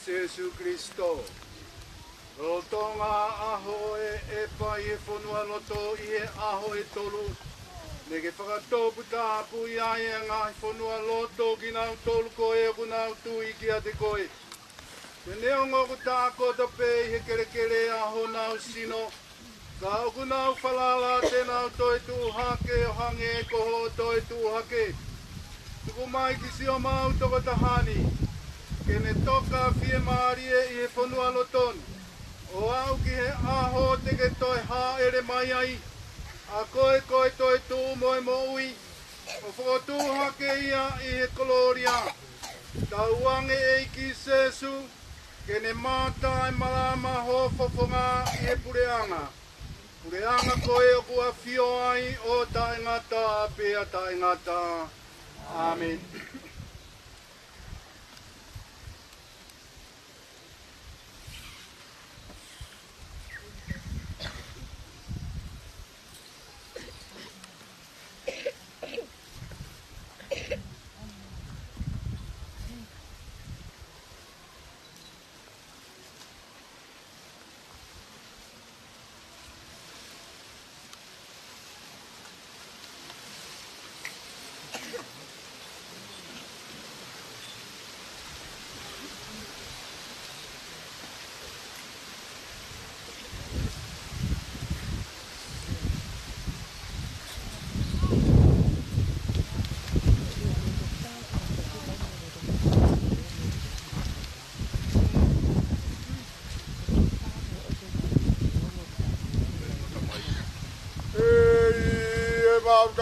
S9: Jesu Kristo. Rotonga aho e pai e whanua loto i e aho e tolu. Ne ke whakatopu tāpu i aia ngā whanua loto ki nau tolu koe o ku nau tui ki a te koe. Te neongo ku tā kota pē i he kere kere aho nau sino. Ka oku nau whalala te nau toi tū hake o hange e koho toi tū hake. Tuku mai ki si o mau toko tahani. Ke ne toka fie maarie i he whanua loton. O au ki he aho te ke toi hā ere mai ai. A koe koe toi tū moe mo ui. O whakotū hake ia i he koloria. Tau ange e ki Jesu. Ke ne mātai malama ho fofonga i he pureanga. Pureanga koe o kua fio ai o taingata pia taingata. Amen.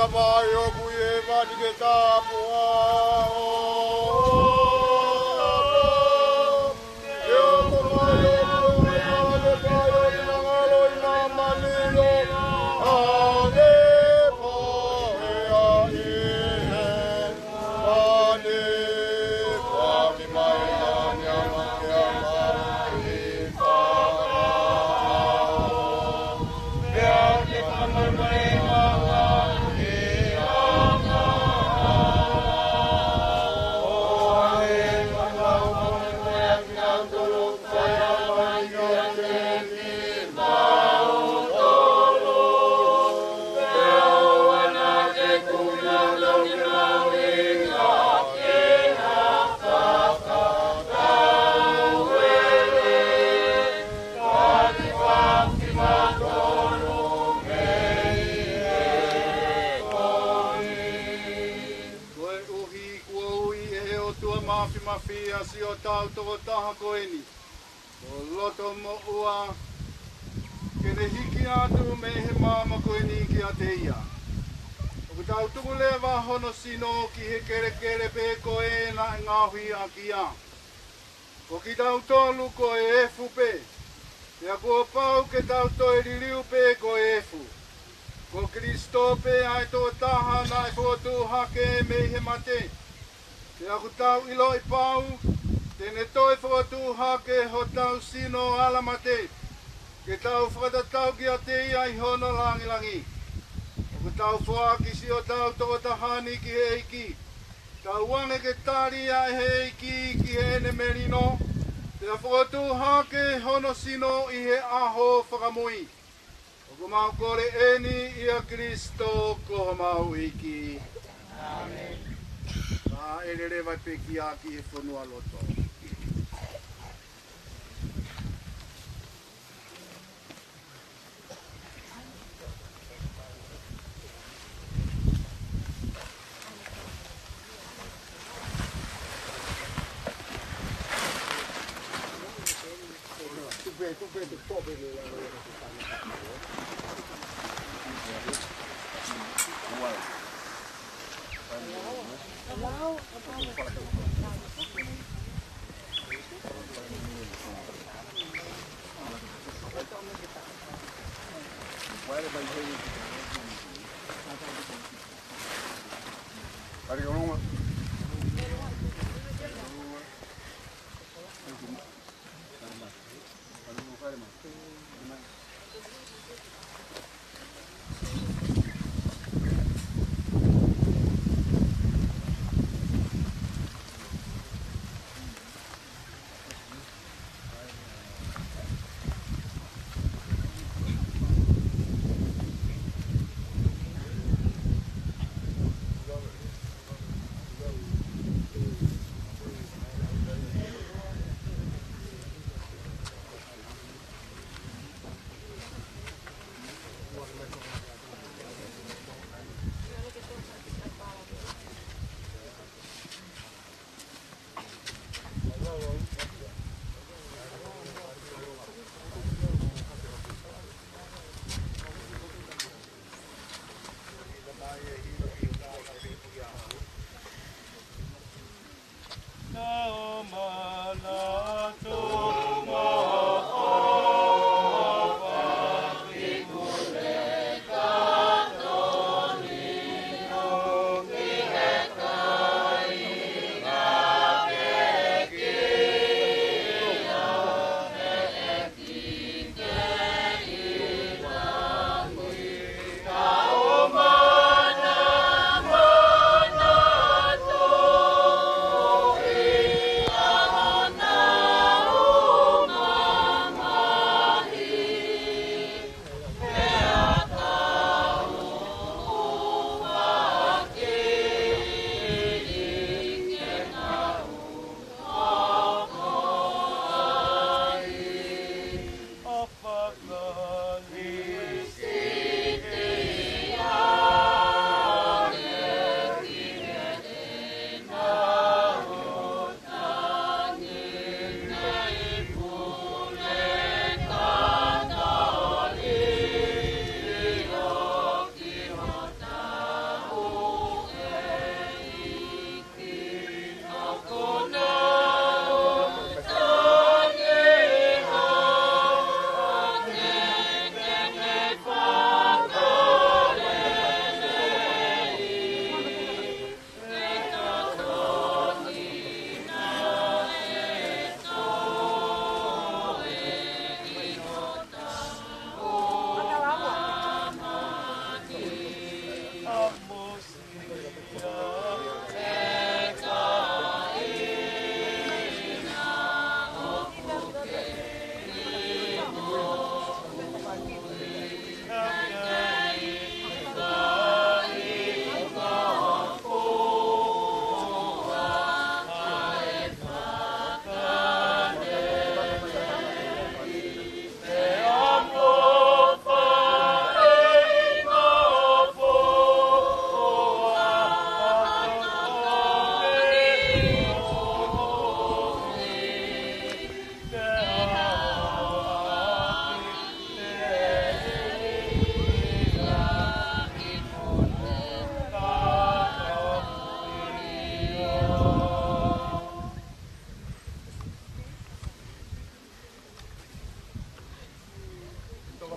S9: kamai o kuye mani ke tapua. Mafia si o tau toko taha koeni. O loto mo ua. Kene hiki atu me he mama koeni ki a te ia. O ku tau tuku lewa hono sino ki he kere kere pe koe na ngahui a ki a. O ki tau tolu ko e efu pe. Ia kua pau ke tau toi ririu pe ko efu. Ko Kristo pe ai tō taha na e fotu hake me he mate. Te aku tau ilo i pau, tene toi whakatu hake ho tau sino alamate. Ke tau whakatatau ki a te ia i hono langi langi. Oku tau whakisi o tau toko tahani ki he iki. Tau wange ke tari a he iki ki he ne merino. Te whakatu hake hono sino i he aho whakamui. Oku mau kore eni i a Kristo koho mau iki. Amen. Erere vai peki aki e whanua loto.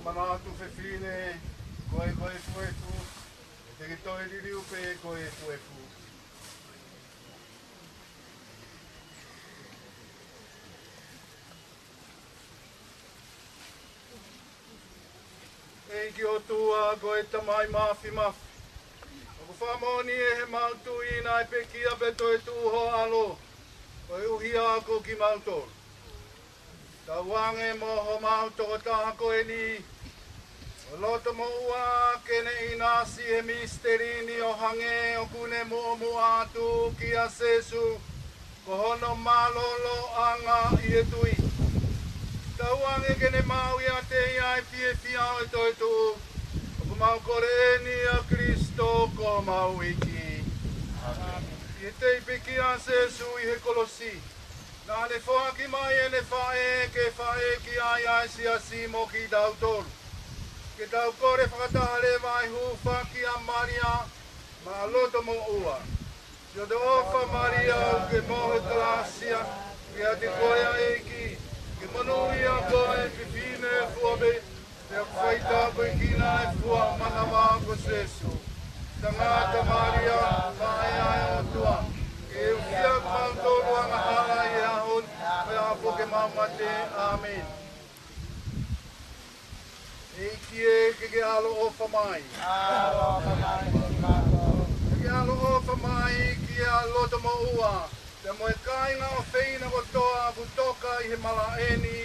S9: manatu fefine, koe fuefu, te ki toi ririu pe koe fuefu. Ei ki o tua koe tamai mafi mafi. Oku whamoni e he mautu ina e pekia beto e tuho alo. Koe uhia ako ki mautoro. Ta wange mo ho mautoro taha koe ni. O loto mo ua kene inasi he misterini o hange o kune mo mo atu ki a sesu. Ko hono malolo anga i e tui. Tauange kene mau ia te ia e fie fiao e toi tu. O mau kore ni a Kristo ko mau iki. I te piki a Sesu i he kolosi. Nā ne whaaki mai e ne whae ke whae ki ai ai si a si mo ki tau tolu. Ke tau kore whakatahare mai hu whaki a Maria ma loto mo ua. Yo te ofa Maria o ke mohe kalasia ke a te koea eiki. Ke manui a koe ke fine e fuabe, te a whaita koe kina e fua manama ko Sesu. Tangata Maria, whae ai o tua. Ke ukia kmautoro anga hala i ahun, me a poke mamate, amen. Eiki e ke alo ofa mai. Ke alo ofa mai ki a loto mo ua. Te moe kainga o whina o toa ku toka i he malaeni,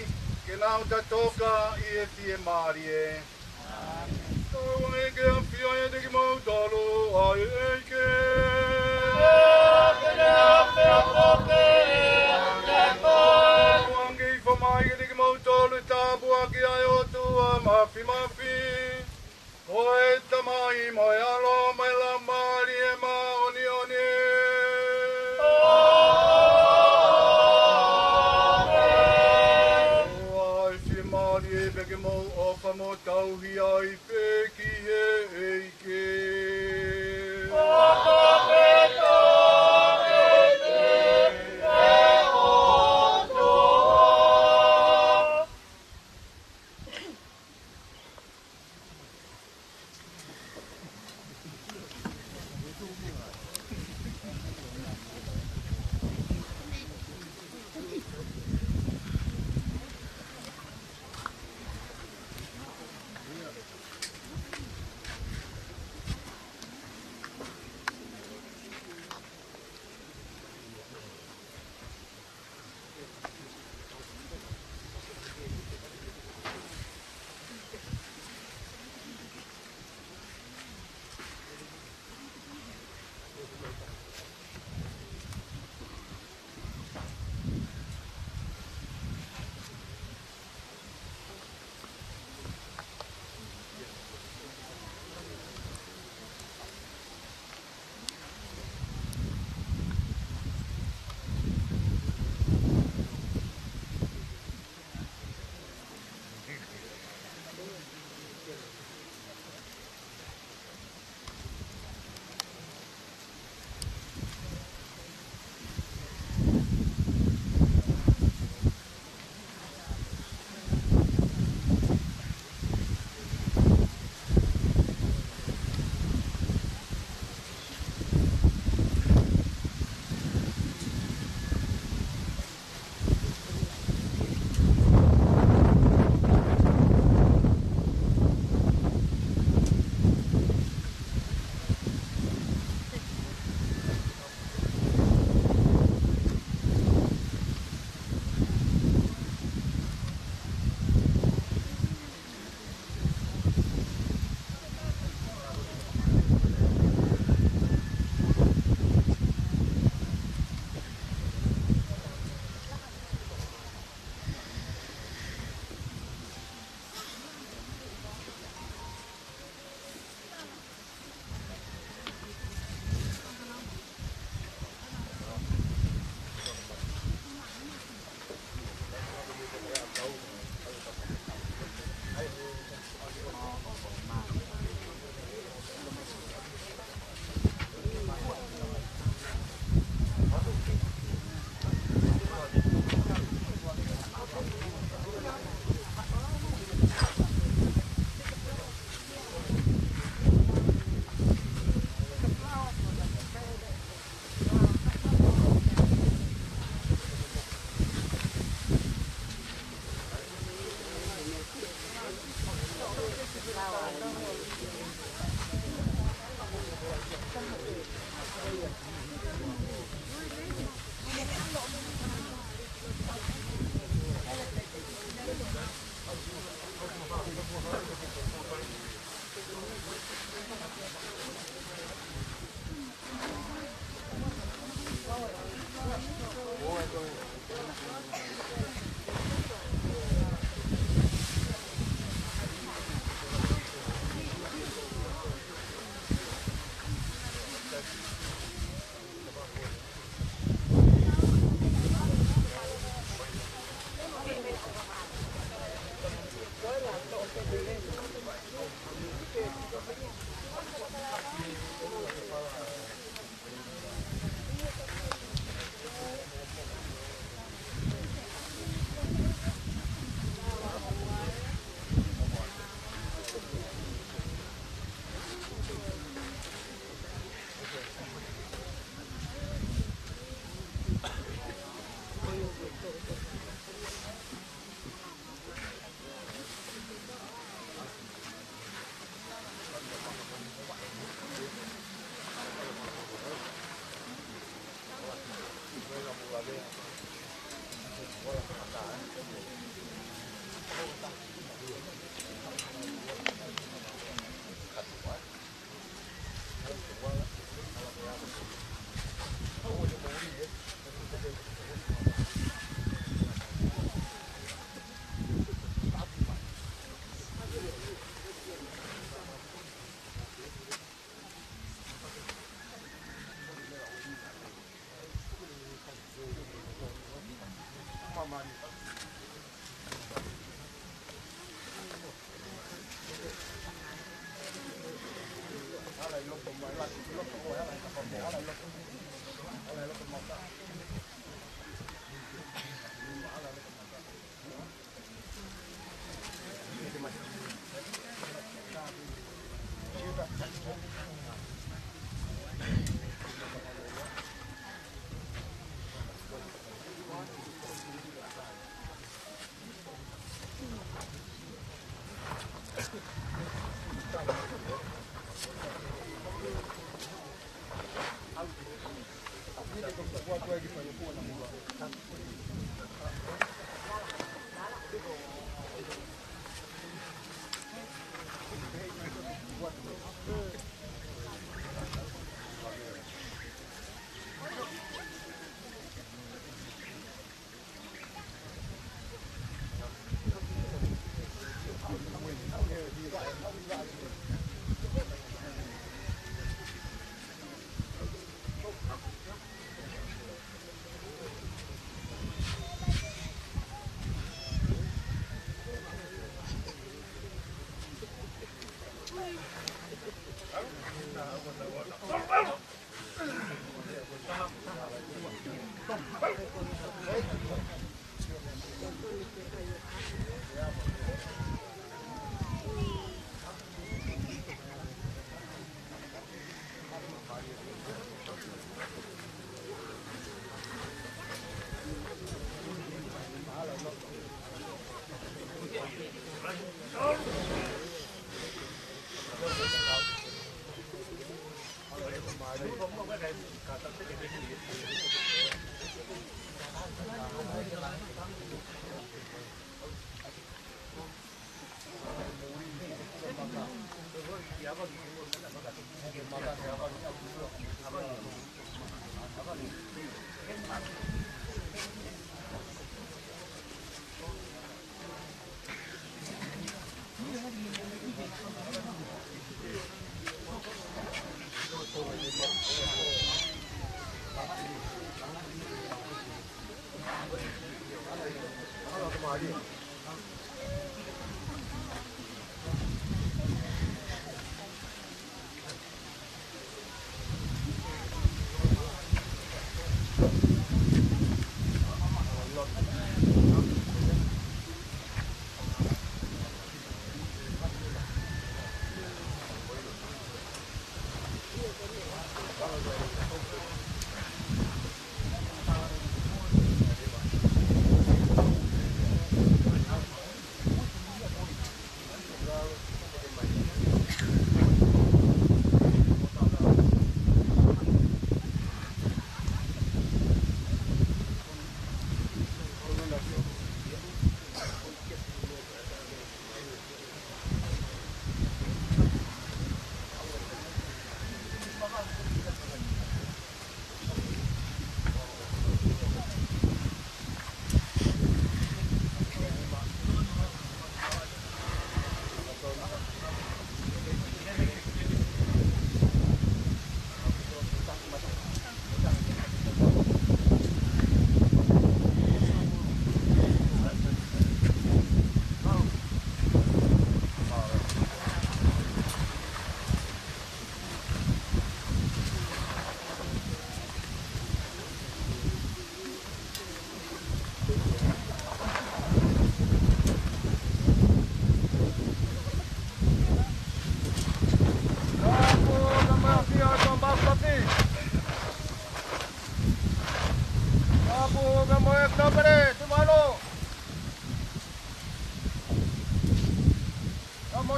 S9: ke nau ta toka i e fie maari e. Tau e ke a fia e te ki mau talo, ai e ke. Kene a fea poke, ke koe. Wangi i whamai e te ki mau talo, tāpua ki ai o tua, mafi mafi. Koe tamai moe alo, mai la maari e ma oni oni. Mo tauhi ai peki he eike. Oto peto eike e oto.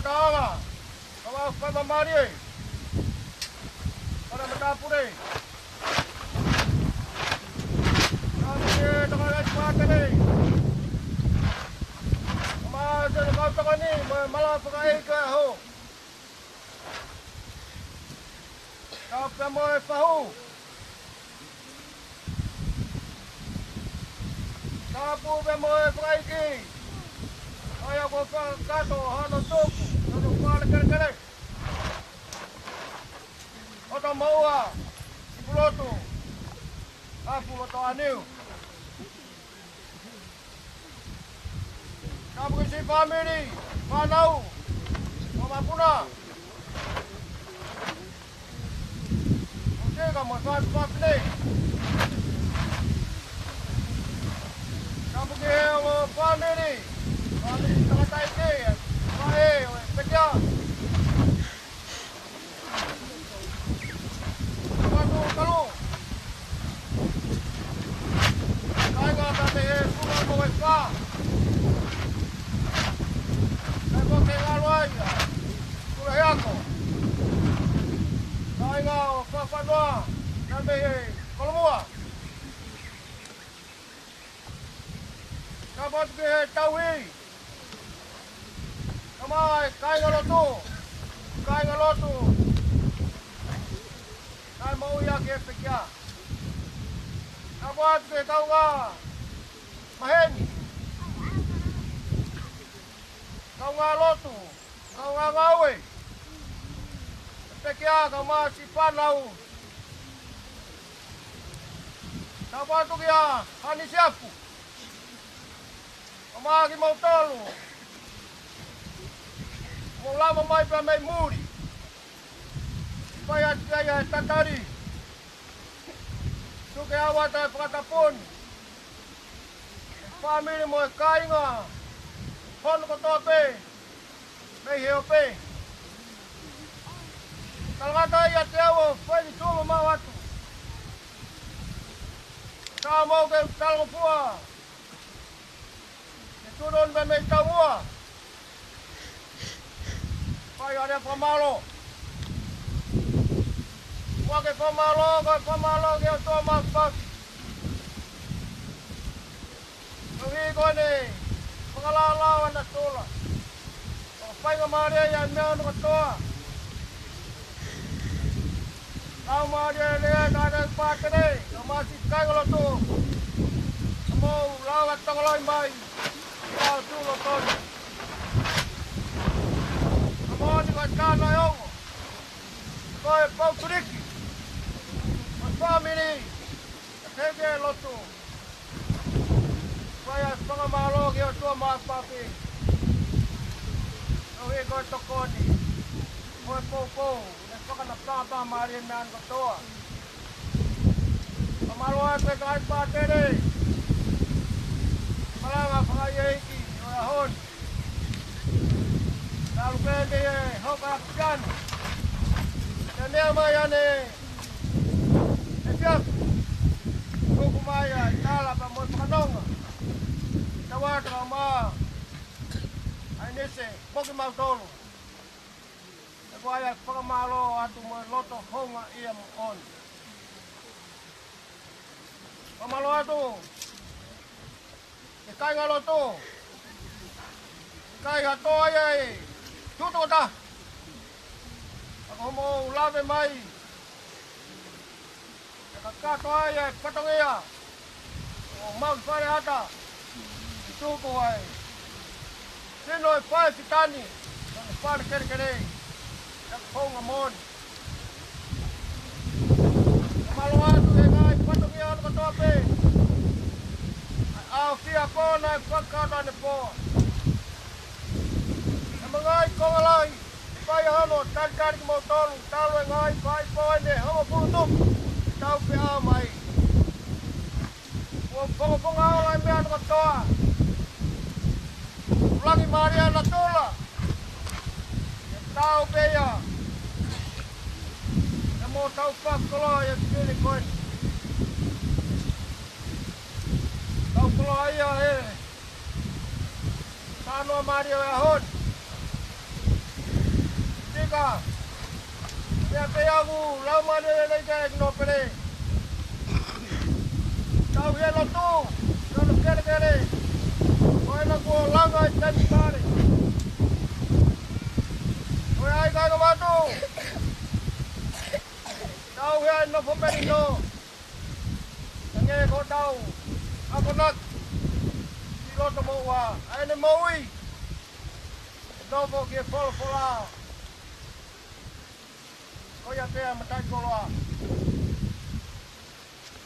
S9: taanga. Kawa pa mari. Para matapure. Kami dengan patene. Masa kau tak ni malah pakai ke ho. Kau pemoy fahu. Kapu pemoy pakai ki. Ayah kau kato hano toku, hano kuala kere. Oto maua, ibulotu, apu oto aniu. Kapu kisi family, manau, mamapuna. Mungkin kamu tuan family. Kapu kisi family. Kami tengah taiki, baik, kerja. Kalau saya kata semua mereka, saya pakai laluan, sudah aku. Saya apa doa, kami kalau mua. Kapan ke tahui? Kamai, kai ngalotu. Kai mau ya ke pekia. Kapan ke tahu ga? Maheni. Kau ngalotu. Kau ngawe. Pekia kama si panau. Kapan tu kia? Hani siapu. Kama ki mau tolu. Mula mamai pamai muri. Supaya saya tatari. Suke awat pakatapun. Family mo kainga. Hon ko tope. May heope. Talgata ya tewo pwede tumo mawatu. Kamo ke talgo pua. Turun pamai tawua. Kaya ada pemalo. Pakai pemalo dia tu masak. Kami kau ni pengalaman dah tola. Apa yang maria yang mana kau toa? Kau maria lihat ada part ni. Kau masih kau kalau tu. Mau lawat tenggelam bayi. Kau tu kau. Kau ni kau kana yo. Kau pau turiki. Family. Kege lotu. Kaya pengamalo kau tu mas papi. Kau ikut toko ni. Kau popo. Nespakan apa marian man kau tu. Pemaluan pekai pate ni. Malang apa ye iki. Ahon. Lalu pede hok akan. Dan dia maya ni. Siap. Buku maya tala pamoy pakanong. Tawad rama. Ini se bogi mau tolu. Kuaya pakamalo atu mo loto honga ia mo on. Pamalo atu. Kai ngaloto. Kai gato ai. Tuto ta. Ako mo lave mai. Kakak ai patong ia. O mau fare ata. Tuko ai. Sino fai sitani. Fare kere. Không mà môn mà lo tu cái bắt đầu nghe nó to pe phía po này phát cao này po mà ngay con lại bây giờ nó tan cái motor tao rồi ngay phải po này không có tu tao phải ao mày không ao lại mẹ nó to lagi Maria nó to là tao bây giờ mau tahu pak kalau yang pilih koin tahu kalau ayah tano Mario ahon
S12: ka. Ya te aku lama de ke no pere. Tau ye lo tu. No lo kere. Oi na ko langa tan pare. Oi ai ka ba tu. Tau ye no fo pere no. Nge ko tau. Ako nak. Di lo to mo wa. Ai ne mo wi. No fo ke fol fola. Oya te matai koloa.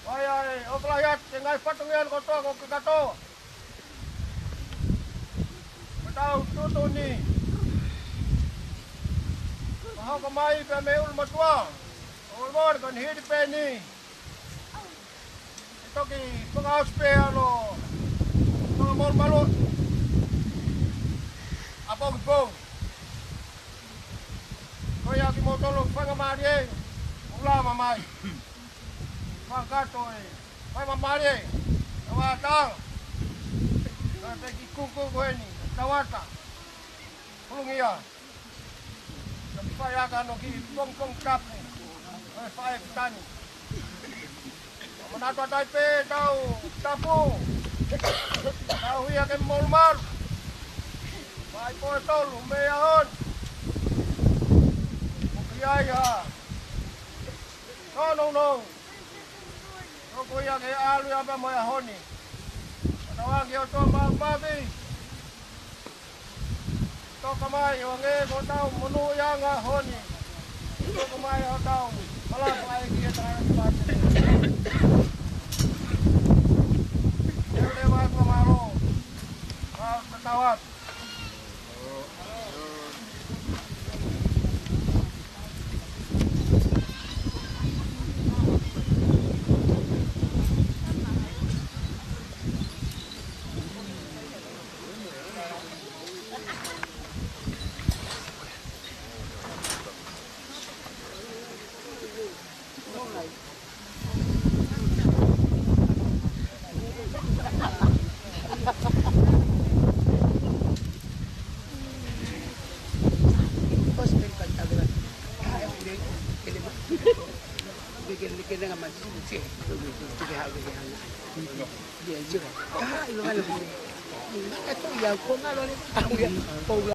S12: Wai ai, oklahiyat tengai patungian koto ko kato. Matau tutu ni. Mahau kamai pe meul matua. Ulmor kan hidi pe ni. Ito ki pengaus pe ano. Pengamol malut. Apa gipong? Kaya ki mo tolong pangamari ula mamai pangkato pai mamari awatang ate ki kuku koeni tawata pulungia supaya kan ki pong tap ni pai tani menato taipe tau tapu tau ya ke molmar pai ko tolu meahon ya. No. No kuya ke alu ya ba moya honi. Tawang yo to magbabi. To kamay wange ko tao munu ya nga honi. To kamay ho tao. Wala pa ay kiya tayo sa batin. Dere wa ko maro. Tawat. Dia juga. Ah, itu yang kau ngalor ni.